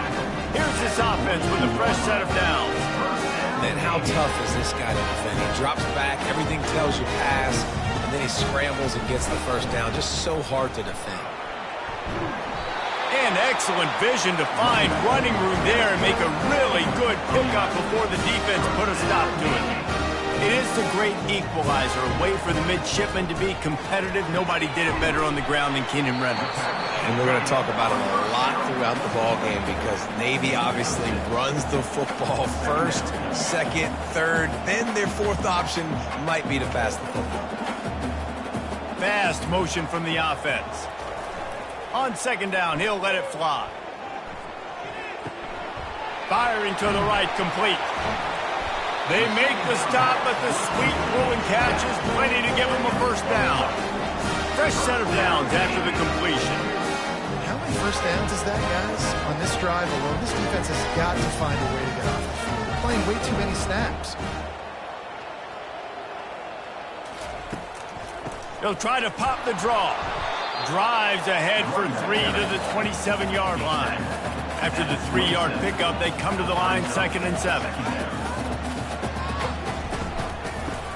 Here's this offense with a fresh set of downs. then how tough is this guy to defend? He drops back, everything tells you pass, and then he scrambles and gets the 1st down. Just so hard to defend. And excellent vision to find running room there and make a really good pickup before the defense put a stop to it. It is the great equalizer, a way for the midshipmen to be competitive. Nobody did it better on the ground than Keenan Reynolds. And we're going to talk about it a lot throughout the ball game because Navy obviously runs the football 1st, 2nd, 3rd, then their 4th option might be to pass the football. Fast motion from the offense. On 2nd down, he'll let it fly. Firing to the right, complete. They make the stop, but the sweet rolling catch is plenty to give them a first down. Fresh set of downs after the completion. How many first downs is that, guys? On this drive alone, this defense has got to find a way to get off the field. They're playing way too many snaps. He'll try to pop the draw. Drives ahead for 3 to the 27-yard line. After the 3-yard pickup, they come to the line 2nd and 7.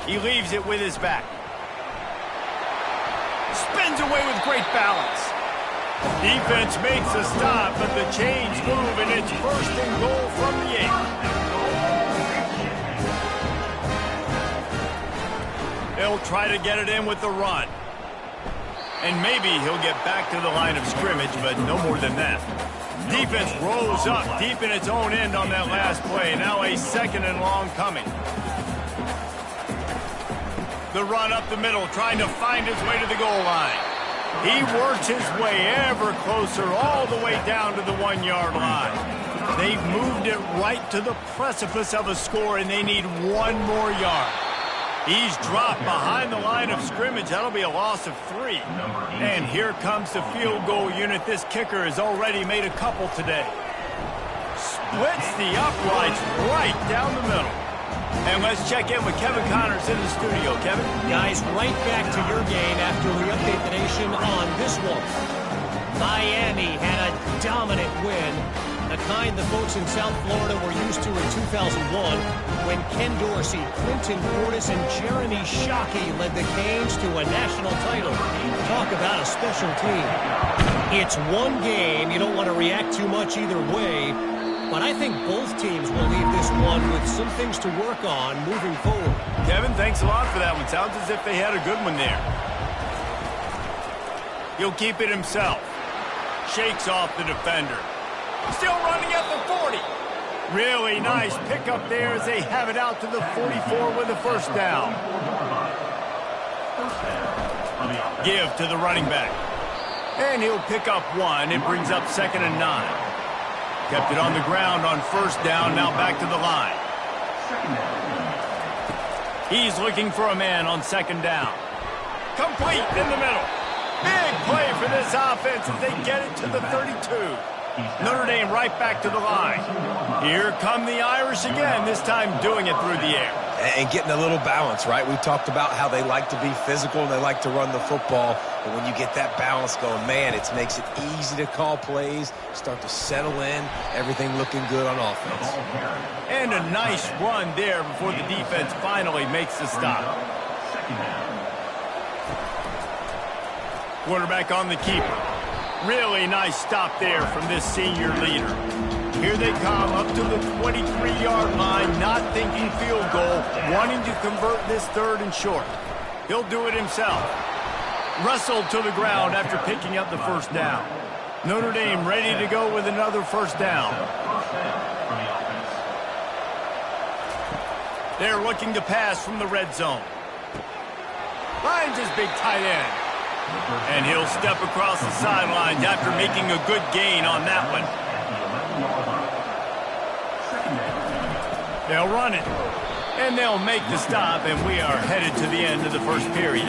He leaves it with his back. Spins away with great balance. Defense makes a stop, but the chains move, and it's 1st and goal from the 8. They'll try to get it in with the run. And maybe he'll get back to the line of scrimmage, but no more than that. Defense rolls up deep in its own end on that last play. Now a 2nd and long coming. The run up the middle, trying to find his way to the goal line. He works his way ever closer, all the way down to the 1-yard line. They've moved it right to the precipice of a score, and they need 1 more yard. He's dropped behind the line of scrimmage. That'll be a loss of 3. And here comes the field goal unit. This kicker has already made a couple today. Splits the uprights right down the middle. And let's check in with Kevin Connors in the studio. Kevin? Guys, right back to your game after we update the nation on this one. Miami had a dominant win, the kind the folks in South Florida were used to in 2001 when Ken Dorsey, Clinton Portis, and Jeremy Shockey led the Canes to a national title. Talk about a special team. It's one game. You don't want to react too much either way. But I think both teams will leave this one with some things to work on moving forward. Kevin, thanks a lot for that one. Sounds as if they had a good one there. He'll keep it himself. Shakes off the defender. Still running at the 40. Really nice pickup there as they have it out to the 44 with a first down. Give to the running back. And he'll pick up 1. It brings up 2nd and 9. Kept it on the ground on first down, now back to the line. He's looking for a man on 2nd down. Complete in the middle. Big play for this offense as they get it to the 32. Notre Dame right back to the line. Here come the Irish again, this time doing it through the air. And getting a little balance, right? We talked about how they like to be physical and they like to run the football. But when you get that balance going, man, it makes it easy to call plays, start to settle in, everything looking good on offense. And a nice run there before the defense finally makes the stop. Quarterback on the keeper. Really nice stop there from this senior leader. Here they come up to the 23-yard line, not thinking field goal, wanting to convert this 3rd and short. He'll do it himself. Wrestled to the ground after picking up the first down. Notre Dame ready to go with another first down. They're looking to pass from the red zone. Finds his big tight end. And he'll step across the sidelines after making a good gain on that one. They'll run it. And they'll make the stop, and we are headed to the end of the first period.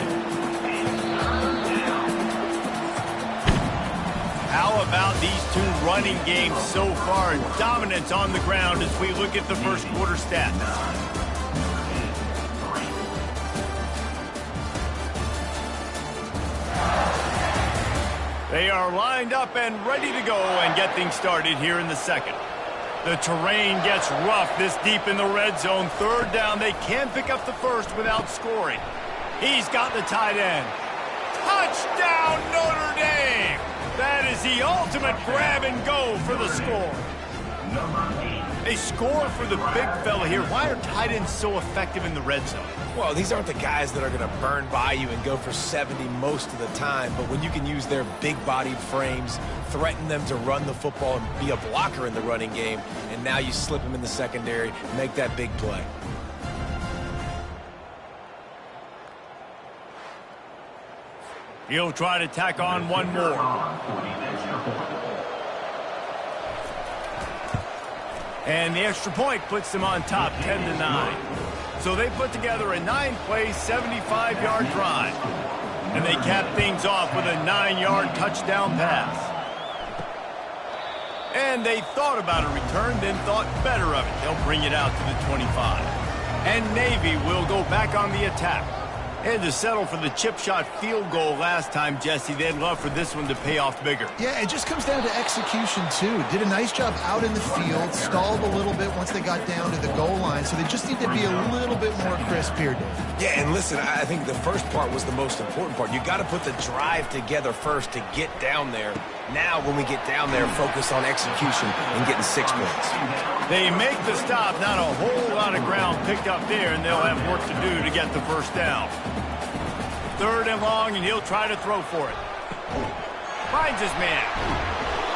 How about these two running games so far? Dominance on the ground as we look at the first quarter stats. They are lined up and ready to go and get things started here in the second. The terrain gets rough this deep in the red zone. 3rd down, they can't pick up the first without scoring. He's got the tight end. Touchdown, Notre Dame! That is the ultimate grab and go for the score. They score for the big fella here. Why are tight ends so effective in the red zone? Well, these aren't the guys that are going to burn by you and go for 70 most of the time, but when you can use their big-bodied frames, threaten them to run the football and be a blocker in the running game, and now you slip them in the secondary, make that big play. He'll try to tack on one more. And the extra point puts them on top 10-9. So they put together a 9-play, 75-yard drive. And they cap things off with a 9-yard touchdown pass. And they thought about a return, then thought better of it. They'll bring it out to the 25. And Navy will go back on the attack. And to settle for the chip shot field goal last time, Jesse, they'd love for this one to pay off bigger. Yeah, it just comes down to execution, too. Did a nice job out in the field, stalled a little bit once they got down to the goal line, so they just need to be a little bit more crisp here, Dave. Yeah, and listen, I think the first part was the most important part. You got to put the drive together first to get down there. Now, when we get down there, focus on execution and getting 6 points. They make the stop, not a whole lot of ground picked up there, and they'll have work to do to get the first down. 3rd and long, and he'll try to throw for it. Finds his man.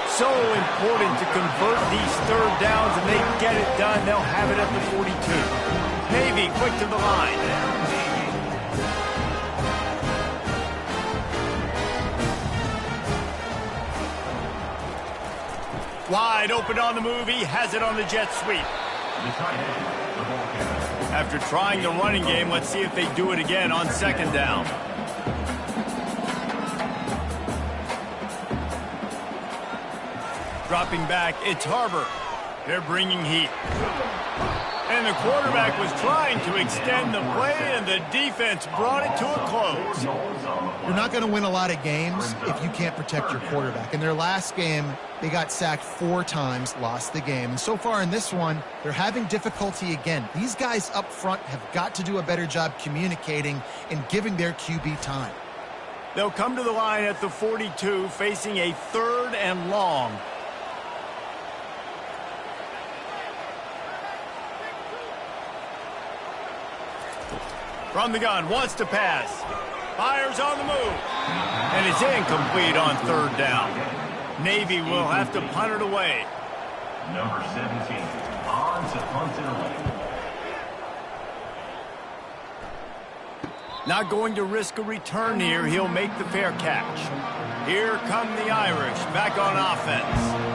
So important to convert these 3rd downs, and they get it done. They'll have it at the 42. Navy quick to the line. Wide open on the move. He has it on the jet sweep. After trying the running game, let's see if they do it again on 2nd down. Dropping back, it's Harbor. They're bringing heat. And the quarterback was trying to extend the play, and the defense brought it to a close. You're not going to win a lot of games if you can't protect your quarterback. In their last game, they got sacked 4 times, lost the game. And so far in this one, they're having difficulty again. These guys up front have got to do a better job communicating and giving their QB time. They'll come to the line at the 42, facing a 3rd and long. From the gun, wants to pass. Fires on the move. And it's incomplete on 3rd down. Navy will have to punt it away. Number 17, on to punt it away. Not going to risk a return here. He'll make the fair catch. Here come the Irish back on offense.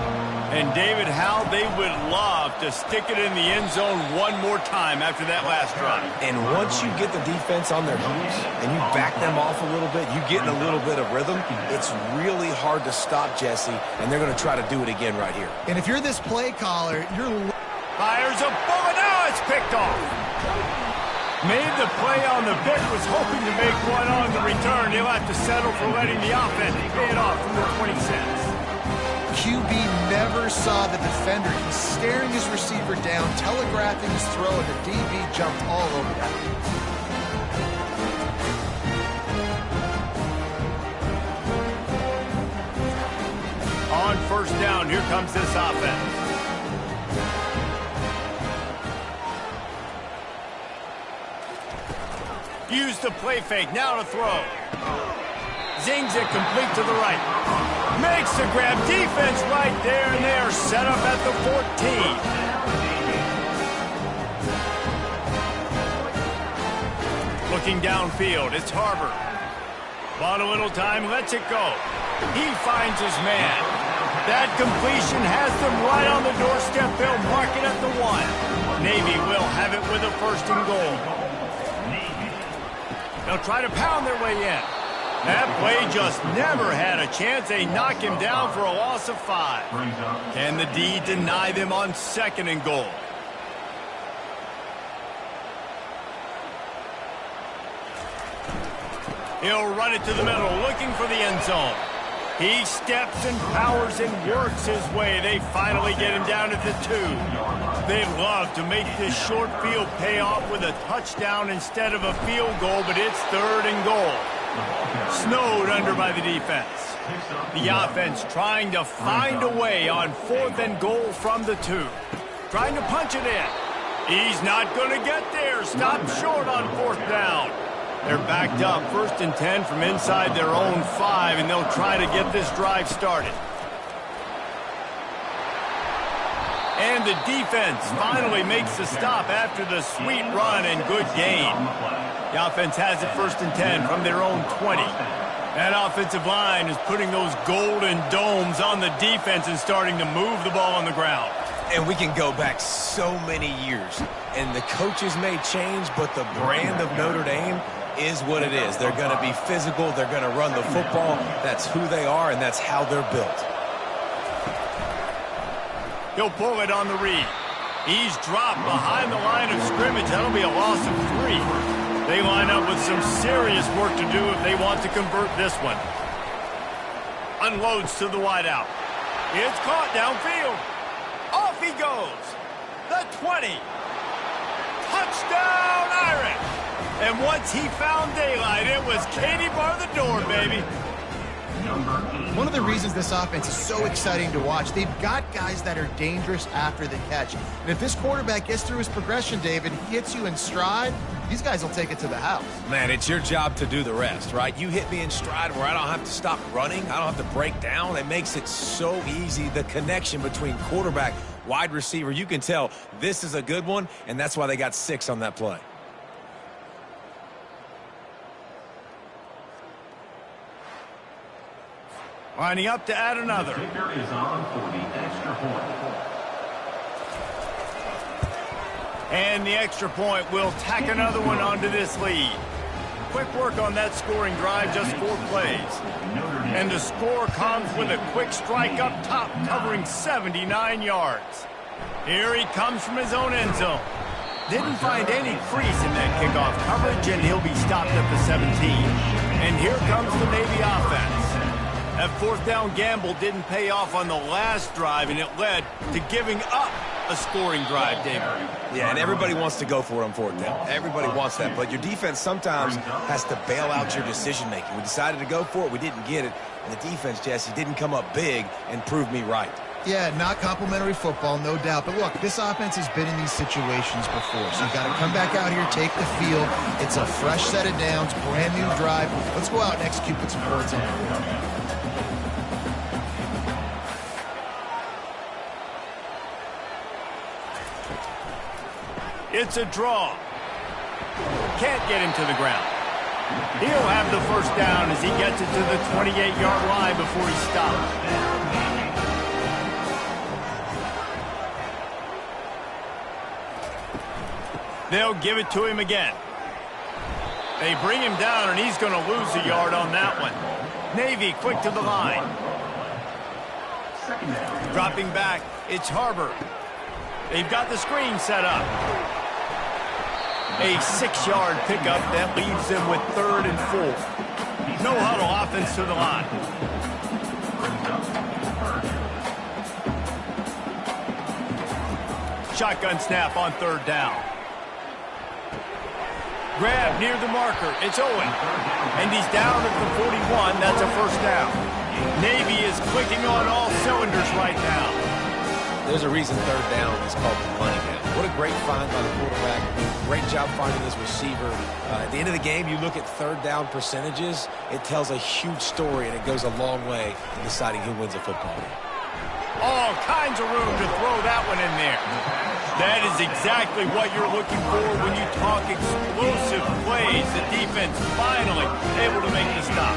And David, how they would love to stick it in the end zone one more time after that last drive. And once you get the defense on their heels and you back them off a little bit, you get in a little bit of rhythm, it's really hard to stop, Jesse, and they're going to try to do it again right here. And if you're this play caller, you're... Fires a bullet. Now it's picked off. Made the play on the pick, was hoping to make one on the return. He'll have to settle for letting the offense pay it off from the 26. QB never saw the defender. He's staring his receiver down, telegraphing his throw, and the DB jumped all over that. On 1st down, here comes this offense. Use the play fake, now to throw. Zings it complete to the right. Makes the grab, defense right there, and they are set up at the 14. Looking downfield, it's Harbor. Bought a little time, lets it go. He finds his man. That completion has them right on the doorstep. They'll mark it at the 1. Navy will have it with a 1st and goal. They'll try to pound their way in. That play just never had a chance. They knock him down for a loss of 5. Can the D deny them on 2nd and goal? He'll run it to the middle, looking for the end zone. He steps and powers and works his way. They finally get him down at the 2. They'd love to make this short field pay off with a touchdown instead of a field goal, but it's 3rd and goal. Snowed under by the defense. The offense trying to find a way on 4th and goal from the 2. Trying to punch it in. He's not going to get there. Stopped short on 4th down. They're backed up 1st and 10 from inside their own 5, and they'll try to get this drive started. And the defense finally makes the stop after the sweet run and good gain. The offense has it 1st and 10 from their own 20. That offensive line is putting those golden domes on the defense and starting to move the ball on the ground. And we can go back so many years. And the coaches may change, but the brand of Notre Dame is what it is. They're going to be physical. They're going to run the football. That's who they are, and that's how they're built. He'll pull it on the read. He's dropped behind the line of scrimmage. That'll be a loss of 3. They line up with some serious work to do if they want to convert this one. Unloads to the wideout. It's caught downfield. Off he goes. The 20. Touchdown, Irish. And once he found daylight, it was Katie bar the door, baby. One of the reasons this offense is so exciting to watch, they've got guys that are dangerous after the catch. And if this quarterback gets through his progression, David, hits you in stride, these guys will take it to the house. Man, it's your job to do the rest, right? You hit me in stride where I don't have to stop running. I don't have to break down. It makes it so easy. The connection between quarterback, wide receiver, you can tell this is a good one, and that's why they got 6 on that play. Lining up to add another. The kicker is on for the extra point. And the extra point will tack another one onto this lead. Quick work on that scoring drive, just 4 plays. And the score comes with a quick strike up top, covering 79 yards. Here he comes from his own end zone. Didn't find any crease in that kickoff coverage, and he'll be stopped at the 17. And here comes the Navy offense. That 4th down gamble didn't pay off on the last drive, and it led to giving up a scoring drive, David. Yeah, and everybody wants to go for it on 4th down. Everybody wants that, but your defense sometimes has to bail out your decision-making. We decided to go for it. We didn't get it. And the defense, Jesse, didn't come up big and prove me right. Yeah, not complimentary football, no doubt. But look, this offense has been in these situations before. So you got to come back out here, take the field. It's a fresh set of downs, brand new drive. Let's go out and execute with some points on the board. It's a draw. Can't get him to the ground. He'll have the 1st down as he gets it to the 28-yard line before he stops. They'll give it to him again. They bring him down, and he's going to lose a yard on that one. Navy quick to the line. Dropping back, it's Harbor. They've got the screen set up. A 6-yard pickup that leaves them with 3rd and 4. No huddle offense to the line. Shotgun snap on 3rd down. Grab near the marker. It's Owen. And he's down at the 41. That's a 1st down. Navy is clicking on all cylinders right now. There's a reason 3rd down is called the money down. What a great find by the quarterback. Great job finding his receiver. At the end of the game, you look at 3rd down percentages. It tells a huge story, and it goes a long way in deciding who wins a football game. All kinds of room to throw that one in there. That is exactly what you're looking for when you talk explosive plays. The defense finally able to make the stop.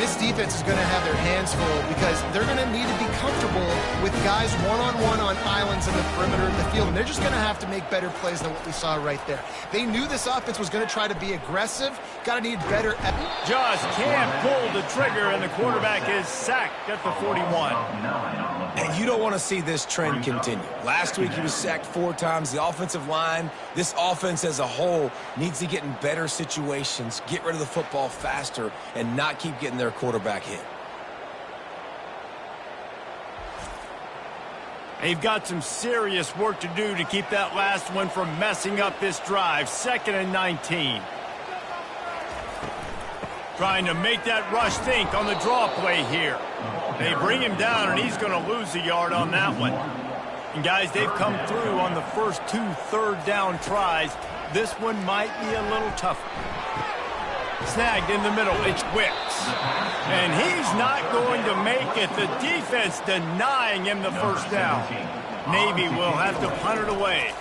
This defense is going to have their hands full because they're going to need to be comfortable with guys one-on-one on islands in the perimeter of the field, and they're just going to have to make better plays than what we saw right there. They knew this offense was going to try to be aggressive, got to need better. Just can't pull the trigger, and the quarterback is sacked at the 41. And you don't want to see this trend continue. Last week he was sacked 4 times. The offensive line, this offense as a whole, needs to get in better situations, get rid of the football faster, and not keep getting their quarterback hit. They've got some serious work to do to keep that last one from messing up this drive. 2nd and 19. Trying to make that rush think on the draw play here. They bring him down, and he's going to lose a yard on that one. And, guys, they've come through on the first 2 3rd down tries. This one might be a little tougher. Snagged in the middle. It's Wicks. And he's not going to make it. The defense denying him the 1st down. Navy will have to punt it away.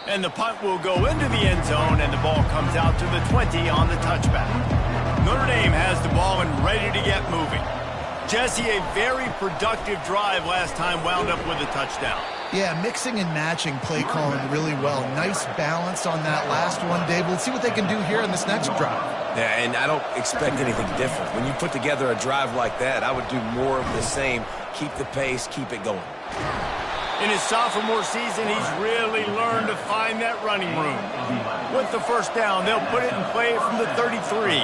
And the punt will go into the end zone, and the ball comes out to the 20 on the touchback. Notre Dame has the ball and ready to get moving. Jesse, a very productive drive last time wound up with a touchdown. Yeah, mixing and matching play calling really well. Nice balance on that last one, Dave. We'll see what they can do here in this next drive. Yeah, and I don't expect anything different. When you put together a drive like that, I would do more of the same. Keep the pace, keep it going. In his sophomore season, he's really learned to find that running room. With the first down, they'll put it in play from the 33.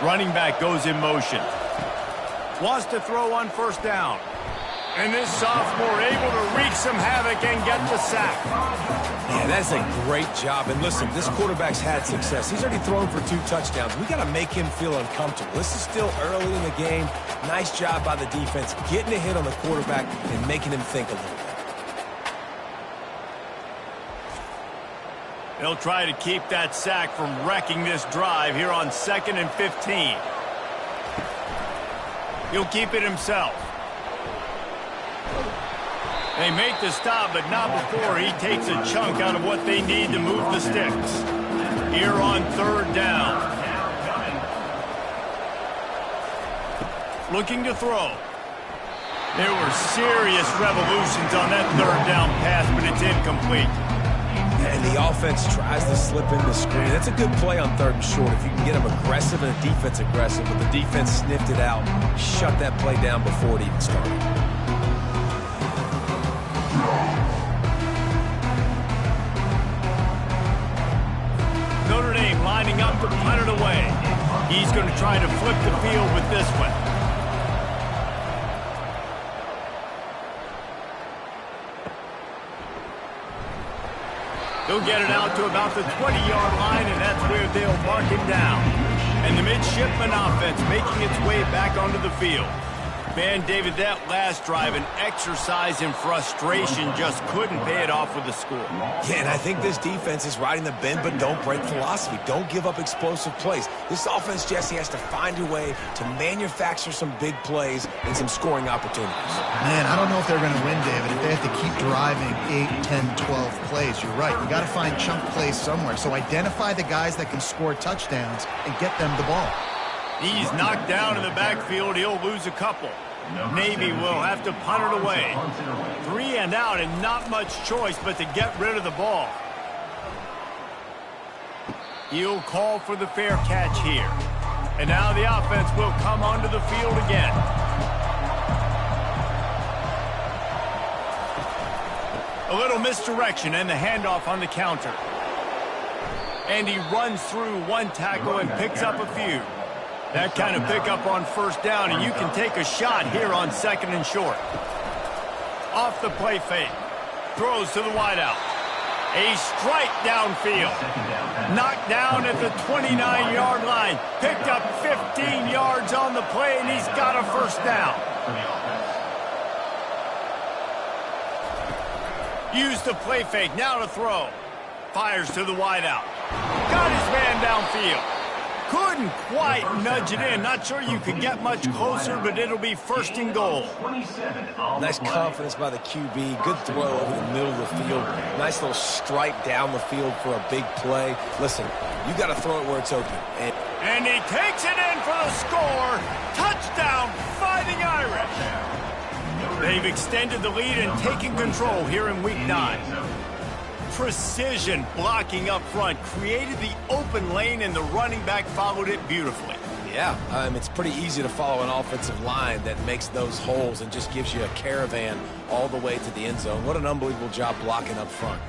Running back goes in motion. Wants to throw on first down. And this sophomore able to wreak some havoc and get the sack. Yeah, that's a great job. And listen, this quarterback's had success. He's already thrown for 2 touchdowns. We got to make him feel uncomfortable. This is still early in the game. Nice job by the defense, getting a hit on the quarterback and making him think a little bit. They'll try to keep that sack from wrecking this drive here on 2nd and 15. He'll keep it himself. They make the stop, but not before he takes a chunk out of what they need to move the sticks. Here on 3rd down. Looking to throw. There were serious revolutions on that 3rd down pass, but it's incomplete. And the offense tries to slip in the screen. That's a good play on 3rd and short if you can get them aggressive and the defense aggressive, but the defense sniffed it out, shut that play down before it even started. Notre Dame lining up to punt it away. He's going to try to flip the field with this one. He'll get it out to about the 20-yard line, and that's where they'll mark him down. And the midshipman offense making its way back onto the field. Man, David, that last drive, an exercise in frustration, just couldn't pay it off with the score. Yeah, and I think this defense is riding the bend but don't break philosophy. Don't give up explosive plays. This offense, Jesse, has to find a way to manufacture some big plays and some scoring opportunities. Man, I don't know if they're going to win, David, if they have to keep driving 8, 10, 12 plays. You're right. You got to find chunk plays somewhere. So identify the guys that can score touchdowns and get them the ball. He's knocked down in the backfield. He'll lose a couple. Navy will have to punt it away. 3 and out and not much choice but to get rid of the ball. He'll call for the fair catch here. And now the offense will come onto the field again. A little misdirection and the handoff on the counter. And he runs through one tackle and picks up a few. That kind of pickup on first down, and you can take a shot here on 2nd and short. Off the play fake. Throws to the wideout. A strike downfield. Knocked down at the 29-yard line. Picked up 15 yards on the play, and he's got a first down. Use the play fake. Now to throw. Fires to the wideout. Got his man downfield. Couldn't quite nudge it in. Not sure you could get much closer, but it'll be 1st and goal. Nice confidence by the QB. Good throw over the middle of the field. Nice little stripe down the field for a big play. Listen, you got to throw it where it's open. And he takes it in for the score. Touchdown, Fighting Irish. They've extended the lead and taken control here in Week 9. Precision blocking up front created the open lane, and the running back followed it beautifully. Yeah, it's pretty easy to follow an offensive line that makes those holes and just gives you a caravan all the way to the end zone. What an unbelievable job blocking up front.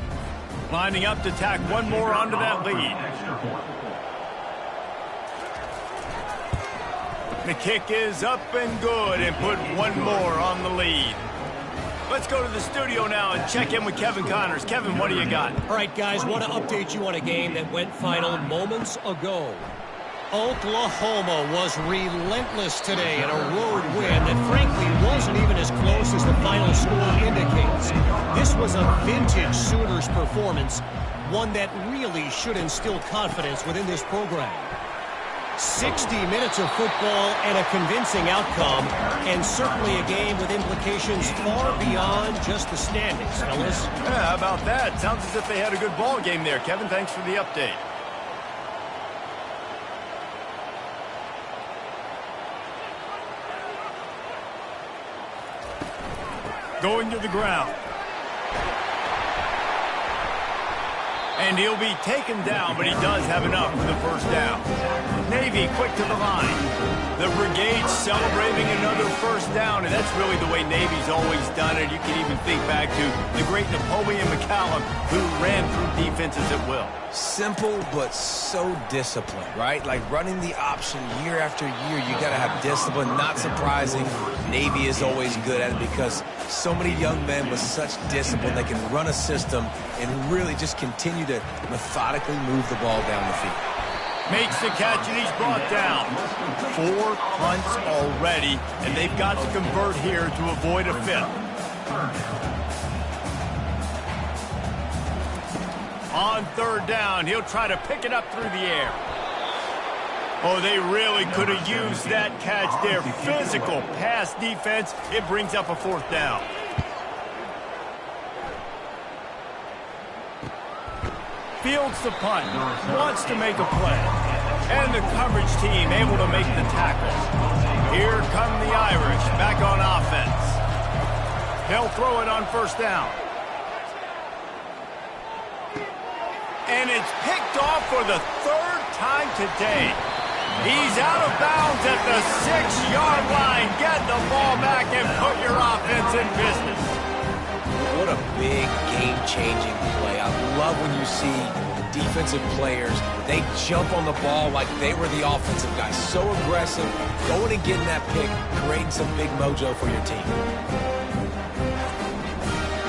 Lining up to tack one more onto that lead. The kick is up and good, and put one more on the lead. Let's go to the studio now and check in with Kevin Connors. Kevin, what do you got? All right, guys, want to update you on a game that went final moments ago. Oklahoma was relentless today in a road win that frankly wasn't even as close as the final score indicates. This was a vintage Sooners performance, one that really should instill confidence within this program. 60 minutes of football and a convincing outcome, and certainly a game with implications far beyond just the standings, fellas. Yeah, how about that? Sounds as if they had a good ball game there. Kevin, thanks for the update. Going to the ground. And he'll be taken down, but he does have enough for the first down. Navy quick to the line. The brigade celebrating another first down, and that's really the way Navy's always done it. You can even think back to the great Napoleon McCallum, who ran through defenses at will. Simple, but so disciplined, right? Like running the option year after year, you got to have discipline. Not surprising, Navy is always good at it because so many young men with such discipline, they can run a system and really just continue to methodically move the ball down the field. Makes the catch, and he's brought down. 4 punts already, and they've got to convert here to avoid a fifth. On third down, he'll try to pick it up through the air. Oh, they really could have used that catch there. Physical pass defense. It brings up a fourth down. Fields the punt, wants to make a play. And the coverage team able to make the tackle. Here come the Irish back on offense. They'll throw it on first down. And it's picked off for the third time today. He's out of bounds at the 6-yard line. Get the ball back and put your offense in business. What a big game-changing play. I love when you see defensive players, they jump on the ball like they were the offensive guys. So aggressive, going and getting that pick, creating some big mojo for your team.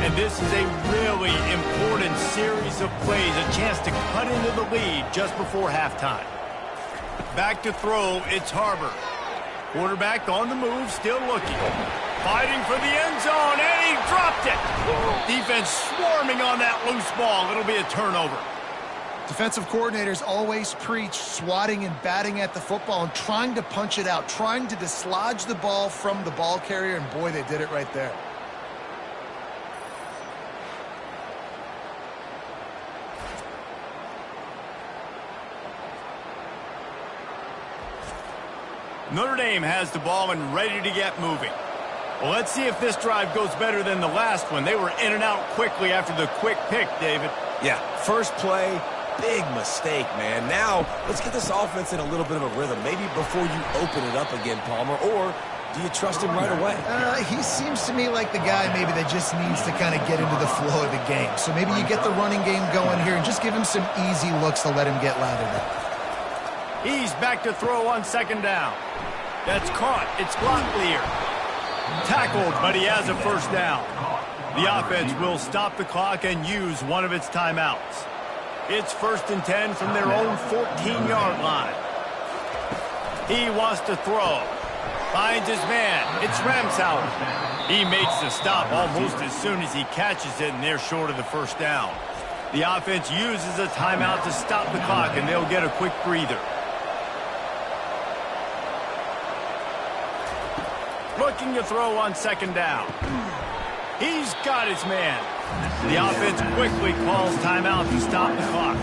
And this is a really important series of plays, a chance to cut into the lead just before halftime. Back to throw, it's Harbor. Quarterback on the move, still looking. Fighting for the end zone, and he dropped it. Defense swarming on that loose ball. It'll be a turnover. Defensive coordinators always preach swatting and batting at the football and trying to punch it out, trying to dislodge the ball from the ball carrier, and boy, they did it right there. Notre Dame has the ball and ready to get moving. Well, let's see if this drive goes better than the last one. They were in and out quickly after the quick pick, David. Yeah, first play, big mistake, man. Now, let's get this offense in a little bit of a rhythm. Maybe before you open it up again, Palmer, or do you trust him right away? He seems to me like the guy maybe that just needs to kind of get into the flow of the game. So maybe you get the running game going here and just give him some easy looks to let him get lathered up. He's back to throw on second down. That's caught. It's Locklear. Tackled, but he has a first down. The offense will stop the clock and use one of its timeouts. It's 1st and 10 from their own 14-yard line. He wants to throw. Finds his man. It's Ramsauer. He makes the stop almost as soon as he catches it, and they're short of the first down. The offense uses a timeout to stop the clock, and they'll get a quick breather. Looking to throw on second down. He's got his man. The offense quickly calls timeout to stop the clock.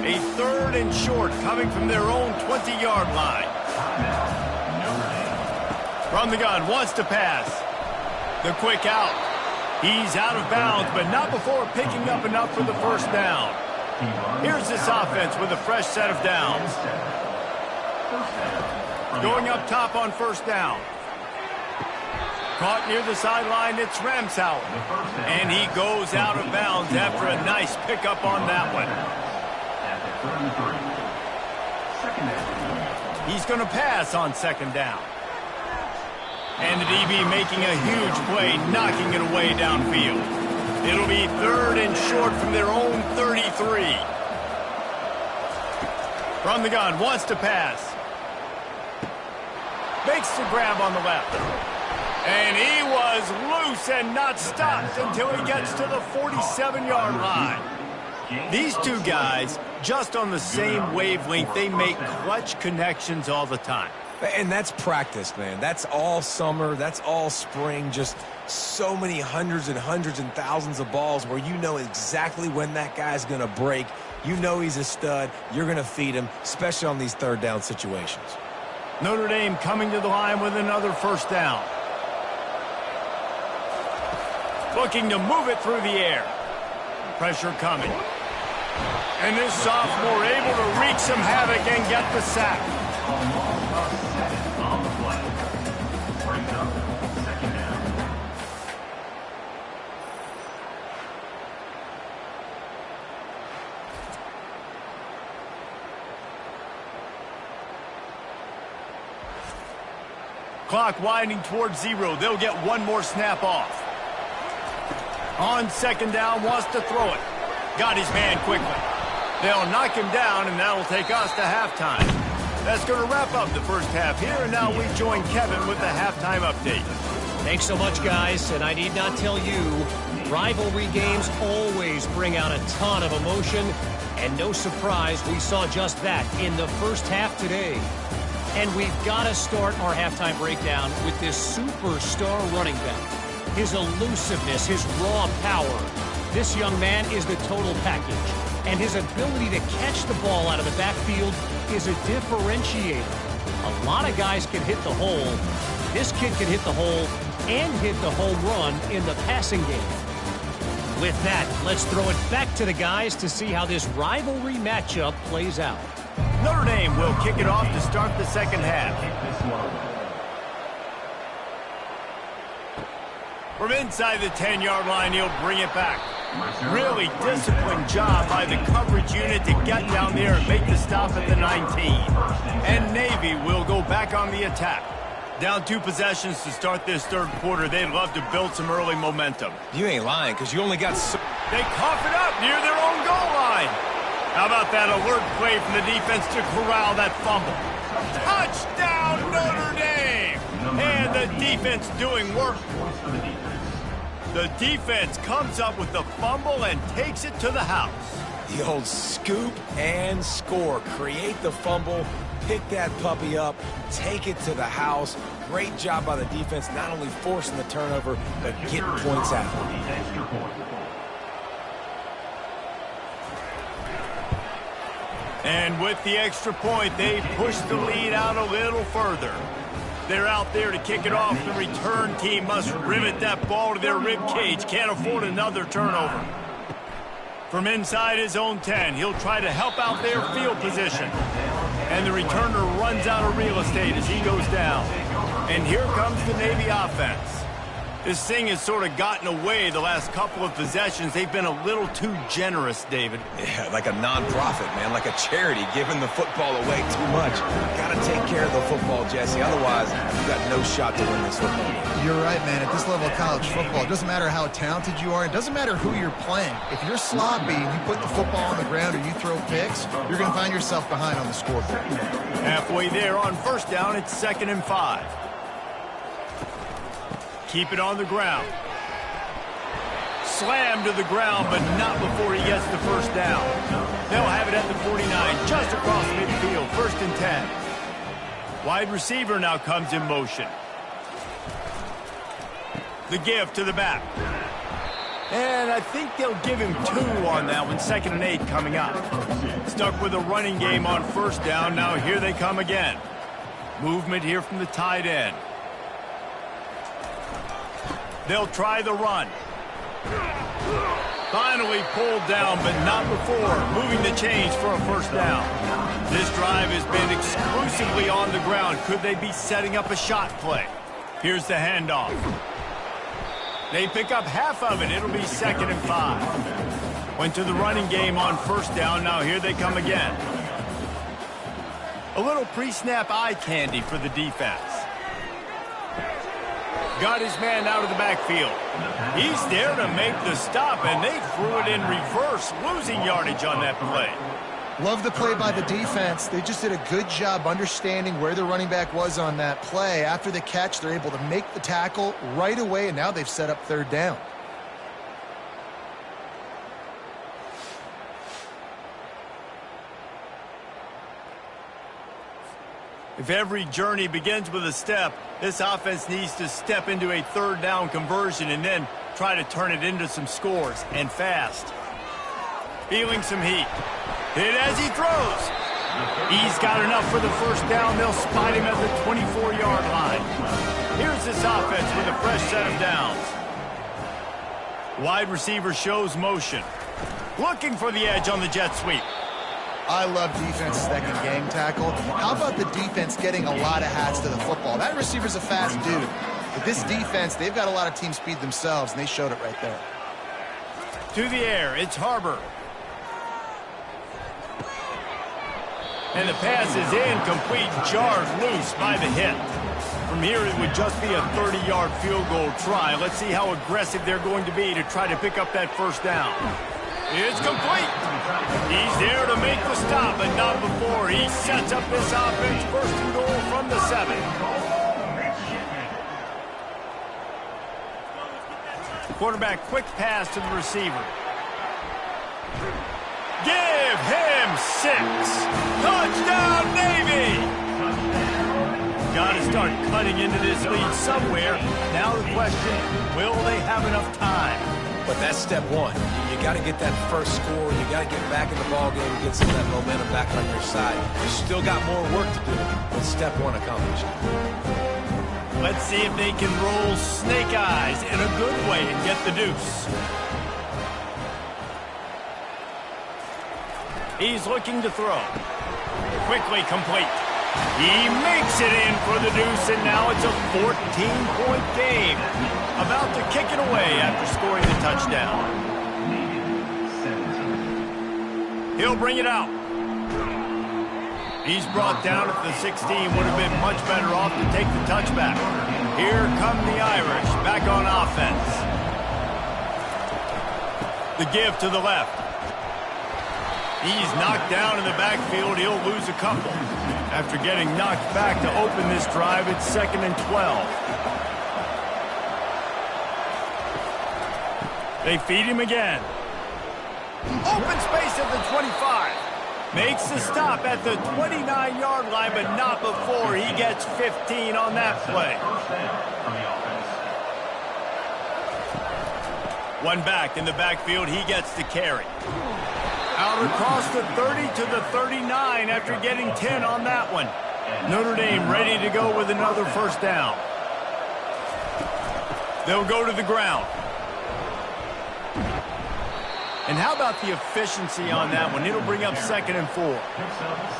A 3rd and short coming from their own 20-yard line. From the gun, wants to pass. The quick out. He's out of bounds, but not before picking up enough for the first down. Here's this offense with a fresh set of downs. Going up top on first down. Caught near the sideline, it's Ramsauer. And he goes out of bounds after a nice pickup on that one. He's going to pass on second down. And the DB making a huge play, knocking it away downfield. It'll be 3rd and short from their own 33. From the gun, wants to pass. Makes the grab on the left. And he was loose and not stopped until he gets to the 47-yard line. These two guys, just on the same wavelength, they make clutch connections all the time. And that's practice, man. That's all summer. That's all spring. Just so many hundreds and thousands of balls where you know exactly when that guy's going to break. You know he's a stud. You're going to feed him, especially on these third down situations. Notre Dame coming to the line with another first down. Looking to move it through the air. Pressure coming. And this sophomore able to wreak some havoc and get the sack. On the play. Brings up second down. Clock winding towards 0. They'll get one more snap off. On second down, wants to throw it. Got his man quickly. They'll knock him down, and that'll take us to halftime. That's going to wrap up the first half here, and now we join Kevin with the halftime update. Thanks so much, guys, and I need not tell you, rivalry games always bring out a ton of emotion, and no surprise, we saw just that in the first half today. And we've got to start our halftime breakdown with this superstar running back. His elusiveness, his raw power. This young man is the total package. And his ability to catch the ball out of the backfield is a differentiator. A lot of guys can hit the hole. This kid can hit the hole and hit the home run in the passing game. With that, let's throw it back to the guys to see how this rivalry matchup plays out. Notre Dame will kick it off to start the second half. From inside the 10-yard line, he'll bring it back. Really disciplined job by the coverage unit to get down there and make the stop at the 19. And Navy will go back on the attack. Down 2 possessions to start this third quarter. They'd love to build some early momentum. You ain't lying, because you only got... They cough it up near their own goal line. How about that alert play from the defense to corral that fumble? Touchdown, Notre Dame! And the defense doing work. The defense comes up with the fumble and takes it to the house. The old scoop and score. Create the fumble, pick that puppy up, take it to the house. Great job by the defense, not only forcing the turnover, but getting points out. And with the extra point, they push the lead out a little further. They're out there to kick it off. The return team must rivet that ball to their rib cage. Can't afford another turnover. From inside his own 10, he'll try to help out their field position. And the returner runs out of real estate as he goes down. And here comes the Navy offense. This thing has sort of gotten away the last couple of possessions. They've been a little too generous, David. Yeah, like a non-profit, man, like a charity, giving the football away too much. Got to take care of the football, Jesse. Otherwise, you've got no shot to win this football game. You're right, man. At this level of college football, it doesn't matter how talented you are. It doesn't matter who you're playing. If you're sloppy and you put the football on the ground or you throw picks, you're going to find yourself behind on the scoreboard. Halfway there on first down, it's 2nd and 5. Keep it on the ground. Slam to the ground, but not before he gets the first down. They'll have it at the 49, just across midfield, 1st and 10. Wide receiver now comes in motion. The give to the back. And I think they'll give him 2 on that one, 2nd and 8 coming up. Stuck with a running game on first down, now here they come again. Movement here from the tight end. They'll try the run. Finally pulled down, but not before. Moving the chains for a first down. This drive has been exclusively on the ground. Could they be setting up a shot play? Here's the handoff. They pick up half of it. It'll be 2nd and 5. Went to the running game on first down. Now here they come again. A little pre-snap eye candy for the defense. Got his man out of the backfield. He's there to make the stop, and they threw it in reverse, losing yardage on that play. Love the play by the defense. They just did a good job understanding where the running back was on that play. After the catch, they're able to make the tackle right away, and now they've set up 3rd down. If every journey begins with a step, this offense needs to step into a 3rd down conversion and then try to turn it into some scores, and fast. Feeling some heat. Hit as he throws. He's got enough for the first down. They'll spot him at the 24-yard line. Here's this offense with a fresh set of downs. Wide receiver shows motion. Looking for the edge on the jet sweep. I love defenses that can gang tackle. How about the defense getting a lot of hats to the football? That receiver's a fast dude. But this defense, they've got a lot of team speed themselves, and they showed it right there. To the air, it's Harbor. And the pass is incomplete, jarred loose by the hit. From here, it would just be a 30-yard field goal try. Let's see how aggressive they're going to be to try to pick up that first down. It's complete. He's there to make the stop, but not before he sets up this offense. First and goal from the 7. Quarterback, quick pass to the receiver. Give him 6. Touchdown, Navy! Got to start cutting into this lead somewhere. Now the question, will they have enough time? But that's step one. You got to get that first score. You got to get back in the ball game and get some of that momentum back on your side. You still got more work to do, but step one accomplished. Let's see if they can roll snake eyes in a good way and get the deuce. He's looking to throw. Quickly complete. He makes it in for the deuce, and now it's a 14-point game. About to kick it away after scoring the touchdown. He'll bring it out. He's brought down at the 16. Would have been much better off to take the touchback. Here come the Irish, back on offense. The give to the left. He's knocked down in the backfield. He'll lose a couple. After getting knocked back to open this drive, it's 2nd and 12. They feed him again. Open space at the 25. Makes the stop at the 29-yard line, but not before he gets 15 on that play. One back in the backfield. He gets the carry. Out across the 30 to the 39 after getting 10 on that one. Notre Dame ready to go with another first down. They'll go to the ground. And how about the efficiency on that one? It'll bring up 2nd and 4.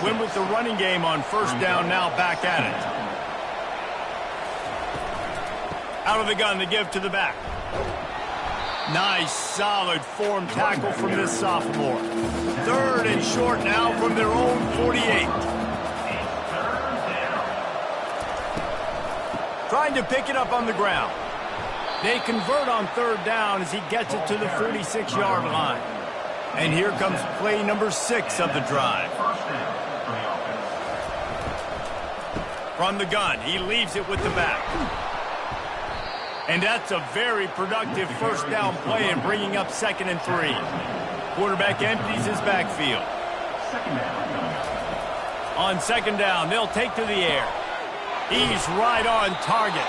Win with the running game on first down, now back at it. Out of the gun, the give to the back. Nice, solid form tackle from this sophomore. 3rd and short now from their own 48. Trying to pick it up on the ground. They convert on 3rd down as he gets it to the 46-yard line. And here comes play number 6 of the drive. From the gun, he leaves it with the back. And that's a very productive first down play and bringing up 2nd and 3. Quarterback empties his backfield. On 2nd down, they'll take to the air. He's right on target.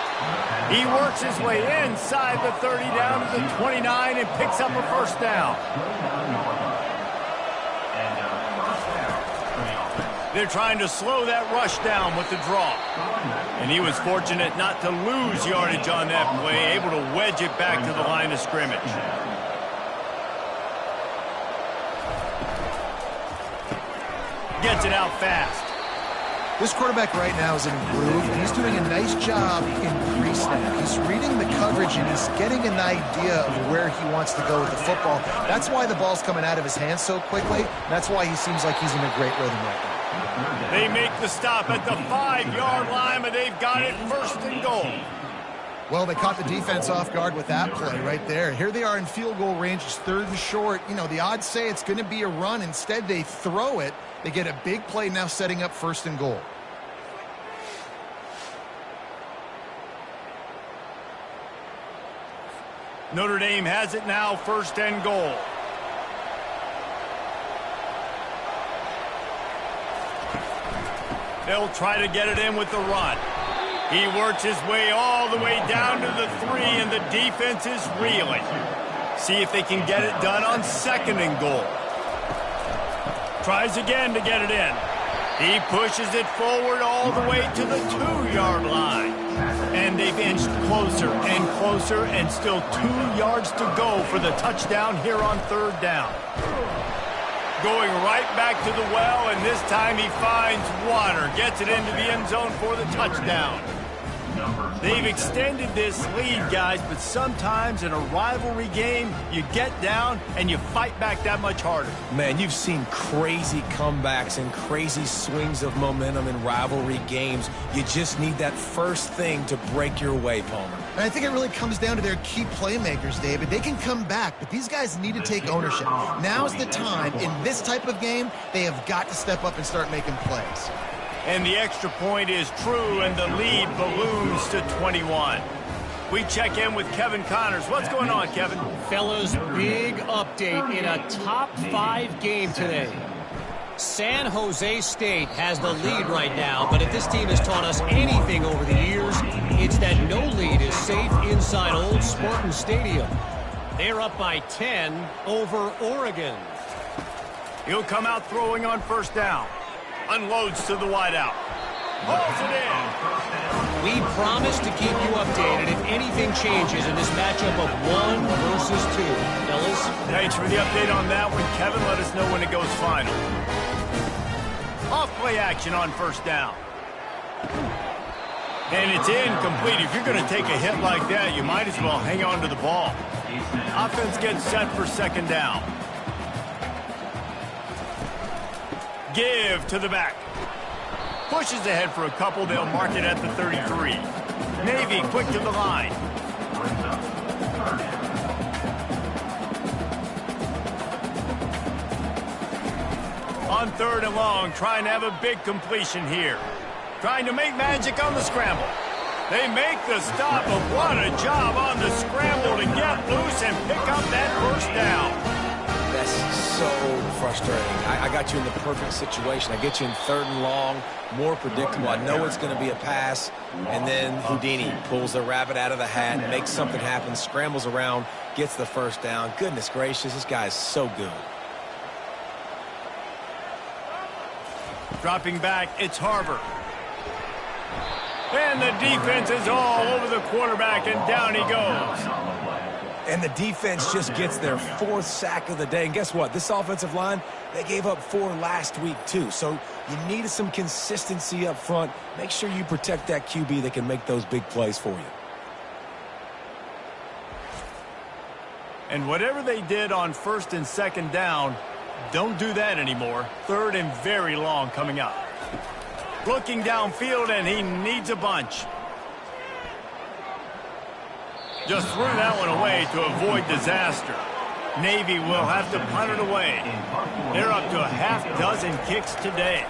He works his way inside the 30 down to the 29 and picks up a first down. They're trying to slow that rush down with the draw. And he was fortunate not to lose yardage on that play, able to wedge it back to the line of scrimmage. Gets it out fast. This quarterback right now is in a groove, and he's doing a nice job in pre-snap. He's reading the coverage, and he's getting an idea of where he wants to go with the football. That's why the ball's coming out of his hands so quickly. That's why he seems like he's in a great rhythm right now. They make the stop at the 5-yard line, but they've got it 1st and goal. Well, they caught the defense off guard with that play right there. Here they are in field goal range. It's 3rd and short. You know, the odds say it's going to be a run. Instead, they throw it. They get a big play now setting up 1st and goal. Notre Dame has it now, 1st and goal. They'll try to get it in with the run. He works his way all the way down to the 3, and the defense is reeling. See if they can get it done on 2nd and goal. Tries again to get it in. He pushes it forward all the way to the 2-yard line. And they've inched closer and closer, and still 2 yards to go for the touchdown here on third down. Going right back to the well, and this time he finds water. Gets it into the end zone for the touchdown. They've extended this lead, guys, but sometimes in a rivalry game, you get down and you fight back that much harder. Man, you've seen crazy comebacks and crazy swings of momentum in rivalry games. You just need that first thing to break your way, Palmer. And I think it really comes down to their key playmakers, David. They can come back, but these guys need to take ownership. Now's the time. In this type of game, they have got to step up and start making plays. And the extra point is true, and the lead balloons to 21. We check in with Kevin Connors. What's going on, Kevin? Fellas, big update in a top 5 game today. San Jose State has the lead right now, but if this team has taught us anything over the years, it's that no lead is safe inside Old Spartan Stadium. They're up by 10 over Oregon. He'll come out throwing on first down. Unloads to the wideout. Hauls it in. We promise to keep you updated if anything changes in this matchup of 1 versus 2. Fellas? Thanks for the update on that one, Kevin. Let us know when it goes final. Off play action on first down. And it's incomplete. If you're going to take a hit like that, you might as well hang on to the ball. Offense gets set for second down. Give to the back. Pushes ahead for a couple. They'll mark it at the 33. Navy quick to the line. On third and long, trying to have a big completion here. Trying to make magic on the scramble. They make the stop, but what a job on the scramble to get loose and pick up that first down. That's so frustrating. I got you in the perfect situation. I get you in third and long, more predictable. I know it's going to be a pass, and then Houdini pulls the rabbit out of the hat, makes something happen, scrambles around, gets the first down. Goodness gracious, this guy is so good. Dropping back, it's Harbor. And the defense is all over the quarterback, and down he goes. And the defense just gets their 4th sack of the day. And guess what? This offensive line, they gave up 4 last week too. So you needed some consistency up front. Make sure you protect that QB that can make those big plays for you. And whatever they did on first and second down, don't do that anymore. Third and very long coming up. Looking downfield, and he needs a bunch. Just threw that one away to avoid disaster. Navy will have to punt it away. They're up to a half dozen kicks today.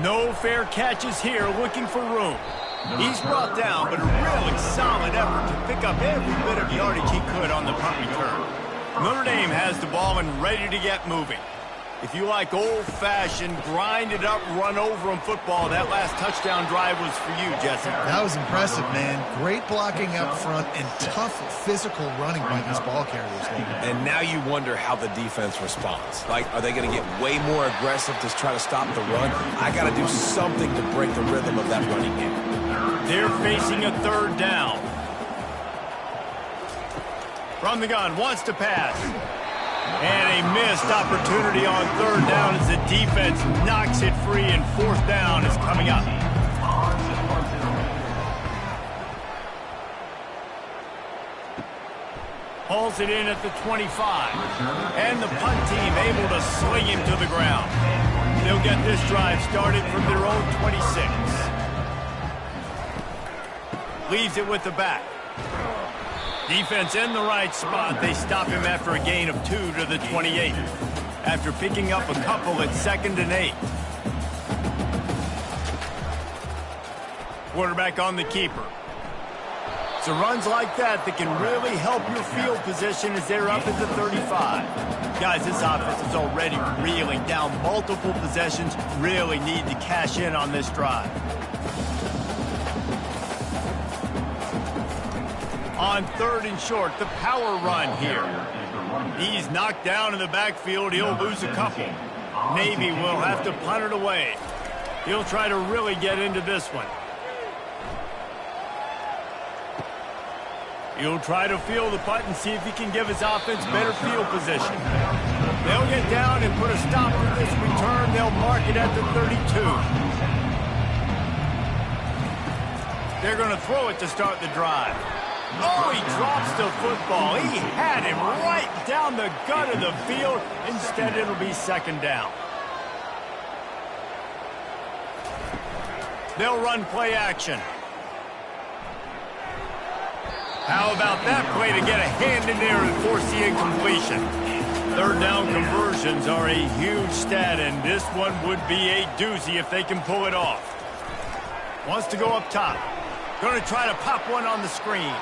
No fair catches here, looking for room. He's brought down, but a really solid effort to pick up every bit of yardage he could on the punt return. Notre Dame has the ball and ready to get moving. If you like old-fashioned, grind-it-up, run-over-'em football, that last touchdown drive was for you, Jesse. That was impressive, man. Great blocking up front and tough physical running by these ball carriers, David. And now you wonder how the defense responds. Like, are they going to get way more aggressive to try to stop the run? I got to do something to break the rhythm of that running game. They're facing a third down. From the gun, wants to pass. And a missed opportunity on third down as the defense knocks it free, and fourth down is coming up. Hauls it in at the 25. And the punt team able to sling him to the ground. They'll get this drive started from their own 26. Leaves it with the back. Defense in the right spot. They stop him after a gain of 2 to the 28. After picking up a couple at 2nd and 8. Quarterback on the keeper. So runs like that can really help your field position as they're up at the 35. Guys, this offense is already reeling down multiple possessions. Really need to cash in on this drive. On third and short, the power run here. He's knocked down in the backfield. He'll lose a couple. Navy will have to punt it away. He'll try to really get into this one. He'll try to field the punt and see if he can give his offense better field position. They'll get down and put a stop to this return. They'll mark it at the 32. They're going to throw it to start the drive. Oh, he drops the football. He had him right down the gut of the field. Instead, it'll be second down. They'll run play action. How about that play to get a hand in there and force the incompletion? Third down conversions are a huge stat, and this one would be a doozy if they can pull it off. Wants to go up top. Going to try to pop one on the screen.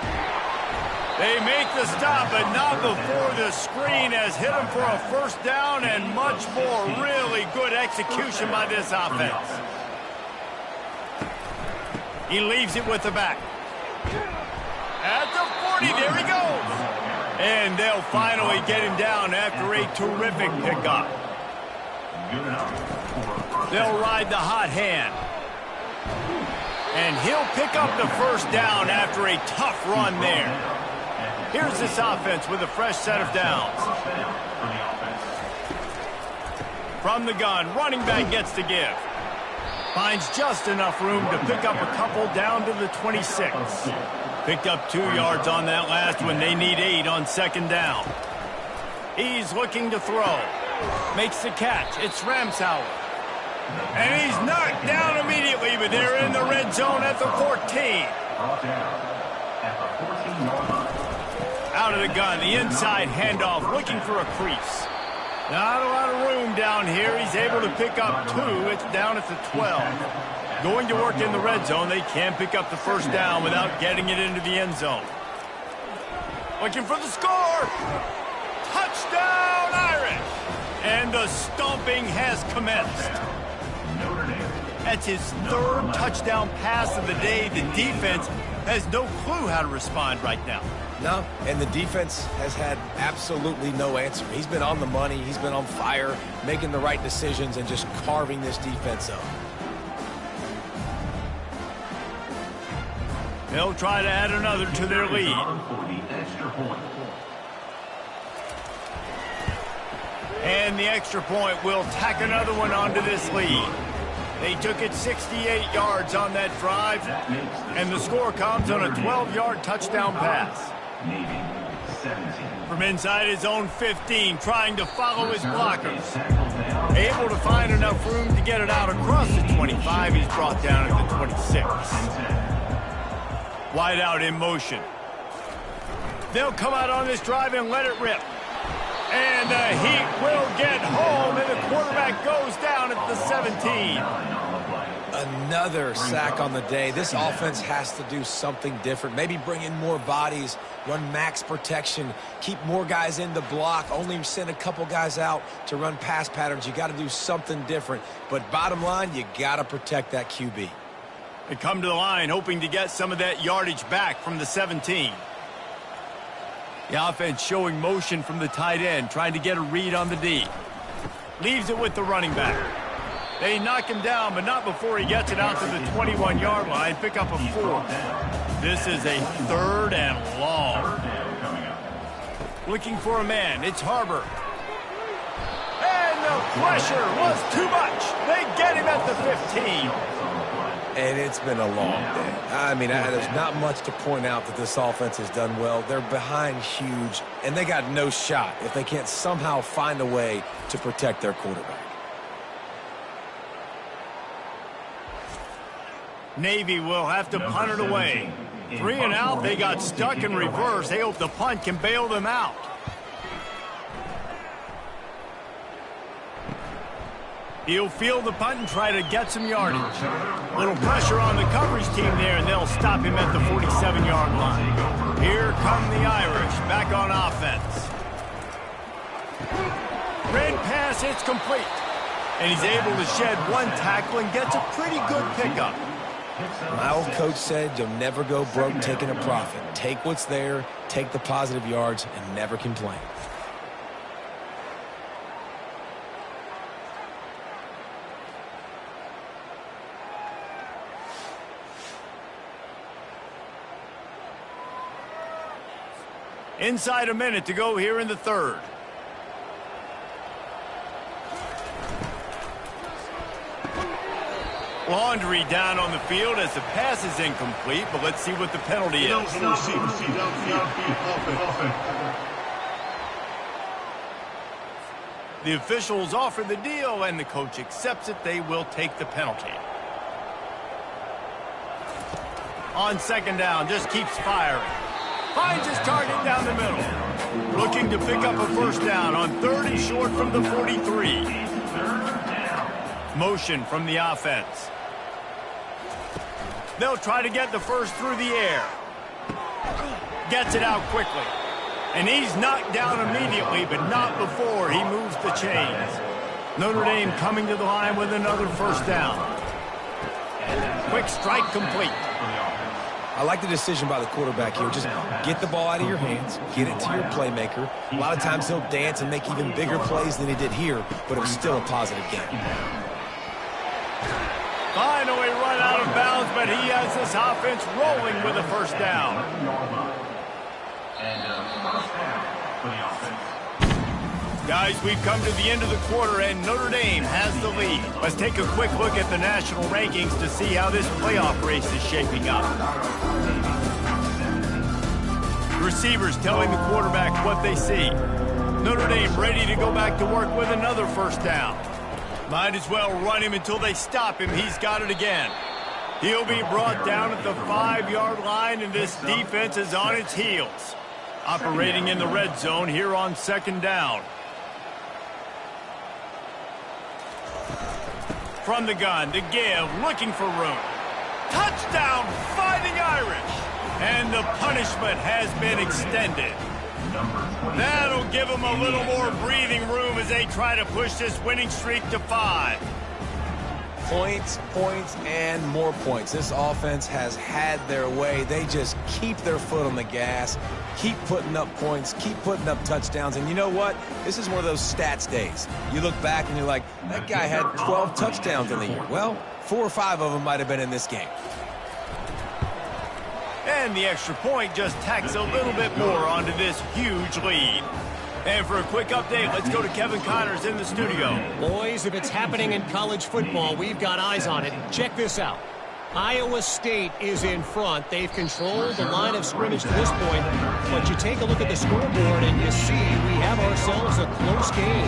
They make the stop, but not before the screen has hit them for a first down and much more. Really good execution by this offense. He leaves it with the back. At the 40, there he goes. And they'll finally get him down after a terrific pickup. They'll ride the hot hand. And he'll pick up the first down after a tough run there. Here's this offense with a fresh set of downs. From the gun, running back gets to give. Finds just enough room to pick up a couple down to the 26. Picked up 2 yards on that last one. They need 8 on second down. He's looking to throw. Makes the catch. It's Ramsauer. And he's knocked down immediately, but they're in the red zone at the 14. Out of the gun, the inside handoff, looking for a crease. Not a lot of room down here. He's able to pick up 2. It's down at the 12. Going to work in the red zone. They can't pick up the first down without getting it into the end zone. Looking for the score. Touchdown, Irish. And the stomping has commenced. That's his 3rd touchdown pass of the day. The defense has no clue how to respond right now. No, and the defense has had absolutely no answer. He's been on the money. He's been on fire, making the right decisions and just carving this defense up. They'll try to add another to their lead. And the extra point will tack another one onto this lead. They took it 68 yards on that drive, and the score comes on a 12-yard touchdown pass. From inside his own 15, trying to follow his blockers. Able to find enough room to get it out across the 25. He's brought down at the 26. Wide out in motion. They'll come out on this drive and let it rip. And the Heat will get home, and the quarterback goes down at the 17. Another sack on the day. This offense has to do something different. Maybe bring in more bodies, run max protection, keep more guys in the block, only send a couple guys out to run pass patterns. You got to do something different. But bottom line, you got to protect that QB. They come to the line hoping to get some of that yardage back from the 17. The offense showing motion from the tight end, trying to get a read on the D. Leaves it with the running back. They knock him down, but not before he gets it out to the 21-yard line. Pick up a 4. This is a 3rd and long. Looking for a man. It's Harbor. And the pressure was too much. They get him at the 15. And it's been a long day. I mean, there's not much to point out that this offense has done well. They're behind huge, and they got no shot if they can't somehow find a way to protect their quarterback. Navy will have to punt it away. 3 and out. They got stuck in reverse. They hope the punt can bail them out. He'll field the punt and try to get some yardage. Little pressure on the coverage team there, and they'll stop him at the 47-yard line. Here come the Irish, back on offense. Red pass, it's complete. And he's able to shed 1 tackle and gets a pretty good pickup. My old coach said you'll never go broke taking a profit. Take what's there, take the positive yards, and never complain. Inside a minute to go here in the third. Laundry down on the field as the pass is incomplete, but let's see what the penalty is. The officials offer the deal, and the coach accepts it. They will take the penalty. On second down, just keeps firing. Finds his target down the middle. Looking to pick up a first down on third and short from the 43. Motion from the offense. They'll try to get the first through the air. Gets it out quickly. And he's knocked down immediately, but not before he moves the chains. Notre Dame coming to the line with another first down. Quick strike complete. I like the decision by the quarterback here. Just get the ball out of your hands, get it to your playmaker. A lot of times he'll dance and make even bigger plays than he did here, but it was still a positive game. Finally run out of bounds, but he has this offense rolling with a first down. Guys, we've come to the end of the quarter, and Notre Dame has the lead. Let's take a quick look at the national rankings to see how this playoff race is shaping up. Receivers telling the quarterback what they see. Notre Dame ready to go back to work with another first down. Might as well run him until they stop him. He's got it again. He'll be brought down at the 5-yard line, and this defense is on its heels. Operating in the red zone here on second down. From the gun to give, looking for room. Touchdown, Fighting Irish. And the punishment has been extended. That'll give them a little more breathing room as they try to push this winning streak to 5. Points, points, and more points. This offense has had their way. They just keep their foot on the gas, keep putting up points, keep putting up touchdowns. And you know what? This is one of those stats days. You look back and you're like, that guy had 12 touchdowns in the year. Well, 4 or 5 of them might have been in this game. And the extra point just tacks a little bit more onto this huge lead. And for a quick update, let's go to Kevin Connors in the studio. Boys, if it's happening in college football, we've got eyes on it. Check this out. Iowa State is in front. They've controlled the line of scrimmage to this point. But you take a look at the scoreboard and you see we have ourselves a close game.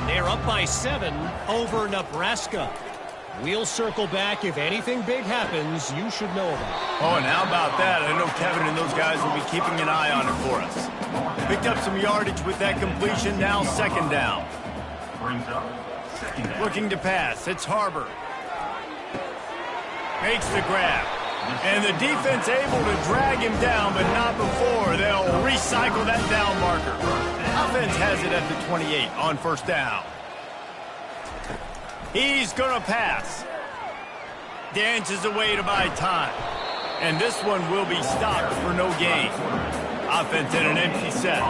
They're up by 7 over Nebraska. We'll circle back. If anything big happens, you should know about it. Oh, and how about that? I know Kevin and those guys will be keeping an eye on it for us. Picked up some yardage with that completion. Now second down. Looking to pass. It's Harbor. Makes the grab. And the defense able to drag him down, but not before. They'll recycle that down marker. Offense has it at the 28 on first down. He's going to pass. Dances away to buy time. And this one will be stopped for no gain. Offense in an empty set.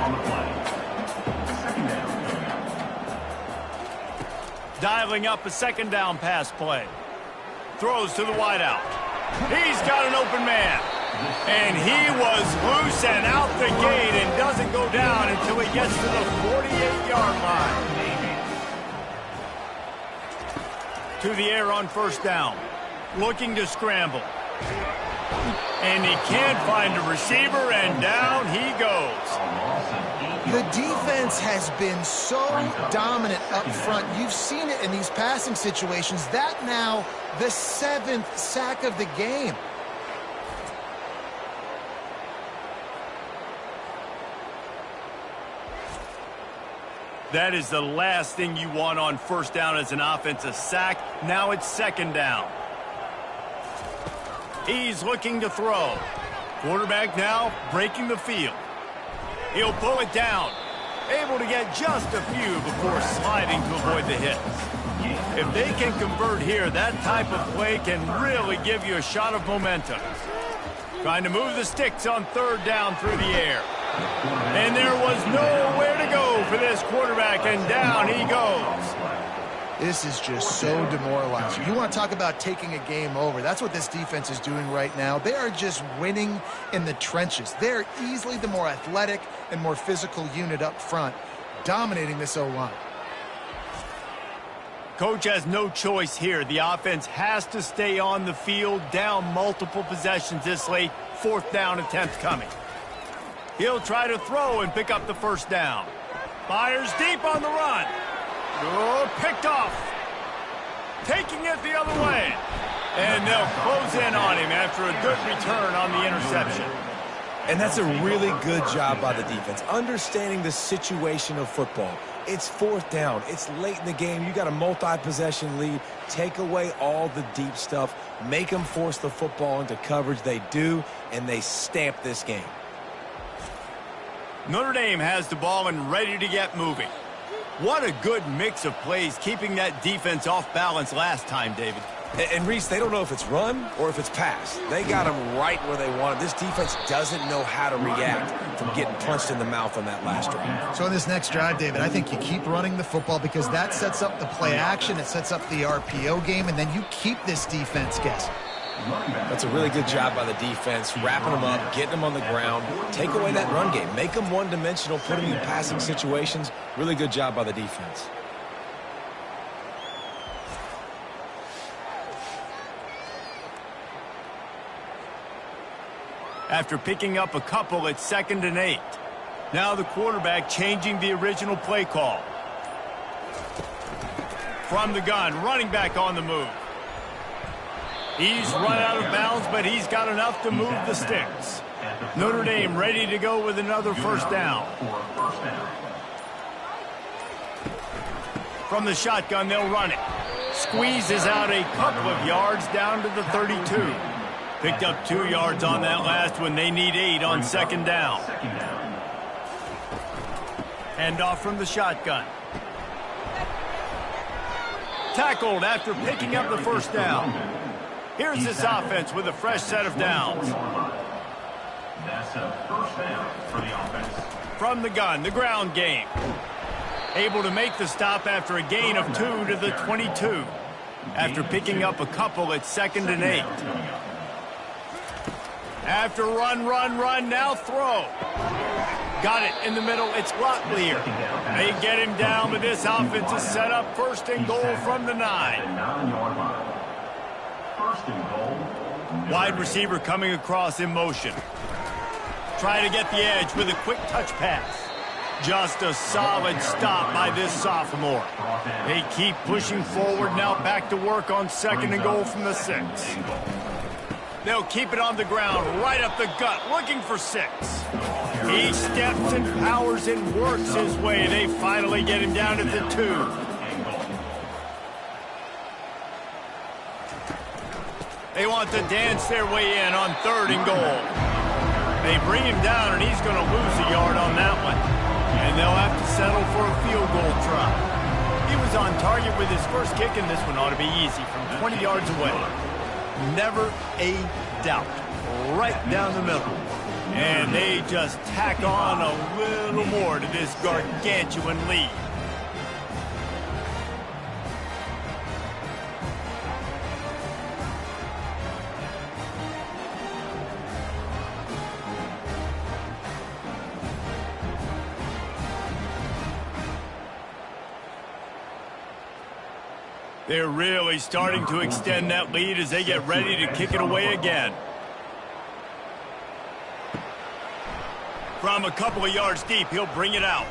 Dialing up a second down pass play. Throws to the wideout. He's got an open man. And he was loose and out the gate and doesn't go down until he gets to the 48-yard line. To the air on first down. Looking to scramble. And he can't find a receiver, and down he goes. The defense has been so dominant up front. You've seen it in these passing situations. That now the 7th sack of the game. That is the last thing you want on first down as an offense, a sack. Now it's second down. He's looking to throw. Quarterback now breaking the field. He'll pull it down. Able to get just a few before sliding to avoid the hits. If they can convert here, that type of play can really give you a shot of momentum. Trying to move the sticks on third down through the air. And there was nowhere to go for this quarterback, and down he goes. This is just so demoralizing. You want to talk about taking a game over. That's what this defense is doing right now. They are just winning in the trenches. They're easily the more athletic and more physical unit up front, dominating this O-line. Coach has no choice here. The offense has to stay on the field, down multiple possessions this late. 4th down attempt coming. He'll try to throw and pick up the first down. Fires deep on the run. Oh, picked off. Taking it the other way. And they'll close in on him after a good return on the interception. And that's a really good job by the defense, understanding the situation of football. It's 4th down. It's late in the game. You got a multi-possession lead. Take away all the deep stuff. Make them force the football into coverage. They do, and they stamp this game. Notre Dame has the ball and ready to get moving. What a good mix of plays, keeping that defense off balance last time, David. And Reese, they don't know if it's run or if it's pass. They got them right where they want it. This defense doesn't know how to react from getting punched in the mouth on that last drive. So in this next drive, David, I think you keep running the football because that sets up the play action, it sets up the RPO game, and then you keep this defense guessing. That's a really good job by the defense, wrapping them up, getting them on the ground. Take away that run game. Make them one-dimensional, put them in passing situations. Really good job by the defense. After picking up a couple, it's 2nd and 8. Now the quarterback changing the original play call. From the gun, running back on the move. He's run out of bounds, but he's got enough to move the sticks. Notre Dame ready to go with another first down. From the shotgun, they'll run it. Squeezes out a couple of yards down to the 32. Picked up 2 yards on that last one. They need 8 on 2nd down. Hand off from the shotgun. Tackled after picking up the first down. Here's this offense with a fresh set of downs. That's a first down for the offense. From the gun, the ground game. Able to make the stop after a gain of 2 to the 22. After picking up a couple, it's 2nd and 8. After run, now throw. Got it in the middle. It's Locklear. They get him down, but this offense is set up 1st and goal from the 9. Wide receiver coming across in motion. Try to get the edge with a quick touch pass. Just a solid stop by this sophomore. They keep pushing forward, now back to work on 2nd and goal from the 6. They'll keep it on the ground, right up the gut, looking for 6. He steps and powers and works his way. They finally get him down at the 2. They want to dance their way in on 3rd and goal. They bring him down, and he's going to lose a yard on that one. And they'll have to settle for a field goal try. He was on target with his first kick, and this one ought to be easy from 20 yards away. Never a doubt. Right down the middle. And they just tack on a little more to this gargantuan lead. They're really starting to extend that lead as they get ready to kick it away again. From a couple of yards deep, he'll bring it out.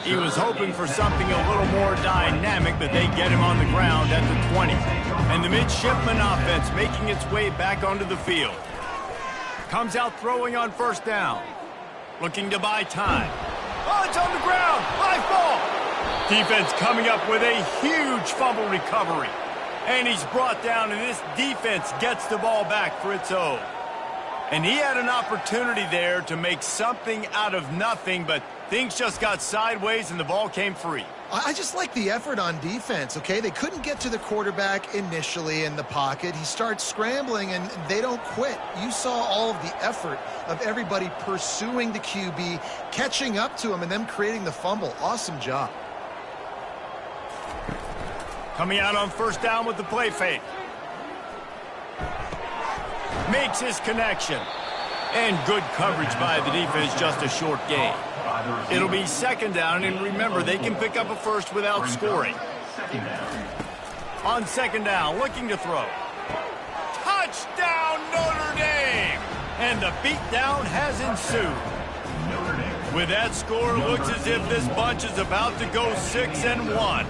He was hoping for something a little more dynamic, but they get him on the ground at the 20. And the midshipman offense making its way back onto the field. Comes out throwing on 1st down. Looking to buy time. Oh, it's on the ground. Live ball. Defense coming up with a huge fumble recovery. And he's brought down, and this defense gets the ball back for its own. And he had an opportunity there to make something out of nothing, but things just got sideways and the ball came free. I just like the effort on defense, okay? They couldn't get to the quarterback initially in the pocket. He starts scrambling, and they don't quit. You saw all of the effort of everybody pursuing the QB, catching up to him, and them creating the fumble. Awesome job. Coming out on first down with the play fake. Makes his connection. And good coverage by the defense, just a short gain. It'll be second down, and remember, they can pick up a first without scoring. On second down, looking to throw. Touchdown, Notre Dame! And the beatdown has ensued. With that score, it looks as if this bunch is about to go 6-1.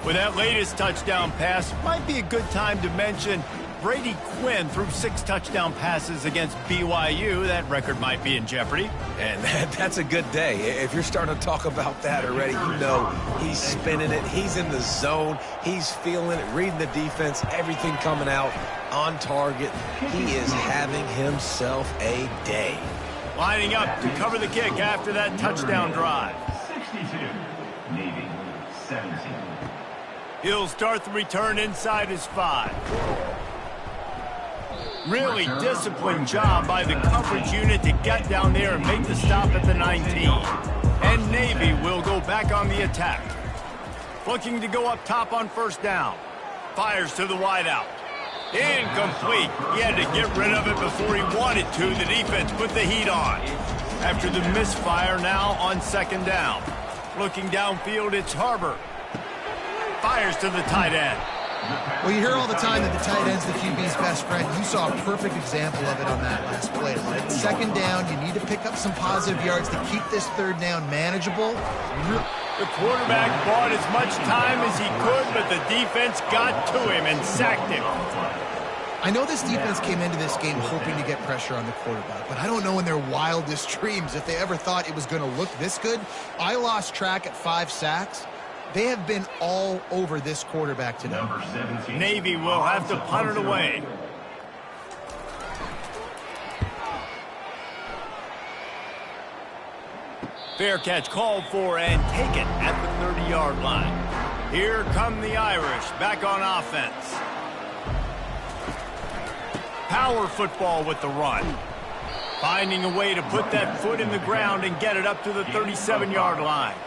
With that latest touchdown pass, might be a good time to mention Brady Quinn threw 6 touchdown passes against BYU. That record might be in jeopardy. And that's a good day. If you're starting to talk about that already, you know he's spinning it. He's in the zone. He's feeling it, reading the defense, everything coming out on target. He is having himself a day. Lining up to cover the kick after that touchdown drive. 62, Navy, 17. He'll start the return inside his 5. Really disciplined job by the coverage unit to get down there and make the stop at the 19. And Navy will go back on the attack. Looking to go up top on first down. Fires to the wideout. Incomplete. He had to get rid of it before he wanted to. The defense put the heat on. After the misfire, now on second down. Looking downfield, it's Harbor. Fires to the tight end. Well, you hear all the time that the tight end's the QB's best friend. You saw a perfect example of it on that last play. Right? Second down, you need to pick up some positive yards to keep this third down manageable. The quarterback bought as much time as he could, but the defense got to him and sacked him. I know this defense came into this game hoping to get pressure on the quarterback, but I don't know in their wildest dreams if they ever thought it was going to look this good. I lost track at 5 sacks. They have been all over this quarterback today. Navy will have to punt it away. Fair catch called for and taken at the 30-yard line. Here come the Irish back on offense. Power football with the run. Finding a way to put that foot in the ground and get it up to the 37-yard line.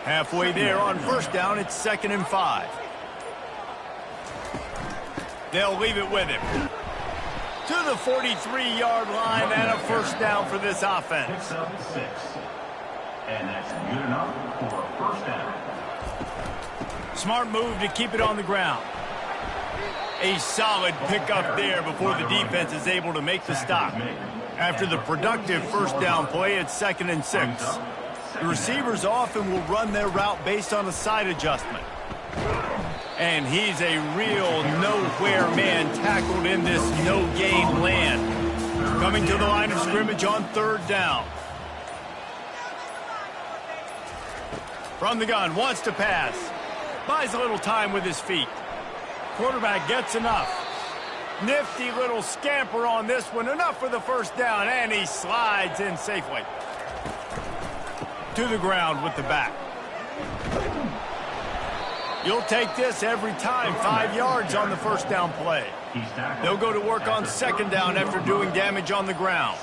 Halfway there on first down, it's 2nd and 5. They'll leave it with him. To the 43-yard line and a first down for this offense. Picks up 6. And that's good enough for a first down. Smart move to keep it on the ground. A solid pickup there before the defense is able to make the stop. After the productive first down play, it's 2nd and 6. The receivers often will run their route based on a side adjustment. And he's a real nowhere man tackled in this no-gain land. Coming to the line of scrimmage on third down. From the gun, wants to pass. Buys a little time with his feet. Quarterback gets enough. Nifty little scamper on this one. Enough for the first down, and he slides in safely. To the ground with the back. You'll take this every time. 5 yards on the first down play. They'll go to work on second down after doing damage on the ground.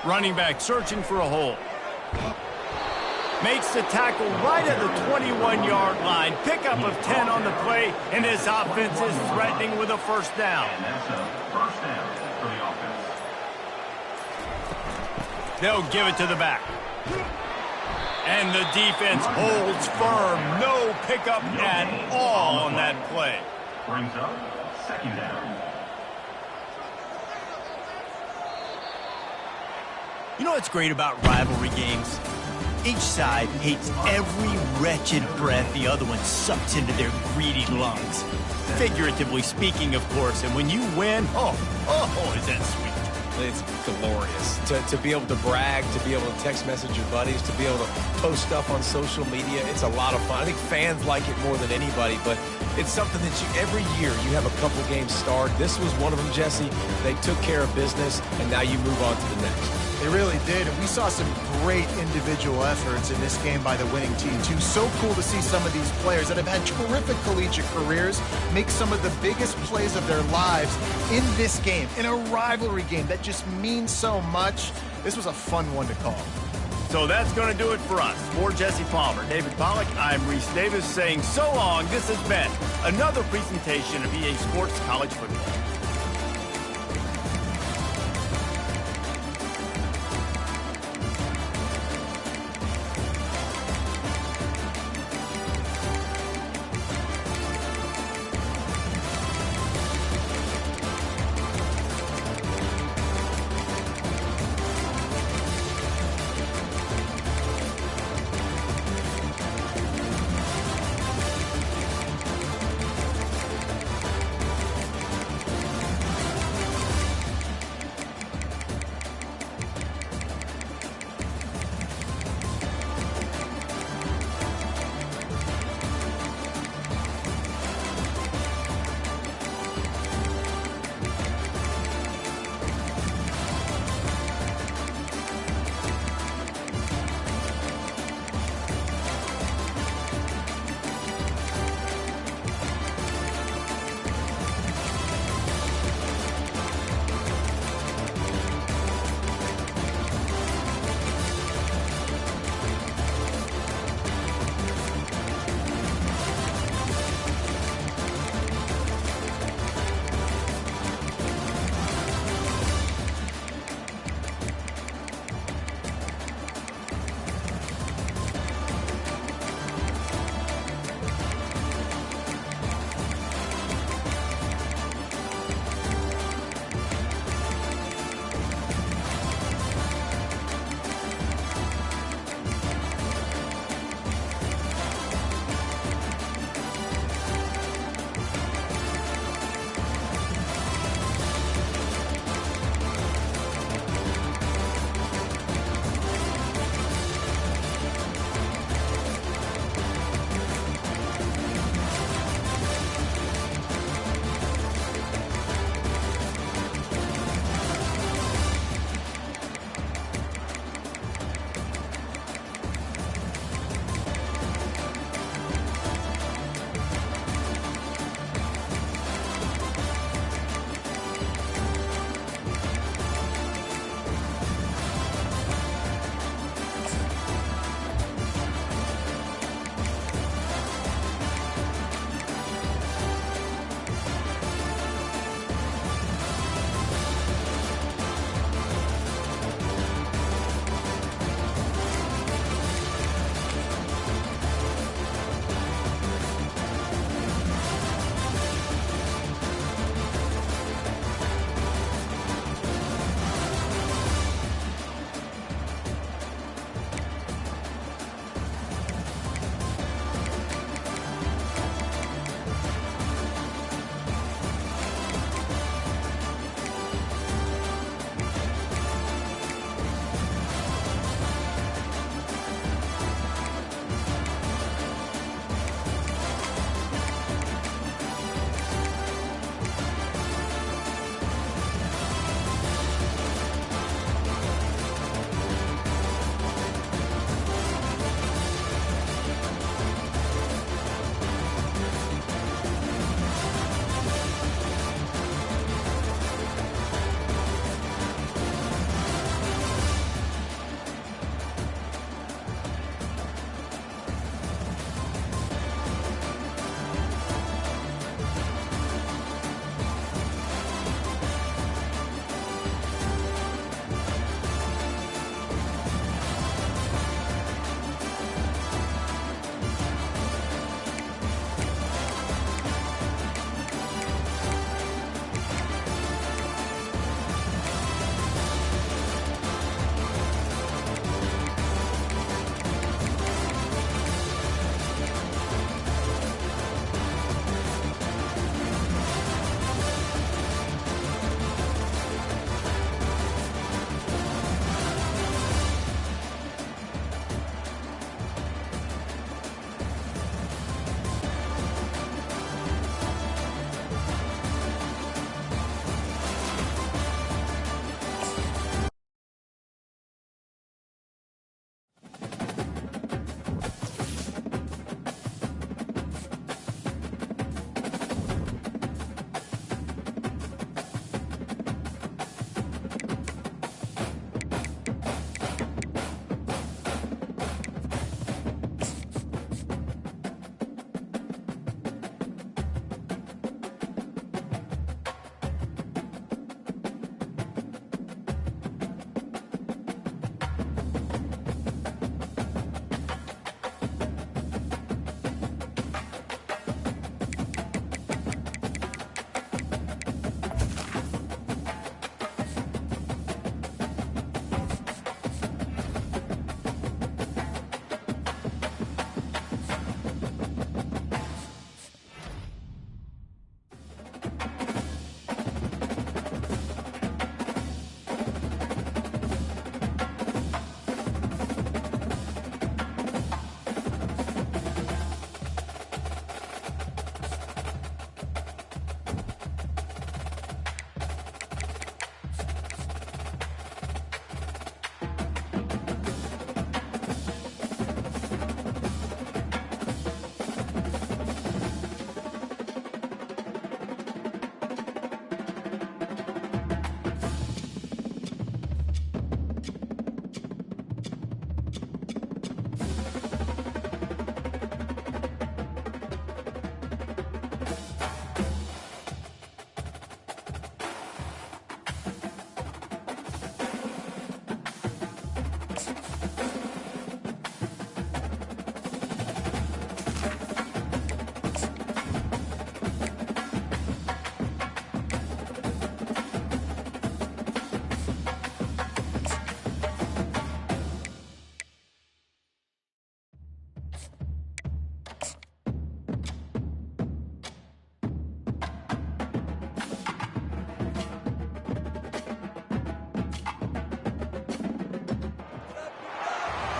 Running back searching for a hole. Makes the tackle right at the 21-yard line. Pickup of 10 on the play, and this offense is threatening with a first down. And that's a first down for the offense. They'll give it to the back. And the defense holds firm. No pickup at all on that play. Brings up second down. You know what's great about rivalry games? Each side hates every wretched breath the other one sucks into their greedy lungs. Figuratively speaking, of course. And when you win, oh, is that sweet. It's glorious to be able to brag, to be able to text message your buddies, to be able to post stuff on social media. It's a lot of fun. I think fans like it more than anybody, but it's something that every year you have a couple games starred. This was one of them, Jesse. They took care of business, and now you move on to the next. They really did, and we saw some great individual efforts in this game by the winning team, too. So cool to see some of these players that have had terrific collegiate careers make some of the biggest plays of their lives in this game, in a rivalry game that just means so much. This was a fun one to call. So that's going to do it for us. For Jesse Palmer, David Pollack, I'm Reese Davis saying so long. This has been another presentation of EA Sports College Football.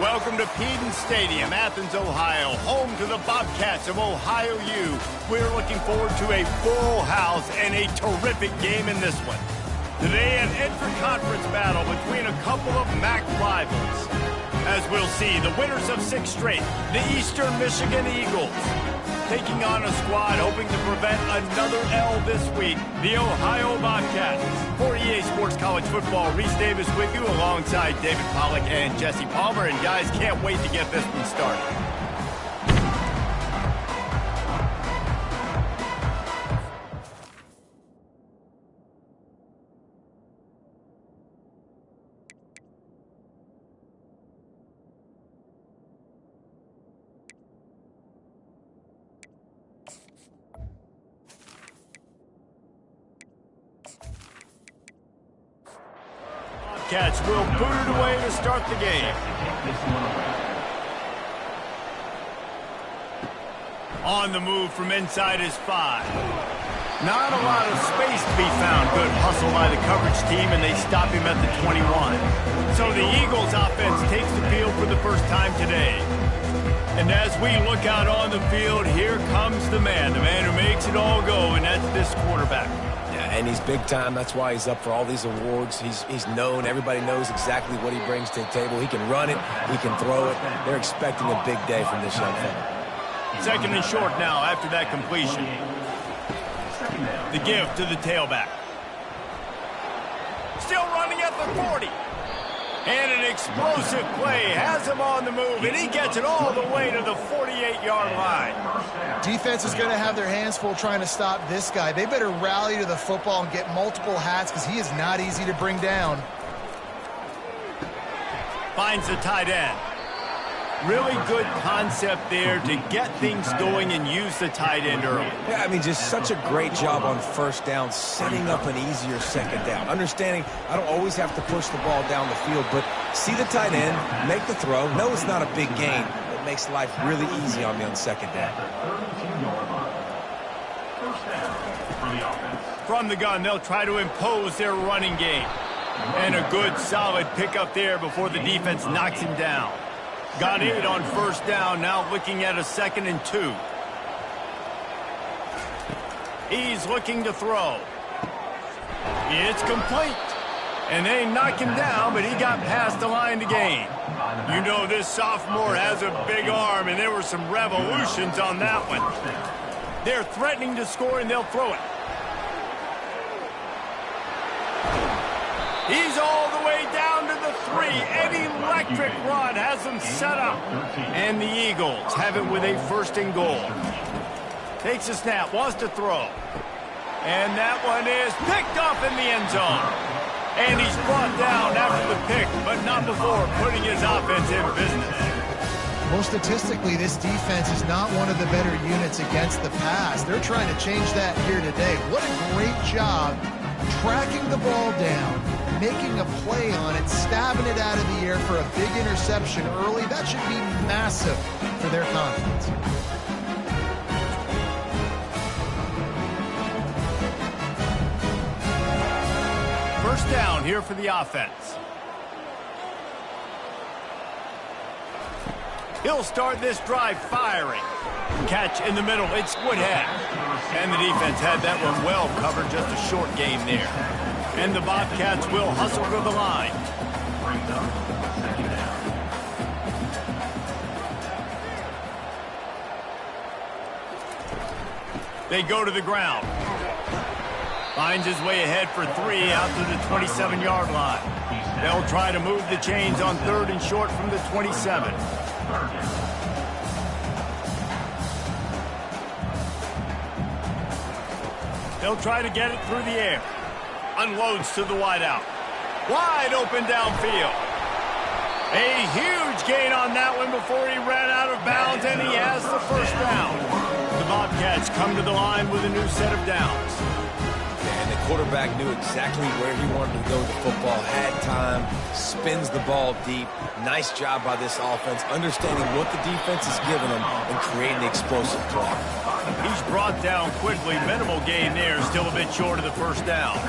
Welcome to Peden Stadium, Athens, Ohio, home to the Bobcats of Ohio U. We're looking forward to a full house and a terrific game in this one. Today, an intra-conference battle between a couple of MAC rivals. As we'll see, the winners of 6 straight, the Eastern Michigan Eagles, taking on a squad hoping to prevent another L this week, the Ohio Bobcats. For EA Sports College Football, Reese Davis with you alongside David Pollack and Jesse Palmer. And guys, can't wait to get this one started. Bobcats will boot it away to start the game. On the move from inside is 5. Not a lot of space to be found. Good hustle by the coverage team, and they stop him at the 21. So the Eagles offense takes the field for the first time today. And as we look out on the field, here comes the man who makes it all go, and that's this quarterback. And he's big time. That's why he's up for all these awards. He's known. Everybody knows exactly what he brings to the table. He can run it. He can throw it. They're expecting a big day from this young fella. Second and short now after that completion. The give to the tailback. Still running at the 40. And an explosive play has him on the move, and he gets it all the way to the 48-yard line. Defense is going to have their hands full trying to stop this guy. They better rally to the football and get multiple hats because he is not easy to bring down. Finds the tight end. Really good concept there to get things going and use the tight end early. Yeah, I mean, just such a great job on first down, setting up an easier second down. Understanding I don't always have to push the ball down the field, but see the tight end, make the throw. No, it's not a big gain. It makes life really easy on me on second down. From the gun, they'll try to impose their running game. And a good, solid pickup there before the defense knocks him down. Got 8 on first down, now looking at a 2nd and 2. He's looking to throw. It's complete. And they knock him down, but he got past the line to gain. You know this sophomore has a big arm, and there were some revolutions on that one. They're threatening to score, and they'll throw it. He's all the way down to the 3. An electric run has them set up. And the Eagles have it with a 1st and goal. Takes a snap, wants to throw. And that one is picked off in the end zone. And he's brought down after the pick, but not before putting his offense in business. Well, statistically, this defense is not one of the better units against the pass. They're trying to change that here today. What a great job tracking the ball down, making a play on it, stabbing it out of the air for a big interception early. That should be massive for their confidence. First down here for the offense. He'll start this drive firing. Catch in the middle, it's Woodhead. And the defense had that one well covered, just a short game there. And the Bobcats will hustle to the line. They go to the ground. Finds his way ahead for 3 out to the 27-yard line. They'll try to move the chains on 3rd and short from the 27. They'll try to get it through the air. Unloads to the wideout. Wide open downfield. A huge gain on that one before he ran out of bounds, and he has the first down. The Bobcats come to the line with a new set of downs. And the quarterback knew exactly where he wanted to go with the football, had time, spins the ball deep. Nice job by this offense, understanding what the defense is giving them and creating the explosive play. He's brought down quickly. Minimal gain there, still a bit short of the first down.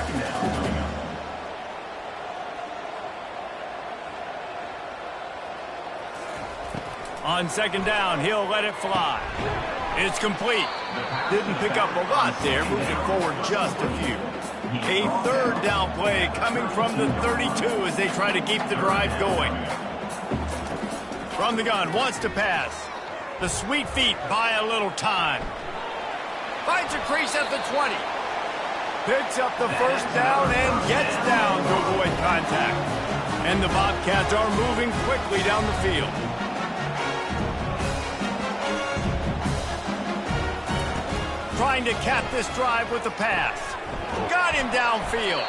On second down, he'll let it fly. It's complete. Didn't pick up a lot there, moved it forward just a few. A third down play coming from the 32 as they try to keep the drive going. From the gun, wants to pass. The sweet feet buy a little time. Finds a crease at the 20. Picks up the first down and gets down to avoid contact. And the Bobcats are moving quickly down the field. Trying to cap this drive with the pass. Got him downfield.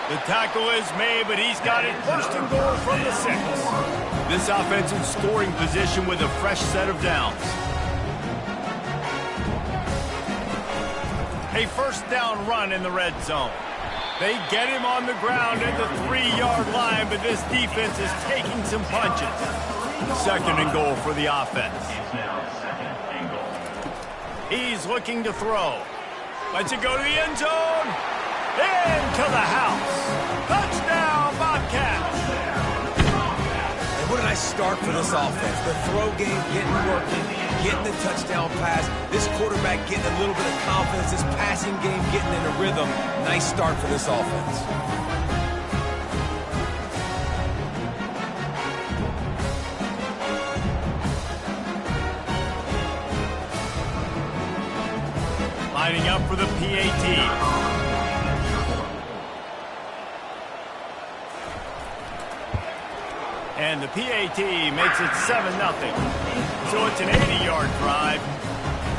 The tackle is made, but he's got it first and goal from the 6. This offense in scoring position with a fresh set of downs. A first down run in the red zone. They get him on the ground at the 3-yard line, but this defense is taking some punches. Second and goal for the offense. He's looking to throw. Lets it go to the end zone. Into the house. Touchdown, Bobcats. And what a nice start for this offense. The throw game getting working, getting the touchdown pass. This quarterback getting a little bit of confidence. This passing game getting in a rhythm. Nice start for this offense. Lining up for the PAT. And the PAT makes it 7-0. So it's an 80-yard drive.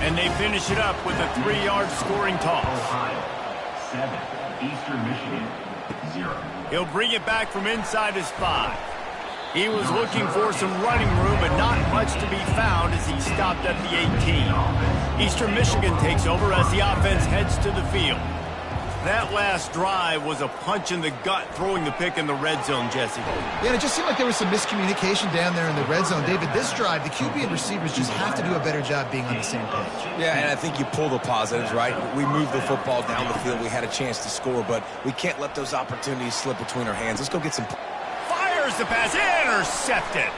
And they finish it up with a 3-yard scoring toss. Ohio, 7. Eastern Michigan, 0. He'll bring it back from inside his 5. He was looking for some running room, but not much to be found as he stopped at the 18. Eastern Michigan takes over as the offense heads to the field. That last drive was a punch in the gut, throwing the pick in the red zone, Jesse. Yeah, and it just seemed like there was some miscommunication down there in the red zone. David, this drive, the QB and receivers just have to do a better job being on the same page. Yeah, and I think you pull the positives, right? We moved the football down the field. We had a chance to score, but we can't let those opportunities slip between our hands. Let's go get some... Fires the pass, intercepted.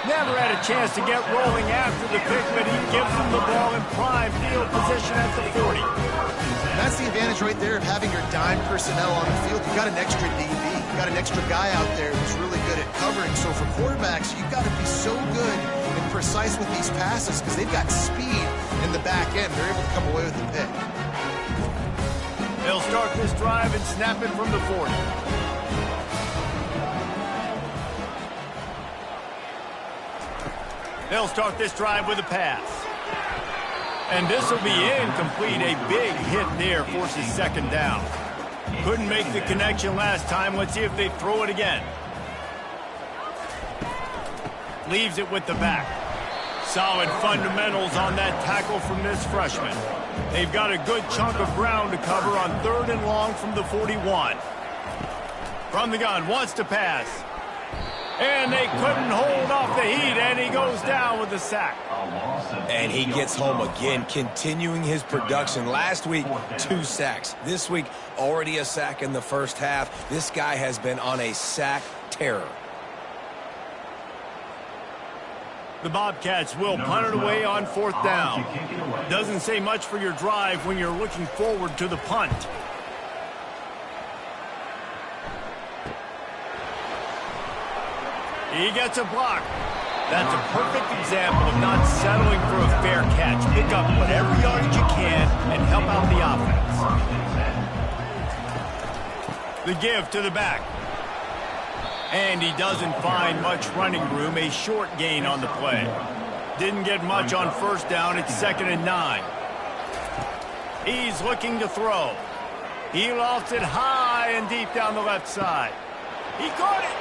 Never had a chance to get rolling after the pick, but he gives them the ball in prime field position at the 40. That's the advantage right there of having your dime personnel on the field. You got an extra DB. You got an extra guy out there who's really good at covering. So for quarterbacks, you've got to be so good and precise with these passes because they've got speed in the back end. They're able to come away with the pick. They'll start this drive and snap it from the 40. They'll start this drive with a pass. And this will be incomplete. A big hit there forces second down. Couldn't make the connection last time. Let's see if they throw it again. Leaves it with the back. Solid fundamentals on that tackle from this freshman. They've got a good chunk of ground to cover on 3rd and long from the 41. From the gun, wants to pass. And they couldn't hold off the heat, and he goes down with a sack. And he gets home again, continuing his production. Last week, 2 sacks. This week, already a sack in the first half. This guy has been on a sack terror. The Bobcats will punt it away on 4th down. Doesn't say much for your drive when you're looking forward to the punt. He gets a block. That's a perfect example of not settling for a fair catch. Pick up whatever yardage you can and help out the offense. The give to the back. And he doesn't find much running room. A short gain on the play. Didn't get much on 1st down. It's 2nd and 9. He's looking to throw. He lofts it high and deep down the left side. He caught it.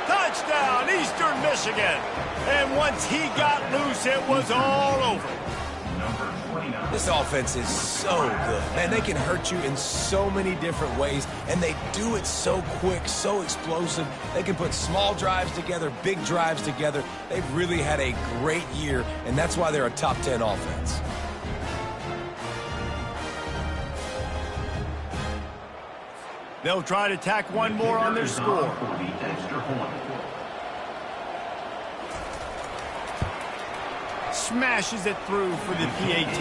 Touchdown, Eastern Michigan. And once he got loose, it was all over. This offense is so good. Man, they can hurt you in so many different ways, and they do it so quick, so explosive. They can put small drives together, big drives together. They've really had a great year, and that's why they're a top 10 offense. They'll try to tack one more on their score. smashes it through for the PAT.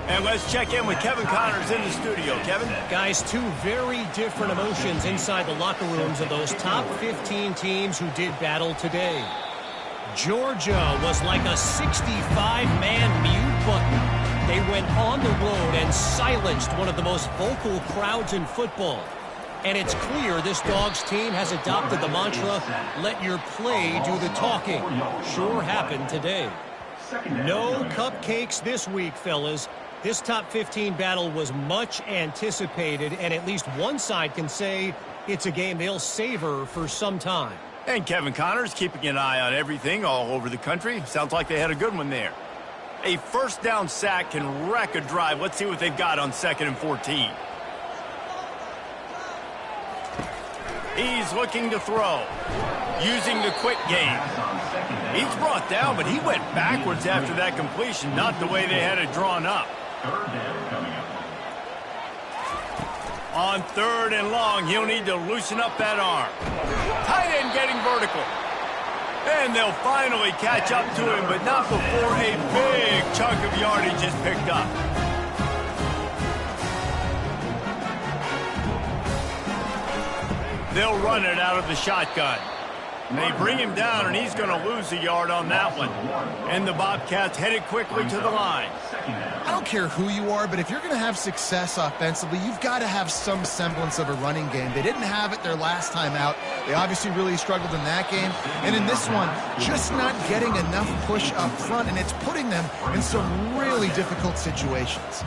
And let's check in with Kevin Connors in the studio. Kevin? Guys, two very different emotions inside the locker rooms of those top 15 teams who did battle today. Georgia was like a 65-man mute button. They went on the road and silenced one of the most vocal crowds in football. And it's clear this Dogs team has adopted the mantra, let your play do the talking. Sure happened today. No cupcakes this week, fellas. This top 15 battle was much anticipated, and at least one side can say it's a game they'll savor for some time. And Kevin Connors keeping an eye on everything all over the country. Sounds like they had a good one there. A first down sack can wreck a drive. Let's see what they've got on 2nd and 14. He's looking to throw, using the quick game. He's brought down, but he went backwards after that completion, not the way they had it drawn up. On 3rd and long, he'll need to loosen up that arm. Tight end getting vertical. And they'll finally catch up to him, but not before a big chunk of yardage is picked up. They'll run it out of the shotgun. They bring him down, and he's going to lose a yard on that one. And the Bobcats headed quickly to the line. I don't care who you are, but if you're going to have success offensively, you've got to have some semblance of a running game. They didn't have it their last time out. They obviously really struggled in that game. And in this one, just not getting enough push up front, and it's putting them in some really difficult situations.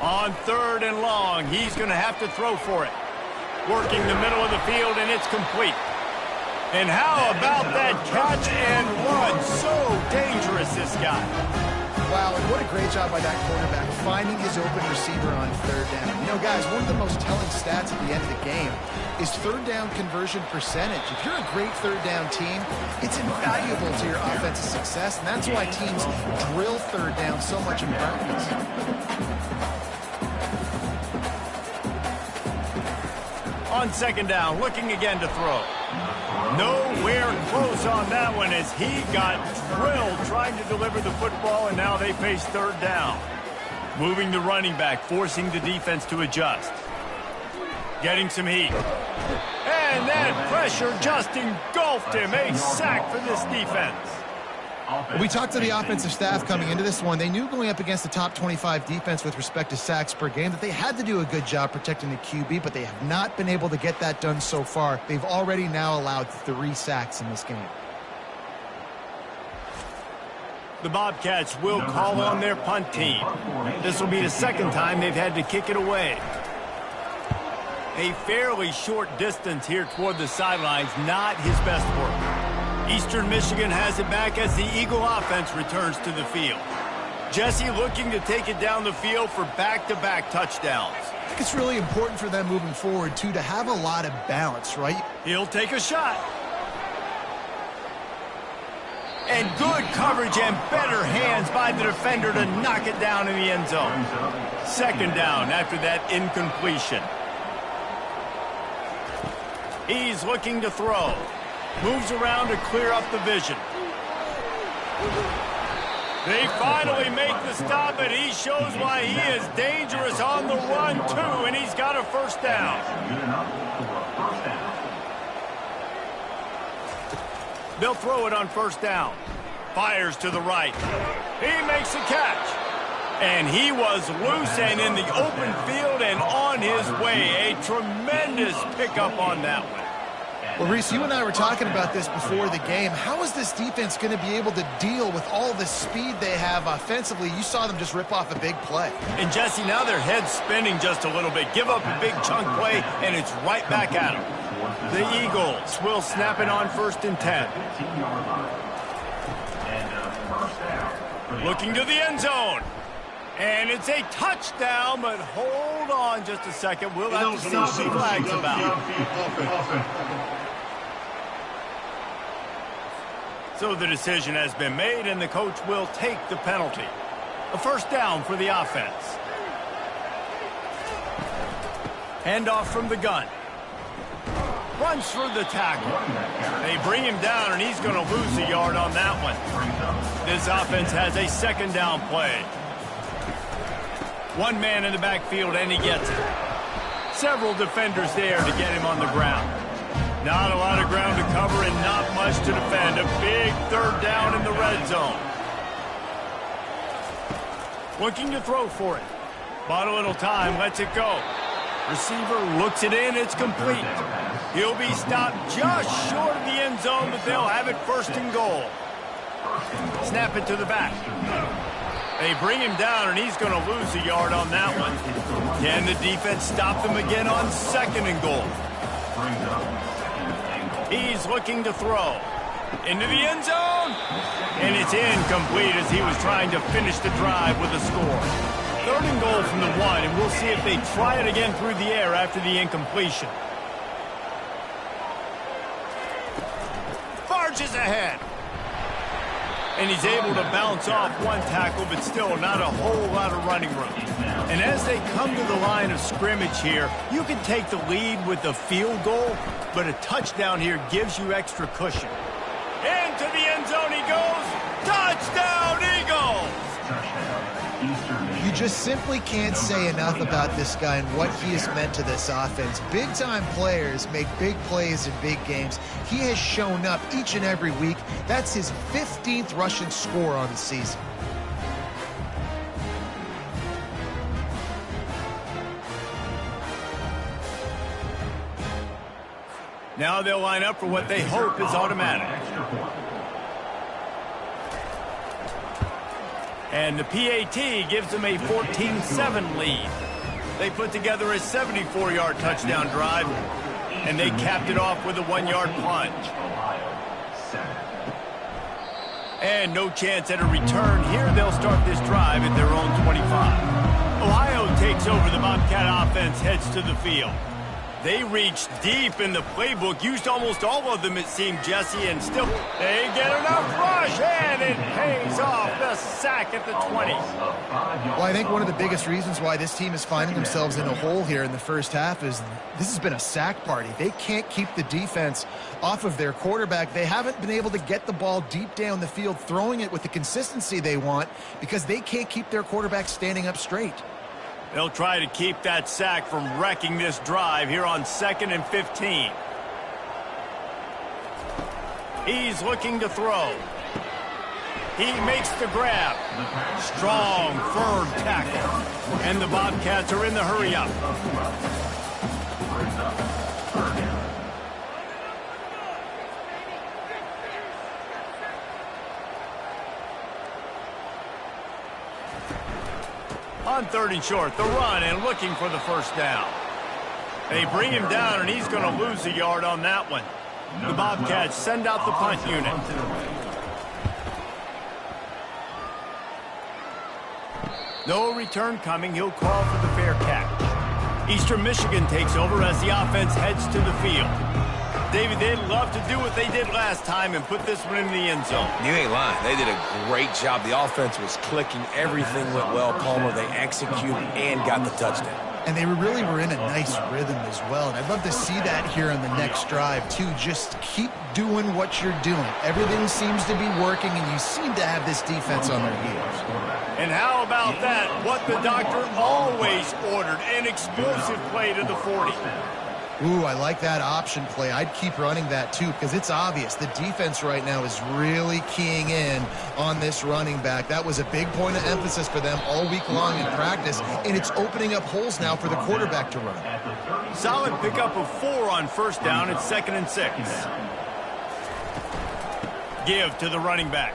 On 3rd and long, he's going to have to throw for it. Working the middle of the field, and it's complete. And how about that catch and run? So dangerous, this guy. Wow, and what a great job by that quarterback, finding his open receiver on 3rd down. You know, guys, one of the most telling stats at the end of the game is 3rd down conversion percentage. If you're a great 3rd down team, it's invaluable to your offensive success, and that's why teams drill 3rd down so much in practice. On 2nd down, looking again to throw. Nowhere close on that one as he got drilled trying to deliver the football, and now they face 3rd down. Moving the running back, forcing the defense to adjust. Getting some heat. And that pressure just engulfed him. A sack for this defense. We talked to the offensive staff coming into this one. They knew going up against the top 25 defense with respect to sacks per game that they had to do a good job protecting the QB, but they have not been able to get that done so far. They've already now allowed 3 sacks in this game. The Bobcats will call on their punt team. This will be the 2nd time they've had to kick it away. A fairly short distance here toward the sidelines, not his best work. Eastern Michigan has it back as the Eagle offense returns to the field. Jesse looking to take it down the field for back-to-back touchdowns. I think it's really important for them moving forward, too, to have a lot of balance, right? He'll take a shot. And good coverage and better hands by the defender to knock it down in the end zone. 2nd down after that incompletion. He's looking to throw. Moves around to clear up the vision. They finally make the stop, and he shows why he is dangerous on the run, too, and he's got a 1st down. They'll throw it on 1st down. Fires to the right. He makes a catch. And he was loose and in the open field and on his way. A tremendous pickup on that one. Well, Reese, you and I were talking about this before the game. How is this defense going to be able to deal with all the speed they have offensively? You saw them just rip off a big play. And, Jesse, now their head's spinning just a little bit. Give up a big chunk play, and it's right back at them. The Eagles will snap it on 1st and 10. Looking to the end zone. And it's a touchdown, but hold on just a second. We'll have to see what the flag's about. So the decision has been made, and the coach will take the penalty. A 1st down for the offense. Handoff from the gun. Runs through the tackle. They bring him down, and he's going to lose a yard on that one. This offense has a second down play. One man in the backfield, and he gets it. Several defenders there to get him on the ground. Not a lot of ground to cover and not much to defend. A big third down in the red zone. Looking to throw for it. Bought a little time, lets it go. Receiver looks it in, it's complete. He'll be stopped just short of the end zone, but they'll have it first and goal. Snap it to the back. They bring him down, and he's going to lose a yard on that one. Can the defense stop them again on second and goal? He's looking to throw. Into the end zone. And it's incomplete as he was trying to finish the drive with a score. Third and goal from the 1, and we'll see if they try it again through the air after the incompletion. Barges ahead. And he's able to bounce off one tackle, but still not a whole lot of running room. And as they come to the line of scrimmage here, you can take the lead with a field goal, but a touchdown here gives you extra cushion. Into the end zone he goes. Touchdown, Eagles! You just simply can't say enough about this guy and what he has meant to this offense. Big-time players make big plays in big games. He has shown up each and every week. That's his 15th rushing score on the season. Now they'll line up for what they hope is automatic. And the PAT gives them a 14-7 lead. They put together a 74-yard touchdown drive, and they capped it off with a 1-yard plunge. And no chance at a return. Here they'll start this drive at their own 25. Ohio takes over. The Bobcat offense heads to the field. They reached deep in the playbook, used almost all of them, it seemed, Jesse, and still they get enough rush, and it pays off. The sack at the 20. Well, I think one of the biggest reasons why this team is finding themselves in a hole here in the first half is this has been a sack party. They can't keep the defense off of their quarterback. They haven't been able to get the ball deep down the field, throwing it with the consistency they want, because they can't keep their quarterback standing up straight. They'll try to keep that sack from wrecking this drive here on 2nd and 15. He's looking to throw. He makes the grab. Strong, firm tackle. And the Bobcats are in the hurry-up. On 3rd and short, the run and looking for the first down. They bring him down, and he's going to lose a yard on that one. The Bobcats send out the punt unit. No return coming. He'll call for the fair catch. Eastern Michigan takes over as the offense heads to the field. David, they'd love to do what they did last time and put this one in the end zone. You ain't lying. They did a great job. The offense was clicking. Everything went well, Palmer. They executed and got the touchdown. And they really were in a nice rhythm as well. And I'd love to see that here on the next drive, too. Just keep doing what you're doing. Everything seems to be working, and you seem to have this defense on their heels. And how about that? What the doctor always ordered, an explosive play to the 40. Ooh, I like that option play. I'd keep running that, too, because it's obvious. The defense right now is really keying in on this running back. That was a big point of emphasis for them all week long in practice, and it's opening up holes now for the quarterback to run. Solid pickup of 4 on first down. It's 2nd and 6. Give to the running back.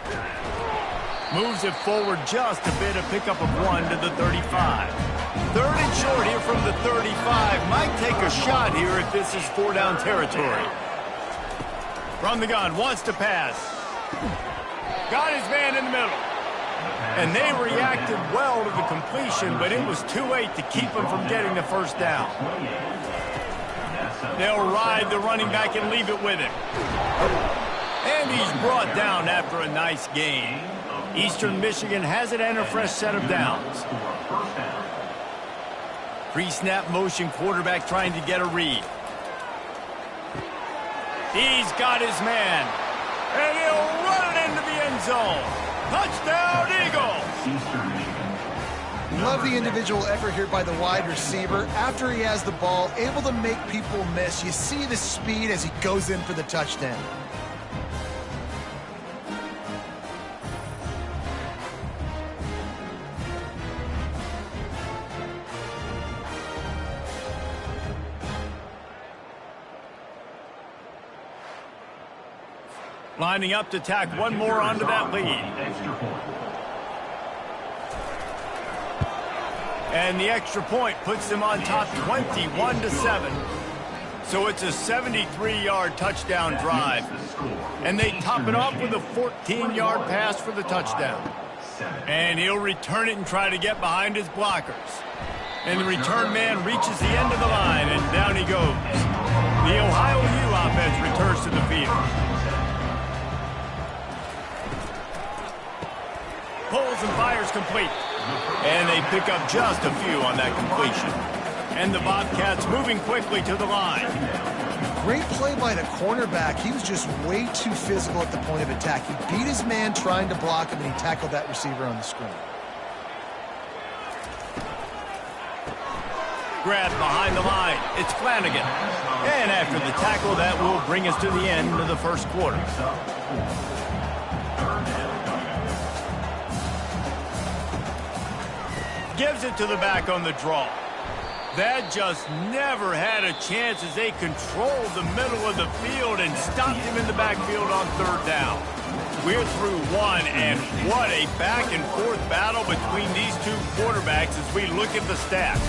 Moves it forward just a bit, a pickup of 1 to the 35. 3rd and short here from the 35. Might take a shot here if this is 4-down territory. From the gun, wants to pass. Got his man in the middle. And they reacted well to the completion, but it was too late to keep him from getting the first down. They'll ride the running back and leave it with him. And he's brought down after a nice gain. Eastern Michigan has it and a fresh set of downs. Pre-snap motion, quarterback trying to get a read. He's got his man. And he'll run it into the end zone. Touchdown, Eagles! Eastern Michigan. Love the individual effort here by the wide receiver. After he has the ball, able to make people miss. You see the speed as he goes in for the touchdown. Lining up to tack one more onto that lead. Extra point. And the extra point puts them on top 21-7. So it's a 73-yard touchdown drive. And they top it off with a 14-yard pass for the touchdown. And he'll return it and try to get behind his blockers. And the return man reaches the end of the line, and down he goes. The Ohio U offense returns to the field. Pulls and fires complete. And they pick up just a few on that completion. And the Bobcats moving quickly to the line. Great play by the cornerback. He was just way too physical at the point of attack. He beat his man trying to block him, and he tackled that receiver on the screen. Grabbed behind the line. It's Flanagan. And after the tackle, that will bring us to the end of the first quarter. Gives it to the back on the draw. That just never had a chance as they controlled the middle of the field and stopped him in the backfield on third down. We're through one, and what a back-and-forth battle between these two quarterbacks as we look at the stats.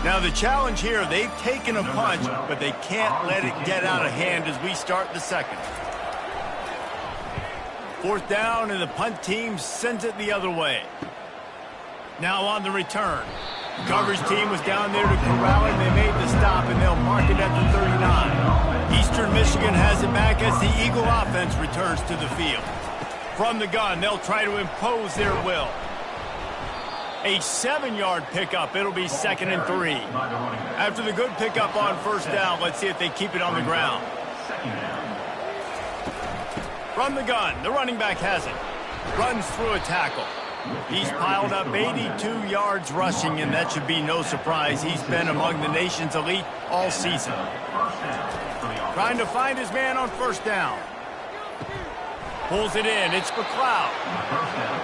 Now the challenge here, they've taken a punch, but they can't let it get out of hand as we start the second. Fourth down, and the punt team sends it the other way. Now on the return. The coverage team was down there to corral it, and they made the stop, and they'll mark it at the 39. Eastern Michigan has it back as the Eagle offense returns to the field. From the gun, they'll try to impose their will. A 7-yard pickup. It'll be 2nd and 3. After the good pickup on first down, let's see if they keep it on the ground. From the gun, the running back has it. Runs through a tackle. He's piled up 82 yards rushing, and that should be no surprise. He's been among the nation's elite all season. Trying to find his man on first down. Pulls it in. It's McLeod.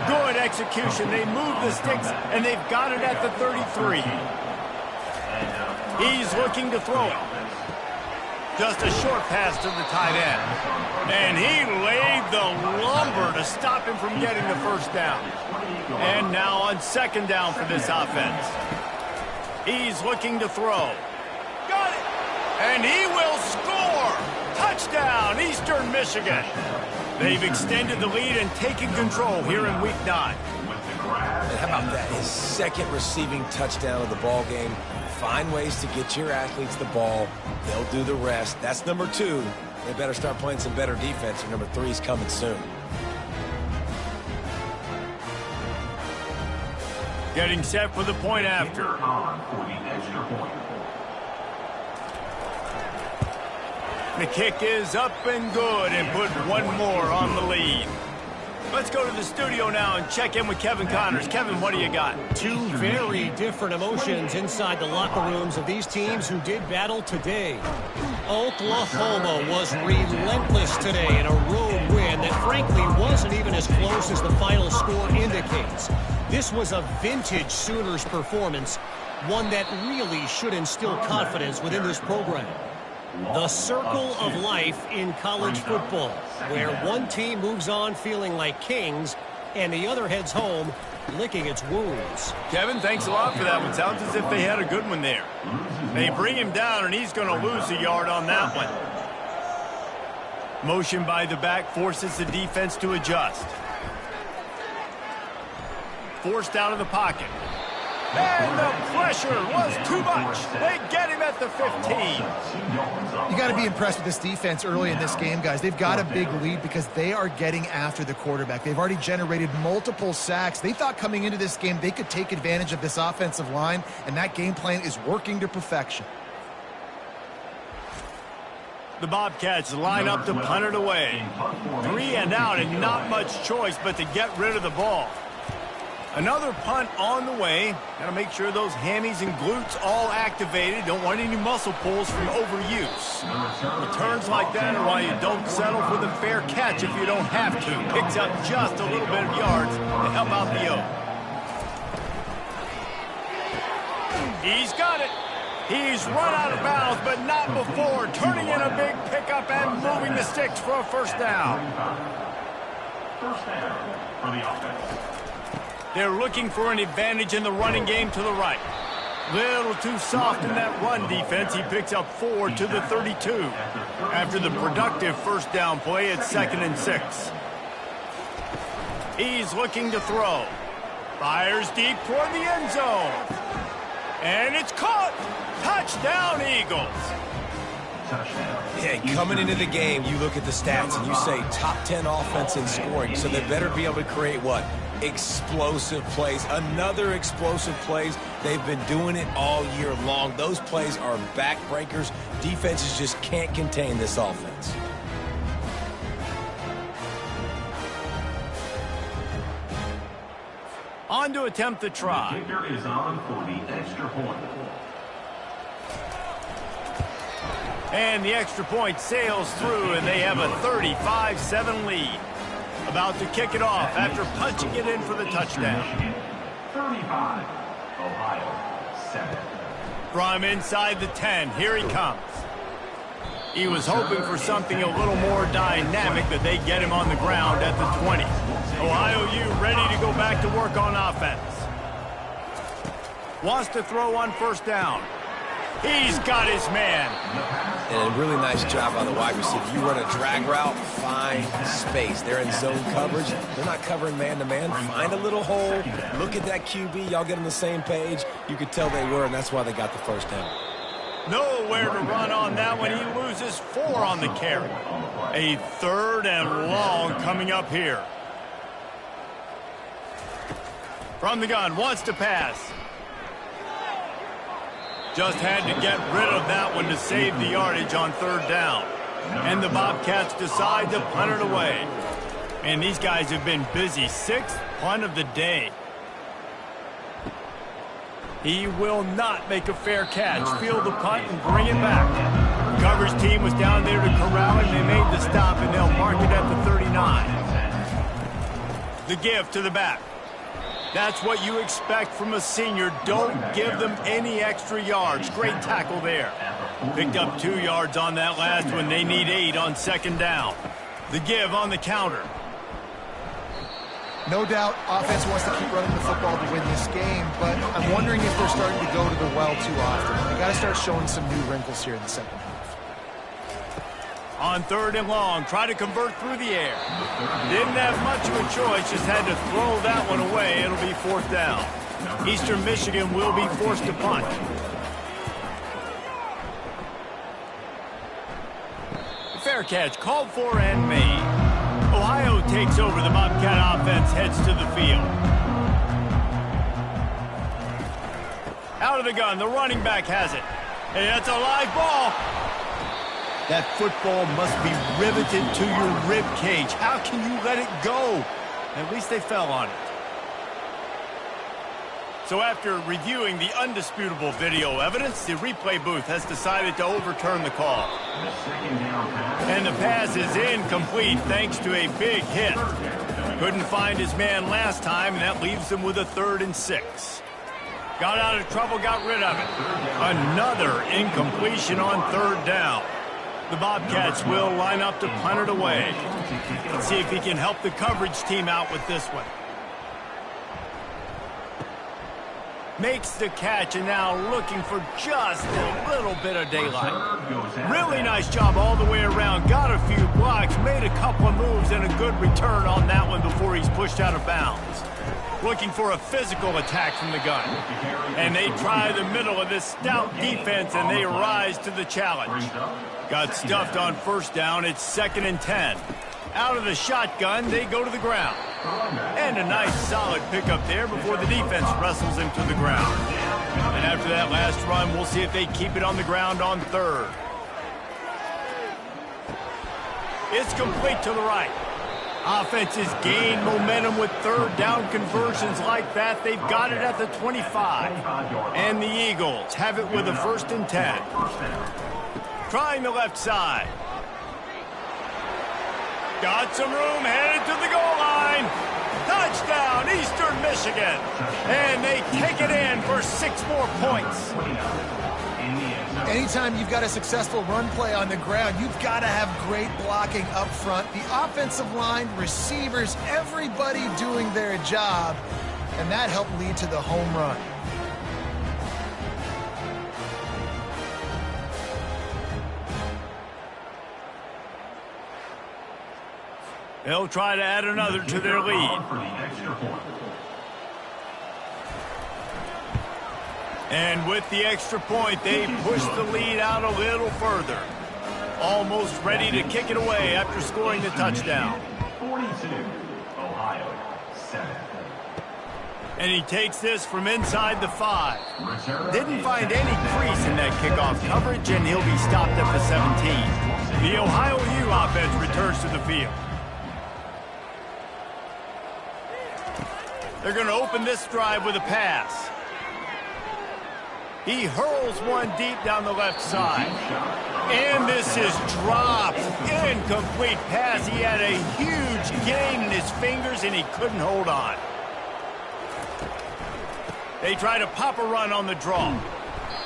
Good execution. They move the sticks, and they've got it at the 33. He's looking to throw it. Just a short pass to the tight end. And he laid the lumber to stop him from getting the first down. And now on second down for this offense. He's looking to throw. Got it! And he will score! Touchdown, Eastern Michigan. They've extended the lead and taken control here in Week 9. And how about that? His second receiving touchdown of the ball game. Find ways to get your athletes the ball. They'll do the rest. That's number 2. They better start playing some better defense, and number 3 is coming soon. Getting set for the point after. The kick is up and good, and put one more on the lead. Let's go to the studio now and check in with Kevin Connors. Kevin, what do you got? Two very different emotions inside the locker rooms of these teams who did battle today. Oklahoma was relentless today in a road win that frankly wasn't even as close as the final score indicates. This was a vintage Sooners performance, one that really should instill confidence within this program. The circle of life in college football, where one team moves on feeling like kings and the other heads home licking its wounds. Kevin, thanks a lot for that one. Sounds as if they had a good one there. They bring him down, and he's going to lose a yard on that one. Motion by the back forces the defense to adjust. Forced out of the pocket. And the pressure was too much. They get him at the 15. You got to be impressed with this defense early in this game, guys. They've got a big lead because they are getting after the quarterback. They've already generated multiple sacks. They thought coming into this game they could take advantage of this offensive line, and that game plan is working to perfection. The Bobcats line up to punt it away. 3 and out and not much choice but to get rid of the ball. Another punt on the way. Got to make sure those hammies and glutes all activated. Don't want any muscle pulls from overuse. Returns like that are why you don't settle for the fair catch if you don't have to. Picks up just a little bit of yards to help out the O. He's got it. He's run out of bounds, but not before. Turning in a big pickup and moving the sticks for a first down. First down for the offense. They're looking for an advantage in the running game to the right. Little too soft in that run defense. He picks up 4 to the 32. After the productive first down play at 2nd and 6. He's looking to throw. Fires deep toward the end zone. And it's caught. Touchdown, Eagles. Yeah, coming into the game, you look at the stats and you say top 10 offense in scoring, so they better be able to create what? Explosive plays. Another explosive plays. They've been doing it all year long. Those plays are backbreakers. Defenses just can't contain this offense. On to attempt the try. The kicker is on for the extra point. And the extra point sails through, and they have a 35-7 lead. About to kick it off after punching it in for the touchdown. 35, Ohio 7. From inside the 10, here he comes. He was hoping for something a little more dynamic, but they get him on the ground at the 20. Ohio U ready to go back to work on offense. Wants to throw on first down. He's got his man. And a really nice job on the wide receiver. You run a drag route, find space. They're in zone coverage. They're not covering man-to-man. Find a little hole. Look at that QB. Y'all get on the same page. You could tell they were, and that's why they got the first down. Nowhere to run on that one. He loses 4 on the carry. A 3rd and long coming up here. From the gun, wants to pass. Just had to get rid of that one to save the yardage on 3rd down. And the Bobcats decide to punt it away. And these guys have been busy. 6th punt of the day. He will not make a fair catch. Field the punt and bring it back. The coverage team was down there to corral him. They made the stop, and they'll mark it at the 39. The give to the back. That's what you expect from a senior. Don't give them any extra yards. Great tackle there. Picked up 2 yards on that last one. They need 8 on 2nd down. The give on the counter. No doubt, offense wants to keep running the football to win this game, but I'm wondering if they're starting to go to the well too often. They got to start showing some new wrinkles here in the second half. On 3rd and long, try to convert through the air. Didn't have much of a choice, just had to throw that one away. It'll be 4th down. Eastern Michigan will be forced to punt. Fair catch called for and made. Ohio takes over. The Bobcat offense heads to the field. Out of the gun, the running back has it. Hey, that's a live ball. That football must be riveted to your rib cage. How can you let it go? At least they fell on it. So after reviewing the undisputable video evidence, the replay booth has decided to overturn the call. And the pass is incomplete thanks to a big hit. Couldn't find his man last time, and that leaves him with a 3rd and 6. Got out of trouble, got rid of it. Another incompletion on 3rd down. The Bobcats will line up to punt it away. Let's see if he can help the coverage team out with this one. Makes the catch and now looking for just a little bit of daylight. Really nice job all the way around. Got a few blocks, made a couple of moves, and a good return on that one before he's pushed out of bounds. Looking for a physical attack from the gun. And they try the middle of this stout defense, and they rise to the challenge. Got stuffed on 1st down. It's 2nd and 10. Out of the shotgun, they go to the ground. And a nice solid pickup there before the defense wrestles him to the ground. And after that last run, we'll see if they keep it on the ground on 3rd. It's complete to the right. Offenses gain momentum with third down conversions like that. They've got it at the 25. And the Eagles have it with a 1st and 10. Trying the left side. Got some room, headed to the goal line. Touchdown, Eastern Michigan. And they take it in for 6 more points. Anytime you've got a successful run play on the ground, you've got to have great blocking up front. The offensive line, receivers, everybody doing their job. And that helped lead to the home run. They'll try to add another to their lead. And with the extra point, they push the lead out a little further. Almost ready to kick it away after scoring the touchdown. 42, Ohio, 7. And he takes this from inside the 5. Didn't find any crease in that kickoff coverage, and he'll be stopped at the 17. The Ohio U offense returns to the field. They're going to open this drive with a pass. He hurls one deep down the left side. And this is dropped. Incomplete pass. He had a huge gain in his fingers, and he couldn't hold on. They try to pop a run on the draw.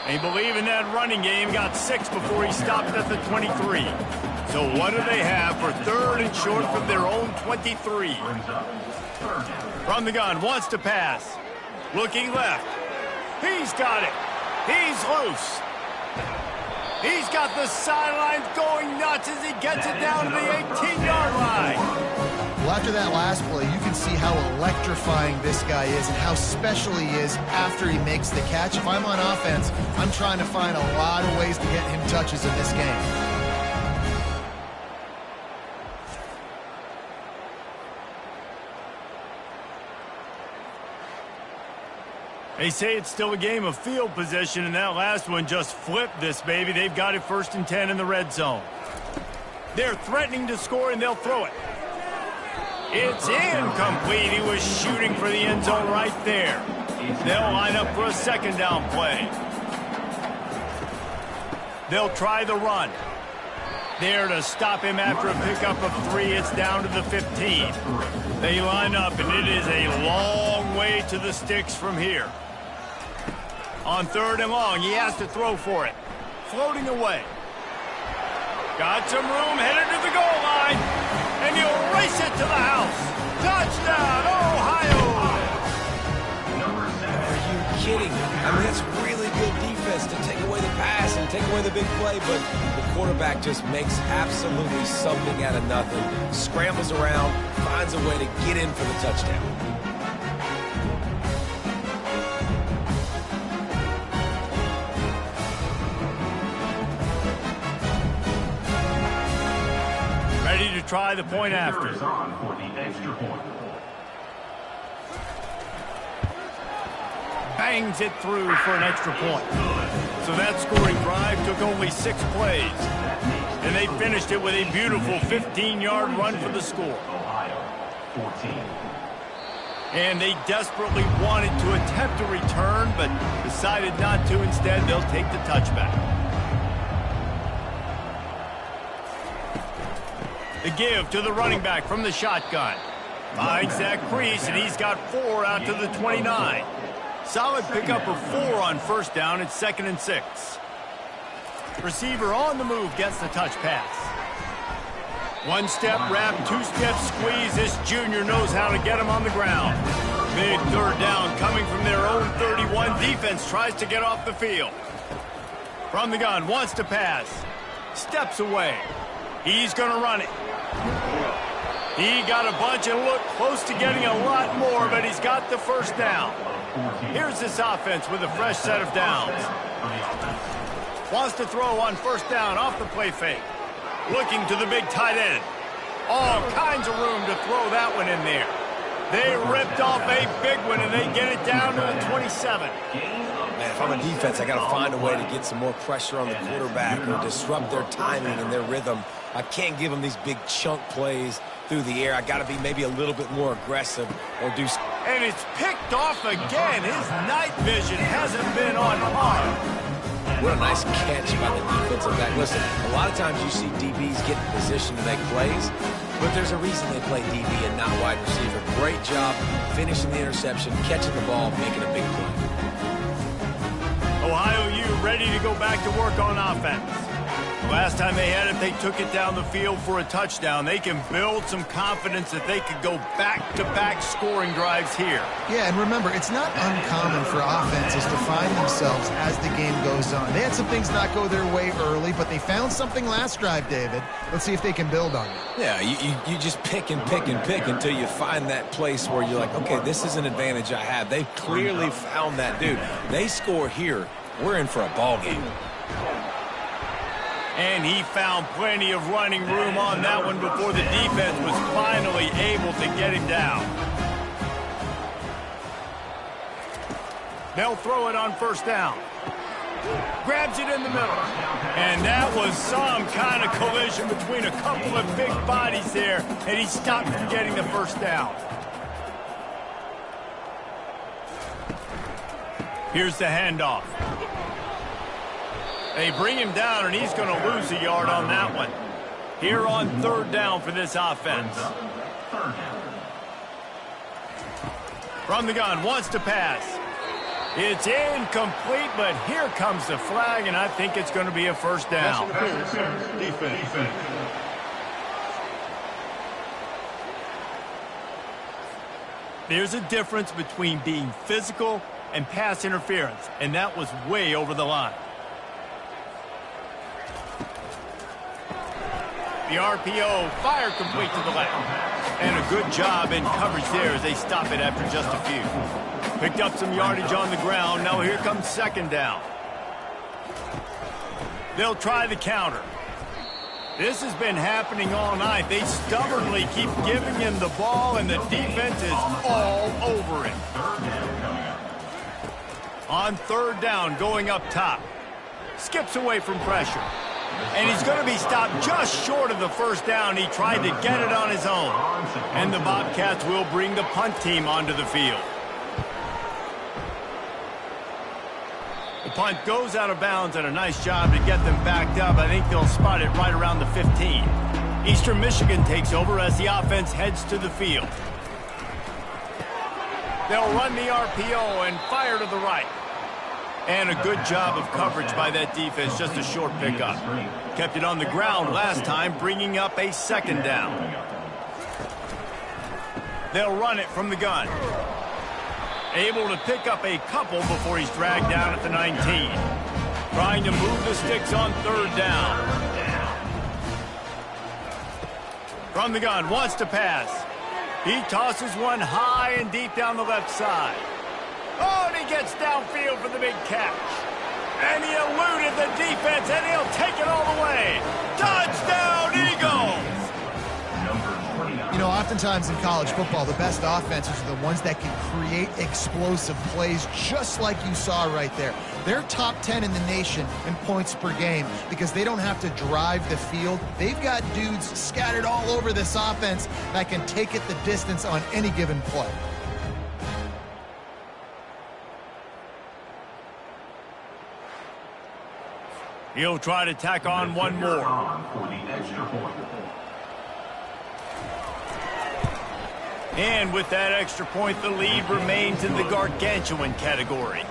They believe in that running game. Got 6 before he stopped at the 23. So what do they have for 3rd and short from their own 23? From the gun, wants to pass. Looking left. He's got it. He's loose. He's got the sidelines going nuts as he gets it down to the 18-yard line. Well, after that last play, you can see how electrifying this guy is and how special he is after he makes the catch. If I'm on offense, I'm trying to find a lot of ways to get him touches in this game. They say it's still a game of field position, and that last one just flipped this baby. They've got it 1st and 10 in the red zone. They're threatening to score, and they'll throw it. It's incomplete. He was shooting for the end zone right there. They'll line up for a 2nd down play. They'll try the run. There to stop him after a pickup of 3. It's down to the 15. They line up, and it is a long way to the sticks from here. On 3rd and long, he has to throw for it. Floating away. Got some room, headed to the goal line. And he'll race it to the house. Touchdown, Ohio! Are you kidding? I mean, that's really good defense to take away the pass and take away the big play, but the quarterback just makes absolutely something out of nothing. Scrambles around, finds a way to get in for the touchdown. Ready to try the point after. Bangs it through for an extra point. So that scoring drive took only 6 plays. And they finished it with a beautiful 15-yard run for the score. And they desperately wanted to attempt a return, but decided not to. Instead, they'll take the touchback. The give to the running back from the shotgun. Finds that crease, and he's got 4 out to the 29. Solid pickup of 4 on 1st down. It's 2nd and 6. Receiver on the move gets the touch pass. 1-step wrap, 2-step squeeze. This junior knows how to get him on the ground. Big 3rd down coming from their own 31. Defense tries to get off the field. From the gun, wants to pass. Steps away. He's going to run it. He got a bunch and looked close to getting a lot more, but he's got the 1st down. Here's this offense with a fresh set of downs. Wants to throw on 1st down off the play fake. Looking to the big tight end. All kinds of room to throw that one in there. They ripped off a big one, and they get it down to the 27. Man, if I'm a defense, I got to find a way to get some more pressure on the quarterback or disrupt their timing and their rhythm. I can't give them these big chunk plays through the air. I got to be maybe a little bit more aggressive or do. And it's picked off again. His night vision hasn't been on par. What a nice catch by the defensive back. Listen, a lot of times you see DBs get in position to make plays, but there's a reason they play DB and not wide receiver. Great job finishing the interception, catching the ball, making a big play. Ohio U ready to go back to work on offense. Last time they had it, they took it down the field for a touchdown. They can build some confidence that they could go back-to-back scoring drives here. Yeah, and remember, it's not uncommon for offenses to find themselves as the game goes on. They had some things not go their way early, but they found something last drive, David. Let's see if they can build on it. Yeah, you just pick and pick and pick until you find that place where you're like, okay, this is an advantage I have. They've clearly found that dude. They score here, we're in for a ball game. And he found plenty of running room on that one before the defense was finally able to get him down. They'll throw it on first down. Grabs it in the middle. And that was some kind of collision between a couple of big bodies there, and he stopped from getting the first down. Here's the handoff. They bring him down, and he's going to lose a yard on that one. Here on third down for this offense. From the gun, wants to pass. It's incomplete, but here comes the flag, and I think it's going to be a first down. Defense. There's a difference between being physical and pass interference, and that was way over the line. The RPO, fire complete to the left. And a good job in coverage there as they stop it after just a few. Picked up some yardage on the ground. Now here comes second down. They'll try the counter. This has been happening all night. They stubbornly keep giving him the ball, and the defense is all over it. On third down, going up top. Skips away from pressure. And he's going to be stopped just short of the first down. He tried to get it on his own. And the Bobcats will bring the punt team onto the field. The punt goes out of bounds, and a nice job to get them backed up. I think they'll spot it right around the 15. Eastern Michigan takes over as the offense heads to the field. They'll run the RPO and fire to the right. And a good job of coverage by that defense, just a short pickup. Kept it on the ground last time, bringing up a second down. They'll run it from the gun. Able to pick up a couple before he's dragged down at the 19. Trying to move the sticks on third down. From the gun, wants to pass. He tosses one high and deep down the left side. Oh, and he gets downfield for the big catch. And he eluded the defense, and he'll take it all the way. Touchdown, Eagles! You know, oftentimes in college football, the best offenses are the ones that can create explosive plays, just like you saw right there. They're top 10 in the nation in points per game because they don't have to drive the field. They've got dudes scattered all over this offense that can take it the distance on any given play. He'll try to tack on one more. And with that extra point, the lead remains in the gargantuan category.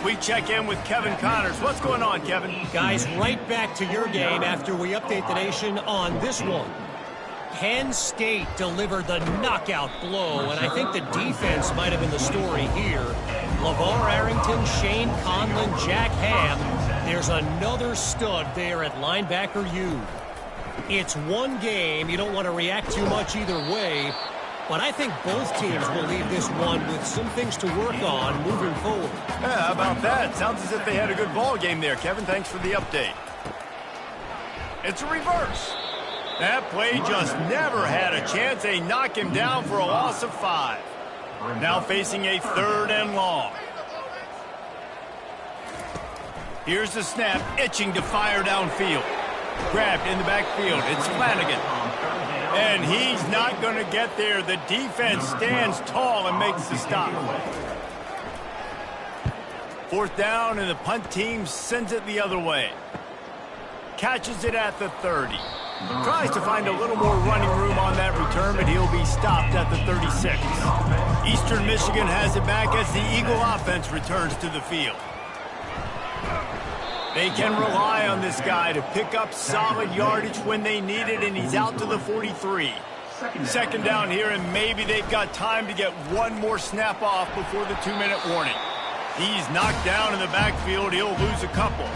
We check in with Kevin Connors. What's going on, Kevin? Guys, right back to your game after we update the nation on this one. Penn State delivered the knockout blow, and I think the defense might have been the story here. LeVar Arrington, Shane Conlon, Jack Ham. There's another stud there at linebacker U. It's one game. You don't want to react too much either way. But I think both teams will leave this one with some things to work on moving forward. Yeah, how about that? Sounds as if they had a good ball game there, Kevin. Thanks for the update. It's a reverse. That play just never had a chance. They knock him down for a loss of 5. Now facing a third and long. Here's the snap, itching to fire downfield. Grabbed in the backfield. It's Flanagan. And he's not going to get there. The defense stands tall and makes the stop. Fourth down, and the punt team sends it the other way. Catches it at the 30. Tries to find a little more running room on that return, but he'll be stopped at the 36. Eastern Michigan has it back as the Eagle offense returns to the field. They can rely on this guy to pick up solid yardage when they need it, and he's out to the 43. Second down here, and maybe they've got time to get one more snap off before the 2-minute warning. He's knocked down in the backfield. He'll lose a couple.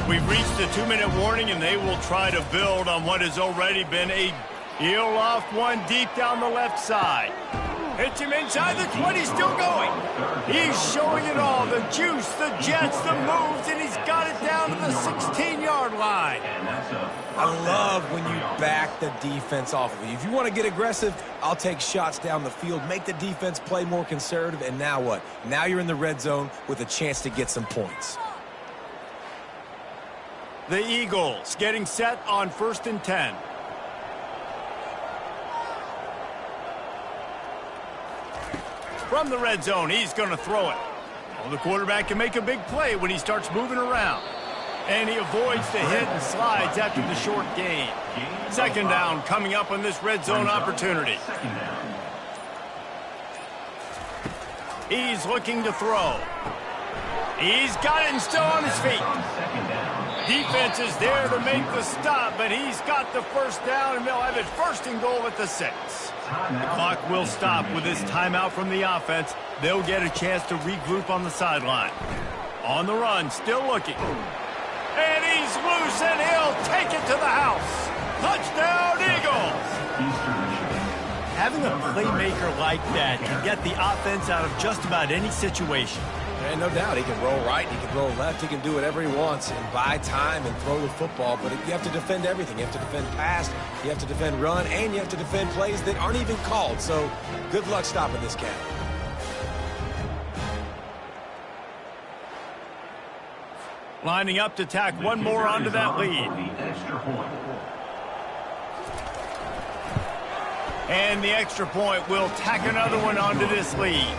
We've reached the 2-minute warning, and they will try to build on what has already been a heel off one deep down the left side. Hits him inside the 20, still going. He's showing it all, the juice, the jets, the moves, and he's got it down to the 16-yard line. I love when you back the defense off of you. If you want to get aggressive, I'll take shots down the field, make the defense play more conservative, and now what? Now you're in the red zone with a chance to get some points. The Eagles getting set on 1st and 10. From the red zone, he's going to throw it. Well, the quarterback can make a big play when he starts moving around. And he avoids the hit and slides after the short gain. Second down coming up on this red zone opportunity. He's looking to throw. He's got it and still on his feet. Defense is there to make the stop, but he's got the first down, and they'll have it 1st and goal at the 6. The clock will stop with this timeout from the offense. They'll get a chance to regroup on the sideline. On the run, still looking. And he's loose, and he'll take it to the house. Touchdown, Eagles! Having a playmaker like that can get the offense out of just about any situation. And no doubt, he can roll right, he can roll left, he can do whatever he wants and buy time and throw the football, but you have to defend everything. You have to defend pass, you have to defend run, and you have to defend plays that aren't even called. So good luck stopping this cat. Lining up to tack one more onto that lead. And the extra point will tack another one onto this lead.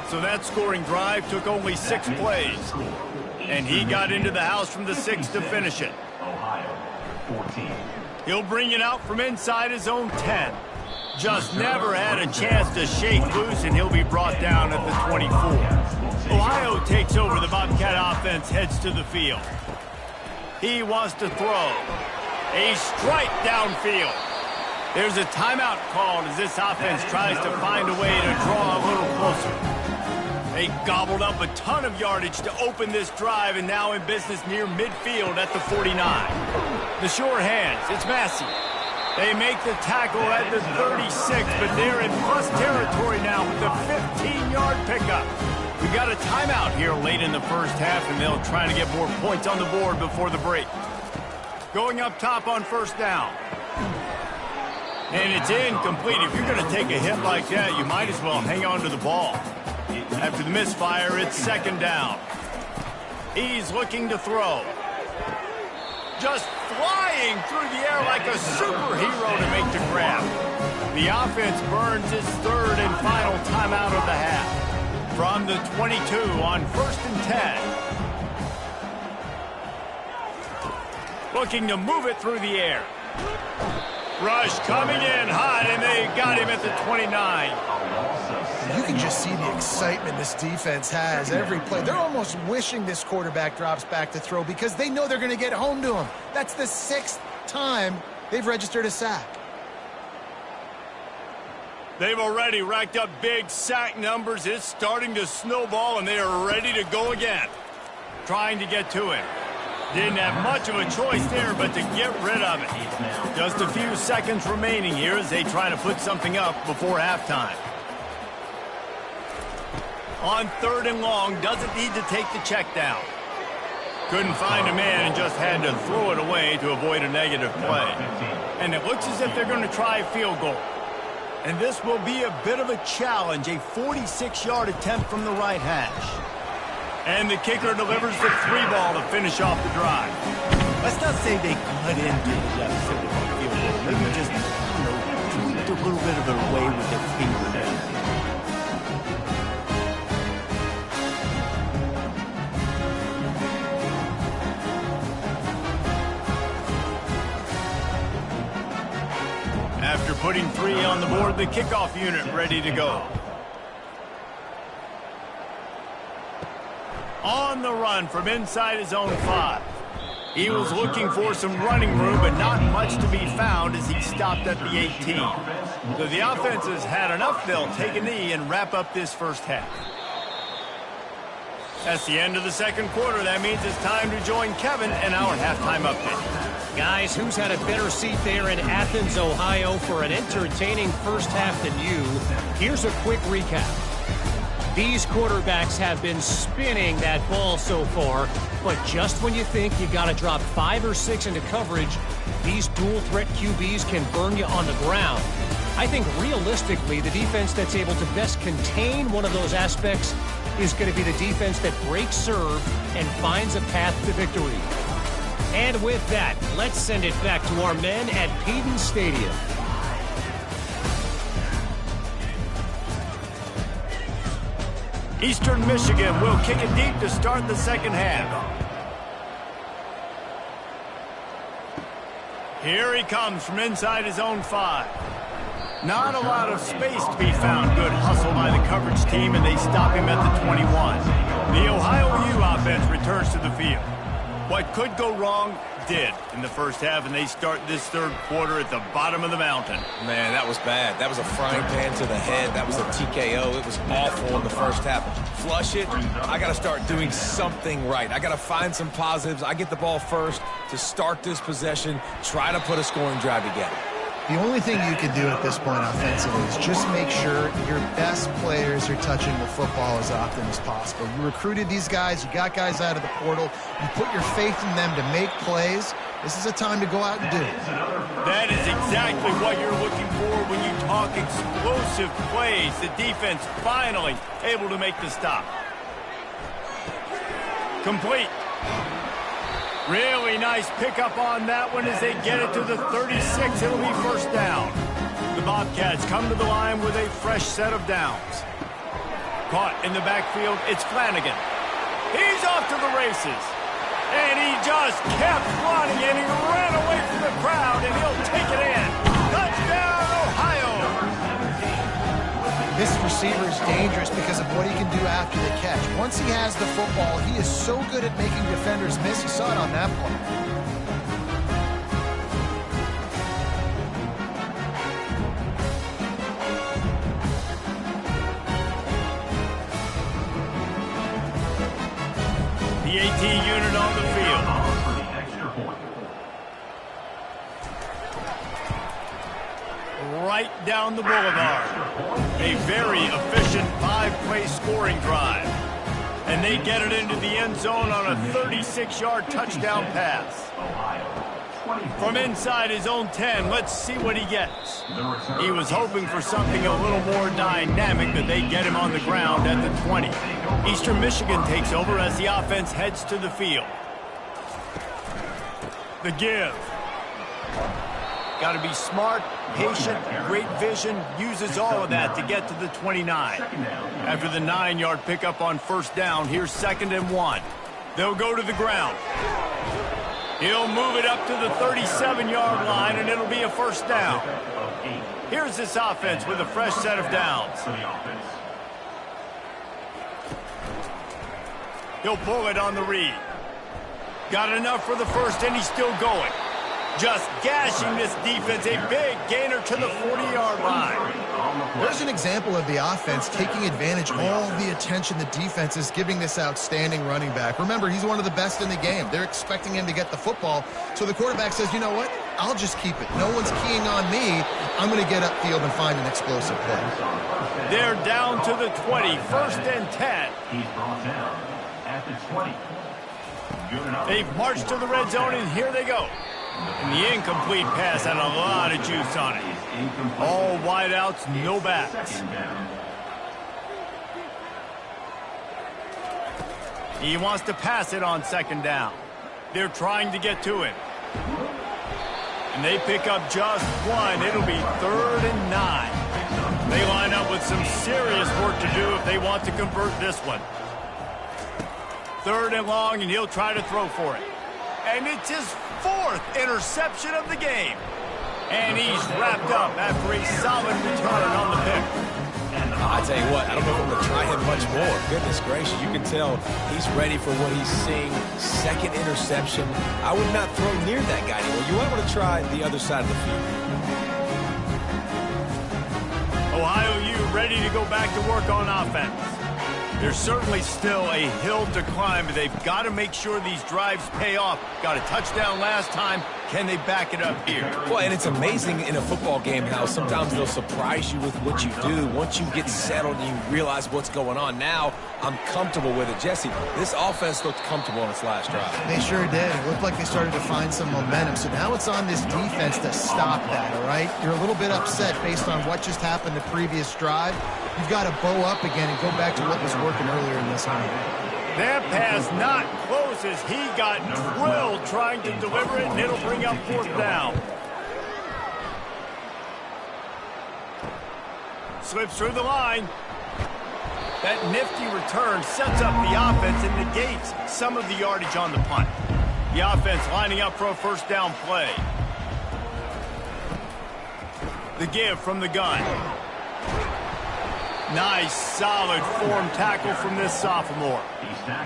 So that scoring drive took only 6 plays. And he got into the house from the 6 to finish it. He'll bring it out from inside his own 10. Just never had a chance to shake loose, and he'll be brought down at the 24. Ohio takes over. The Bobcat offense heads to the field. He wants to throw. A strike downfield. There's a timeout called as this offense tries to find a way to draw a little closer. They gobbled up a ton of yardage to open this drive, and now in business near midfield at the 49. The sure hands, it's Massey. They make the tackle at the 36, but they're in plus territory now with the 15-yard pickup. We got a timeout here late in the first half, and they'll try to get more points on the board before the break. Going up top on 1st down. And it's incomplete. If you're going to take a hit like that, you might as well hang on to the ball. After the misfire, it's 2nd down. He's looking to throw. Just flying through the air like a superhero to make the grab. The offense burns its 3rd and final timeout of the half. From the 22 on 1st and 10. Looking to move it through the air. Rush coming in hot, and they got him at the 29. You can just see the excitement this defense has every play. They're almost wishing this quarterback drops back to throw because they know they're going to get home to him. That's the 6th time they've registered a sack. They've already racked up big sack numbers. It's starting to snowball, and they are ready to go again. Trying to get to him. Didn't have much of a choice there, but to get rid of it. Just a few seconds remaining here as they try to put something up before halftime. On 3rd and long, doesn't need to take the check down. Couldn't find a man and just had to throw it away to avoid a negative play. And it looks as if they're going to try a field goal. And this will be a bit of a challenge, a 46-yard attempt from the right hash. And the kicker delivers the 3 ball to finish off the drive. Let's not say they cut into the left side of the field goal. Maybe just, tweaked a little bit of it away with their fingernails. After putting 3 on the board, the kickoff unit ready to go. On the run from inside his own 5. He was looking for some running room, but not much to be found as he stopped at the 18. So the offense has had enough. They'll take a knee and wrap up this first half. That's the end of the second quarter. That means it's time to join Kevin in our halftime update. Guys, who's had a better seat there in Athens, Ohio for an entertaining first half than you? Here's a quick recap. These quarterbacks have been spinning that ball so far, but just when you think you got to drop 5 or 6 into coverage, these dual-threat QBs can burn you on the ground. I think realistically, the defense that's able to best contain one of those aspects is going to be the defense that breaks serve and finds a path to victory. And with that, let's send it back to our men at Peden Stadium. Eastern Michigan will kick it deep to start the second half. Here he comes from inside his own 5. Not a lot of space to be found. Good hustle by the coverage team, and they stop him at the 21. The Ohio U offense returns to the field. What could go wrong did in the first half, and they start this third quarter at the bottom of the mountain. Man, that was bad. That was a frying pan to the head. That was a TKO. It was awful in the first half. Flush it. I got to start doing something right. I got to find some positives. I get the ball first to start this possession, try to put a scoring drive together. The only thing you can do at this point offensively is just make sure your best players are touching the football as often as possible. You recruited these guys. You got guys out of the portal. You put your faith in them to make plays. This is a time to go out and do it. That is exactly what you're looking for when you talk explosive plays. The defense finally able to make the stop. Complete. Really nice pickup on that one as they get it to the 36. It'll be first down. The Bobcats come to the line with a fresh set of downs. Caught in the backfield, it's Flanagan. He's off to the races. And he just kept running, and he ran away from the crowd, and he'll take it in. Touchdown, Ohio! This receiver is dangerous because of what he can do after the catch. Once he has the football, he is so good at making defenders miss. You saw it on that play. The AT unit on the field. Right down the boulevard. A very efficient 5-play scoring drive. And they get it into the end zone on a 36-yard touchdown pass. From inside his own 10, let's see what he gets. He was hoping for something a little more dynamic, but they get him on the ground at the 20. Eastern Michigan takes over as the offense heads to the field. The give. Got to be smart, patient, great vision, uses all of that to get to the 29. After the 9-yard pickup on first down, here's 2nd and 1. They'll go to the ground. He'll move it up to the 37-yard line, and it'll be a first down. Here's this offense with a fresh set of downs. He'll pull it on the read. Got enough for the first, and he's still going. Just gashing this defense, a big gainer to the 40-yard line. There's an example of the offense taking advantage of all the attention the defense is giving this outstanding running back. Remember, he's one of the best in the game. They're expecting him to get the football, so the quarterback says, you know what, I'll just keep it. No one's keying on me. I'm going to get upfield and find an explosive play. They're down to the 20, 1st and 10. He's brought down at the 20. They've marched to the red zone, and here they go. And the incomplete pass had a lot of juice on it. All wideouts, no backs. He wants to pass it on 2nd down. They're trying to get to him. And they pick up just one. It'll be 3rd and 9. They line up with some serious work to do if they want to convert this one. 3rd and long, and he'll try to throw for it. And it's his 4th interception of the game. And he's wrapped up after a solid return on the pick. I tell you what, I don't know if I'm going to try him much more. Goodness gracious, you can tell he's ready for what he's seeing. 2nd interception. I would not throw near that guy anymore. You might want to try the other side of the field. Ohio U ready to go back to work on offense. There's certainly still a hill to climb, but they've got to make sure these drives pay off. Got a touchdown last time. Can they back it up here? Well, and it's amazing in a football game how sometimes they'll surprise you with what you do. Once you get settled and you realize what's going on, now I'm comfortable with it. Jesse, this offense looked comfortable on its last drive. They sure did. It looked like they started to find some momentum. So now it's on this defense to stop that, all right? You're a little bit upset based on what just happened the previous drive. You've got to bow up again and go back to what was working earlier in this one. That pass not close as he got drilled trying to deliver it, and it'll bring up 4th down. Slips through the line. That nifty return sets up the offense and negates some of the yardage on the punt. The offense lining up for a 1st down play. The give from the gun. Nice, solid form tackle from this sophomore.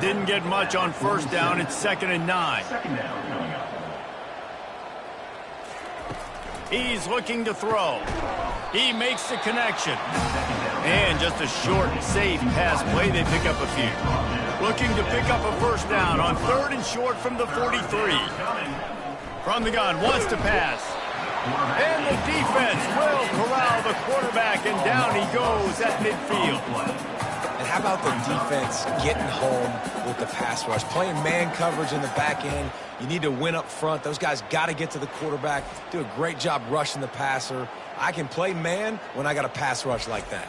Didn't get much on 1st down. It's 2nd and 9. He's looking to throw. He makes the connection. And just a short, safe pass play. They pick up a few. Looking to pick up a 1st down on 3rd and short from the 43. From the gun, wants to pass. And the defense will corral the quarterback, and down he goes at midfield. And how about the defense getting home with the pass rush? Playing man coverage in the back end. You need to win up front. Those guys got to get to the quarterback, do a great job rushing the passer. I can play man when I got a pass rush like that.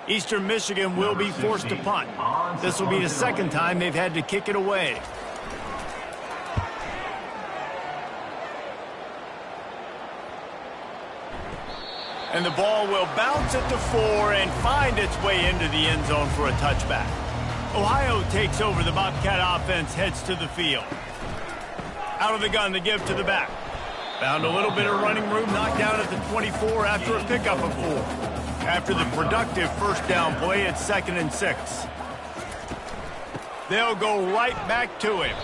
Eastern Michigan will be forced to punt. This will be the 2nd time they've had to kick it away. And the ball will bounce at the 4 and find its way into the end zone for a touchback. Ohio takes over. The Bobcat offense heads to the field. Out of the gun, the give to the back. Found a little bit of running room, knocked down at the 24 after a pickup of 4. After the productive 1st down play, it's 2nd and 6. They'll go right back to him.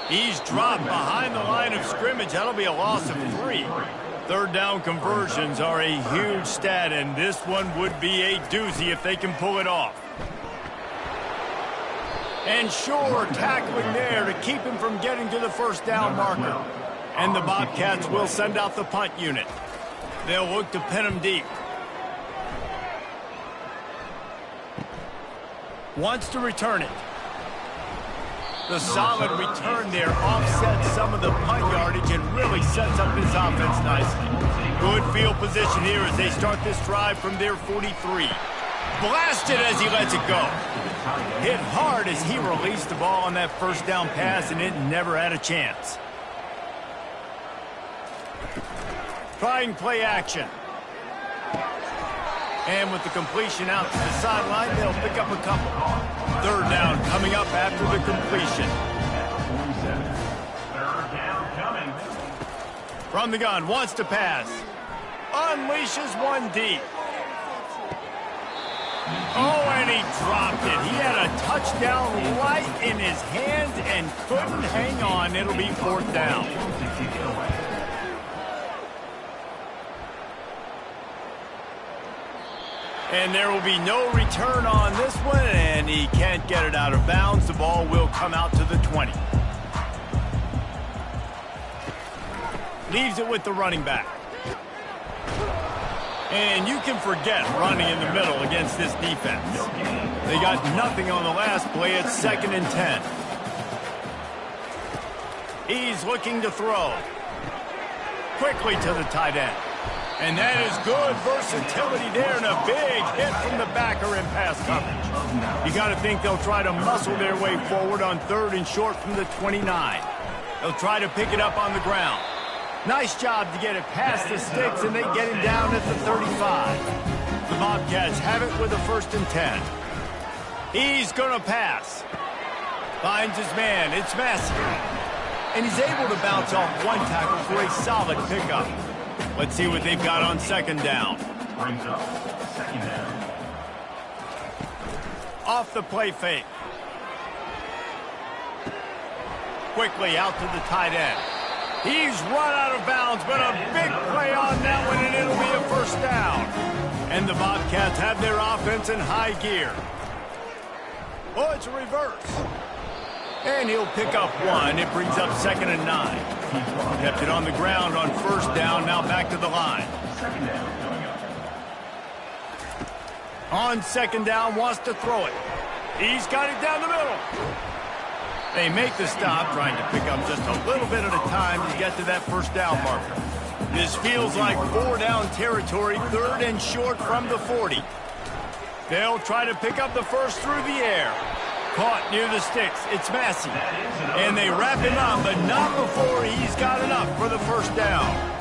He's dropped behind the line of scrimmage. That'll be a loss of 3. 3rd down conversions are a huge stat, and this one would be a doozy if they can pull it off. And sure, tackling there to keep him from getting to the 1st down marker. And the Bobcats will send out the punt unit. They'll look to pin him deep. Wants to return it. The solid return there offsets some of the punt yardage and really sets up his offense nicely. Good field position here as they start this drive from their 43. Blasted as he lets it go. Hit hard as he released the ball on that 1st down pass, and it never had a chance. Trying play action. And with the completion out to the sideline, they'll pick up a couple. 3rd down coming up after the completion. 3rd down coming. From the gun, wants to pass. Unleashes one deep. Oh, and he dropped it. He had a touchdown right in his hands and couldn't hang on. It'll be 4th down. And there will be no return on this one, and he can't get it out of bounds. The ball will come out to the 20. Leaves it with the running back. And you can forget running in the middle against this defense. They got nothing on the last play. It's 2nd and 10. He's looking to throw. Quickly to the tight end. And that is good versatility there, and a big hit from the backer in pass coverage. You got to think they'll try to muscle their way forward on 3rd and short from the 29. He'll try to pick it up on the ground. Nice job to get it past the sticks, and they get him down at the 35. The Bobcats have it with a 1st and 10. He's going to pass. Finds his man. It's Massey. And he's able to bounce off one tackle for a solid pickup. Let's see what they've got on 2nd down. Brings up 2nd down. Off the play fake. Quickly out to the tight end. He's run out of bounds, but a big play on that one, and it'll be a 1st down. And the Bobcats have their offense in high gear. Oh, it's a reverse. And he'll pick up 1. It brings up 2nd and 9. Kept it on the ground on 1st down, now back to the line. 2nd down coming up. On 2nd down, wants to throw it. He's got it down the middle. They make the stop, trying to pick up just a little bit at a time to get to that 1st down marker. This feels like 4-down territory, 3rd and short from the 40. They'll try to pick up the 1st through the air. Caught near the sticks. It's Massey. And they wrap him up, but not before he's got enough for the 1st down.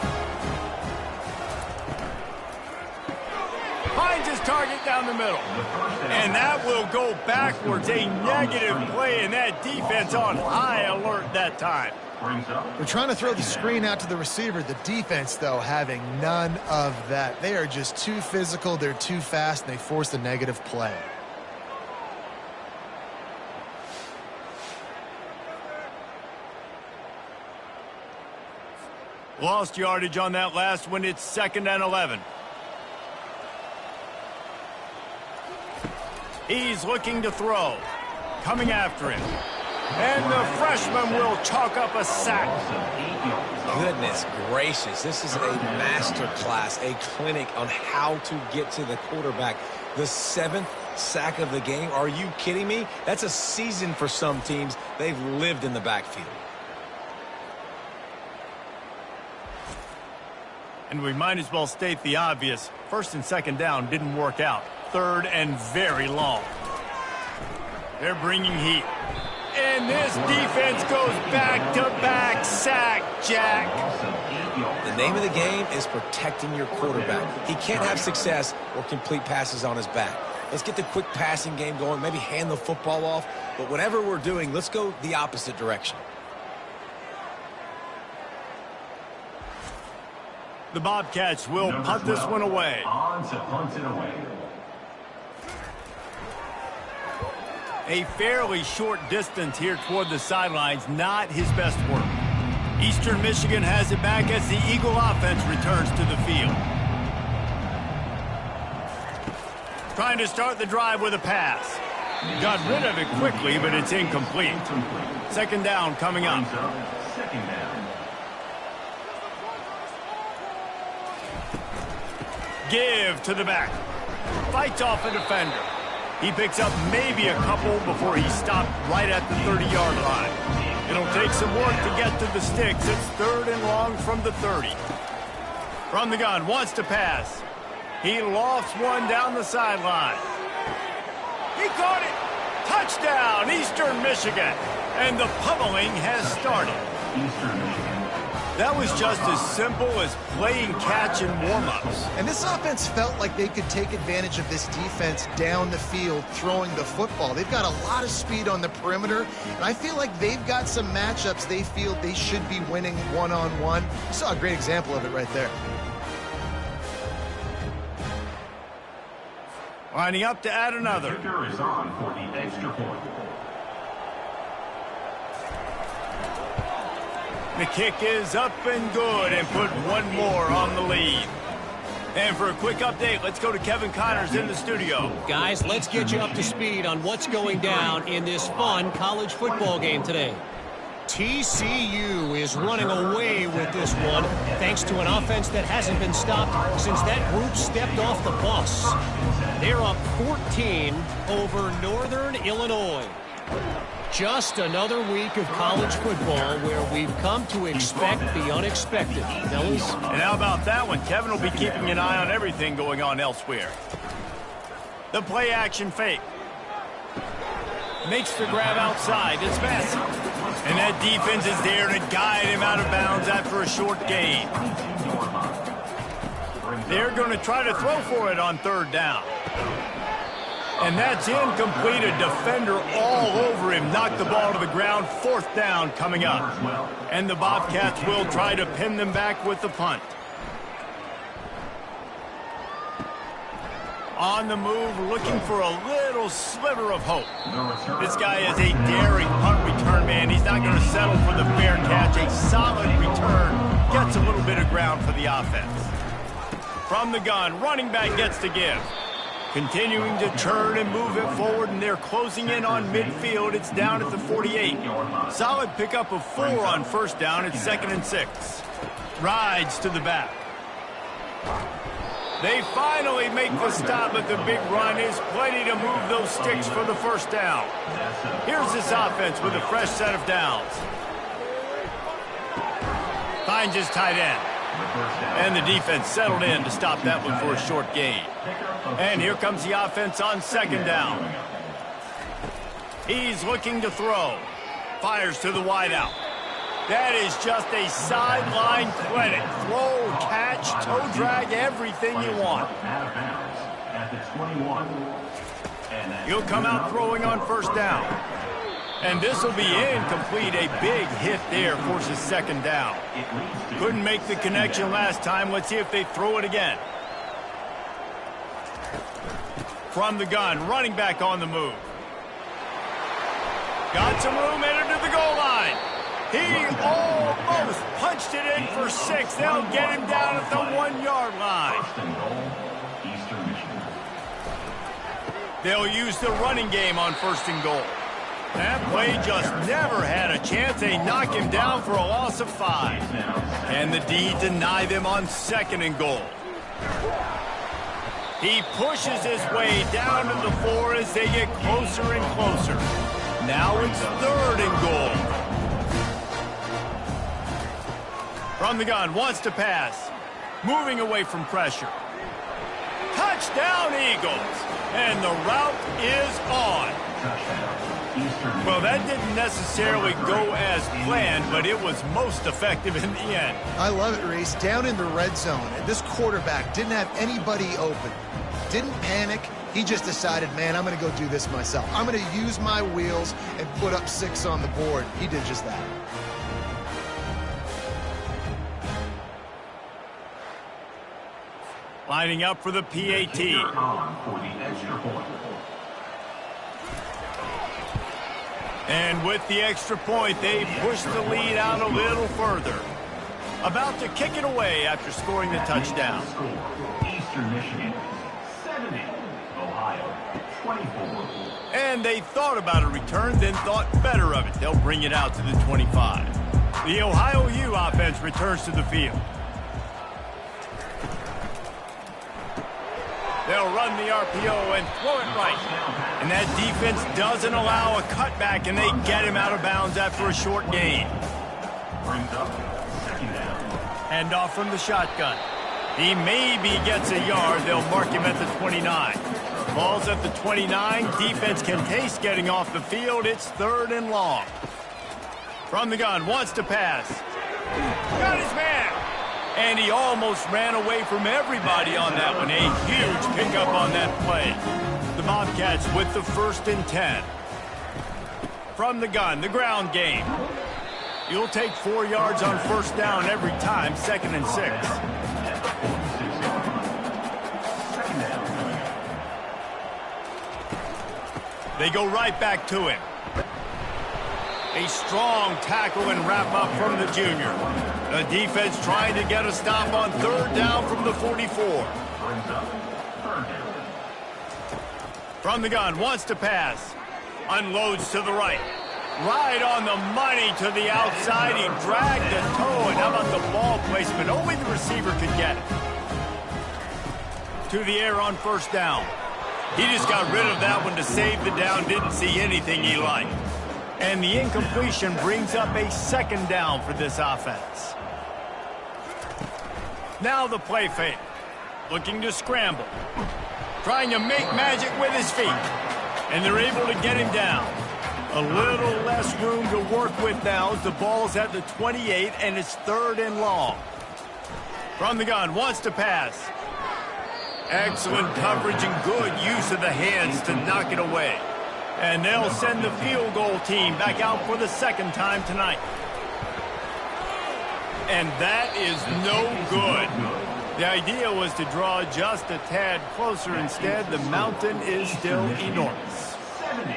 Finds his target down the middle. And that will go backwards. A negative play, and that defense on high alert that time. They're trying to throw the screen out to the receiver. The defense, though, having none of that. They are just too physical. They're too fast, and they force the negative play. Lost yardage on that last one. It's 2nd and 11. He's looking to throw. Coming after him. And the freshman will chalk up a sack. Goodness gracious. This is a master class, a clinic on how to get to the quarterback. The 7th sack of the game. Are you kidding me? That's a season for some teams. They've lived in the backfield. And we might as well state the obvious. 1st and 2nd down didn't work out. 3rd and very long. They're bringing heat. And this defense goes back-to-back sack, Jack. The name of the game is protecting your quarterback. He can't have success or complete passes on his back. Let's get the quick passing game going, maybe hand the football off. But whatever we're doing, let's go the opposite direction. The Bobcats will punt this one away. On to punt it away. A fairly short distance here toward the sidelines, not his best work. Eastern Michigan has it back as the Eagle offense returns to the field. Trying to start the drive with a pass. Got rid of it quickly, but it's incomplete. 2nd down coming up. 2nd down. Give to the back. Fights off a defender. He picks up maybe a couple before he stopped right at the 30-yard line. It'll take some work to get to the sticks. It's 3rd and long from the 30. From the gun, wants to pass. He lofts one down the sideline. He caught it. Touchdown, Eastern Michigan. And the pummeling has started. Eastern Michigan. That was just as simple as playing catch in warm-ups. And this offense felt like they could take advantage of this defense down the field throwing the football. They've got a lot of speed on the perimeter, and I feel like they've got some matchups they feel they should be winning one-on-one. You saw a great example of it right there. Lining up to add another. The kicker is on for the extra point. The kick is up and good, and put one more on the lead. And for a quick update, let's go to Kevin Connors in the studio. Guys, let's get you up to speed on what's going down in this fun college football game today. TCU is running away with this one thanks to an offense that hasn't been stopped since that group stepped off the bus. They're up 14 over Northern Illinois. Just another week of college football where we've come to expect the unexpected. Fellas? And how about that one? Kevin will be keeping an eye on everything going on elsewhere. The play action fake. Makes the grab outside. It's Massey. And that defense is there to guide him out of bounds after a short gain. They're going to try to throw for it on third down. And that's incomplete. A defender all over him. Knocked the ball to the ground. Fourth down coming up. And the Bobcats will try to pin them back with the punt. On the move, looking for a little sliver of hope. This guy is a daring punt return man. He's not going to settle for the fair catch. A solid return. Gets a little bit of ground for the offense. From the gun, running back gets to give. Continuing to turn and move it forward, and they're closing in on midfield. It's down at the 48. Solid pickup of 4 on first down. It's 2nd and 6. Rides to the back. They finally make the stop, but the big run is plenty to move those sticks for the first down. Here's this offense with a fresh set of downs. Finds his tight end. And the defense settled in to stop that one for a short gain. And here comes the offense on 2nd down. He's looking to throw. Fires to the wideout. That is just a sideline clinic. Throw, catch, toe drag, everything you want. He'll come out throwing on first down. And this will be incomplete. A big hit there forces 2nd down. Couldn't make the connection last time. Let's see if they throw it again. From the gun, running back on the move. Got some room, headed to the goal line. He almost punched it in for 6. They'll get him down at the 1-yard line. They'll use the running game on 1st and goal. That play just never had a chance. They knock him down for a loss of 5. And the D deny them on 2nd and goal. He pushes his way down to the 4 as they get closer and closer. Now it's 3rd and goal. From the gun, wants to pass. Moving away from pressure. Touchdown, Eagles. And the route is on. Well, that didn't necessarily go as planned, but it was most effective in the end. I love it, Reese. Down in the red zone, and this quarterback didn't have anybody open. Didn't panic. He just decided, man, I'm going to go do this myself. I'm going to use my wheels and put up 6 on the board. He did just that. Lining up for the PAT. And with the extra point, they push the lead out a little further. About to kick it away after scoring the touchdown. Eastern Michigan, 70. Ohio, 24. And they thought about a return, then thought better of it. They'll bring it out to the 25. The Ohio U offense returns to the field. They'll run the RPO and throw it right. And that defense doesn't allow a cutback, and they get him out of bounds after a short gain. Brings up 2nd down. Hand off from the shotgun. He maybe gets a yard. They'll mark him at the 29. Ball's at the 29. Defense can taste getting off the field. It's 3rd and long. From the gun, wants to pass. Got his man. And he almost ran away from everybody on that one. A huge pickup on that play. The Bobcats with the 1st and 10. From the gun, the ground game. You'll take 4 yards on first down every time, 2nd and 6. They go right back to him. A strong tackle and wrap up from the junior. The defense trying to get a stop on 3rd down from the 44. From the gun, wants to pass. Unloads to the right. Right on the money to the outside. He dragged the toe, and how about the ball placement? Only the receiver could get it. To the air on first down. He just got rid of that one to save the down. Didn't see anything he liked. And the incompletion brings up a 2nd down for this offense. Now the play fake. Looking to scramble. Trying to make magic with his feet. And they're able to get him down. A little less room to work with now as the ball's at the 28 and it's 3rd and long. From the gun, wants to pass. Excellent coverage and good use of the hands to knock it away. And they'll send the field goal team back out for the 2nd time tonight. And that is no good. The idea was to draw just a tad closer. Instead, the mountain is still enormous. 70,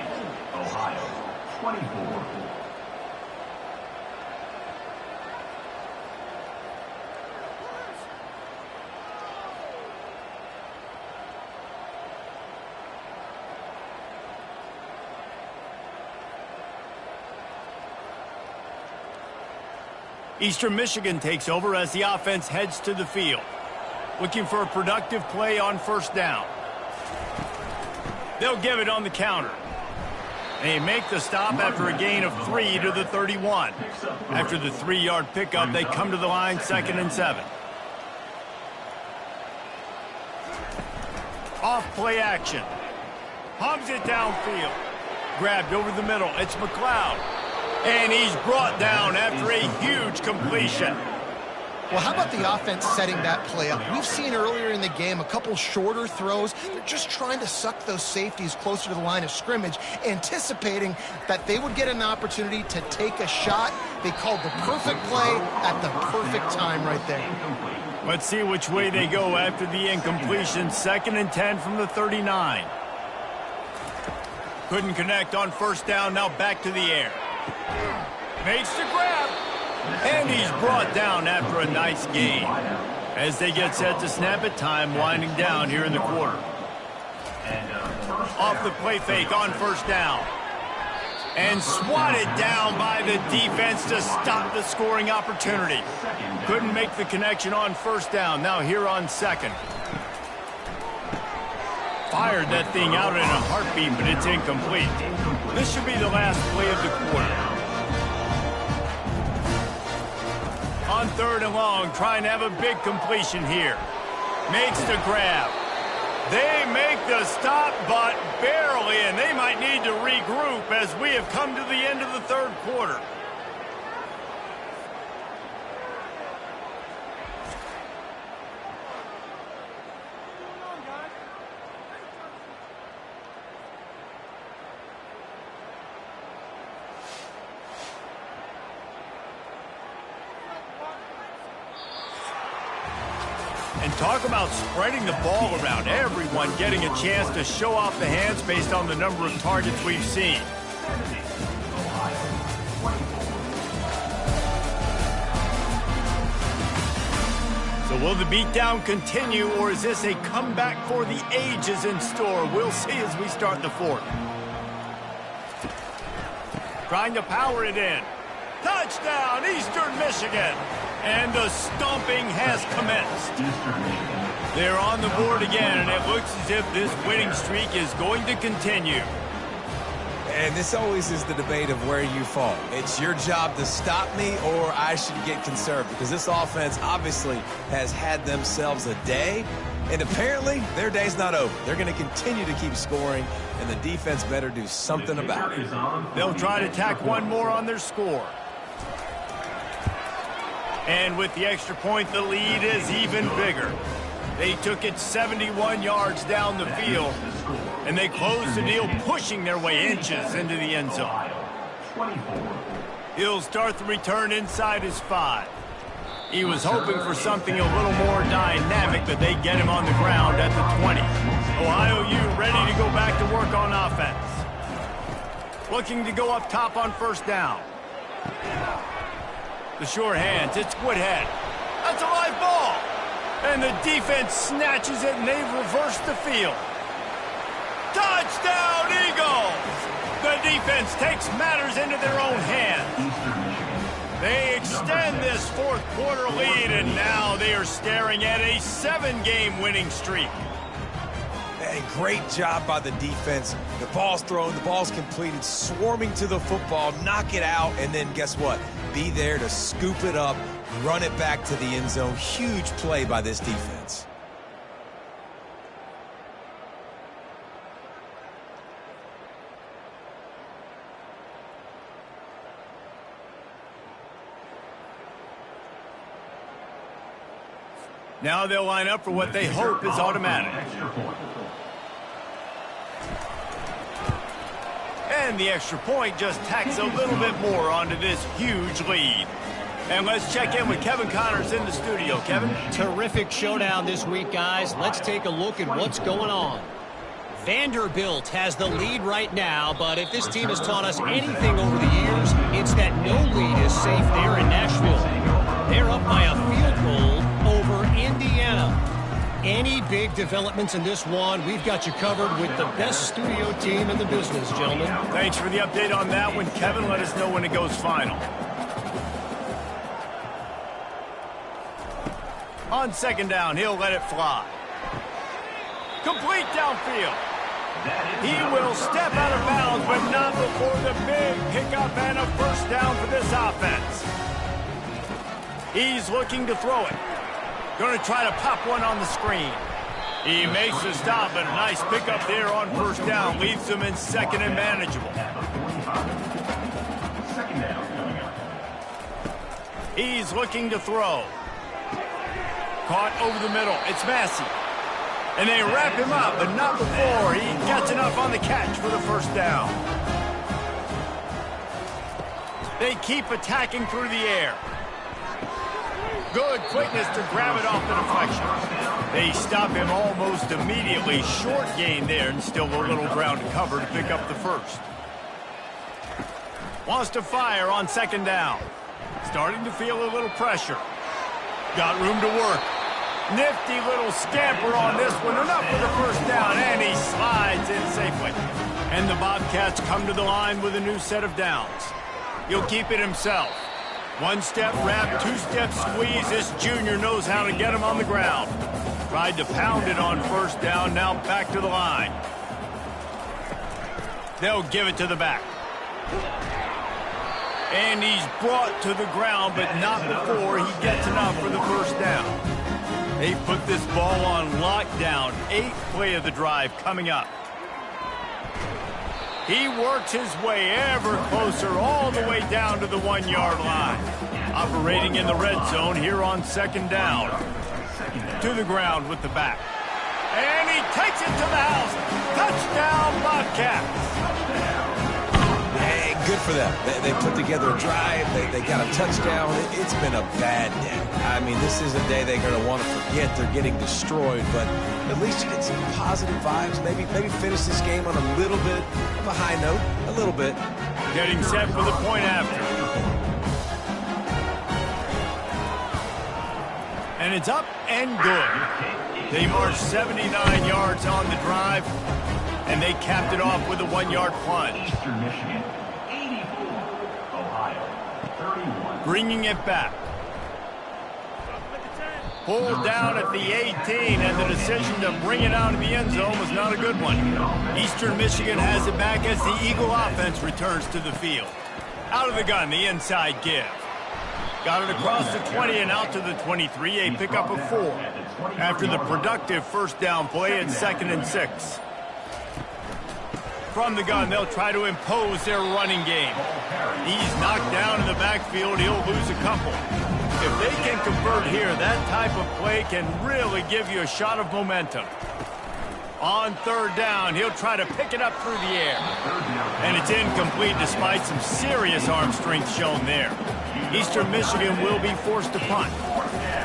Ohio, 24. Eastern Michigan takes over as the offense heads to the field. Looking for a productive play on 1st down. They'll give it on the counter. They make the stop after a gain of 3 to the 31. After the 3-yard pickup, they come to the line 2nd and 7. Off play action. Pumps it downfield. Grabbed over the middle. It's McLeod. And he's brought down after a huge completion. Well, how about the offense setting that play up? We've seen earlier in the game a couple shorter throws. They're just trying to suck those safeties closer to the line of scrimmage, anticipating that they would get an opportunity to take a shot. They called the perfect play at the perfect time right there. Let's see which way they go after the incompletion. 2nd and 10 from the 39. Couldn't connect on 1st down. Now back to the air. Makes the grab. And he's brought down after a nice gain. As they get set to snap it, time winding down here in the quarter. Off the play fake on 1st down. And swatted down by the defense to stop the scoring opportunity. Couldn't make the connection on 1st down. Now here on 2nd. Fired that thing out in a heartbeat, but it's incomplete. This should be the last play of the quarter. On 3rd and long, trying to have a big completion here. Makes the grab. They make the stop, but barely, and they might need to regroup as we have come to the end of the 3rd quarter. And talk about spreading the ball around. Everyone getting a chance to show off the hands based on the number of targets we've seen. So will the beatdown continue, or is this a comeback for the ages in store? We'll see as we start the 4th. Trying to power it in. Touchdown, Eastern Michigan. And the stomping has commenced. They're on the board again, and it looks as if this winning streak is going to continue. And this always is the debate of where you fall. It's your job to stop me, or I should get conserved, because this offense obviously has had themselves a day, and apparently their day's not over. They're going to continue to keep scoring, and the defense better do something about it. They'll try to tack one more on their score. And with the extra point, the lead is even bigger. They took it 71 yards down the field, and they closed the deal, pushing their way inches into the end zone. He'll start the return inside his 5. He was hoping for something a little more dynamic, but they get him on the ground at the 20. Ohio U ready to go back to work on offense. Looking to go up top on 1st down. The sure hands, it's Woodhead. That's a live ball. And the defense snatches it, and they've reversed the field. Touchdown, Eagles! The defense takes matters into their own hands. They extend this 4th quarter lead, and now they are staring at a 7-game winning streak. A great job by the defense. The ball's thrown, the ball's completed, swarming to the football, knock it out, and then guess what? Be there to scoop it up, run it back to the end zone. Huge play by this defense. Now they'll line up for what they hope is automatic. And the extra point just tacks a little bit more onto this huge lead. And let's check in with Kevin Connors in the studio. Kevin? Terrific showdown this week, guys. Let's take a look at what's going on. Vanderbilt has the lead right now, but if this team has taught us anything over the years, it's that no lead is safe there in Nashville. They're up by a field goal over Indiana. Any big developments in this one, we've got you covered with the best studio team in the business, gentlemen. Thanks for the update on that one, Kevin. Let us know when it goes final. On second down, he'll let it fly. Complete downfield. He will step out of bounds, but not before the big pickup and a first down for this offense. He's looking to throw it. Going to try to pop one on the screen. He makes the stop, but a nice pickup there on first down. Leaves him in second and manageable. He's looking to throw. Caught over the middle. It's Massey. And they wrap him up, but not before he gets enough on the catch for the first down. They keep attacking through the air. Good quickness to grab it off the deflection. They stop him almost immediately. Short gain there, and still a little ground to cover to pick up the first. Wants to fire on second down. Starting to feel a little pressure. Got room to work. Nifty little scamper on this one. Enough for the first down, and he slides in safely. And the Bobcats come to the line with a new set of downs. He'll keep it himself. One-step wrap, two-step squeeze. This junior knows how to get him on the ground. Tried to pound it on first down, now back to the line. They'll give it to the back. And he's brought to the ground, but not before he gets enough for the first down. They put this ball on lockdown. 8th play of the drive coming up. He works his way ever closer all the way down to the 1-yard line. Operating in the red zone here on second down. To the ground with the back. And he takes it to the house. Touchdown, Bobcats. Hey, good for them. They put together a drive. They got a touchdown. It's been a bad day. I mean, this is a day they're going to want to forget. They're getting destroyed, but at least you get some positive vibes. Maybe finish this game on a little bit of a high note. A little bit. Getting set for the point after. And it's up and good. They marched 79 yards on the drive, and they capped it off with a 1-yard plunge. Eastern Michigan, 84. Ohio, 31. Bringing it back. Pulled down at the 18, and the decision to bring it out of the end zone was not a good one. Eastern Michigan has it back as the Eagle offense returns to the field. Out of the gun, the inside give. Got it across the 20 and out to the 23, a pickup of 4. After the productive first down play at 2nd and 6. From the gun, they'll try to impose their running game. He's knocked down in the backfield. He'll lose a couple. If they can convert here, that type of play can really give you a shot of momentum. On third down, he'll try to pick it up through the air. And it's incomplete despite some serious arm strength shown there. Eastern Michigan will be forced to punt.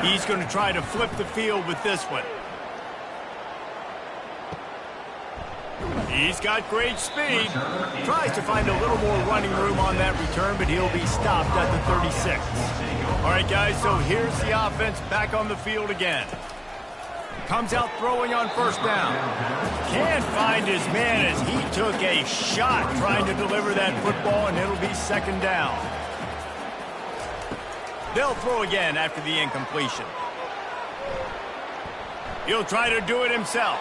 He's going to try to flip the field with this one. He's got great speed. Tries to find a little more running room on that return, but he'll be stopped at the 36. All right, guys, so here's the offense back on the field again. Comes out throwing on first down. Can't find his man as he took a shot trying to deliver that football, and it'll be second down. They'll throw again after the incompletion. He'll try to do it himself.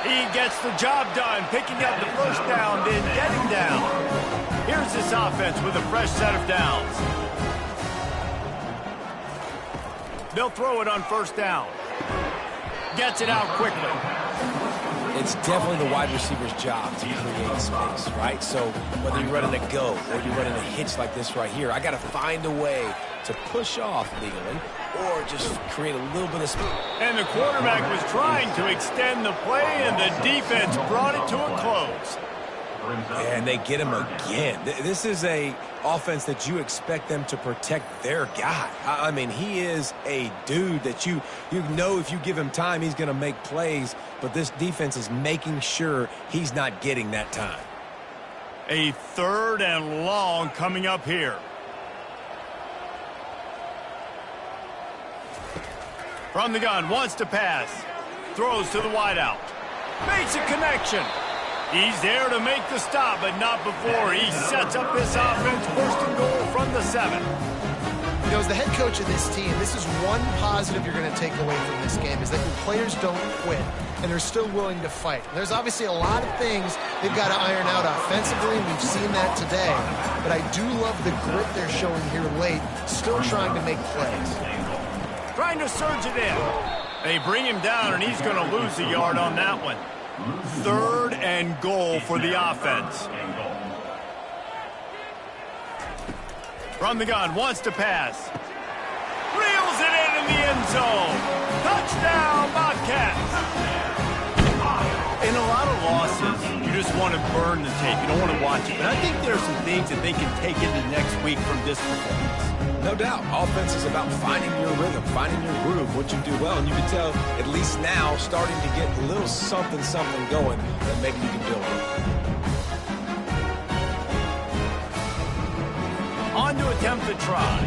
He gets the job done, picking up the first down, then getting down. Here's this offense with a fresh set of downs. They'll throw it on first down. Gets it out quickly. It's definitely the wide receiver's job to create space, right? So whether you're running a go or you're running a hitch like this right here, I got to find a way to push off legally or just create a little bit of space. And the quarterback was trying to extend the play, and the defense brought it to a close. And they get him again. This is a offense that you expect them to protect their guy. I mean, he is a dude that you know if you give him time, he's going to make plays. But this defense is making sure he's not getting that time. A 3rd and long coming up here. From the gun, wants to pass. Throws to the wideout. Makes a connection. He's there to make the stop, but not before he sets up this offense. 1st and goal from the 7. You know, as the head coach of this team, this is one positive you're going to take away from this game, is that your players don't quit, and they're still willing to fight. There's obviously a lot of things they've got to iron out offensively, and we've seen that today. But I do love the grit they're showing here late, still trying to make plays. Trying to surge it in. They bring him down, and he's going to lose a yard on that one. 3rd and goal for the offense. From the gun, wants to pass. Reels it in the end zone. Touchdown, Bobcats. In a lot of losses, you just want to burn the tape. You don't want to watch it. But I think there are some things that they can take into next week from this performance. No doubt. Offense is about finding your rhythm, finding your groove, what you do well. And you can tell, at least now, starting to get a little something going that maybe you can build on. On to attempt the try.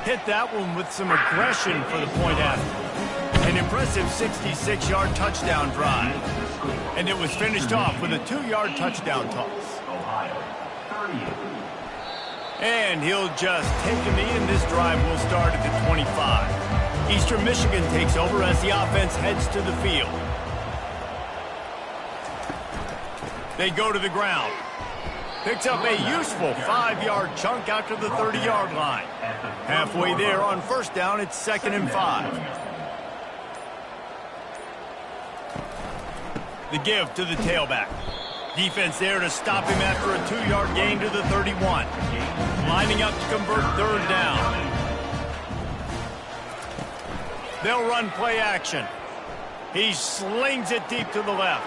Hit that one with some aggression for the point after. An impressive 66-yard touchdown drive. And it was finished off with a 2-yard touchdown toss. And he'll just take a knee, and this drive will start at the 25. Eastern Michigan takes over as the offense heads to the field. They go to the ground. Picks up a useful 5-yard chunk out to the 30-yard line. Halfway there on 1st down, it's 2nd and 5. The give to the tailback. Defense there to stop him after a 2-yard gain to the 31. Lining up to convert 3rd down. They'll run play action. He slings it deep to the left.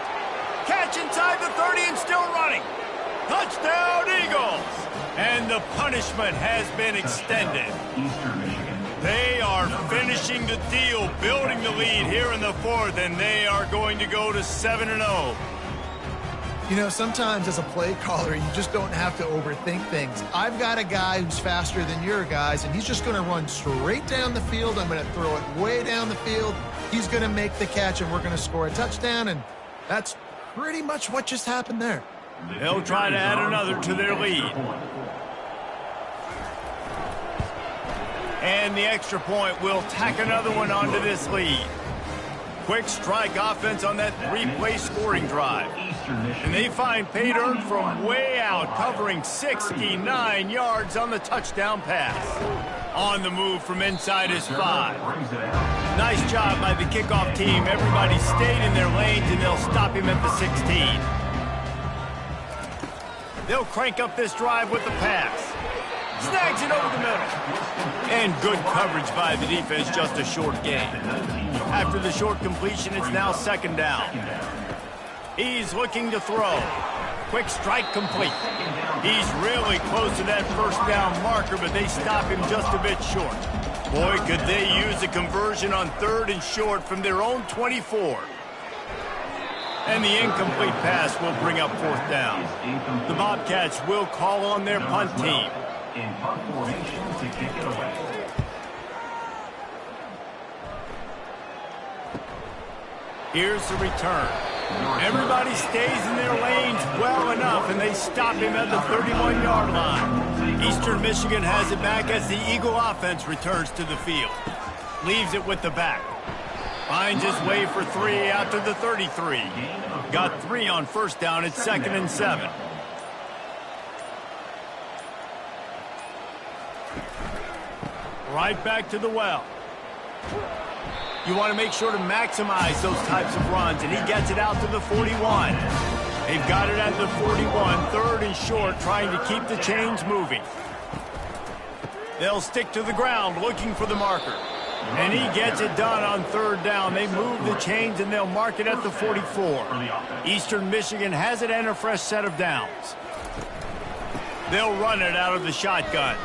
Catch inside the 30 and still running. Touchdown, Eagles! And the punishment has been extended. They are finishing the deal, building the lead here in the 4th, and they are going to go to 7-0. You know, sometimes as a play caller, you just don't have to overthink things. I've got a guy who's faster than your guys, and he's just going to run straight down the field. I'm going to throw it way down the field. He's going to make the catch, and we're going to score a touchdown, and that's pretty much what just happened there. They'll try to add another to their lead. And the extra point will tack another one onto this lead. Quick strike offense on that 3-play scoring drive. And they find pay dirt from way out, covering 69 yards on the touchdown pass. On the move from inside his 5. Nice job by the kickoff team. Everybody stayed in their lanes, and they'll stop him at the 16. They'll crank up this drive with the pass. Snags it over the middle. And good coverage by the defense, just a short gain. After the short completion, it's now 2nd down. He's looking to throw. Quick strike complete. He's really close to that 1st down marker, but they stop him just a bit short. Boy, could they use a conversion on 3rd and short from their own 24. And the incomplete pass will bring up 4th down. The Bobcats will call on their punt team. In punt formation to kick it away. Here's the return. Everybody stays in their lanes well enough, and they stop him at the 31-yard line. Eastern Michigan has it back as the Eagle offense returns to the field. Leaves it with the back. Finds his way for 3 out to the 33. Got 3 on 1st down. It's 2nd and 7. Right back to the well. You want to make sure to maximize those types of runs, and he gets it out to the 41. They've got it at the 41, third and short, trying to keep the chains moving. They'll stick to the ground, looking for the marker. And he gets it done on third down. They move the chains, and they'll mark it at the 44. Eastern Michigan has it and a fresh set of downs. They'll run it out of the shotgun.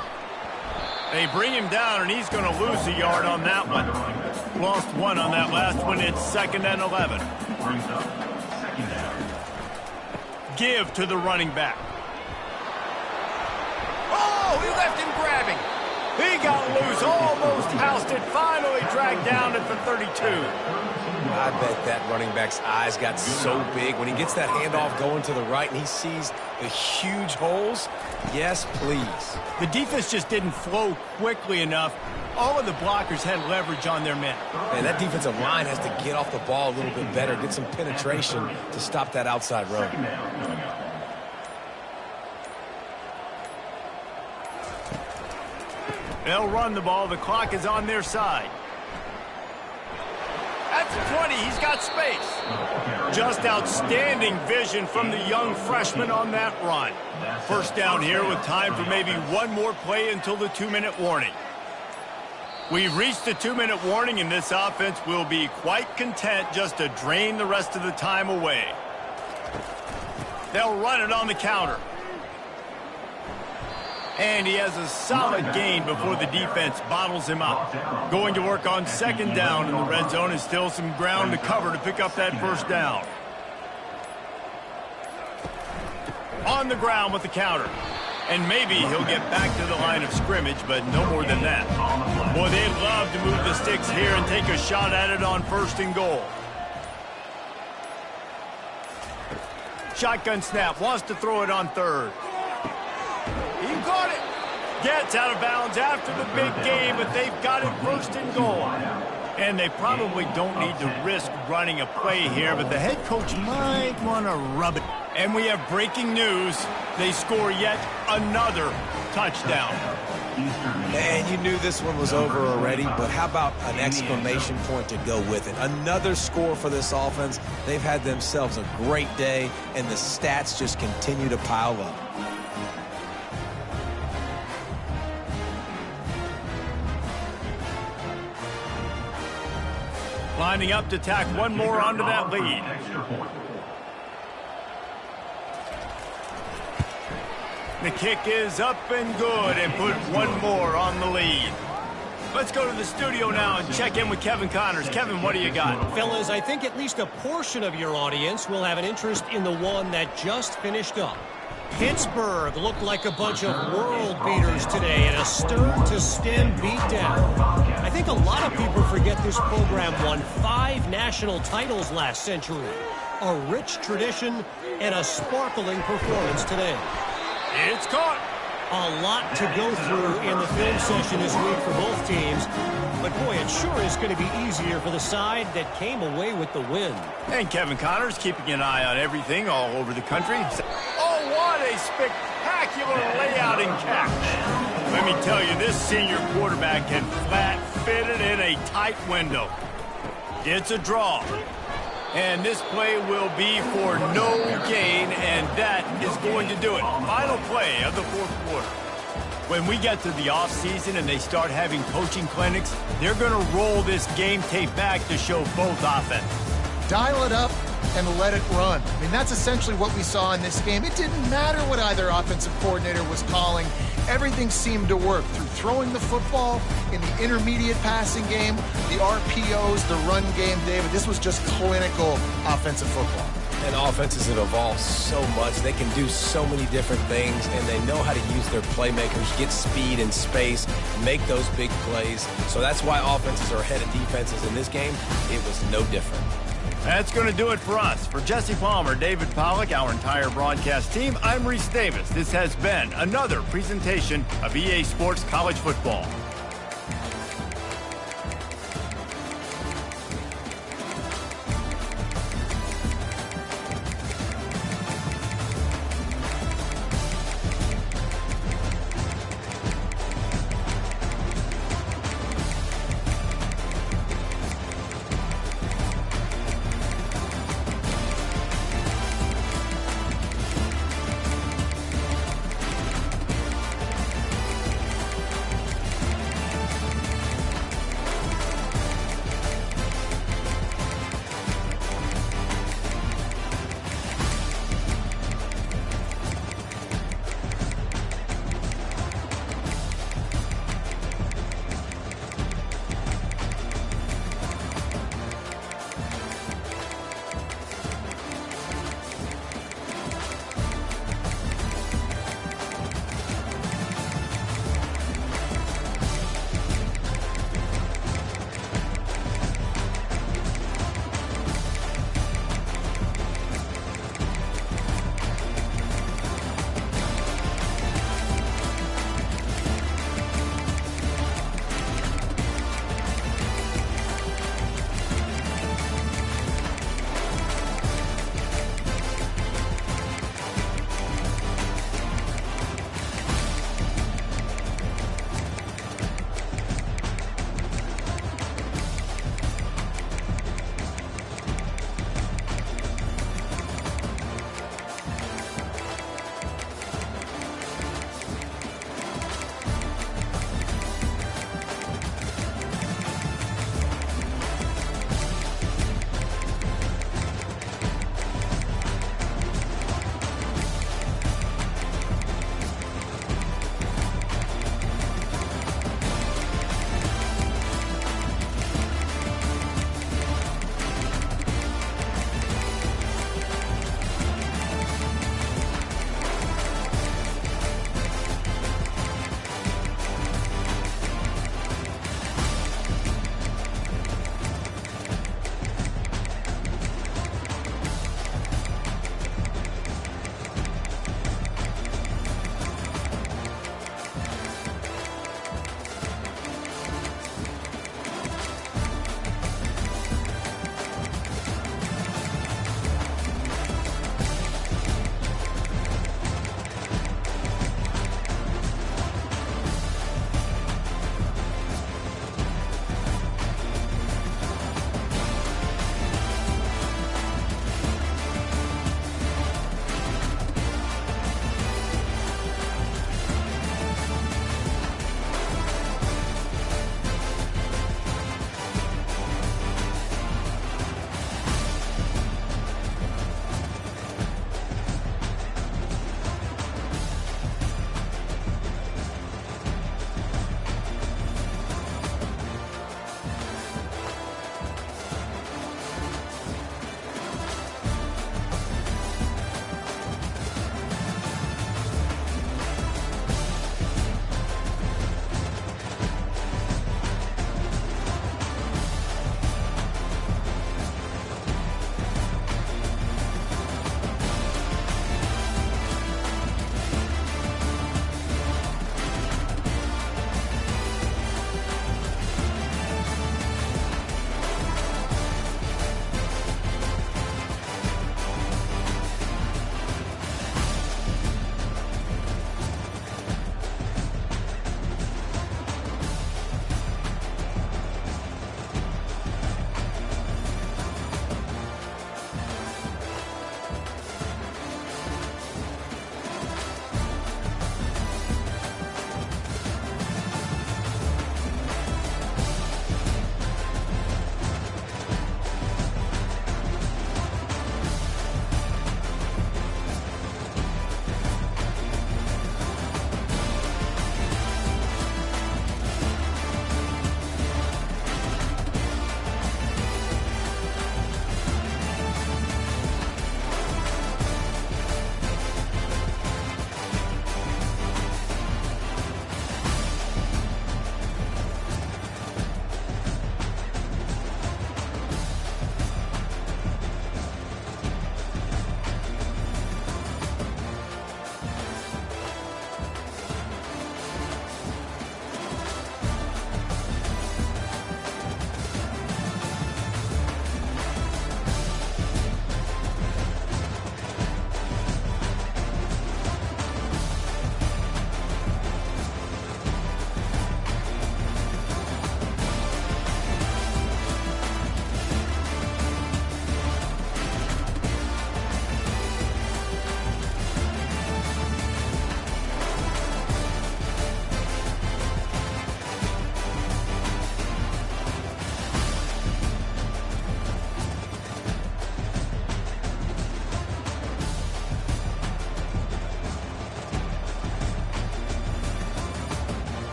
They bring him down, and he's going to lose a yard on that one. Lost one on that last one. It's 2nd and 11. Give to the running back. Oh, he left him grabbing. He got loose, almost housed it, finally dragged down at the 32. I bet that running back's eyes got so big when he gets that handoff going to the right and he sees the huge holes. Yes, please. The defense just didn't flow quickly enough. All of the blockers had leverage on their men. And that defensive line has to get off the ball a little bit better, get some penetration to stop that outside run. They'll run the ball. The clock is on their side. At the 20, he's got space. Just outstanding vision from the young freshman on that run. First down here with time for maybe one more play until the 2-minute warning. We've reached the 2-minute warning, and this offense will be quite content just to drain the rest of the time away. They'll run it on the counter. And he has a solid gain before the defense bottles him up. Going to work on 2nd down in the red zone, and still some ground to cover to pick up that first down. On the ground with the counter. And maybe he'll get back to the line of scrimmage, but no more than that. Boy, they'd love to move the sticks here and take a shot at it on 1st and goal. Shotgun snap, wants to throw it on 3rd. He caught it. Gets out of bounds after the big game, but they've got it 1st and goal. And they probably don't need to risk running a play here, but the head coach might want to rub it. And we have breaking news. They score yet another touchdown. And you knew this one was over already, but how about an exclamation point to go with it? Another score for this offense. They've had themselves a great day, and the stats just continue to pile up. Lining up to tack one more onto that lead. The kick is up and good, and put one more on the lead. Let's go to the studio now and check in with Kevin Connors. Kevin, what do you got? Fellas, I think at least a portion of your audience will have an interest in the one that just finished up. Pittsburgh looked like a bunch of world beaters today in a stern-to-stem beatdown. I think a lot of people forget this program won 5 national titles last century. A rich tradition and a sparkling performance today. It's caught. A lot to go through in the film session this week for both teams. But, boy, it sure is going to be easier for the side that came away with the win. And Kevin Connors keeping an eye on everything all over the country. Oh, what a spectacular layout and catch. Let me tell you, this senior quarterback can flat fit it in a tight window. It's a draw. And this play will be for no gain, and that is going to do it. Final play of the 4th quarter. When we get to the offseason and they start having coaching clinics, they're going to roll this game tape back to show both offenses. Dial it up and let it run. I mean, that's essentially what we saw in this game. It didn't matter what either offensive coordinator was calling. Everything seemed to work through throwing the football in the intermediate passing game, the RPOs, the run game, David. This was just clinical offensive football. And offenses have evolved so much. They can do so many different things, and they know how to use their playmakers, get speed and space, make those big plays. So that's why offenses are ahead of defenses in this game. It was no different. That's going to do it for us. For Jesse Palmer, David Pollack, our entire broadcast team, I'm Reese Davis. This has been another presentation of EA Sports College Football.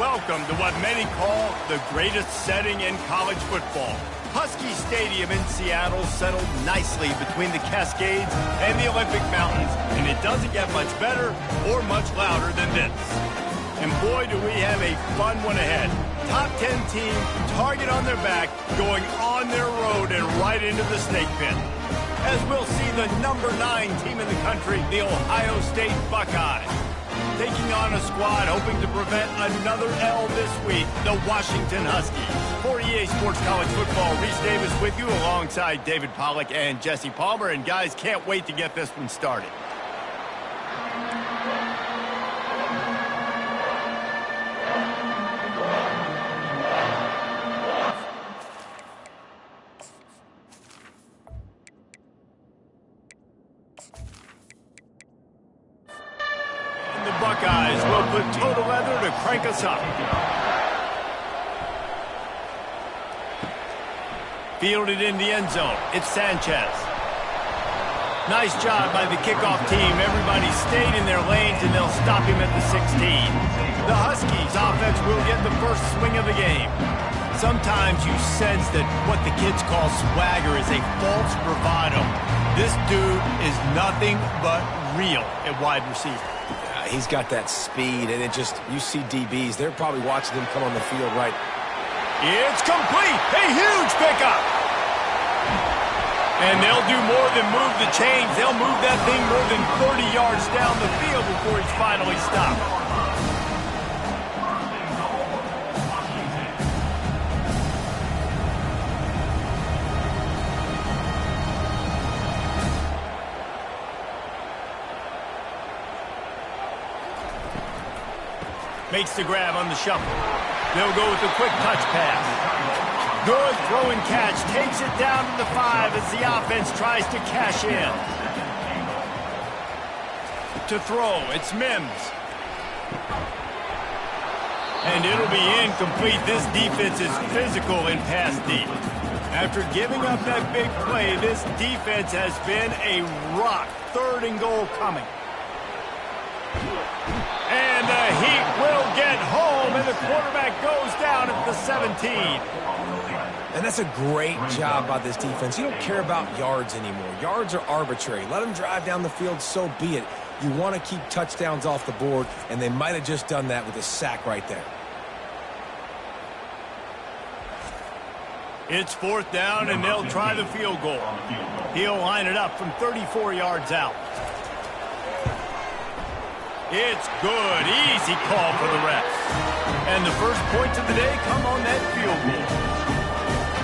Welcome to what many call the greatest setting in college football. Husky Stadium in Seattle settled nicely between the Cascades and the Olympic Mountains, and it doesn't get much better or much louder than this. And boy, do we have a fun one ahead. Top 10 team, target on their back, going on their road and right into the snake pit. As we'll see the number 9 team in the country, the Ohio State Buckeyes, taking on a squad hoping to prevent another L this week, the Washington Huskies. For EA Sports College Football, Reese Davis with you alongside David Pollack and Jesse Palmer. And guys, can't wait to get this one started. Buckeyes will put total leather to crank us up. Fielded in the end zone. It's Sanchez. Nice job by the kickoff team. Everybody stayed in their lanes, and they'll stop him at the 16. The Huskies offense will get the first swing of the game. Sometimes you sense that what the kids call swagger is a false bravado. This dude is nothing but real at wide receiver. He's got that speed, and you see DBs. They're probably watching him come on the field right. It's complete. A huge pickup. And they'll do more than move the chains. They'll move that thing more than 30 yards down the field before he's finally stopped. Makes the grab on the shuffle. They'll go with a quick touch pass. Good throw and catch. Takes it down to the 5 as the offense tries to cash in. To throw, it's Mims. And it'll be incomplete. This defense is physical in pass deep. After giving up that big play, this defense has been a rock. 3rd and goal coming. And the Heat will get home, and the quarterback goes down at the 17. And that's a great job by this defense. You don't care about yards anymore. Yards are arbitrary. Let them drive down the field, so be it. You want to keep touchdowns off the board, and they might have just done that with a sack right there. It's 4th down, and they'll try the field goal. He'll line it up from 34 yards out. It's good. Easy call for the refs. And the first points of the day come on that field goal.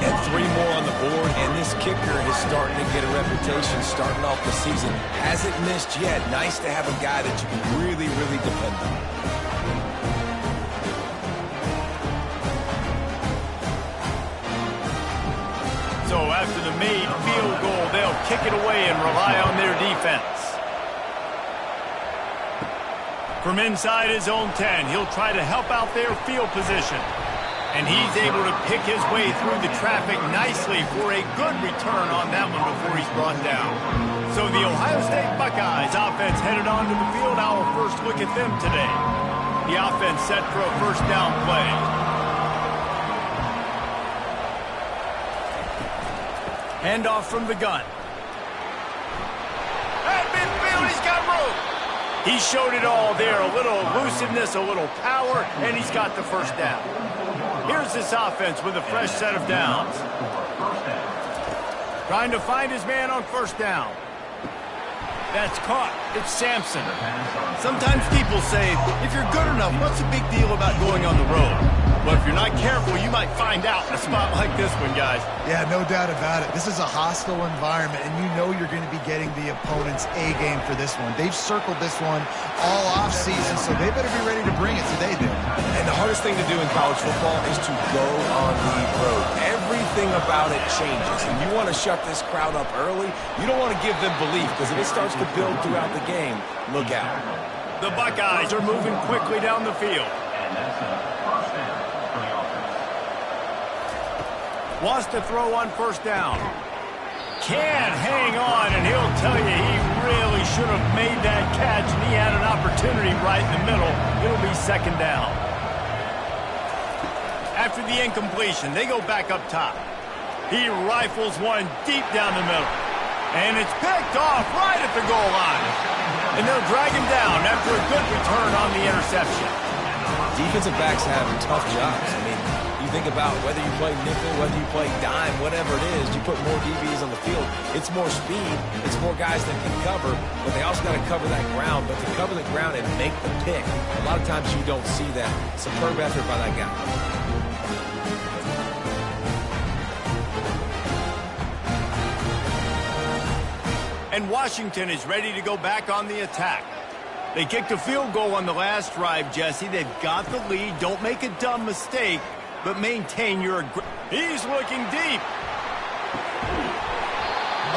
And 3 more on the board, and this kicker is starting to get a reputation starting off the season. Hasn't missed yet. Nice to have a guy that you can really, really depend on. So after the made field goal, they'll kick it away and rely on their defense. From inside his own 10, he'll try to help out their field position. And he's able to pick his way through the traffic nicely for a good return on that one before he's brought down. So the Ohio State Buckeyes offense headed onto the field. Our first look at them today. The offense set for a first down play. Handoff from the gun. At midfield, he's got room. He showed it all there. A little elusiveness, a little power, and he's got the first down. Here's this offense with a fresh set of downs. Trying to find his man on first down. That's caught. It's Sampson. Sometimes people say, if you're good enough, what's the big deal about going on the road? But if you're not careful, you might find out in a spot like this one, guys. Yeah, no doubt about it. This is a hostile environment, and you know you're going to be getting the opponent's A game for this one. They've circled this one all offseason, so they better be ready to bring it today, dude. And the hardest thing to do in college football is to go on the road. Everything about it changes, and you want to shut this crowd up early. You don't want to give them belief, because if it starts to build throughout the game, look out. The Buckeyes are moving quickly down the field. Wants to throw on first down. Can't hang on, and he'll tell you he really should have made that catch, and he had an opportunity right in the middle. It'll be second down. after the incompletion. They go back up top. He rifles one deep down the middle. And it's picked off right at the goal line. And they'll drag him down after a good return on the interception. Defensive backs have tough jobs. I mean, you think about whether you play nickel, whether you play dime, whatever it is, you put more DBs on the field. It's more speed. It's more guys that can cover, but they also got to cover that ground. But to cover the ground and make the pick, a lot of times you don't see that. Superb effort by that guy. And Washington is ready to go back on the attack. They kicked a field goal on the last drive, Jesse. They've got the lead. Don't make a dumb mistake, but maintain your He's looking deep.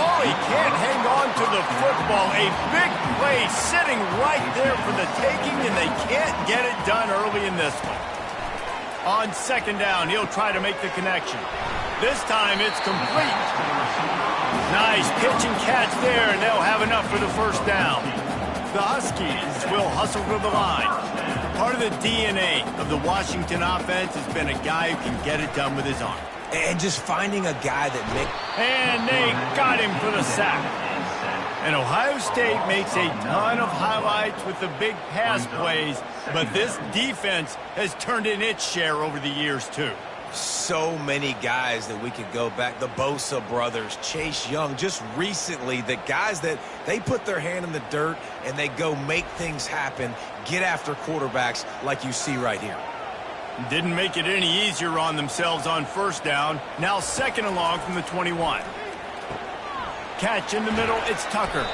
Oh, he can't hang on to the football. A big play sitting right there for the taking, and they can't get it done early in this one. On second down, he'll try to make the connection. This time it's complete. Nice pitch and catch there, and they'll have enough for the first down. The Huskies will hustle to the line. Part of the DNA of the Washington offense has been a guy who can get it done with his arm. And just finding a guy that makes... And they got him for the sack. And Ohio State makes a ton of highlights with the big pass plays, but this defense has turned in its share over the years, too. So many guys that we could go back. The Bosa brothers, Chase Young, just recently, the guys that they put their hand in the dirt and they go make things happen, get after quarterbacks like you see right here. Didn't make it any easier on themselves on first down. Now second and long from the 21. Catch in the middle, it's Tucker.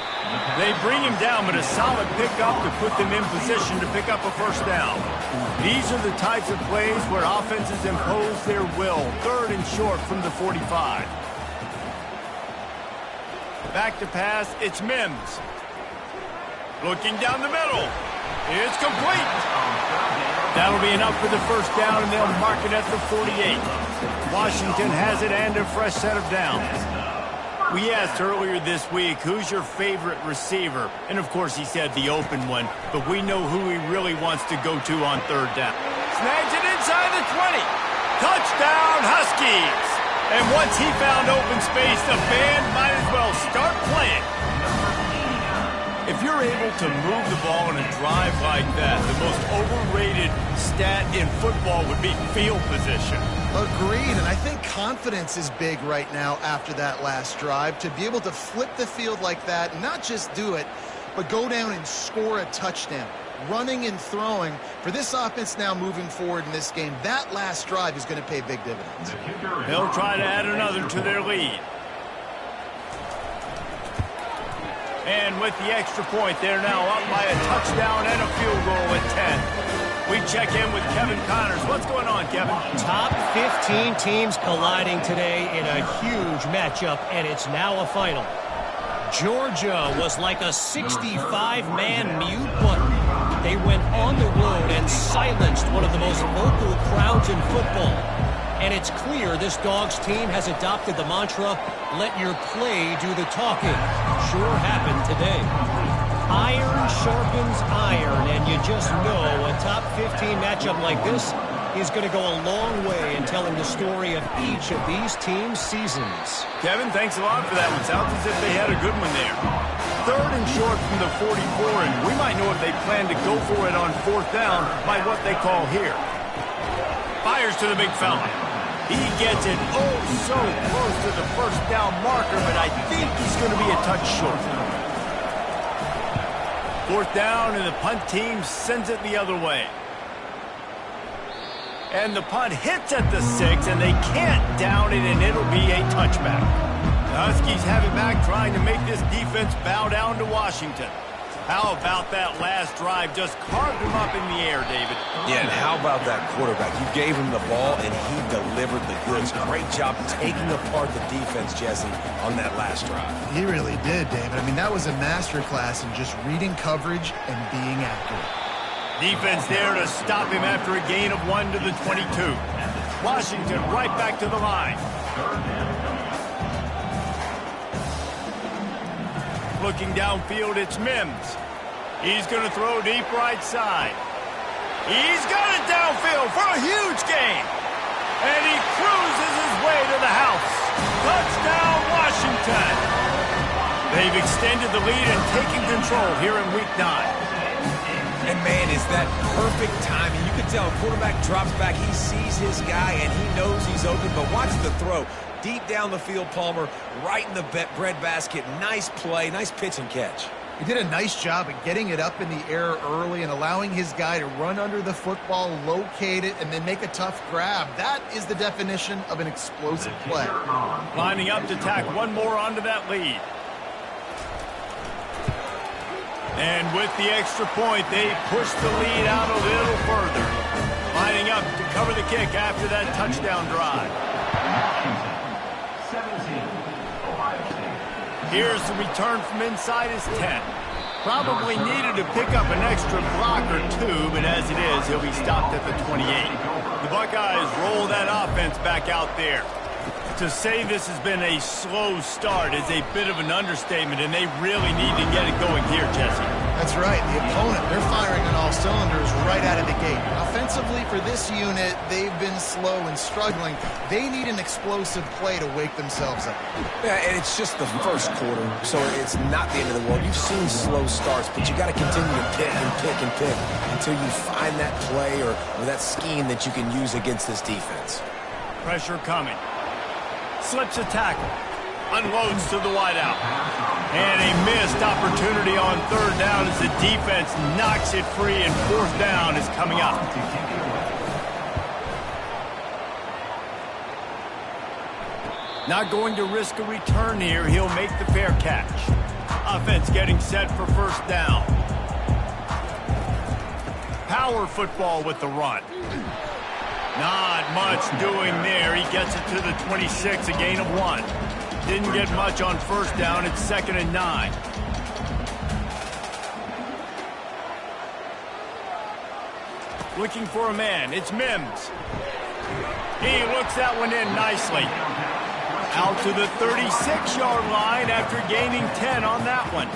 They bring him down, but a solid pickup to put them in position to pick up a first down. These are the types of plays where offenses impose their will. Third and short from the 45. Back to pass, it's Mims. Looking down the middle. It's complete. That'll be enough for the first down, and they'll mark it at the 48. Washington has it and a fresh set of downs. We asked earlier this week, who's your favorite receiver? And, of course, he said the open one, but we know who he really wants to go to on third down. Snags it inside the 20. Touchdown, Huskies! And once he found open space, the band might as well start playing. If you're able to move the ball in a drive like that, the most overrated stat in football would be field position. Agreed, and I think confidence is big right now after that last drive. To be able to flip the field like that, and not just do it, but go down and score a touchdown. Running and throwing, for this offense now moving forward in this game, that last drive is going to pay big dividends. They'll try to add another to their lead. And with the extra point, they're now up by a touchdown and a field goal at 10. We check in with Kevin Connors. What's going on, Kevin? Top 15 teams colliding today in a huge matchup, and it's now a final. Georgia was like a 65-man mute button. They went on the road and silenced one of the most vocal crowds in football. And it's clear this Dogs team has adopted the mantra, let your play do the talking. Sure happened today. Iron sharpens iron, and you just know a top 15 matchup like this is going to go a long way in telling the story of each of these teams' seasons. Kevin, thanks a lot for that one. Sounds as if they had a good one there. Third and short from the 44, and we might know if they plan to go for it on fourth down by what they call here. Fires to the big fella. He gets it so close to the first down marker, but I think he's going to be a touch short. Fourth down, and the punt team sends it the other way. And the punt hits at the 6, and they can't down it, and it'll be a touchback. The Huskies have it back, trying to make this defense bow down to Washington. How about that last drive? Just carved him up in the air, David. Yeah, and how about that quarterback? You gave him the ball, and he delivered the goods. Great job taking apart the defense, Jesse, on that last drive. He really did, David. I mean, that was a masterclass in just reading coverage and being accurate. Defense there to stop him after a gain of 1 to the 22. Washington right back to the line. Looking downfield, it's Mims. He's going to throw deep right side. He's got it downfield for a huge gain. They've extended the lead and taken control here in Week 9. And, man, is that perfect timing. You can tell quarterback drops back. He sees his guy, and he knows he's open. But watch the throw. Deep down the field, Palmer, right in the bread basket. Nice play, nice pitch and catch. He did a nice job of getting it up in the air early and allowing his guy to run under the football, locate it, and then make a tough grab. That is the definition of an explosive play. Lining up to tack one more onto that lead. And with the extra point, they push the lead out a little further. Lining up to cover the kick after that touchdown drive. 17, Ohio State. Here's the return from inside his 10. Probably needed to pick up an extra block or two, but as it is, he'll be stopped at the 28. The Buckeyes roll that offense back out there. To say this has been a slow start is a bit of an understatement, and they really need to get it going here, Jesse. That's right. The opponent, they're firing on all cylinders right out of the gate. Offensively, for this unit, they've been slow and struggling. They need an explosive play to wake themselves up. Yeah, and it's just the first quarter, so it's not the end of the world. You've seen slow starts, but you got to continue to pick and pick and pick until you find that play or that scheme that you can use against this defense. Pressure coming. Slips a tackle. Unloads to the wideout. And a missed opportunity on third down as the defense knocks it free, and fourth down is coming up. Not going to risk a return here. He'll make the fair catch. Offense getting set for first down. Power football with the run. Not much doing there. He gets it to the 26, a gain of 1. Didn't get much on first down. It's 2nd and 9. Looking for a man. It's Mims. He looks that one in nicely. Out to the 36-yard line after gaining 10 on that one.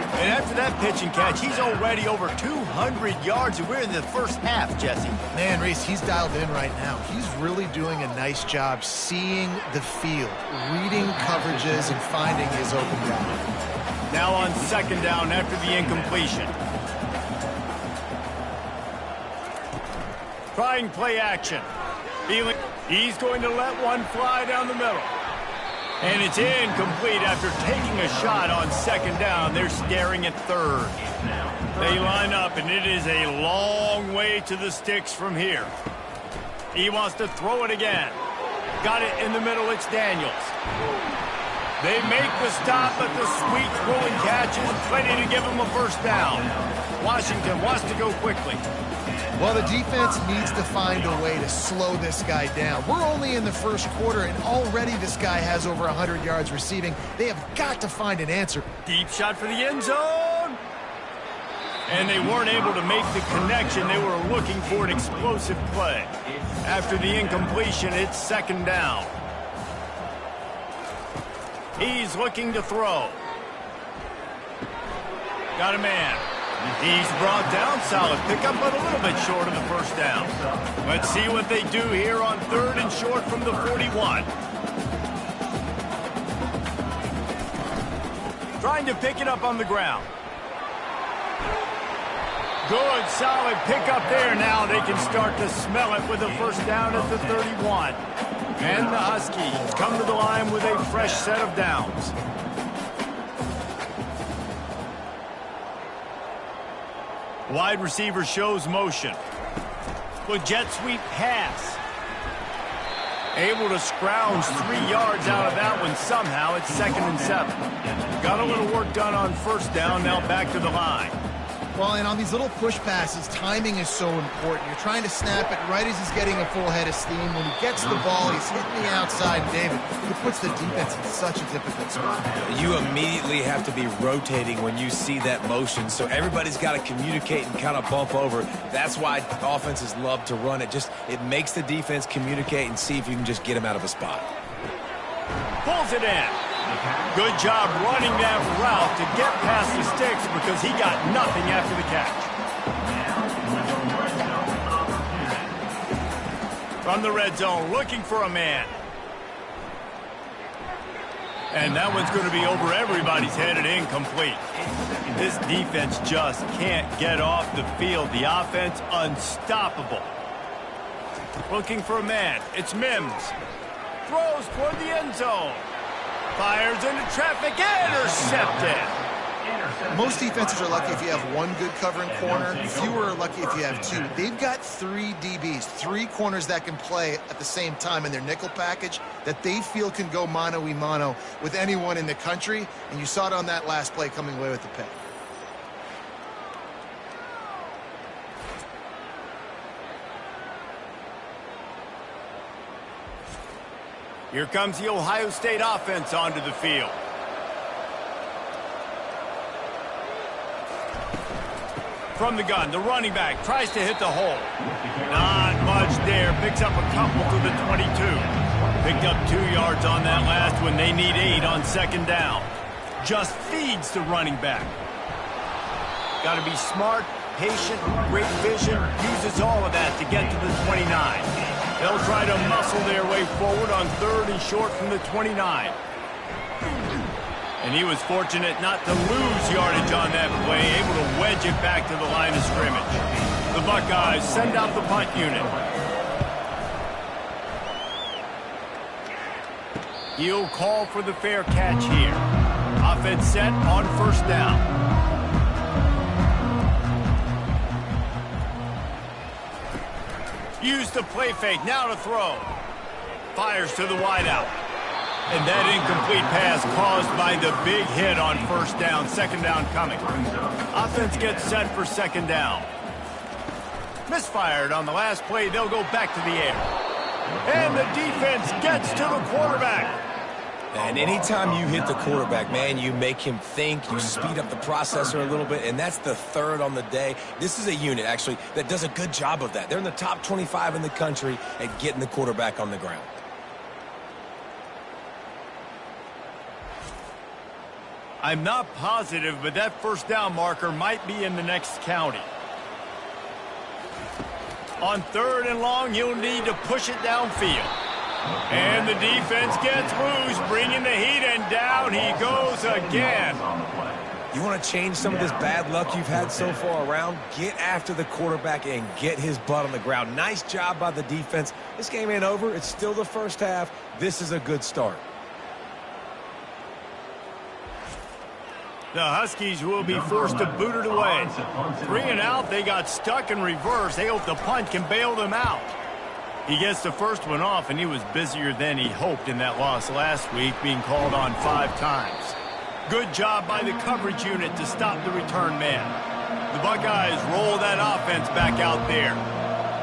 And after that pitch and catch, he's already over 200 yards, and we're in the first half, Jesse. Man, Reese, he's dialed in right now. He's really doing a nice job seeing the field, reading coverages, and finding his open guy. Now on 2nd down after the incompletion. Trying play action. He's going to let one fly down the middle. And it's incomplete after taking a shot on 2nd down. They're staring at 3rd. They line up, and it is a long way to the sticks from here. He wants to throw it again. Got it in the middle. It's Daniels. They make the stop, but the sweet rolling catch is ready to give him a first down. Washington wants to go quickly. Well, the defense needs to find a way to slow this guy down. We're only in the first quarter, and already this guy has over 100 yards receiving. They have got to find an answer. Deep shot for the end zone. And they weren't able to make the connection. They were looking for an explosive play. After the incompletion, it's 2nd down. He's looking to throw. Got a man. He's brought down. Solid pickup, but a little bit short of the first down. Let's see what they do here on 3rd and short from the 41. Trying to pick it up on the ground. Good, solid pickup there. Now they can start to smell it with a first down at the 31. And the Huskies come to the line with a fresh set of downs. Wide receiver shows motion. With jet sweep pass. Able to scrounge 3 yards out of that one somehow. It's 2nd and 7. Got a little work done on first down. Now back to the line. Well, and on these little push passes, timing is so important. You're trying to snap it right as he's getting a full head of steam. When he gets the ball, he's hitting the outside. David, it puts the defense in such a difficult spot. You immediately have to be rotating when you see that motion, so everybody's got to communicate and kind of bump over. That's why offenses love to run it. It makes the defense communicate and see if you can just get him out of a spot. Pulls it in. Good job running that route to get past the sticks because he got nothing after the catch. From the red zone, looking for a man. And that one's going to be over everybody's head and incomplete. This defense just can't get off the field. The offense unstoppable. Looking for a man. It's Mims. Throws toward the end zone. Fires into traffic. Intercepted. Most defenses are lucky if you have one good covering corner. Fewer are lucky if you have two. They've got 3 DBs, 3 corners that can play at the same time in their nickel package that they feel can go mano-a-mano with anyone in the country. And you saw it on that last play coming away with the pick. Here comes the Ohio State offense onto the field. From the gun, the running back tries to hit the hole. Not much there. Picks up a couple to the 22. Picked up 2 yards on that last one. They need 8 on second down. Just feeds the running back. Got to be smart, patient, great vision. Uses all of that to get to the 29. They'll try to muscle their way forward on 3rd and short from the 29. And he was fortunate not to lose yardage on that play, able to wedge it back to the line of scrimmage. The Buckeyes send out the punt unit. He'll call for the fair catch here. Offense set on 1st down. Use the play fake, now to throw. Fires to the wideout. And that incomplete pass caused by the big hit on 1st down. 2nd down coming. Offense gets set for 2nd down. Misfired on the last play. They'll go back to the air. And the defense gets to the quarterback. And anytime you hit the quarterback, man, you make him think, you speed up the processor a little bit, and that's the 3rd on the day. This is a unit, actually, that does a good job of that. They're in the top 25 in the country at getting the quarterback on the ground. I'm not positive, but that 1st down marker might be in the next county. On 3rd and long, he'll need to push it downfield. And the defense gets loose, bringing the heat, and down he goes again. You want to change some of this bad luck you've had so far around? Get after the quarterback and get his butt on the ground. Nice job by the defense. This game ain't over. It's still the 1st half. This is a good start. The Huskies will be forced to boot it away. 3 and out, they got stuck in reverse. They hope the punt can bail them out. He gets the first one off, and he was busier than he hoped in that loss last week, being called on 5 times. Good job by the coverage unit to stop the return man. The Buckeyes roll that offense back out there.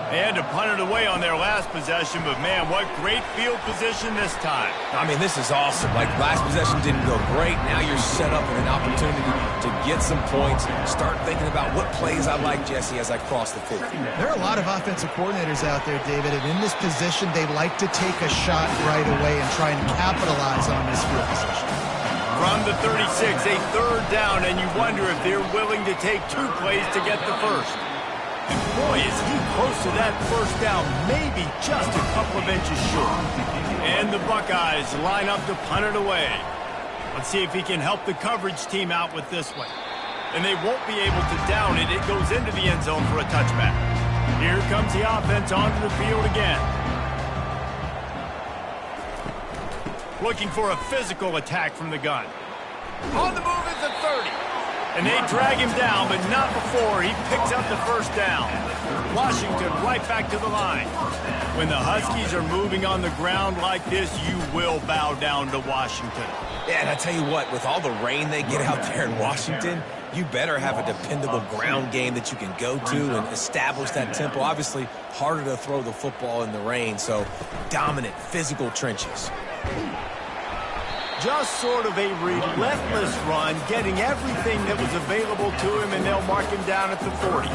They had to punt it away on their last possession, but man, what great field position this time. I mean, this is awesome. Like, last possession didn't go great. Now you're set up with an opportunity to get some points. Start thinking about what plays I like, Jesse, as I cross the 50. There are a lot of offensive coordinators out there, David, and in this position, they like to take a shot right away and try and capitalize on this field position. From the 36, a 3rd down, and you wonder if they're willing to take 2 plays to get the first. And boy, is he close to that 1st down, maybe just a couple of inches short. And the Buckeyes line up to punt it away. Let's see if he can help the coverage team out with this one. And they won't be able to down it. It goes into the end zone for a touchback. Here comes the offense onto the field again. Looking for a physical attack from the gun. On the move at the 30. And they drag him down, but not before he picks up the 1st down. Washington right back to the line. When the Huskies are moving on the ground like this, you will bow down to Washington. Yeah, and I tell you what, with all the rain they get out there in Washington, you better have a dependable ground game that you can go to and establish that tempo. Obviously, harder to throw the football in the rain, so dominant, physical trenches. Just sort of a relentless run, getting everything that was available to him, and they'll mark him down at the 40.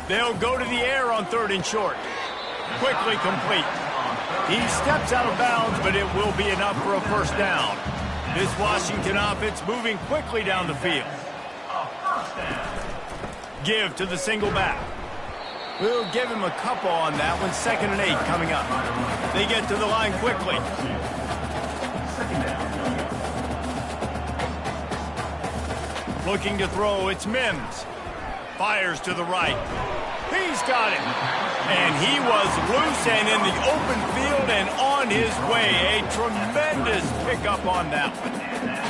They'll go to the air on 3rd and short. Quickly complete. He steps out of bounds, but it will be enough for a 1st down. This Washington offense moving quickly down the field. Give to the single back. We'll give him a couple on that one. 2nd and 8 coming up. They get to the line quickly. Looking to throw, it's Mims. Fires to the right. He's got it. And he was loose and in the open field and on his way. A tremendous pickup on that one.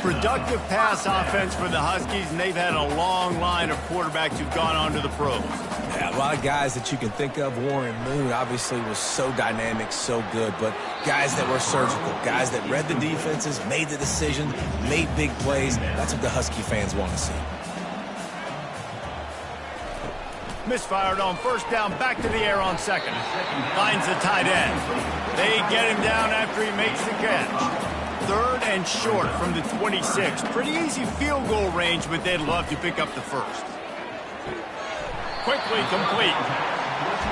Productive pass offense for the Huskies, and they've had a long line of quarterbacks who've gone on to the pros. Yeah, a lot of guys that you can think of. Warren Moon obviously was so dynamic, so good, but guys that were surgical, guys that read the defenses, made the decision, made big plays. That's what the Husky fans want to see. Misfired on 1st down, back to the air on 2nd. Finds the tight end. They get him down after he makes the catch. 3rd and short from the 26. Pretty easy field goal range, but they'd love to pick up the 1st. Quickly complete.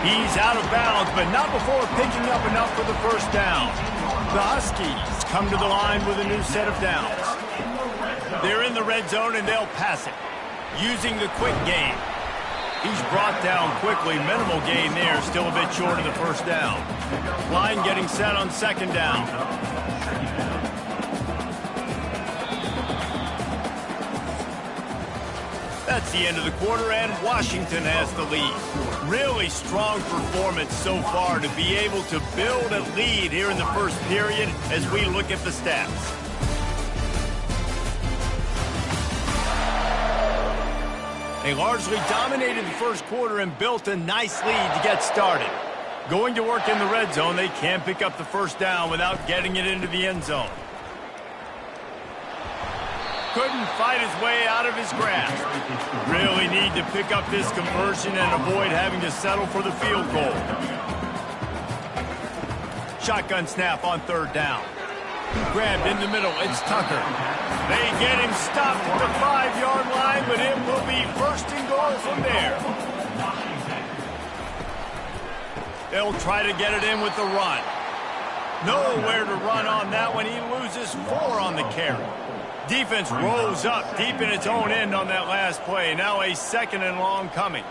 He's out of bounds, but not before picking up enough for the 1st down. The Huskies come to the line with a new set of downs. They're in the red zone, and they'll pass it. Using the quick game. He's brought down quickly. Minimal gain there. Still a bit short of the 1st down. Line getting set on 2nd down. That's the end of the quarter, and Washington has the lead. Really strong performance so far to be able to build a lead here in the 1st period as we look at the stats. They largely dominated the 1st quarter and built a nice lead to get started. Going to work in the red zone, they can pick up the 1st down without getting it into the end zone. Couldn't fight his way out of his grasp. Really need to pick up this conversion and avoid having to settle for the field goal. Shotgun snap on 3rd down. Grabbed in the middle, it's Tucker. They get him stopped at the 5-yard line, but it will be 1st and goal from there. They'll try to get it in with the run. Nowhere to run on that one. He loses 4 on the carry. Defense rose up deep in its own end on that last play. Now a 2nd and long coming.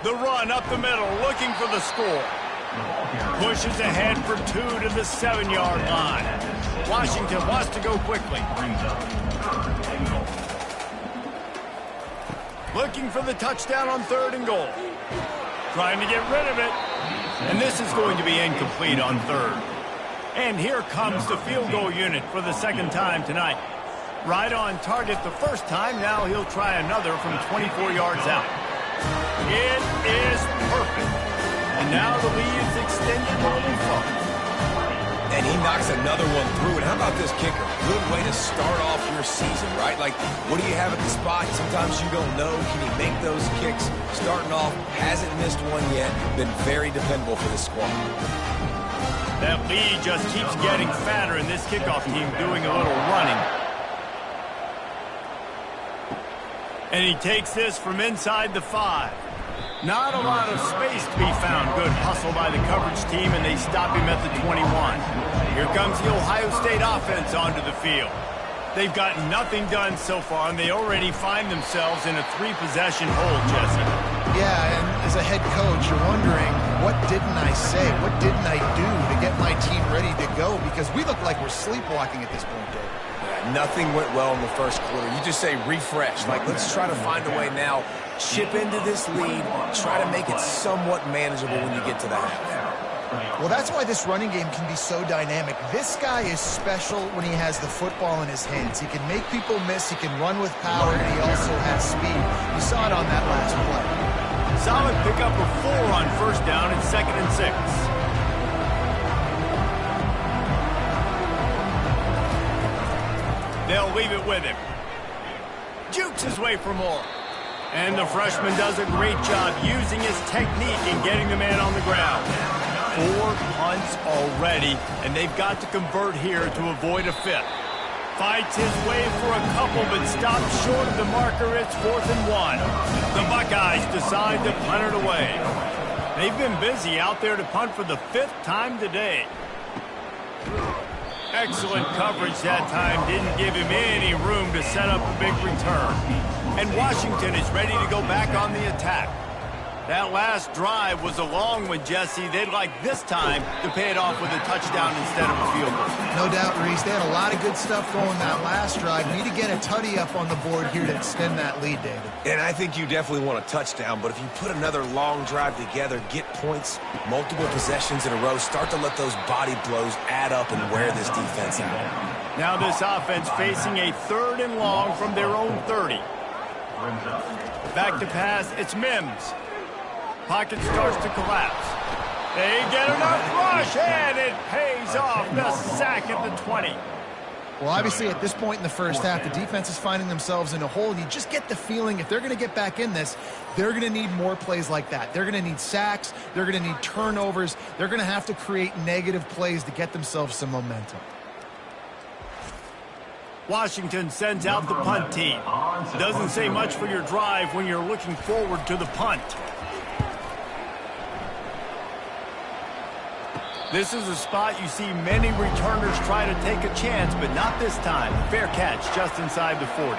The run up the middle, looking for the score. Pushes ahead for 2 to the 7-yard line. Washington wants to go quickly. Looking for the touchdown on 3rd and goal. Trying to get rid of it. And this is going to be incomplete on 3rd. And here comes the field goal unit for the 2nd time tonight. Right on target the 1st time. Now he'll try another from 24 yards out. It is perfect. And now the lead is extended more than far. And he knocks another one through. And how about this kicker? Good way to start off your season, right? Like, what do you have at the spot? Sometimes you don't know. Can he make those kicks? Starting off, hasn't missed one yet. Been very dependable for this squad. That lead just keeps getting fatter, and this kickoff team doing a little running. And he takes this from inside the 5. Not a lot of space to be found. Good hustle by the coverage team, and they stop him at the 21. Here comes the Ohio State offense onto the field. They've gotten nothing done so far, and they already find themselves in a 3-possession hole, Jesse. Yeah, and as a head coach, you're wondering, what didn't I say? What didn't I do to get my team ready to go? Because we look like we're sleepwalking at this point, Dave. Yeah, nothing went well in the 1st quarter. You just say refresh. Like, let's try to find a way now. Chip into this lead. Try to make it somewhat manageable when you get to the half. Well, that's why this running game can be so dynamic. This guy is special when he has the football in his hands. He can make people miss, he can run with power, and he also has speed. You saw it on that last play. Solid pickup of 4 on 1st down and 2nd and 6. They'll leave it with him. Jukes his way for more. And the freshman does a great job using his technique and getting the man on the ground. 4 punts already, and they've got to convert here to avoid a 5th. Fights his way for a couple, but stops short of the marker. It's 4th and 1. The Buckeyes decide to punt it away. They've been busy out there to punt for the 5th time today. Excellent coverage that time. Didn't give him any room to set up a big return. And Washington is ready to go back on the attack. That last drive was a long one, Jesse. They'd like this time to pay it off with a touchdown instead of a field goal. No doubt, Reese. They had a lot of good stuff going that last drive. Need to get a tutty up on the board here to extend that lead, David. And I think you definitely want a touchdown, but if you put another long drive together, get points, multiple possessions in a row, start to let those body blows add up and wear this defense out. Now this offense facing a 3rd and long from their own 30. Back to pass, it's Mims. Pocket starts to collapse. They get enough rush, and it pays off. The sack at the 20. Well, obviously, at this point in the first half, the defense is finding themselves in a hole. And you just get the feeling if they're going to get back in this, they're going to need more plays like that. They're going to need sacks. They're going to need turnovers. They're going to have to create negative plays to get themselves some momentum. Washington sends out the punt team. Doesn't say much for your drive when you're looking forward to the punt. This is a spot you see many returners try to take a chance, but not this time. Fair catch just inside the 40.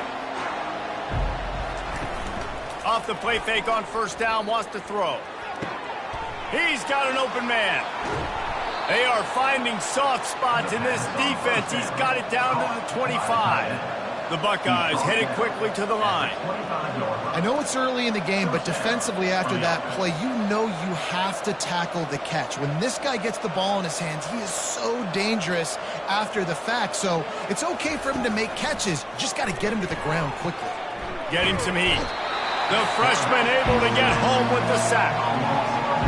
Off the play fake on first down, wants to throw. He's got an open man. They are finding soft spots in this defense. He's got it down to the 25. The Buckeyes headed quickly to the line. I know it's early in the game, but defensively after that play, you know you have to tackle the catch. When this guy gets the ball in his hands, he is so dangerous after the fact. So it's okay for him to make catches. You just got to get him to the ground quickly. Getting some heat. The freshman able to get home with the sack.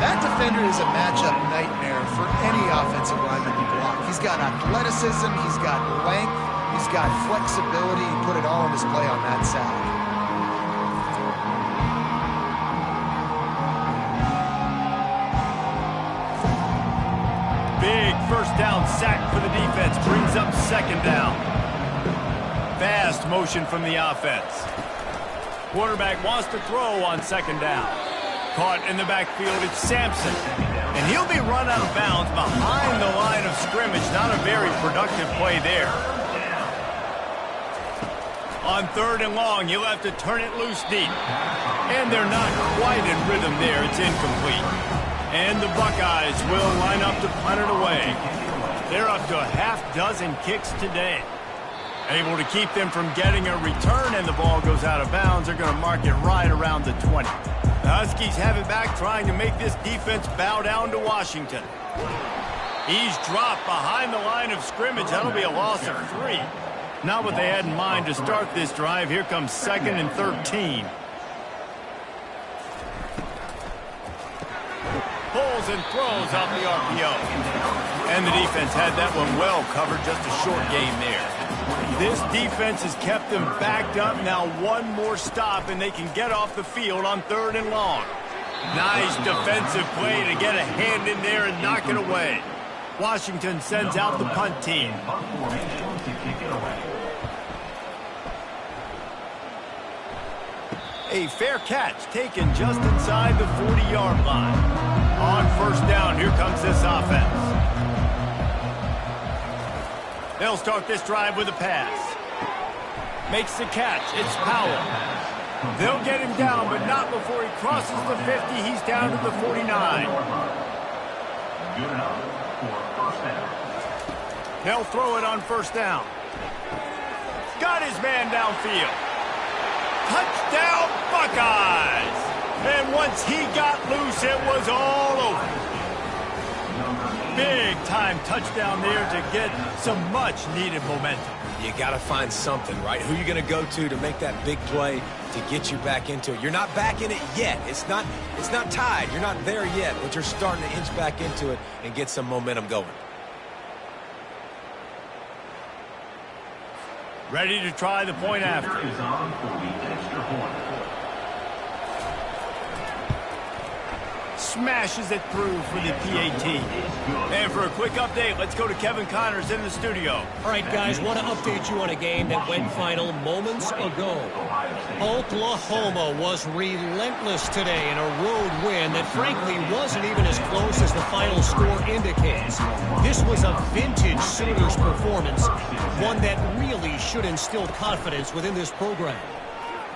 That defender is a matchup nightmare for any offensive lineman to block. He's got athleticism, he's got length, he's got flexibility. He put it all on display on that sack. Big first down sack for the defense. Brings up 2nd down. Fast motion from the offense. Quarterback wants to throw on 2nd down. Caught in the backfield, it's Sampson. And he'll be run out of bounds behind the line of scrimmage. Not a very productive play there. On 3rd and long, you'll have to turn it loose deep. And they're not quite in rhythm there. It's incomplete. And the Buckeyes will line up to punt it away. They're up to a half-dozen kicks today. Able to keep them from getting a return, and the ball goes out of bounds. They're going to mark it right around the 20. The Huskies have it back, trying to make this defense bow down to Washington. He's dropped behind the line of scrimmage. That'll be a loss of 3. Not what they had in mind to start this drive. Here comes 2nd and 13. Pulls and throws off the RPO. And the defense had that one well covered. Just a short game there. This defense has kept them backed up. Now one more stop, and they can get off the field on 3rd and long. Nice defensive play to get a hand in there and knock it away. Washington sends out the punt team. A fair catch taken just inside the 40-yard line. On 1st down, here comes this offense. They'll start this drive with a pass. Makes the catch. It's Powell. They'll get him down, but not before he crosses the 50. He's down to the 49. Good enough for 1st down. They'll throw it on 1st down. Got his man downfield. Touchdown, Buckeyes! And once he got loose, it was all over. Big-time touchdown there to get some much-needed momentum. You got to find something, right? Who are you going to go to make that big play to get you back into it? You're not back in it yet. It's not tied. You're not there yet, but you're starting to inch back into it and get some momentum going. Ready to try the point after. Is on for the extra point. Smashes it through for the PAT. And for a quick update, let's go to Kevin Connors in the studio. All right, guys, want to update you on a game that went final moments ago. Oklahoma was relentless today in a road win that frankly wasn't even as close as the final score indicates. This was a vintage Sooners performance, one that really should instill confidence within this program.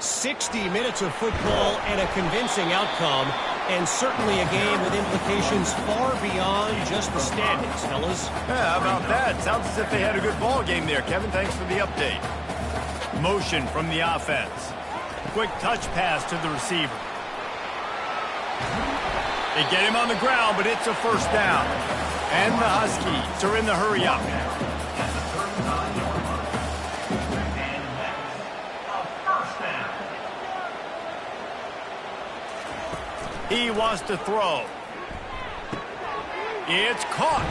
60 minutes of football and a convincing outcome. And certainly a game with implications far beyond just the standings, fellas. Yeah, how about that? Sounds as if they had a good ball game there, Kevin. Thanks for the update. Motion from the offense. Quick touch pass to the receiver. They get him on the ground, but it's a first down. And the Huskies are in the hurry up. He wants to throw. It's caught.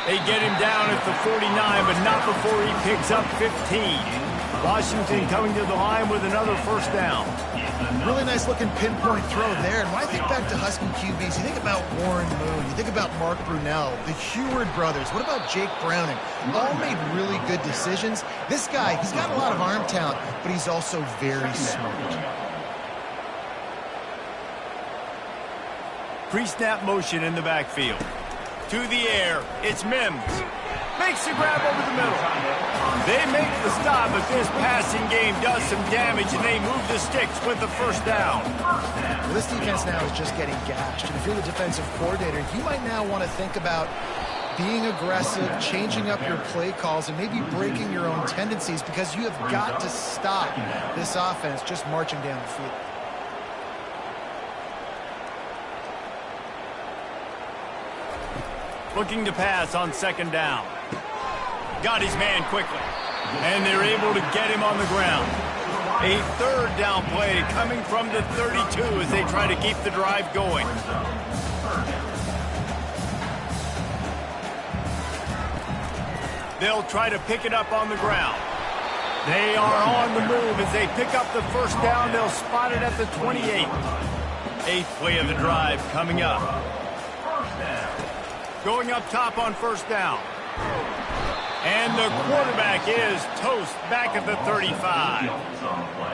They get him down at the 49, but not before he picks up 15. Washington coming to the line with another first down. Really nice looking pinpoint throw there. And when I think back to Husky QBs, you think about Warren Moon, you think about Mark Brunell, the Heward brothers. What about Jake Browning? All made really good decisions. This guy, he's got a lot of arm talent, but he's also very smart. Pre-snap motion in the backfield. To the air, it's Mims. Makes the grab over the middle. They make the stop, but this passing game does some damage, and they move the sticks with the first down. Well, this defense now is just getting gashed. And if you're the defensive coordinator, you might now want to think about being aggressive, changing up your play calls, and maybe breaking your own tendencies, because you have got to stop this offense just marching down the field. Looking to pass on second down. Got his man quickly. And they're able to get him on the ground. A third down play coming from the 32 as they try to keep the drive going. They'll try to pick it up on the ground. They are on the move as they pick up the first down. They'll spot it at the 28. Eighth play of the drive coming up. Going up top on first down. And the quarterback is toast back at the 35.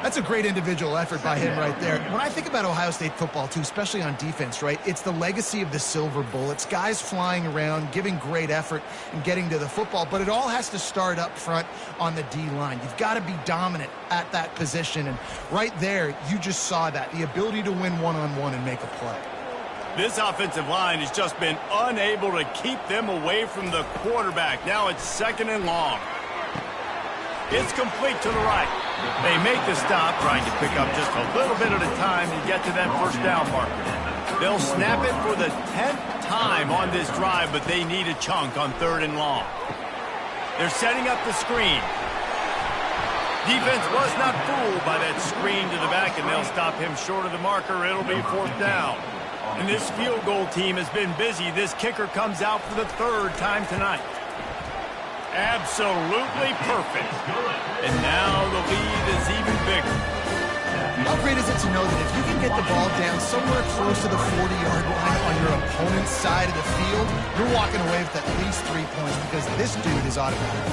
That's a great individual effort by him right there. When I think about Ohio State football, too, especially on defense, right, it's the legacy of the Silver Bullets, guys flying around, giving great effort and getting to the football, but it all has to start up front on the D-line. You've got to be dominant at that position, and right there, you just saw that, the ability to win one-on-one and make a play. This offensive line has just been unable to keep them away from the quarterback. Now it's second and long. It's complete to the right. They make the stop, trying to pick up just a little bit at a time to get to that first down marker. They'll snap it for the 10th time on this drive, but they need a chunk on third and long. They're setting up the screen. Defense was not fooled by that screen to the back, and they'll stop him short of the marker. It'll be fourth down. And this field goal team has been busy. This kicker comes out for the third time tonight. Absolutely perfect. And now the lead is even bigger. How great is it to know that if you can get the ball down somewhere close to the 40-yard line on your opponent's side of the field, you're walking away with at least 3 points because this dude is automatic.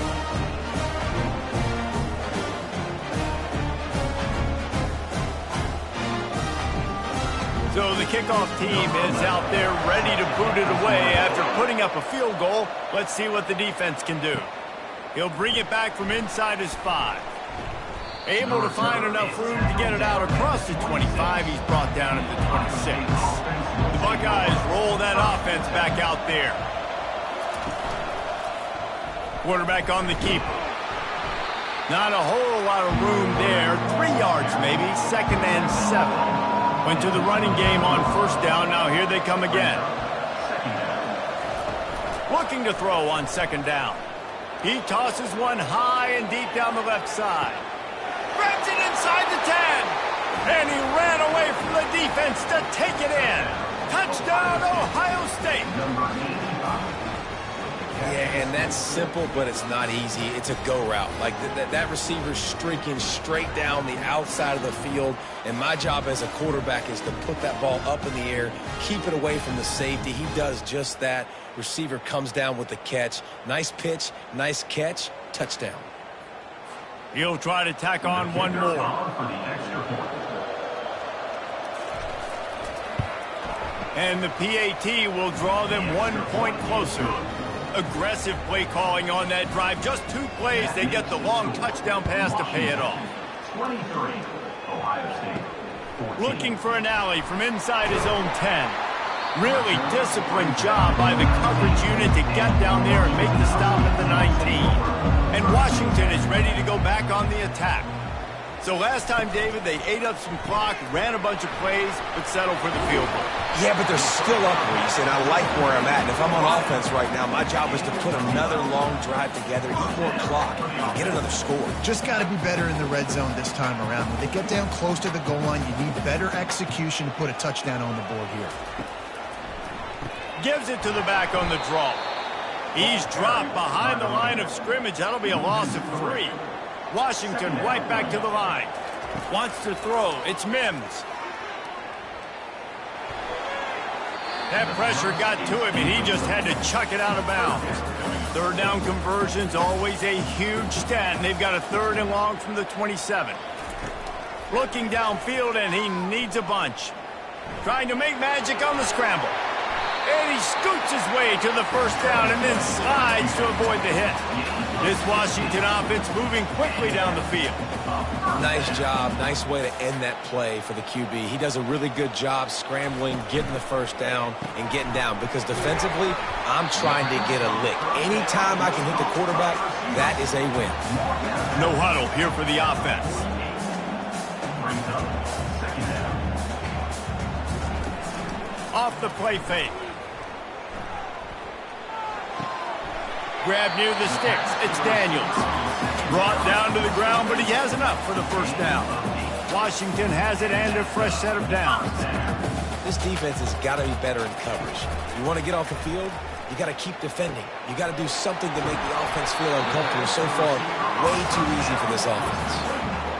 So the kickoff team is out there ready to boot it away after putting up a field goal. Let's see what the defense can do. He'll bring it back from inside his 5. Able to find enough room to get it out across the 25. He's brought down at the 26. The Buckeyes roll that offense back out there. Quarterback on the keeper. Not a whole lot of room there. 3 yards maybe. Second and 7. Went to the running game on first down. Now here they come again. Looking to throw on second down. He tosses one high and deep down the left side. Grabs it inside the 10. And he ran away from the defense to take it in. Touchdown, Ohio State. Yeah, and that's simple, but it's not easy. It's a go route. Like that receiver's streaking straight down the outside of the field, and my job as a quarterback is to put that ball up in the air, keep it away from the safety. He does just that. Receiver comes down with the catch. Nice pitch, nice catch, touchdown. He'll try to tack on one more. And the PAT will draw them 1 point closer. Aggressive play calling on that drive. Just 2 plays, they get the long touchdown pass to pay it off. 23, Ohio State. Looking for an alley from inside his own 10. Really disciplined job by the coverage unit to get down there and make the stop at the 19. And Washington is ready to go back on the attack. So last time, David, they ate up some clock, ran a bunch of plays, but settled for the field goal. Yeah, but they're still up, Reese, and I like where I'm at. And if I'm on offense right now, my job is to put another long drive together, eat more clock, and get another score. Just got to be better in the red zone this time around. When they get down close to the goal line, you need better execution to put a touchdown on the board here. Gives it to the back on the draw. He's dropped behind the line of scrimmage. That'll be a loss of 3. Washington right back to the line. Wants to throw. It's Mims. That pressure got to him, and he just had to chuck it out of bounds. Third down conversion's always a huge stat, and they've got a 3rd and long from the 27. Looking downfield, and he needs a bunch. Trying to make magic on the scramble. And he scoots his way to the first down and then slides to avoid the hit. This Washington offense moving quickly down the field. Nice job. Nice way to end that play for the QB. He does a really good job scrambling, getting the first down, and getting down. Because defensively, I'm trying to get a lick. Anytime I can hit the quarterback, that is a win. No huddle here for the offense. Off the play fake. Grab near the sticks. It's Daniels. Brought down to the ground, but he has enough for the first down. Washington has it and a fresh set of downs. This defense has got to be better in coverage. You want to get off the field, you got to keep defending. You got to do something to make the offense feel uncomfortable. So far, way too easy for this offense.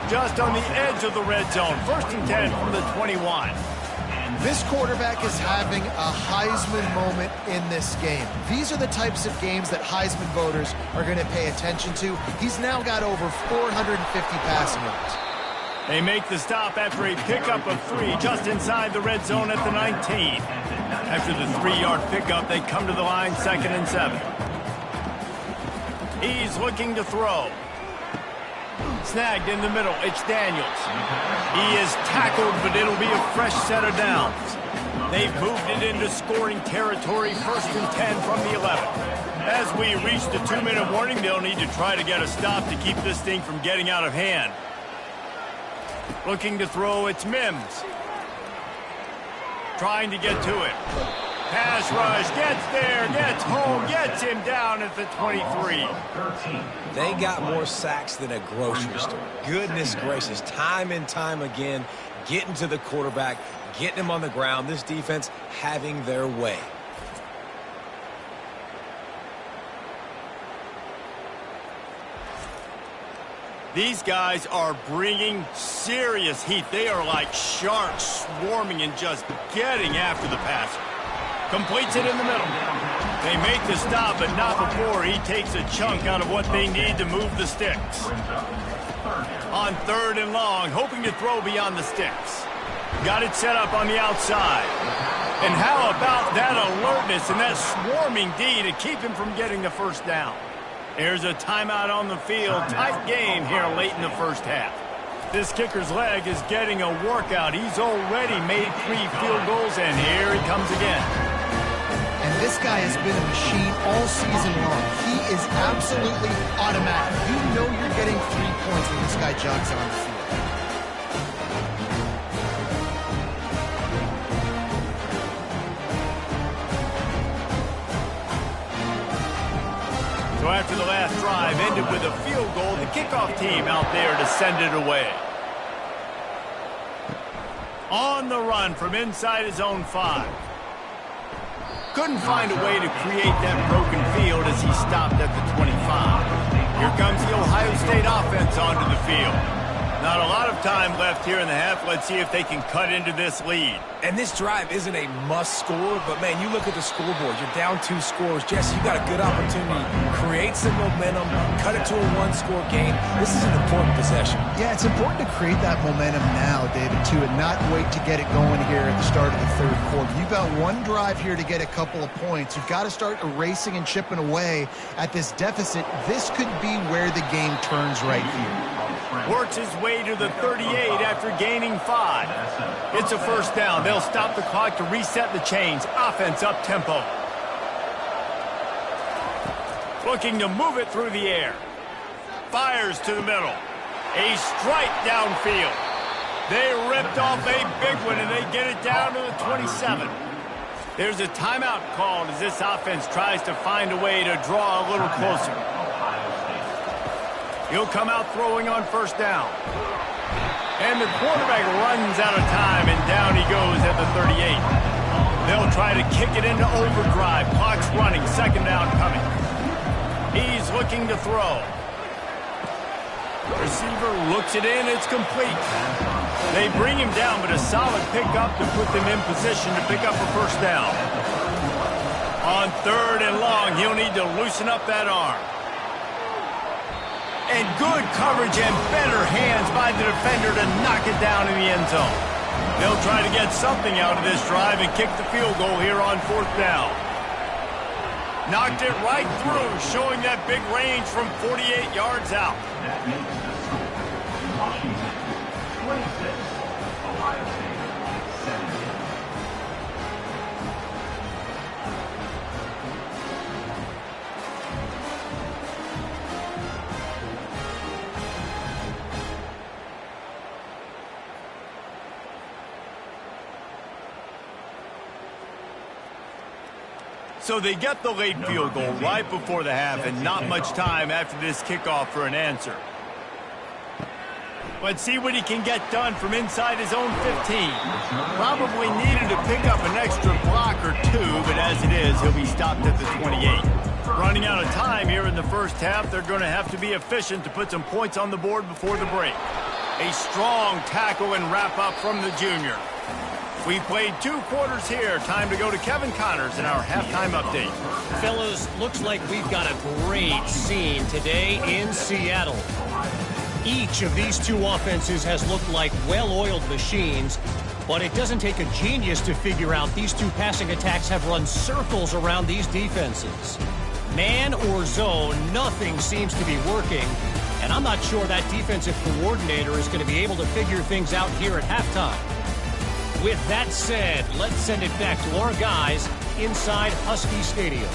Just on the edge of the red zone. 1st and 10 from the 21. This quarterback is having a Heisman moment in this game. These are the types of games that Heisman voters are going to pay attention to. He's now got over 450 passing yards. They make the stop after a pickup of 3 just inside the red zone at the 19. After the 3-yard pickup, they come to the line 2nd and 7. He's looking to throw. Snagged in the middle. It's Daniels. He is tackled, but it'll be a fresh set of downs. They've moved it into scoring territory. 1st and 10 from the 11. As we reach the 2-minute warning, they'll need to try to get a stop to keep this thing from getting out of hand. Looking to throw, it's Mims. Trying to get to it. Pass rush, gets there, gets home, gets him down at the 23. They got more sacks than a grocery store. Goodness gracious, time and time again, getting to the quarterback, getting him on the ground. This defense having their way. These guys are bringing serious heat. They are like sharks swarming and just getting after the passer. Completes it in the middle. They make the stop, but not before he takes a chunk out of what they need to move the sticks. On 3rd and long, hoping to throw beyond the sticks. Got it set up on the outside. And how about that alertness and that swarming D to keep him from getting the first down? There's a timeout on the field. Tight game here late in the first half. This kicker's leg is getting a workout. He's already made 3 field goals, and here he comes again. And this guy has been a machine all season long. He is absolutely automatic. You know you're getting 3 points when this guy jogs on the field. So after the last drive ended with a field goal, the kickoff team out there to send it away. On the run from inside his own 5. Couldn't find a way to create that broken field as he stopped at the 25. Here comes the Ohio State offense onto the field. Not a lot of time left here in the half. Let's see if they can cut into this lead. And this drive isn't a must score, but man, you look at the scoreboard. You're down 2 scores. Jesse, you got a good opportunity. Create some momentum. Cut it to a 1-score game. This is an important possession. Yeah, it's important to create that momentum now, David, too, and not wait to get it going here at the start of the 3rd quarter. You've got 1 drive here to get a couple of points. You've got to start erasing and chipping away at this deficit. This could be where the game turns right here. Works his way to the 38 after gaining 5. It's a first down. They'll stop the clock to reset the chains. Offense up-tempo. Looking to move it through the air. Fires to the middle. A strike downfield. They ripped off a big one, and they get it down to the 27. There's a timeout called as this offense tries to find a way to draw a little closer. He'll come out throwing on first down. And the quarterback runs out of time, and down he goes at the 38. They'll try to kick it into overdrive. Clock's running, second down coming. He's looking to throw. Receiver looks it in, it's complete. They bring him down, but a solid pickup to put them in position to pick up a first down. On third and long, he'll need to loosen up that arm. And good coverage and better hands by the defender to knock it down in the end zone. They'll try to get something out of this drive and kick the field goal here on fourth down. Knocked it right through, showing that big range from 48 yards out. That makes the score. Washington, 26. Ohio State, 17. So they get the late field goal right before the half, and not much time after this kickoff for an answer. Let's see what he can get done from inside his own 15. Probably needed to pick up an extra block or two, but as it is, he'll be stopped at the 28. Running out of time here in the first half, they're going to have to be efficient to put some points on the board before the break. A strong tackle and wrap-up from the junior. We played 2 quarters here. Time to go to Kevin Connors in our halftime update. Fellas, looks like we've got a great scene today in Seattle. Each of these 2 offenses has looked like well-oiled machines, but it doesn't take a genius to figure out these 2 passing attacks have run circles around these defenses. Man or zone, nothing seems to be working, and I'm not sure that defensive coordinator is going to be able to figure things out here at halftime. With that said, let's send it back to our guys inside Husky Stadium.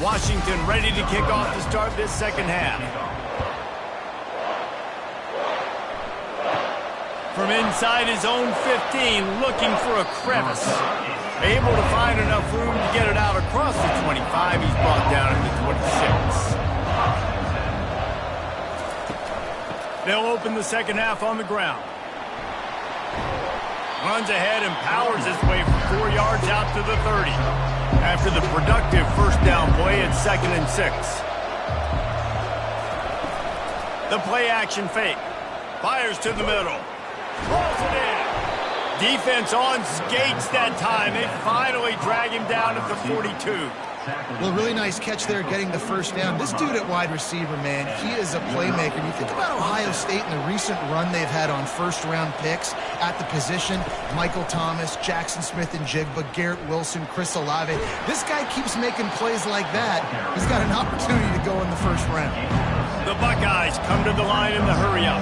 Washington ready to kick off to start this second half. From inside his own 15, looking for a crevice. Able to find enough room to get it out across the 25. He's brought down at the 26. They'll open the second half on the ground. Runs ahead and powers his way for 4 yards out to the 30. After the productive first down play at 2nd and 6. The play action fake. Fires to the middle. Throws it in. Defense on skates that time. They finally drag him down at the 42. Well, really nice catch there getting the first down. This dude at wide receiver, man, he is a playmaker. You think about Ohio State and the recent run they've had on first-round picks at the position. Michael Thomas, Jackson Smith and Jigba, Garrett Wilson, Chris Olave. This guy keeps making plays like that. He's got an opportunity to go in the first round. The Buckeyes come to the line in the hurry-up.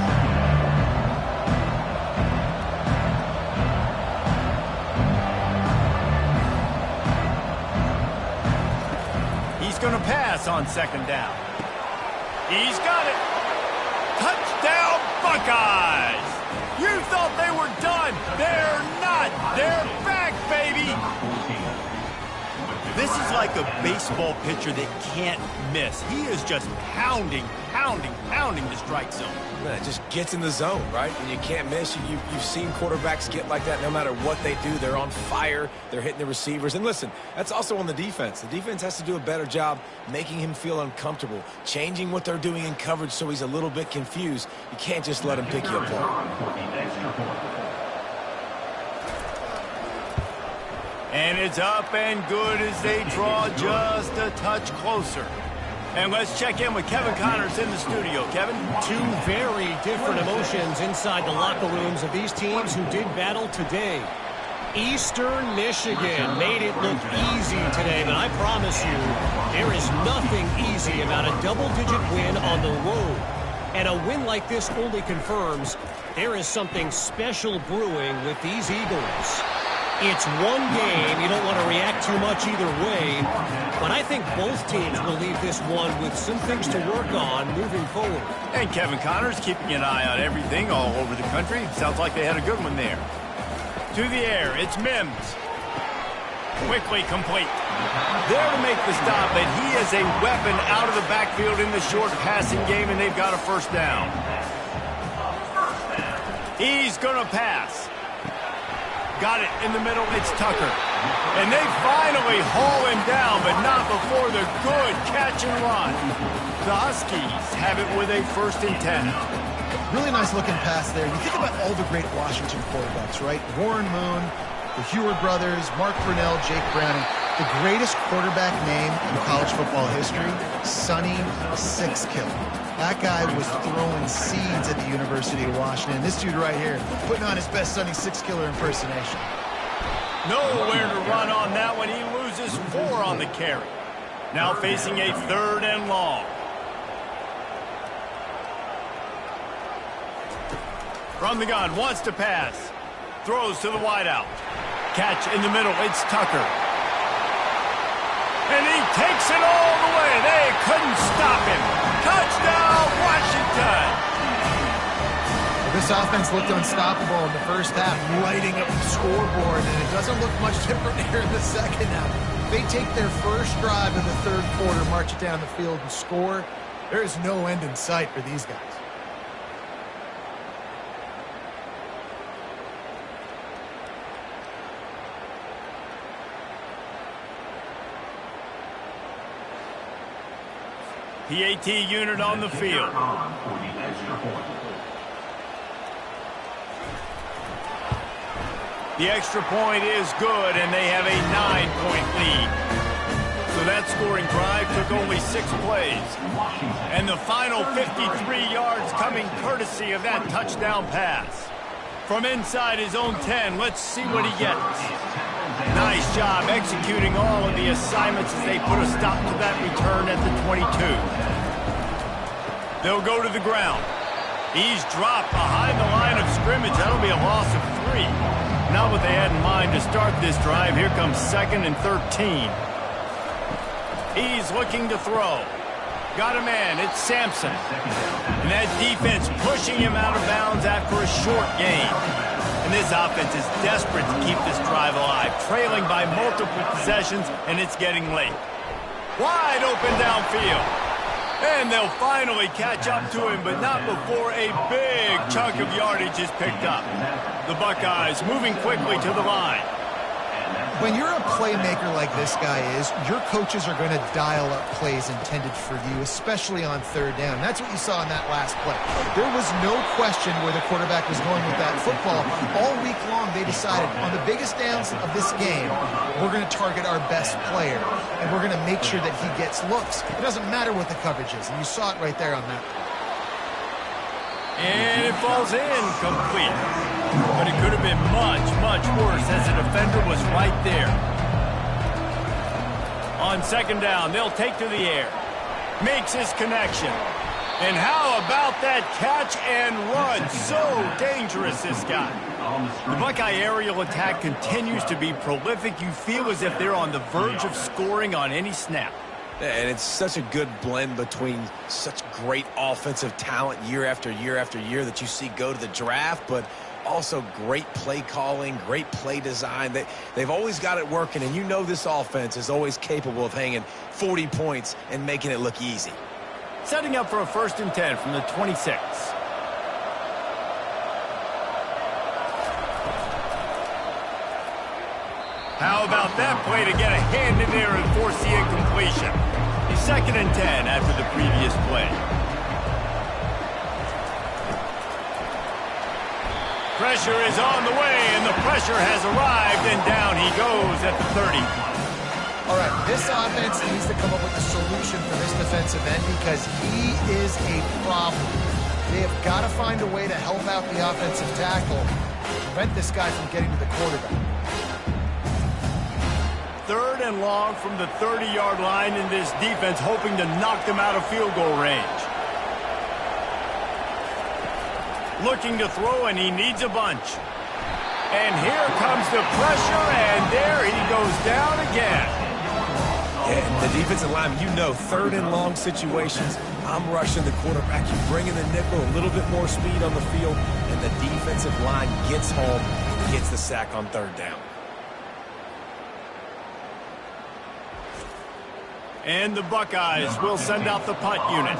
Going to pass on second down. He's got it. Touchdown, Buckeyes! You thought they were done. They're not. They're back, baby. This is like a baseball pitcher that can't miss. He is just pounding the strike zone. It just gets in the zone, right? When you can't miss, you've seen quarterbacks get like that no matter what they do. They're on fire. They're hitting the receivers. And listen, that's also on the defense. The defense has to do a better job making him feel uncomfortable, changing what they're doing in coverage so he's a little bit confused. You can't just let him pick you apart. And it's up and good as they draw just a touch closer. And let's check in with Kevin Connors in the studio. Kevin? 2 very different emotions inside the locker rooms of these teams who did battle today. Eastern Michigan made it look easy today, but I promise you, there is nothing easy about a double-digit win on the road. And a win like this only confirms there is something special brewing with these Eagles. It's one game. You don't want to react too much either way, but I think both teams will leave this one with some things to work on moving forward. And Kevin Connors keeping an eye on everything all over the country. Sounds like they had a good one there. To the air, it's Mims. Quickly complete. There to make the stop, but he is a weapon out of the backfield in the short passing game, and they've got a first down. He's going to pass. Got it in the middle, it's Tucker. And they finally haul him down, but not before the good catch and run. The Huskies have it with a 1st and 10. Really nice looking pass there. You think about all the great Washington quarterbacks, right? Warren Moon, the Heward brothers, Mark Brunell, Jake Browning. The greatest quarterback name in college football history, Sonny Sixkill. That guy was throwing seeds at the University of Washington. This dude right here, putting on his best Sonny Sixkiller impersonation. Nowhere to run on that one. He loses 4 on the carry. Now facing a 3rd and long. From the gun, wants to pass. Throws to the wideout. Catch in the middle, it's Tucker. And he takes it all the way. They couldn't stop him. Touchdown, Washington! This offense looked unstoppable in the first half, lighting up the scoreboard, and it doesn't look much different here in the second half. They take their first drive in the 3rd quarter, march it down the field, and score. There is no end in sight for these guys. PAT unit on the field. The extra point is good, and they have a 9-point lead. So that scoring drive took only 6 plays. And the final 53 yards coming courtesy of that touchdown pass. From inside his own 10, let's see what he gets. Nice job executing all of the assignments as they put a stop to that return at the 22. They'll go to the ground. He's dropped behind the line of scrimmage. That'll be a loss of 3. Not what they had in mind to start this drive. Here comes 2nd and 13. He's looking to throw. Got a man. It's Sampson. And that defense pushing him out of bounds after a short gain. And this offense is desperate to keep this drive alive, trailing by multiple possessions, and it's getting late. Wide open downfield. And they'll finally catch up to him, but not before a big chunk of yardage is picked up. The Buckeyes moving quickly to the line. When you're a playmaker like this guy is, your coaches are going to dial up plays intended for you, especially on 3rd down. That's what you saw in that last play. There was no question where the quarterback was going with that football. All week long, they decided on the biggest downs of this game, we're going to target our best player, and we're going to make sure that he gets looks. It doesn't matter what the coverage is, and you saw it right there on that play. And it falls in complete. But it could have been much, much worse as the defender was right there. On 2nd down, they'll take to the air. Makes his connection. And how about that catch and run? So dangerous, this guy. The Buckeye aerial attack continues to be prolific. You feel as if they're on the verge of scoring on any snap. And it's such a good blend between such great offensive talent year after year after year that you see go to the draft, but also great play calling, great play design. They've always got it working, and you know this offense is always capable of hanging 40 points and making it look easy. Setting up for a 1st and 10 from the 26. How about that play to get a hand in there and force the incompletion? He's 2nd and 10 after the previous play. Pressure is on the way, and the pressure has arrived, and down he goes at the 30. All right, this offense needs to come up with a solution for this defensive end because he is a problem. They have got to find a way to help out the offensive tackle, prevent this guy from getting to the quarterback. 3rd and long from the 30-yard line, in this defense hoping to knock them out of field goal range. Looking to throw, and he needs a bunch. And here comes the pressure, and there he goes down again. Yeah, the defensive lineman, you know, 3rd and long situations, I'm rushing the quarterback. You bring in the nickel, a little bit more speed on the field, and the defensive line gets home, gets the sack on 3rd down. And the Buckeyes will send out the punt unit.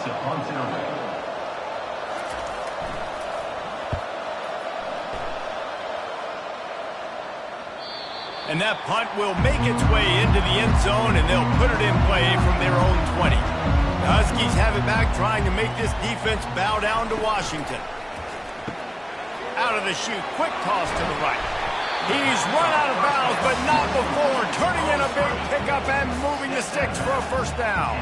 And that punt will make its way into the end zone, and they'll put it in play from their own 20. The Huskies have it back, trying to make this defense bow down to Washington. Out of the chute, quick toss to the right. He's run out of bounds, but not before turning in a big pickup and moving the sticks for a first down.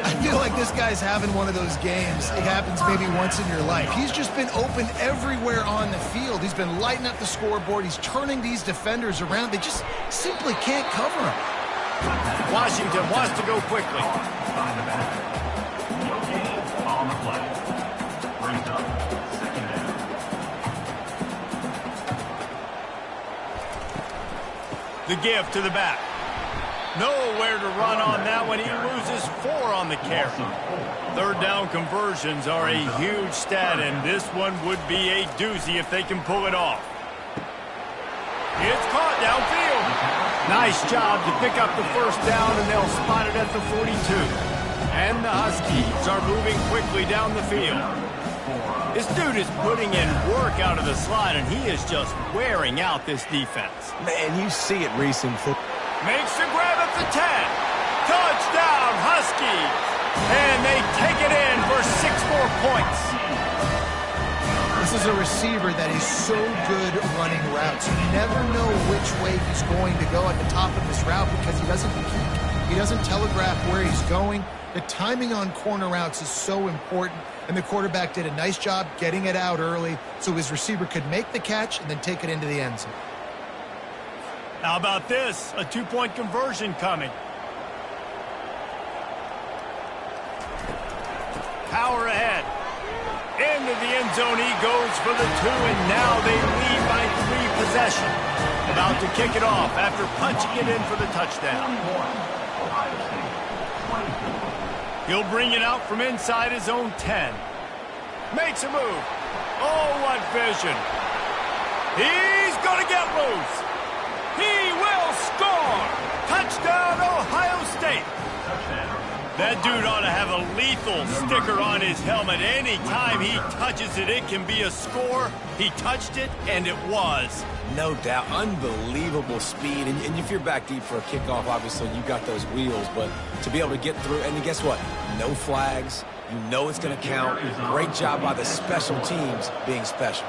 I feel like this guy's having one of those games. It happens maybe once in your life. He's just been open everywhere on the field. He's been lighting up the scoreboard. He's turning these defenders around. They just simply can't cover him. Washington wants to go quickly. On the play. Brings up 2nd down. The give to the back. Nowhere to run on that one. He loses 4 on the carry. 3rd down conversions are a huge stat, and this one would be a doozy if they can pull it off. It's caught downfield. Nice job to pick up the first down, and they'll spot it at the 42. And the Huskies are moving quickly down the field. This dude is putting in work out of the slot, and he is just wearing out this defense. Man, you see it, Reese, in football. Makes the grab at the 10. Touchdown, Huskies. And they take it in for 6 more points. This is a receiver that is so good running routes. You never know which way he's going to go at the top of his route because he doesn't peek. He doesn't telegraph where he's going. The timing on corner routes is so important, and the quarterback did a nice job getting it out early so his receiver could make the catch and then take it into the end zone. How about this? A 2-point conversion coming. Power ahead. Into the end zone he goes for the 2, and now they lead by 3 possessions. About to kick it off after punching it in for the touchdown. He'll bring it out from inside his own 10. Makes a move. Oh, what vision. He's going to get loose. He will score! Touchdown, Ohio State! That dude ought to have a lethal sticker on his helmet. Anytime he touches it, it can be a score. He touched it, and it was. No doubt. Unbelievable speed. And if you're back deep for a kickoff, obviously you got those wheels. But to be able to get through, and guess what? No flags. You know it's going to count. Great job by the special teams being special.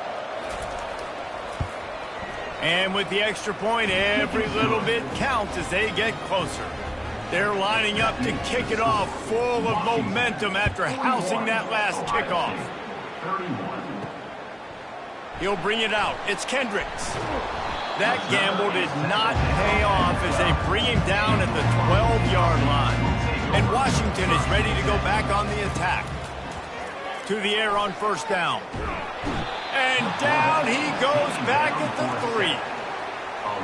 And with the extra point, every little bit counts as they get closer. They're lining up to kick it off, full of momentum after housing that last kickoff. He'll bring it out. It's Kendricks. That gamble did not pay off as they bring him down at the 12-yard line. And Washington is ready to go back on the attack. To the air on first down. And down he goes back at the 3.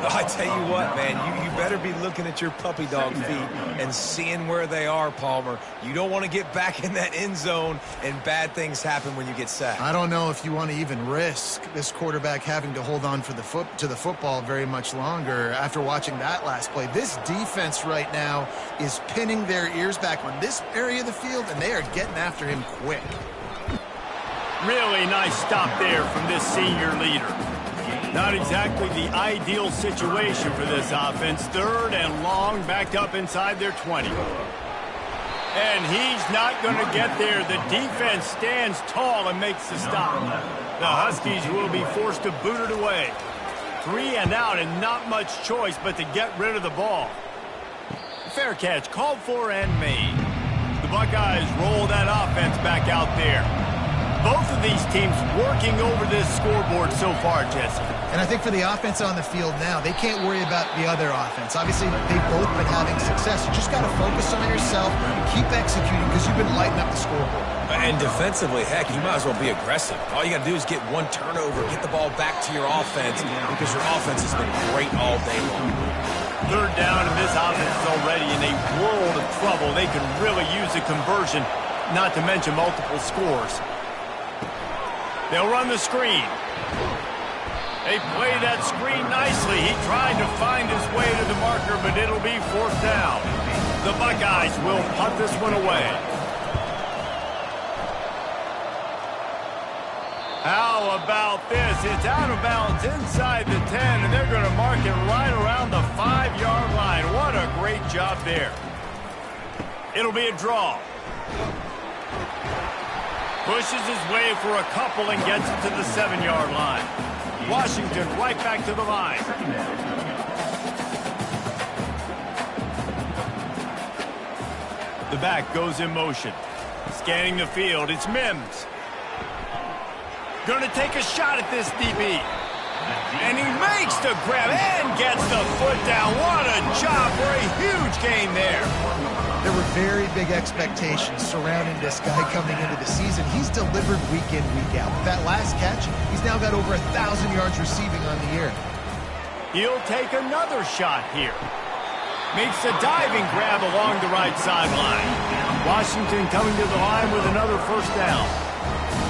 I tell you what, man, you better be looking at your puppy dog feet and seeing where they are, Palmer. You don't want to get back in that end zone and bad things happen when you get sacked. I don't know if you want to even risk this quarterback having to hold on for the football very much longer after watching that last play. This defense right now is pinning their ears back on this area of the field, and they are getting after him quick. Really nice stop there from this senior leader. Not exactly the ideal situation for this offense. 3rd and long, backed up inside their 20. And he's not going to get there. The defense stands tall and makes the stop. The Huskies will be forced to boot it away. 3 and out, and not much choice but to get rid of the ball. Fair catch, called for and made. The Buckeyes roll that offense back out there. Both of these teams working over this scoreboard so far, Jesse. And I think for the offense on the field now, they can't worry about the other offense. Obviously, they've both been having success. You just got to focus on yourself, keep executing, because you've been lighting up the scoreboard. And defensively, heck, you might as well be aggressive. All you got to do is get one turnover, get the ball back to your offense, because your offense has been great all day long. Third down, and this offense is already in a world of trouble. They could really use a conversion, not to mention multiple scores. They'll run the screen. They play that screen nicely. He tried to find his way to the marker, but it'll be fourth down. The Buckeyes will punt this one away. How about this? It's out of bounds inside the 10, and they're going to mark it right around the 5-yard line. What a great job there. It'll be a draw. Pushes his way for a couple and gets it to the 7-yard line. Washington right back to the line. The back goes in motion. Scanning the field, it's Mims. Going to take a shot at this DB. And he makes the grab and gets the foot down. What a job for a huge gain there. There were very big expectations surrounding this guy coming into the season. He's delivered week in, week out. With that last catch, he's now got over 1,000 yards receiving on the year. He'll take another shot here. Makes a diving grab along the right sideline. Washington coming to the line with another first down.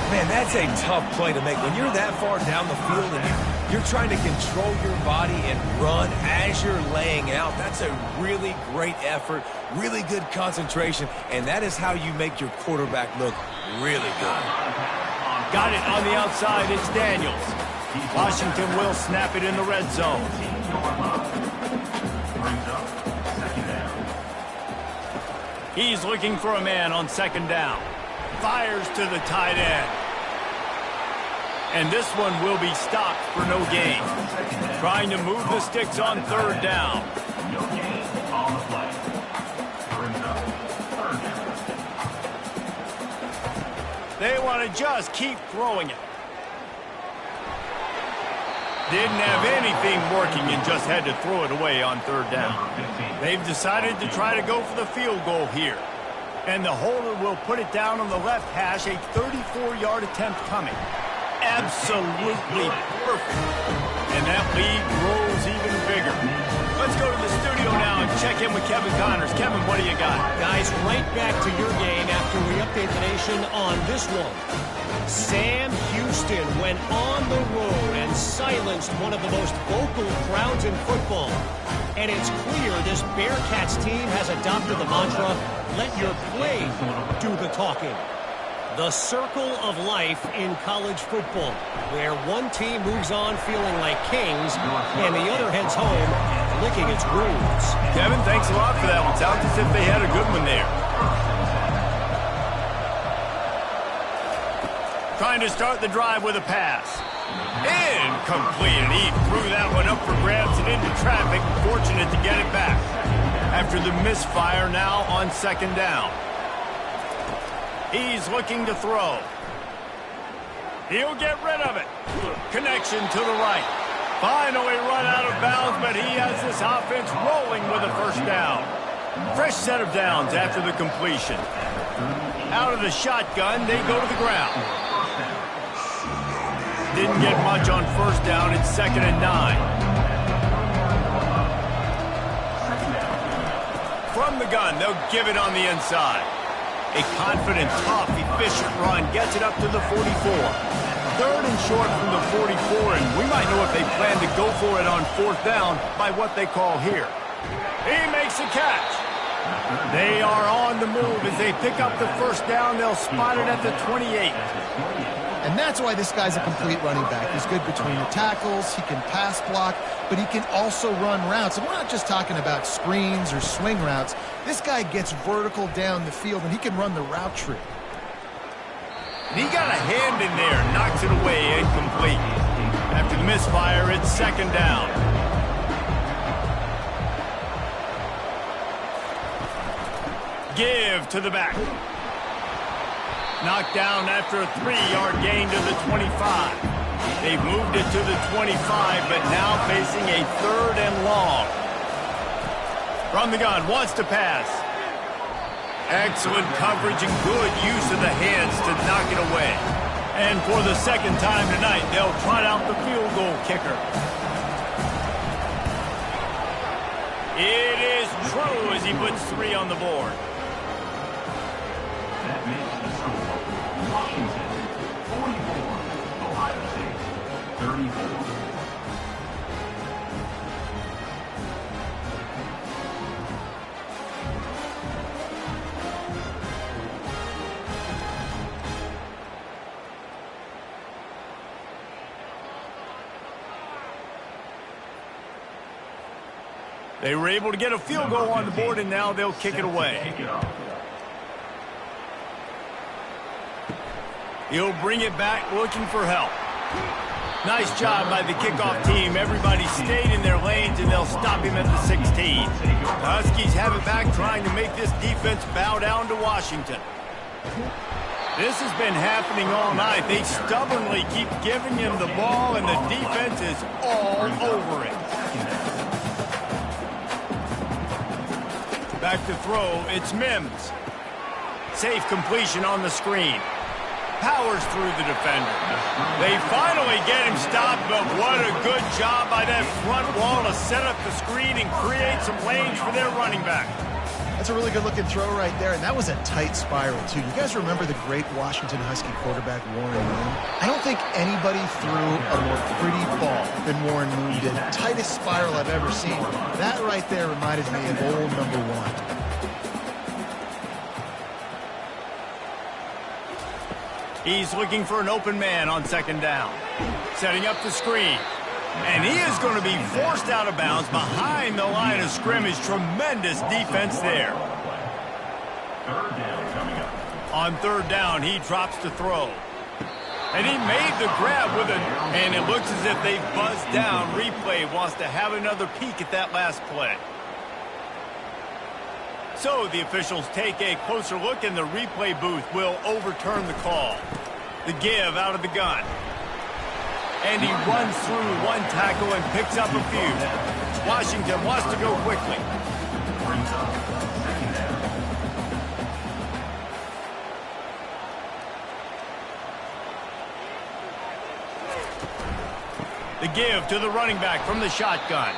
Man, that's a tough play to make. When you're that far down the field and you're trying to control your body and run as you're laying out, that's a really great effort, really good concentration, and that is how you make your quarterback look really good. Got it on the outside, it's Daniels. Washington will snap it in the red zone. He's looking for a man on second down. Fires to the tight end. And this one will be stopped for no gain. Trying to move the sticks on third down. No gain on the play. Brings up third down. They want to just keep throwing it. Didn't have anything working and just had to throw it away on third down. They've decided to try to go for the field goal here. And the holder will put it down on the left hash, a 34-yard attempt coming. Absolutely perfect. And that lead grows even bigger. Let's go to the studio now and check in with Kevin Connors. Kevin, what do you got? Guys, right back to your game after we update the nation on this one. Sam Houston went on the road and silenced one of the most vocal crowds in football. And it's clear this Bearcats team has adopted the mantra, let your play do the talking. The circle of life in college football, where one team moves on feeling like kings and the other heads home licking its wounds. Kevin, thanks a lot for that one. Sounds as if they had a good one there. Trying to start the drive with a pass. Incomplete, and he threw that one up for grabs and into traffic. Fortunate to get it back. After the misfire, now on second down. He's looking to throw. He'll get rid of it. Connection to the right. Finally run out of bounds, but he has this offense rolling with a first down. Fresh set of downs after the completion. Out of the shotgun, they go to the ground. Didn't get much on first down. It's 2nd and 9. From the gun, they'll give it on the inside. A confident, tough, efficient run gets it up to the 44. 3rd and short from the 44, and we might know if they plan to go for it on 4th down by what they call here. He makes a catch. They are on the move as they pick up the first down. They'll spot it at the 28. And that's why this guy's a complete running back. He's good between the tackles, he can pass block, but he can also run routes. And we're not just talking about screens or swing routes. This guy gets vertical down the field, and he can run the route tree. He got a hand in there, knocks it away, incomplete. After the misfire, it's 2nd down. Give to the back. Knocked down after a 3-yard gain to the 25. They've moved it to the 25, but now facing a 3rd and long. From the gun, wants to pass. Excellent coverage and good use of the hands to knock it away. And for the 2nd time tonight, they'll trot out the field goal kicker. It is true as he puts 3 on the board. That makes the score Washington 44, Ohio State 34. They were able to get a field goal on the board, and now they'll kick it away. He'll bring it back looking for help. Nice job by the kickoff team. Everybody stayed in their lanes, and they'll stop him at the 16. The Huskies have it back, trying to make this defense bow down to Washington. This has been happening all night. They stubbornly keep giving him the ball, and the defense is all over it. Back to throw, it's Mims. Safe completion on the screen. Powers through the defender. They finally get him stopped, but what a good job by that front wall to set up the screen and create some lanes for their running back. That's a really good-looking throw right there, and that was a tight spiral, too. You guys remember the great Washington Husky quarterback, Warren Moon? I don't think anybody threw a more pretty ball than Warren Moon did. Tightest spiral I've ever seen. That right there reminded me of old number 1. He's looking for an open man on 2nd down. Setting up the screen. And he is going to be forced out of bounds behind the line of scrimmage. Tremendous defense there. 3rd down coming up. On 3rd down, he drops to throw. And he made the grab with it. And it looks as if they've buzzed down. Replay wants to have another peek at that last play. So the officials take a closer look, and the replay booth will overturn the call. The give out of the gun. And he runs through 1 tackle and picks up a few. Washington wants to go quickly. Brings up 2nd down. The give to the running back from the shotgun.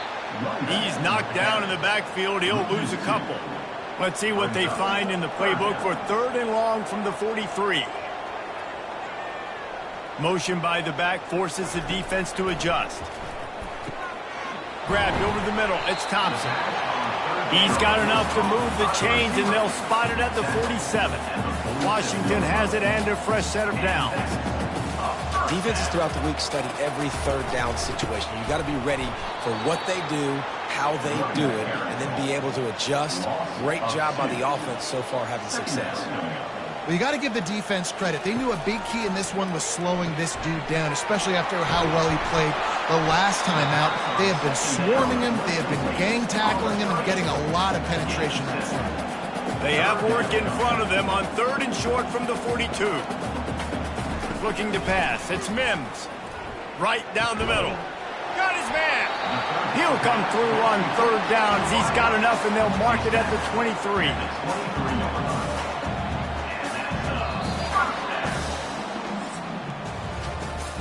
He's knocked down in the backfield. He'll lose a couple. Let's see what they find in the playbook for 3rd and long from the 43. Motion by the back forces the defense to adjust. Grabbed over the middle. It's Thompson. He's got enough to move the chains, and they'll spot it at the 47. Washington has it and a fresh set of downs. Defenses throughout the week study every 3rd down situation. You got to be ready for what they do, how they do it, and then be able to adjust. Great job by the offense so far having success. Well, you got to give the defense credit. They knew a big key in this one was slowing this dude down, especially after how well he played the last time out. They have been swarming him, they have been gang tackling him, and getting a lot of penetration up front. They have work in front of them on 3rd and short from the 42. Looking to pass. It's Mims. Right down the middle. Got his man. He'll come through on 3rd downs. He's got enough, and they'll mark it at the 23.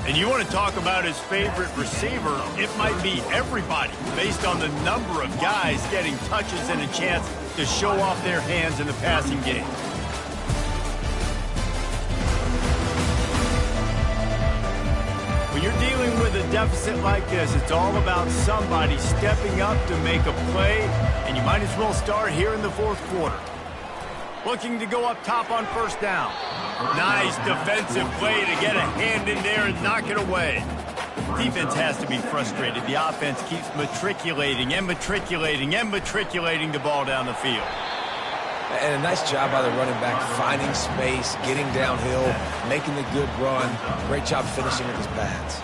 And you want to talk about his favorite receiver, it might be everybody, based on the number of guys getting touches and a chance to show off their hands in the passing game. When you're dealing with a deficit like this, it's all about somebody stepping up to make a play, and you might as well start here in the 4th quarter. Looking to go up top on 1st down. Nice defensive play to get a hand in there and knock it away. Defense has to be frustrated. The offense keeps matriculating and matriculating and matriculating the ball down the field. And a nice job by the running back, finding space, getting downhill, making the good run. Great job finishing with his pads.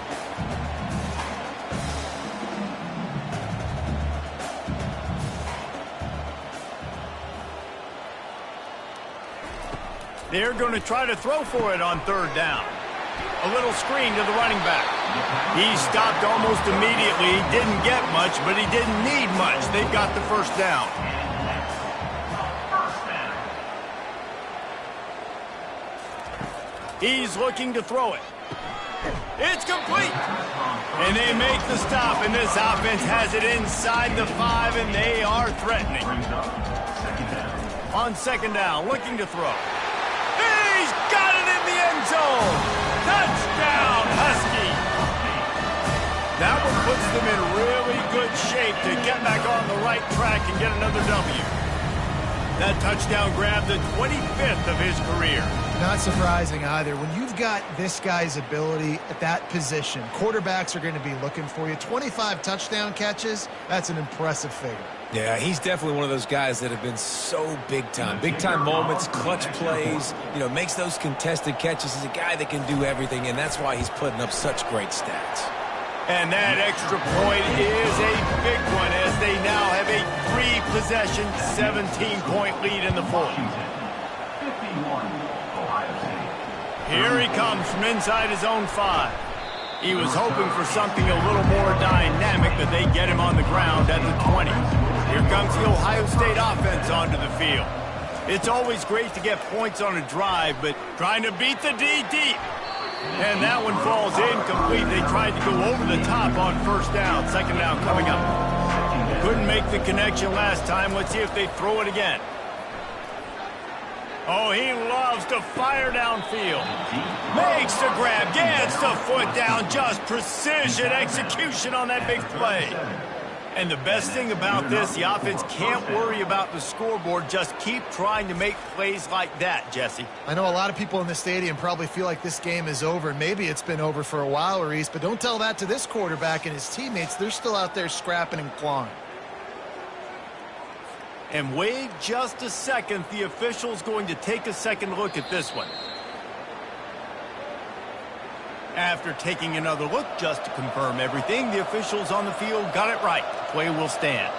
They're going to try to throw for it on third down. A little screen to the running back. He stopped almost immediately. Didn't get much, but he didn't need much. They've got the first down. He's looking to throw it. It's complete. And they make the stop, and this offense has it inside the 5, and they are threatening. On second down, looking to throw. He's got it in the end zone. Touchdown, Husky. That one puts them in really good shape to get back on the right track and get another W. That touchdown grabbed the 25th of his career. Not surprising either. When you've got this guy's ability at that position, quarterbacks are going to be looking for you. 25 touchdown catches, that's an impressive figure. Yeah, he's definitely one of those guys that have been so big time. Big time moments, clutch plays, makes those contested catches. He's a guy that can do everything, and that's why he's putting up such great stats. And that extra point is a big one as they now have a 3-possession, 17-point lead in the fourth. Here he comes from inside his own 5. He was hoping for something a little more dynamic, but they get him on the ground at the 20. Here comes the Ohio State offense onto the field. It's always great to get points on a drive, but trying to beat the D deep. And that one falls incomplete. They tried to go over the top on first down. Second down coming up. Couldn't make the connection last time. Let's see if they throw it again. Oh, he loves to fire downfield. Makes the grab, gets the foot down. Just precision execution on that big play. And the best thing about this, the offense can't worry about the scoreboard. Just keep trying to make plays like that, Jesse. I know a lot of people in the stadium probably feel like this game is over. Maybe it's been over for a while, Reese, but don't tell that to this quarterback and his teammates. They're still out there scrapping and clawing. And wait just a second. The official's going to take a second look at this one. After taking another look just to confirm everything, the officials on the field got it right. Play will stand.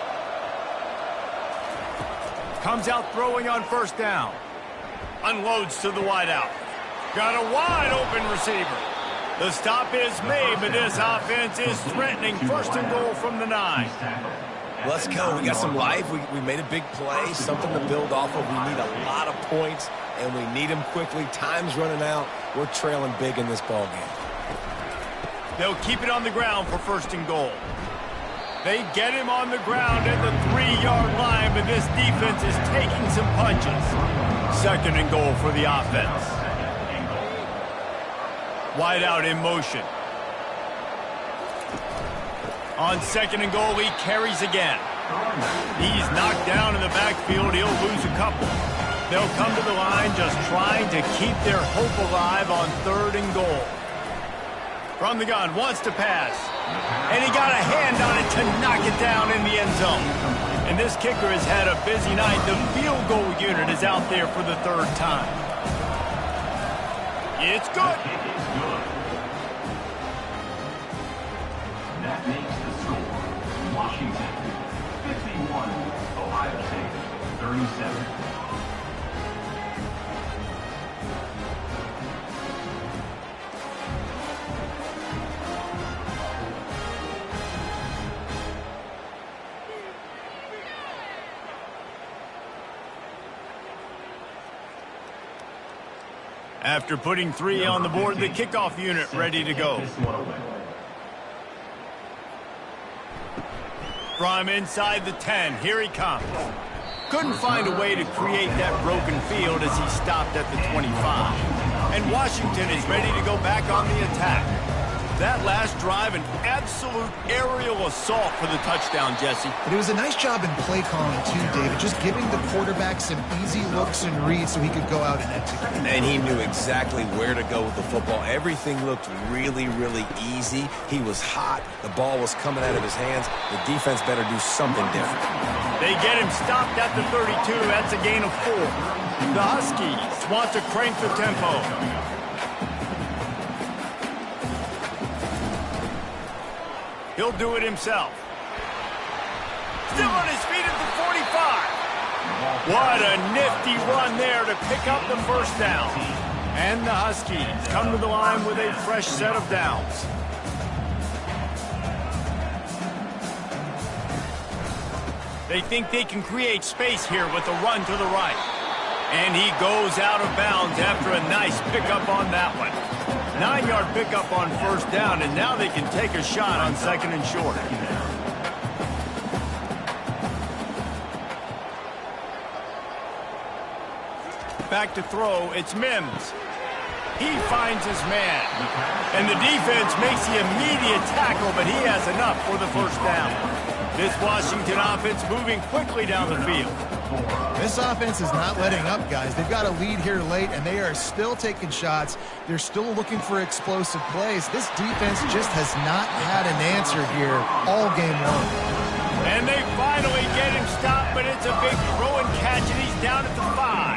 Comes out throwing on first down. Unloads to the wideout. Got a wide open receiver. The stop is made, but this offense is threatening. First and goal from the 9. Let's go. We got some life. We made a big play, something to build off of. We need a lot of points, and we need them quickly. Time's running out. We're trailing big in this ball game. They'll keep it on the ground for first and goal. They get him on the ground at the 3-yard line, but this defense is taking some punches. Second and goal for the offense. Wide out in motion. On second and goal, he carries again. He's knocked down in the backfield. He'll lose a couple. They'll come to the line just trying to keep their hope alive on third and goal. From the gun, wants to pass. And he got a hand on it to knock it down in the end zone. And this kicker has had a busy night. The field goal unit is out there for the third time. It's good. That makes the score. Washington, 51. Ohio State, 37. After putting 3 on the board, the kickoff unit ready to go. From inside the 10, here he comes. Couldn't find a way to create that broken field as he stopped at the 25. And Washington is ready to go back on the attack. That last drive, an absolute aerial assault for the touchdown, Jesse. But it was a nice job in play calling, too, David. Just giving the quarterback some easy looks and reads so he could go out and execute. And he knew exactly where to go with the football. Everything looked really, really easy. He was hot. The ball was coming out of his hands. The defense better do something different. They get him stopped at the 32. That's a gain of 4. The Huskies want to crank the tempo. He'll do it himself. Still on his feet at the 45. What a nifty run there to pick up the first down. And the Huskies come to the line with a fresh set of downs. They think they can create space here with a run to the right. And he goes out of bounds after a nice pickup on that one. 9-yard pickup on first down, and now they can take a shot on second and short. Back to throw, it's Mims. He finds his man. And the defense makes the immediate tackle, but he has enough for the first down. This Washington offense moving quickly down the field. This offense is not letting up, guys. They've got a lead here late, and they are still taking shots. They're still looking for explosive plays. This defense just has not had an answer here all game long. And they finally get him stopped, but it's a big throw and catch, and he's down at the 5.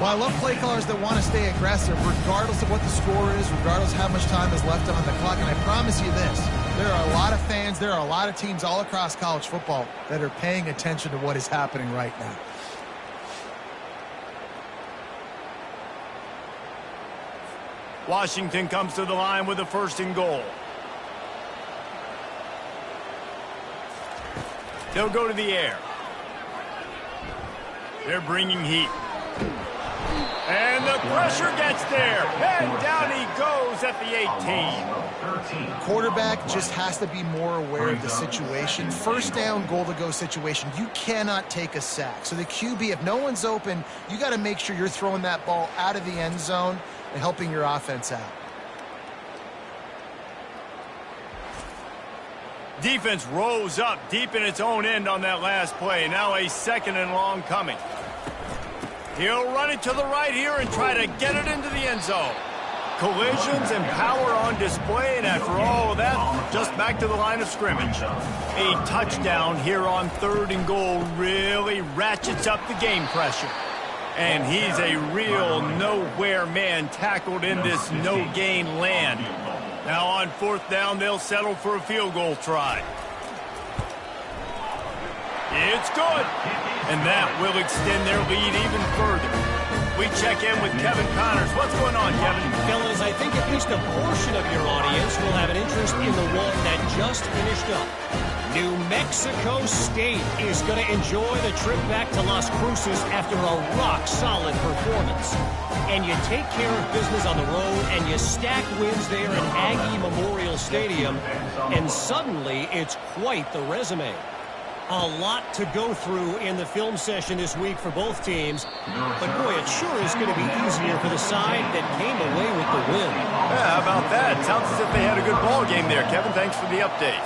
Well, I love play callers that want to stay aggressive regardless of what the score is, regardless of how much time is left on the clock. And I promise you this, there are a lot of fans, there are a lot of teams all across college football that are paying attention to what is happening right now. Washington comes to the line with a first and goal. They'll go to the air. They're bringing heat. And the pressure gets there. And down he goes at the 18. Quarterback just has to be more aware of the situation. First down, goal-to-go situation. You cannot take a sack. So the QB, if no one's open, you got to make sure you're throwing that ball out of the end zone and helping your offense out. Defense rose up deep in its own end on that last play. Now a second and long coming. He'll run it to the right here and try to get it into the end zone. Collisions and power on display, and after all of that, just back to the line of scrimmage. A touchdown here on third and goal really ratchets up the game pressure. And he's a real nowhere man tackled in this no-gain land. Now on fourth down, they'll settle for a field goal try. It's good. And that will extend their lead even further. We check in with Kevin Connors. What's going on, Kevin? Fellas, I think at least a portion of your audience will have an interest in the one that just finished up. New Mexico State is going to enjoy the trip back to Las Cruces after a rock-solid performance. And you take care of business on the road, and you stack wins there in Aggie Memorial Stadium, and suddenly it's quite the resume. A lot to go through in the film session this week for both teams. But, boy, it sure is going to be easier for the side that came away with the win. Yeah, how about that? Sounds as if they had a good ball game there, Kevin. Thanks for the update.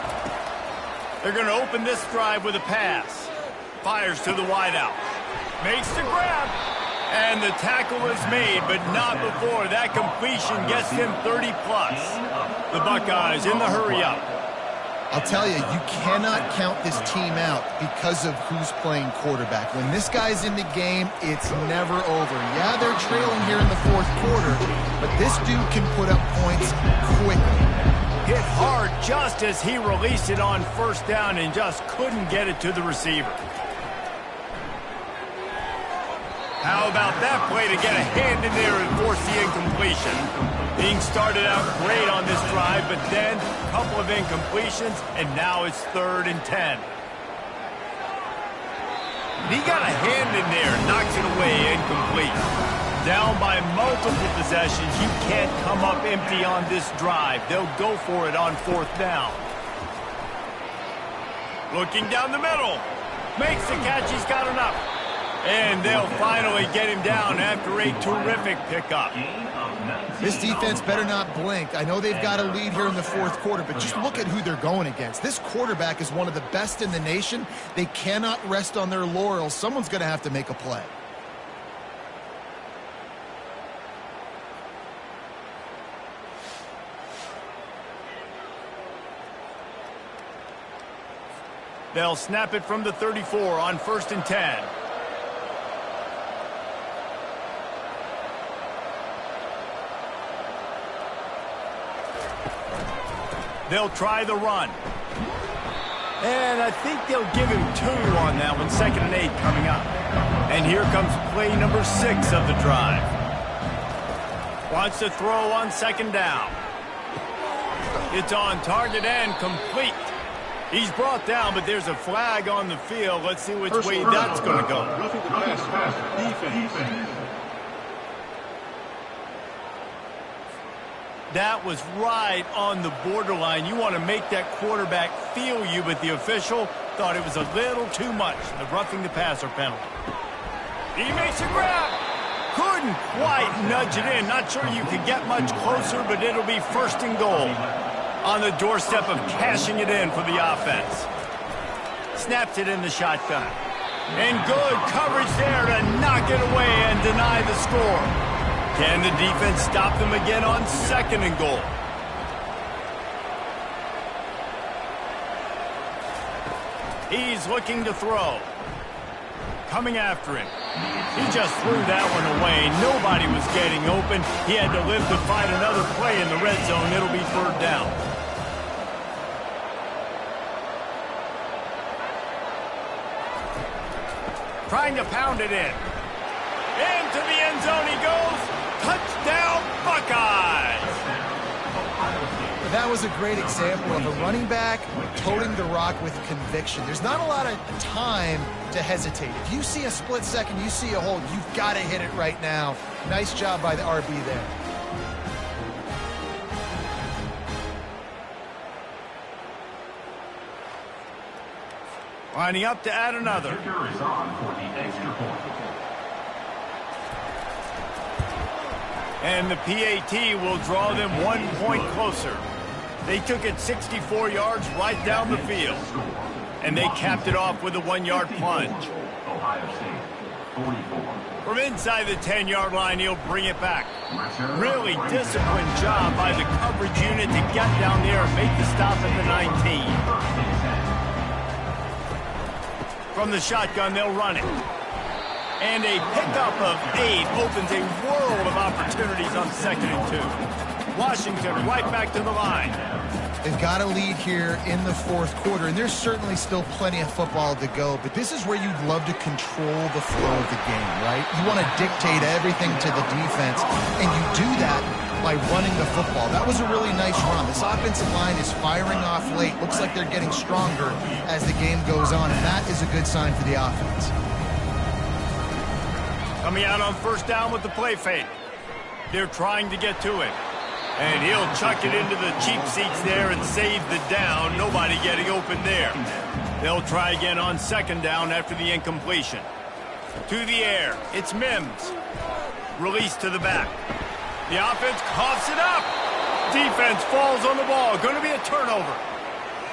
They're going to open this drive with a pass. Fires to the wideout. Makes the grab. And the tackle is made, but not before. That completion gets him 30-plus. The Buckeyes in the hurry-up. I'll tell you, you cannot count this team out because of who's playing quarterback. When this guy's in the game, it's never over. Yeah, they're trailing here in the fourth quarter, but this dude can put up points quickly. Hit hard just as he released it on first down and just couldn't get it to the receiver. How about that play to get a hand in there and force the incompletion? Being started out great on this drive, but then a couple of incompletions, and now it's 3rd and 10. He got a hand in there, knocks it away, incomplete. Down by multiple possessions, you can't come up empty on this drive. They'll go for it on 4th down. Looking down the middle. Makes the catch, he's got enough. And they'll finally get him down after a terrific pickup. This defense better not blink. I know they've got a lead here in the fourth quarter, but just look at who they're going against. This quarterback is one of the best in the nation. They cannot rest on their laurels. Someone's going to have to make a play. They'll snap it from the 34 on 1st and 10. They'll try the run. And I think they'll give him 2 on that one, 2nd and 8 coming up. And here comes play number 6 of the drive. Wants to throw on 2nd down. It's on target and complete. He's brought down, but there's a flag on the field. Let's see which way that's going to go. Roughing the passer. Defense. That was right on the borderline. You want to make that quarterback feel you, but the official thought it was a little too much. The roughing the passer penalty. He makes a grab. Couldn't quite nudge it in. Not sure you could get much closer, but it'll be 1st and goal. On the doorstep of cashing it in for the offense. Snaps it in the shotgun. And good coverage there to knock it away and deny the score. Can the defense stop them again on 2nd and goal? He's looking to throw. Coming after him. He just threw that one away. Nobody was getting open. He had to live to find another play in the red zone. It'll be 3rd down. Trying to pound it in. Into the end zone he goes. Touchdown, Buckeyes! That was a great example of a running back toting the rock with conviction. There's not a lot of time to hesitate. If you see a split second, you see a hold, you've got to hit it right now. Nice job by the RB there. Lining up to add another. Kicker is on for the extra point. And the PAT will draw them 1 point closer. They took it 64 yards right down the field. And they capped it off with a 1-yard plunge. Ohio State, 44. From inside the 10-yard line, he'll bring it back. Really disciplined job by the coverage unit to get down there and make the stop at the 19. From the shotgun, they'll run it. And a pickup of 8 opens a world of opportunities on 2nd and 2. Washington right back to the line. They've got a lead here in the 4th quarter, and there's certainly still plenty of football to go, but this is where you'd love to control the flow of the game, right? You want to dictate everything to the defense, and you do that by running the football. That was a really nice run. This offensive line is firing off late. Looks like they're getting stronger as the game goes on, and that is a good sign for the offense. Coming out on 1st down with the play fake. They're trying to get to it. And he'll chuck it into the cheap seats there and save the down. Nobody getting open there. They'll try again on 2nd down after the incompletion. To the air. It's Mims. Release to the back. The offense coughs it up. Defense falls on the ball. Going to be a turnover.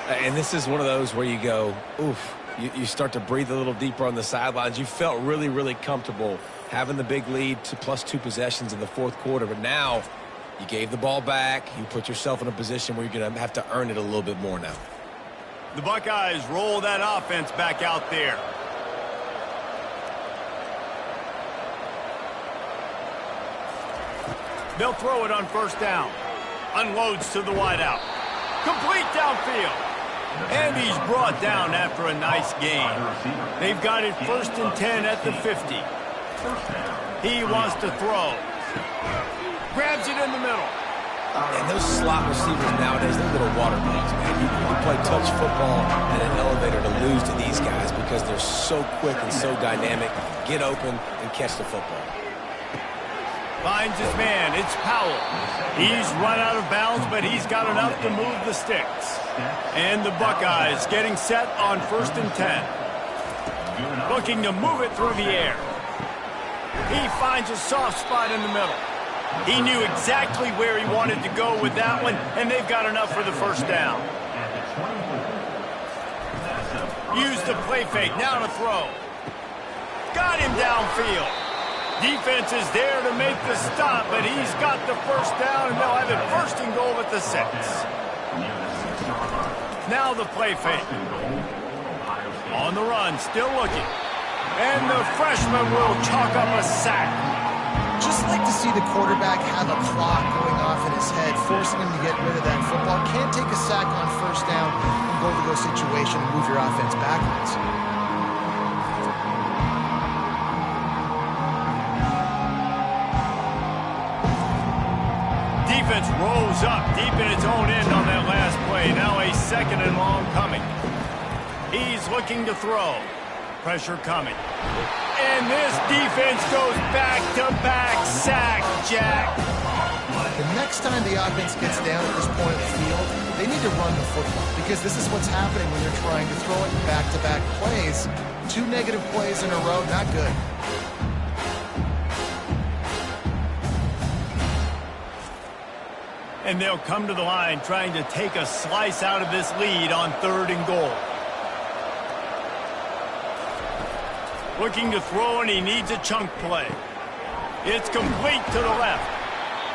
And this is one of those where you go, oof. You start to breathe a little deeper on the sidelines. You felt really, really comfortable having the big lead to +2 possessions in the 4th quarter. But now you gave the ball back. You put yourself in a position where you're going to have to earn it a little bit more now. The Buckeyes roll that offense back out there. They'll throw it on 1st down. Unloads to the wideout. Complete downfield. And he's brought down after a nice gain. They've got it 1st and 10 at the 50. He wants to throw. Grabs it in the middle. And those slot receivers nowadays, they're little water bugs, man. You can play touch football at an elevator to lose to these guys because they're so quick and so dynamic. Get open and catch the football. Finds his man. It's Powell. He's run out of bounds, but he's got enough to move the sticks. And the Buckeyes getting set on 1st and 10. Looking to move it through the air. He finds a soft spot in the middle. He knew exactly where he wanted to go with that one, and they've got enough for the 1st down. Use the play fake. Now to throw. Got him downfield. Defense is there to make the stop, but he's got the 1st down, and they'll have it 1st and goal at the 6. Now the play fake. On the run, still looking. And the freshman will chalk up a sack. Just like to see the quarterback have a clock going off in his head, forcing him to get rid of that football. Can't take a sack on 1st down and go to no-go situation and move your offense backwards. Defense rolls up deep in its own end on that last play. Now a 2nd and long coming. He's looking to throw. Pressure coming. And this defense goes back-to-back sack, Jack. The next time the offense gets down at this point of the field, they need to run the football because this is what's happening when they're trying to throw it in back-to-back plays. 2 negative plays in a row, not good. And they'll come to the line trying to take a slice out of this lead on 3rd and goal. Looking to throw, and he needs a chunk play. It's complete to the left.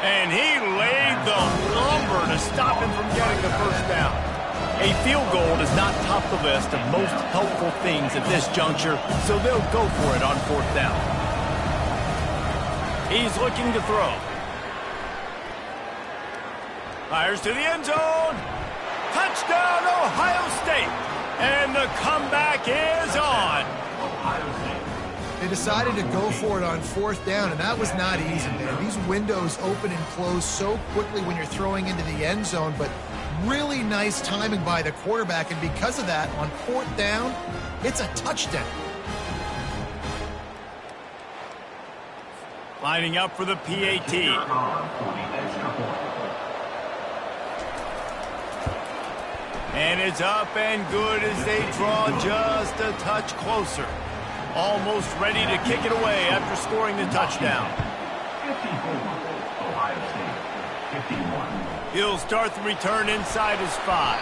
And he laid the lumber to stop him from getting the first down. A field goal does not top the list of most helpful things at this juncture, so they'll go for it on 4th down. He's looking to throw. Fires to the end zone. Touchdown, Ohio State. And the comeback is on. They decided to go for it on 4th down, and that was not easy, man. These windows open and close so quickly when you're throwing into the end zone, but really nice timing by the quarterback, and because of that, on 4th down, it's a touchdown. Lining up for the PAT. And it's up and good as they draw just a touch closer. Almost ready to kick it away after scoring the touchdown. 54, Ohio State, 51. He'll start the return inside his 5.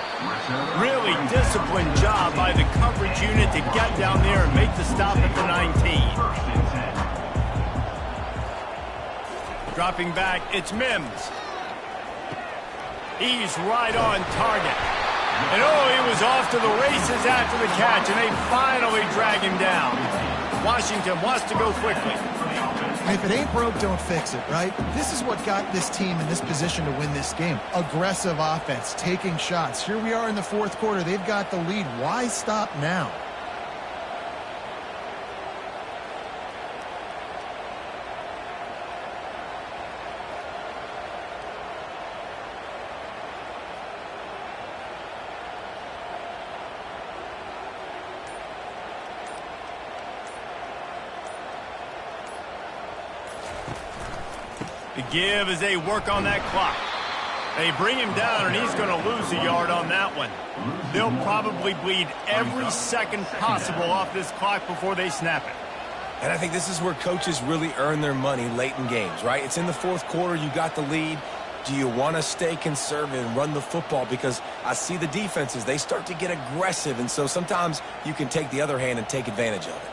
Really disciplined job by the coverage unit to get down there and make the stop at the 19. Dropping back, it's Mims. He's right on target. And he was off to the races after the catch, and they finally drag him down. Washington wants to go quickly. And if it ain't broke, don't fix it, right? This is what got this team in this position to win this game. Aggressive offense, taking shots. Here we are in the 4th quarter. They've got the lead. Why stop now? The give as they work on that clock. They bring him down, and he's going to lose a yard on that one. They'll probably bleed every second possible off this clock before they snap it. And I think this is where coaches really earn their money late in games, right? It's in the 4th quarter. You got the lead. Do you want to stay conservative and run the football? Because I see the defenses, they start to get aggressive, and so sometimes you can take the other hand and take advantage of it.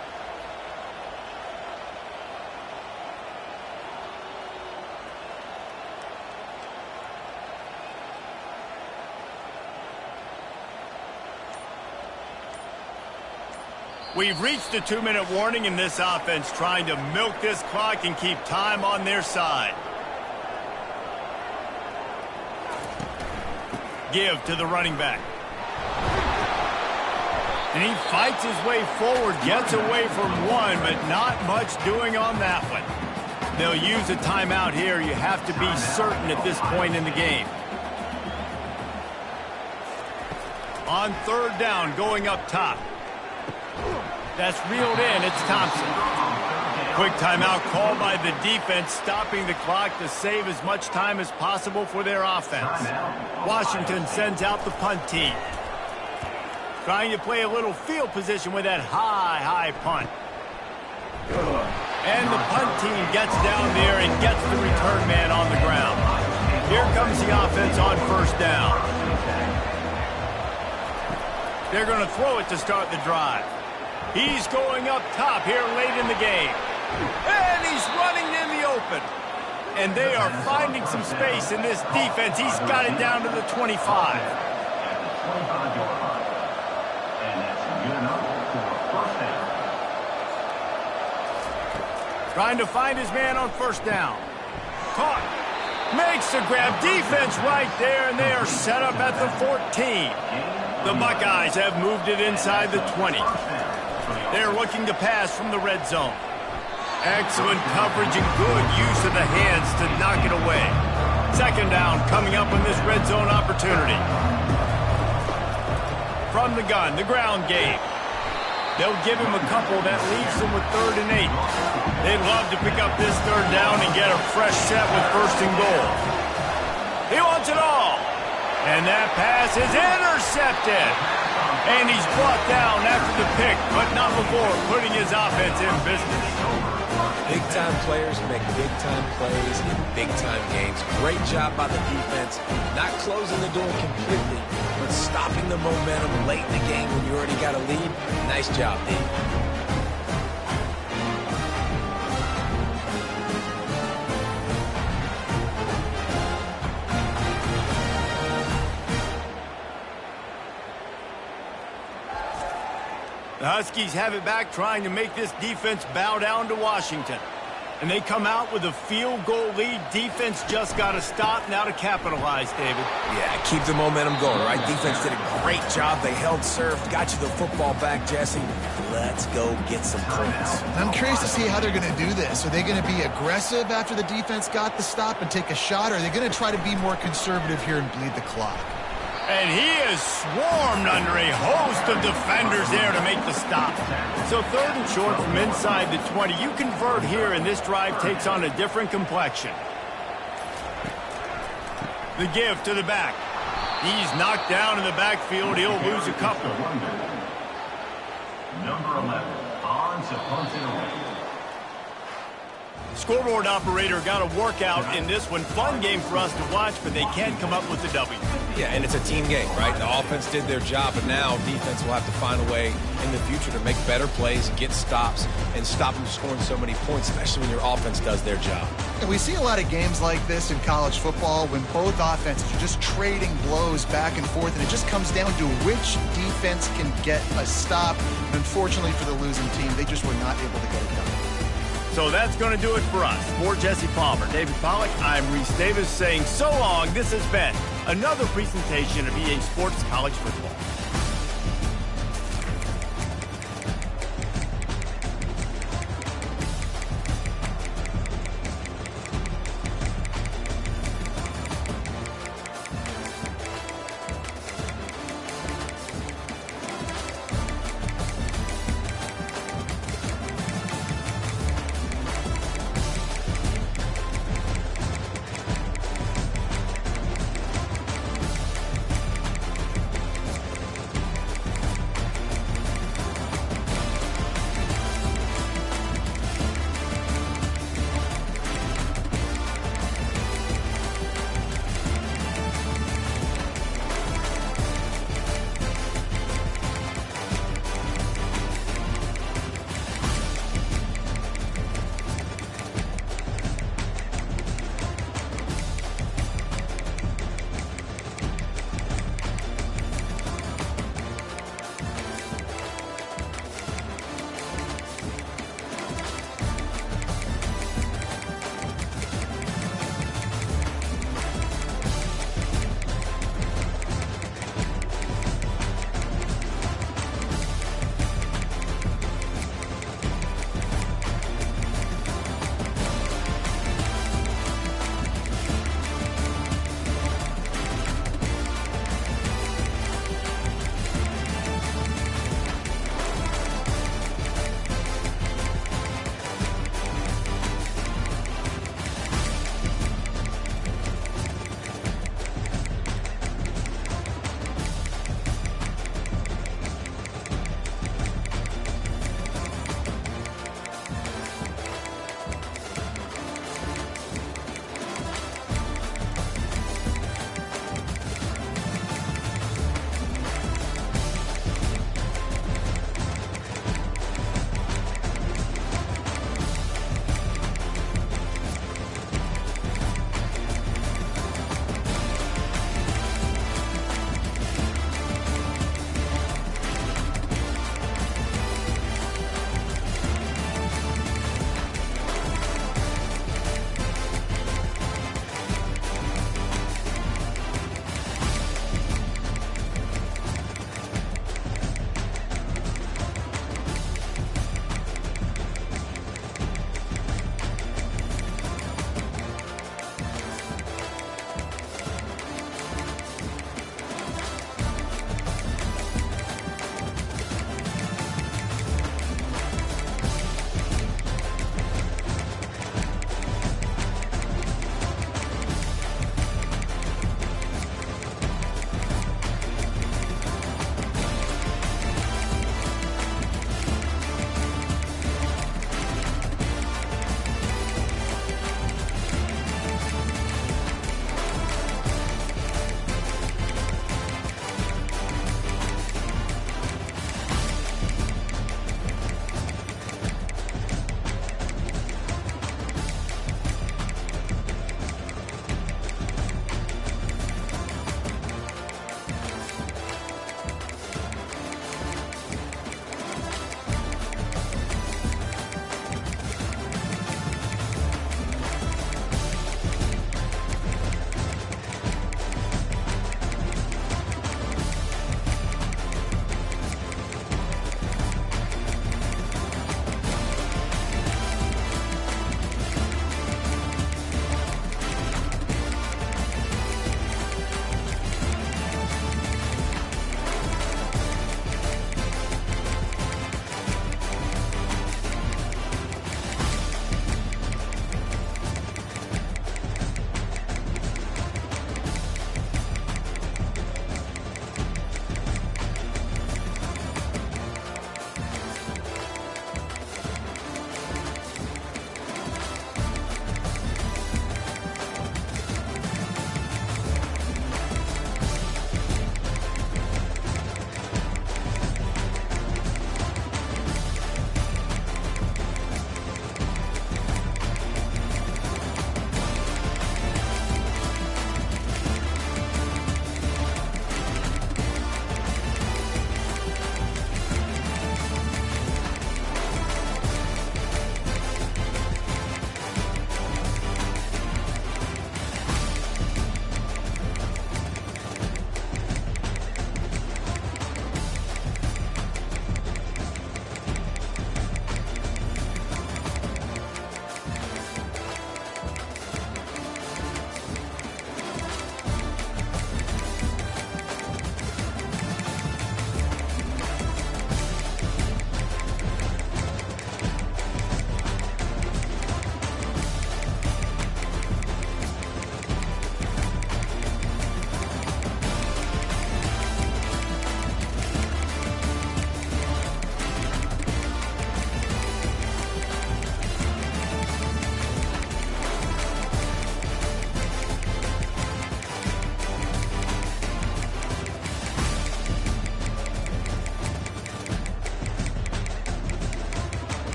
We've reached the 2-minute warning in this offense, trying to milk this clock and keep time on their side. Give to the running back. And he fights his way forward, gets away from one, but not much doing on that one. They'll use a timeout here. You have to be certain at this point in the game. On 3rd down, going up top. That's reeled in. It's Thompson. Quick timeout called by the defense, stopping the clock to save as much time as possible for their offense. Washington sends out the punt team. Trying to play a little field position with that high punt. And the punt team gets down there and gets the return man on the ground. Here comes the offense on 1st down. They're going to throw it to start the drive. He's going up top here late in the game. And he's running in the open. And they are finding some space in this defense. He's got it down to the 25. Trying to find his man on 1st down. Caught. Makes the grab. Defense right there, and they are set up at the 14. The Buckeyes have moved it inside the 20. They're looking to pass from the red zone. Excellent coverage and good use of the hands to knock it away. Second down coming up on this red zone opportunity. From the gun, the ground game. They'll give him a couple that leaves him with 3rd and 8. They'd love to pick up this 3rd down and get a fresh set with 1st and goal. He wants it all. And that pass is intercepted. And he's brought down after the pick, but not before putting his offense in business. Big-time players make big-time plays in big-time games. Great job by the defense, not closing the door completely, but stopping the momentum late in the game when you already got a lead. Nice job, D. The Huskies have it back, trying to make this defense bow down to Washington. And they come out with a field goal lead. Defense just got to stop now to capitalize, David. Yeah, keep the momentum going, right? Defense did a great job. They held serve, got you the football back, Jesse. Let's go get some points. I'm curious to see how they're going to do this. Are they going to be aggressive after the defense got the stop and take a shot, or are they going to try to be more conservative here and bleed the clock? And he is swarmed under a host of defenders there to make the stop. So 3rd and short from inside the 20. You convert here, and this drive takes on a different complexion. The give to the back. He's knocked down in the backfield. He'll lose a couple. Number 11, on to punt it away. Scoreboard operator got a workout in this one. Fun game for us to watch, but they can't come up with the W. Yeah, and it's a team game, right? The offense did their job, but now defense will have to find a way in the future to make better plays, get stops, and stop them scoring so many points, especially when your offense does their job. And we see a lot of games like this in college football when both offenses are just trading blows back and forth, and it just comes down to which defense can get a stop. And unfortunately for the losing team, they just were not able to get it done. So that's going to do it for us. For Jesse Palmer, David Pollack, I'm Reese Davis saying so long. This has been another presentation of EA Sports College Football.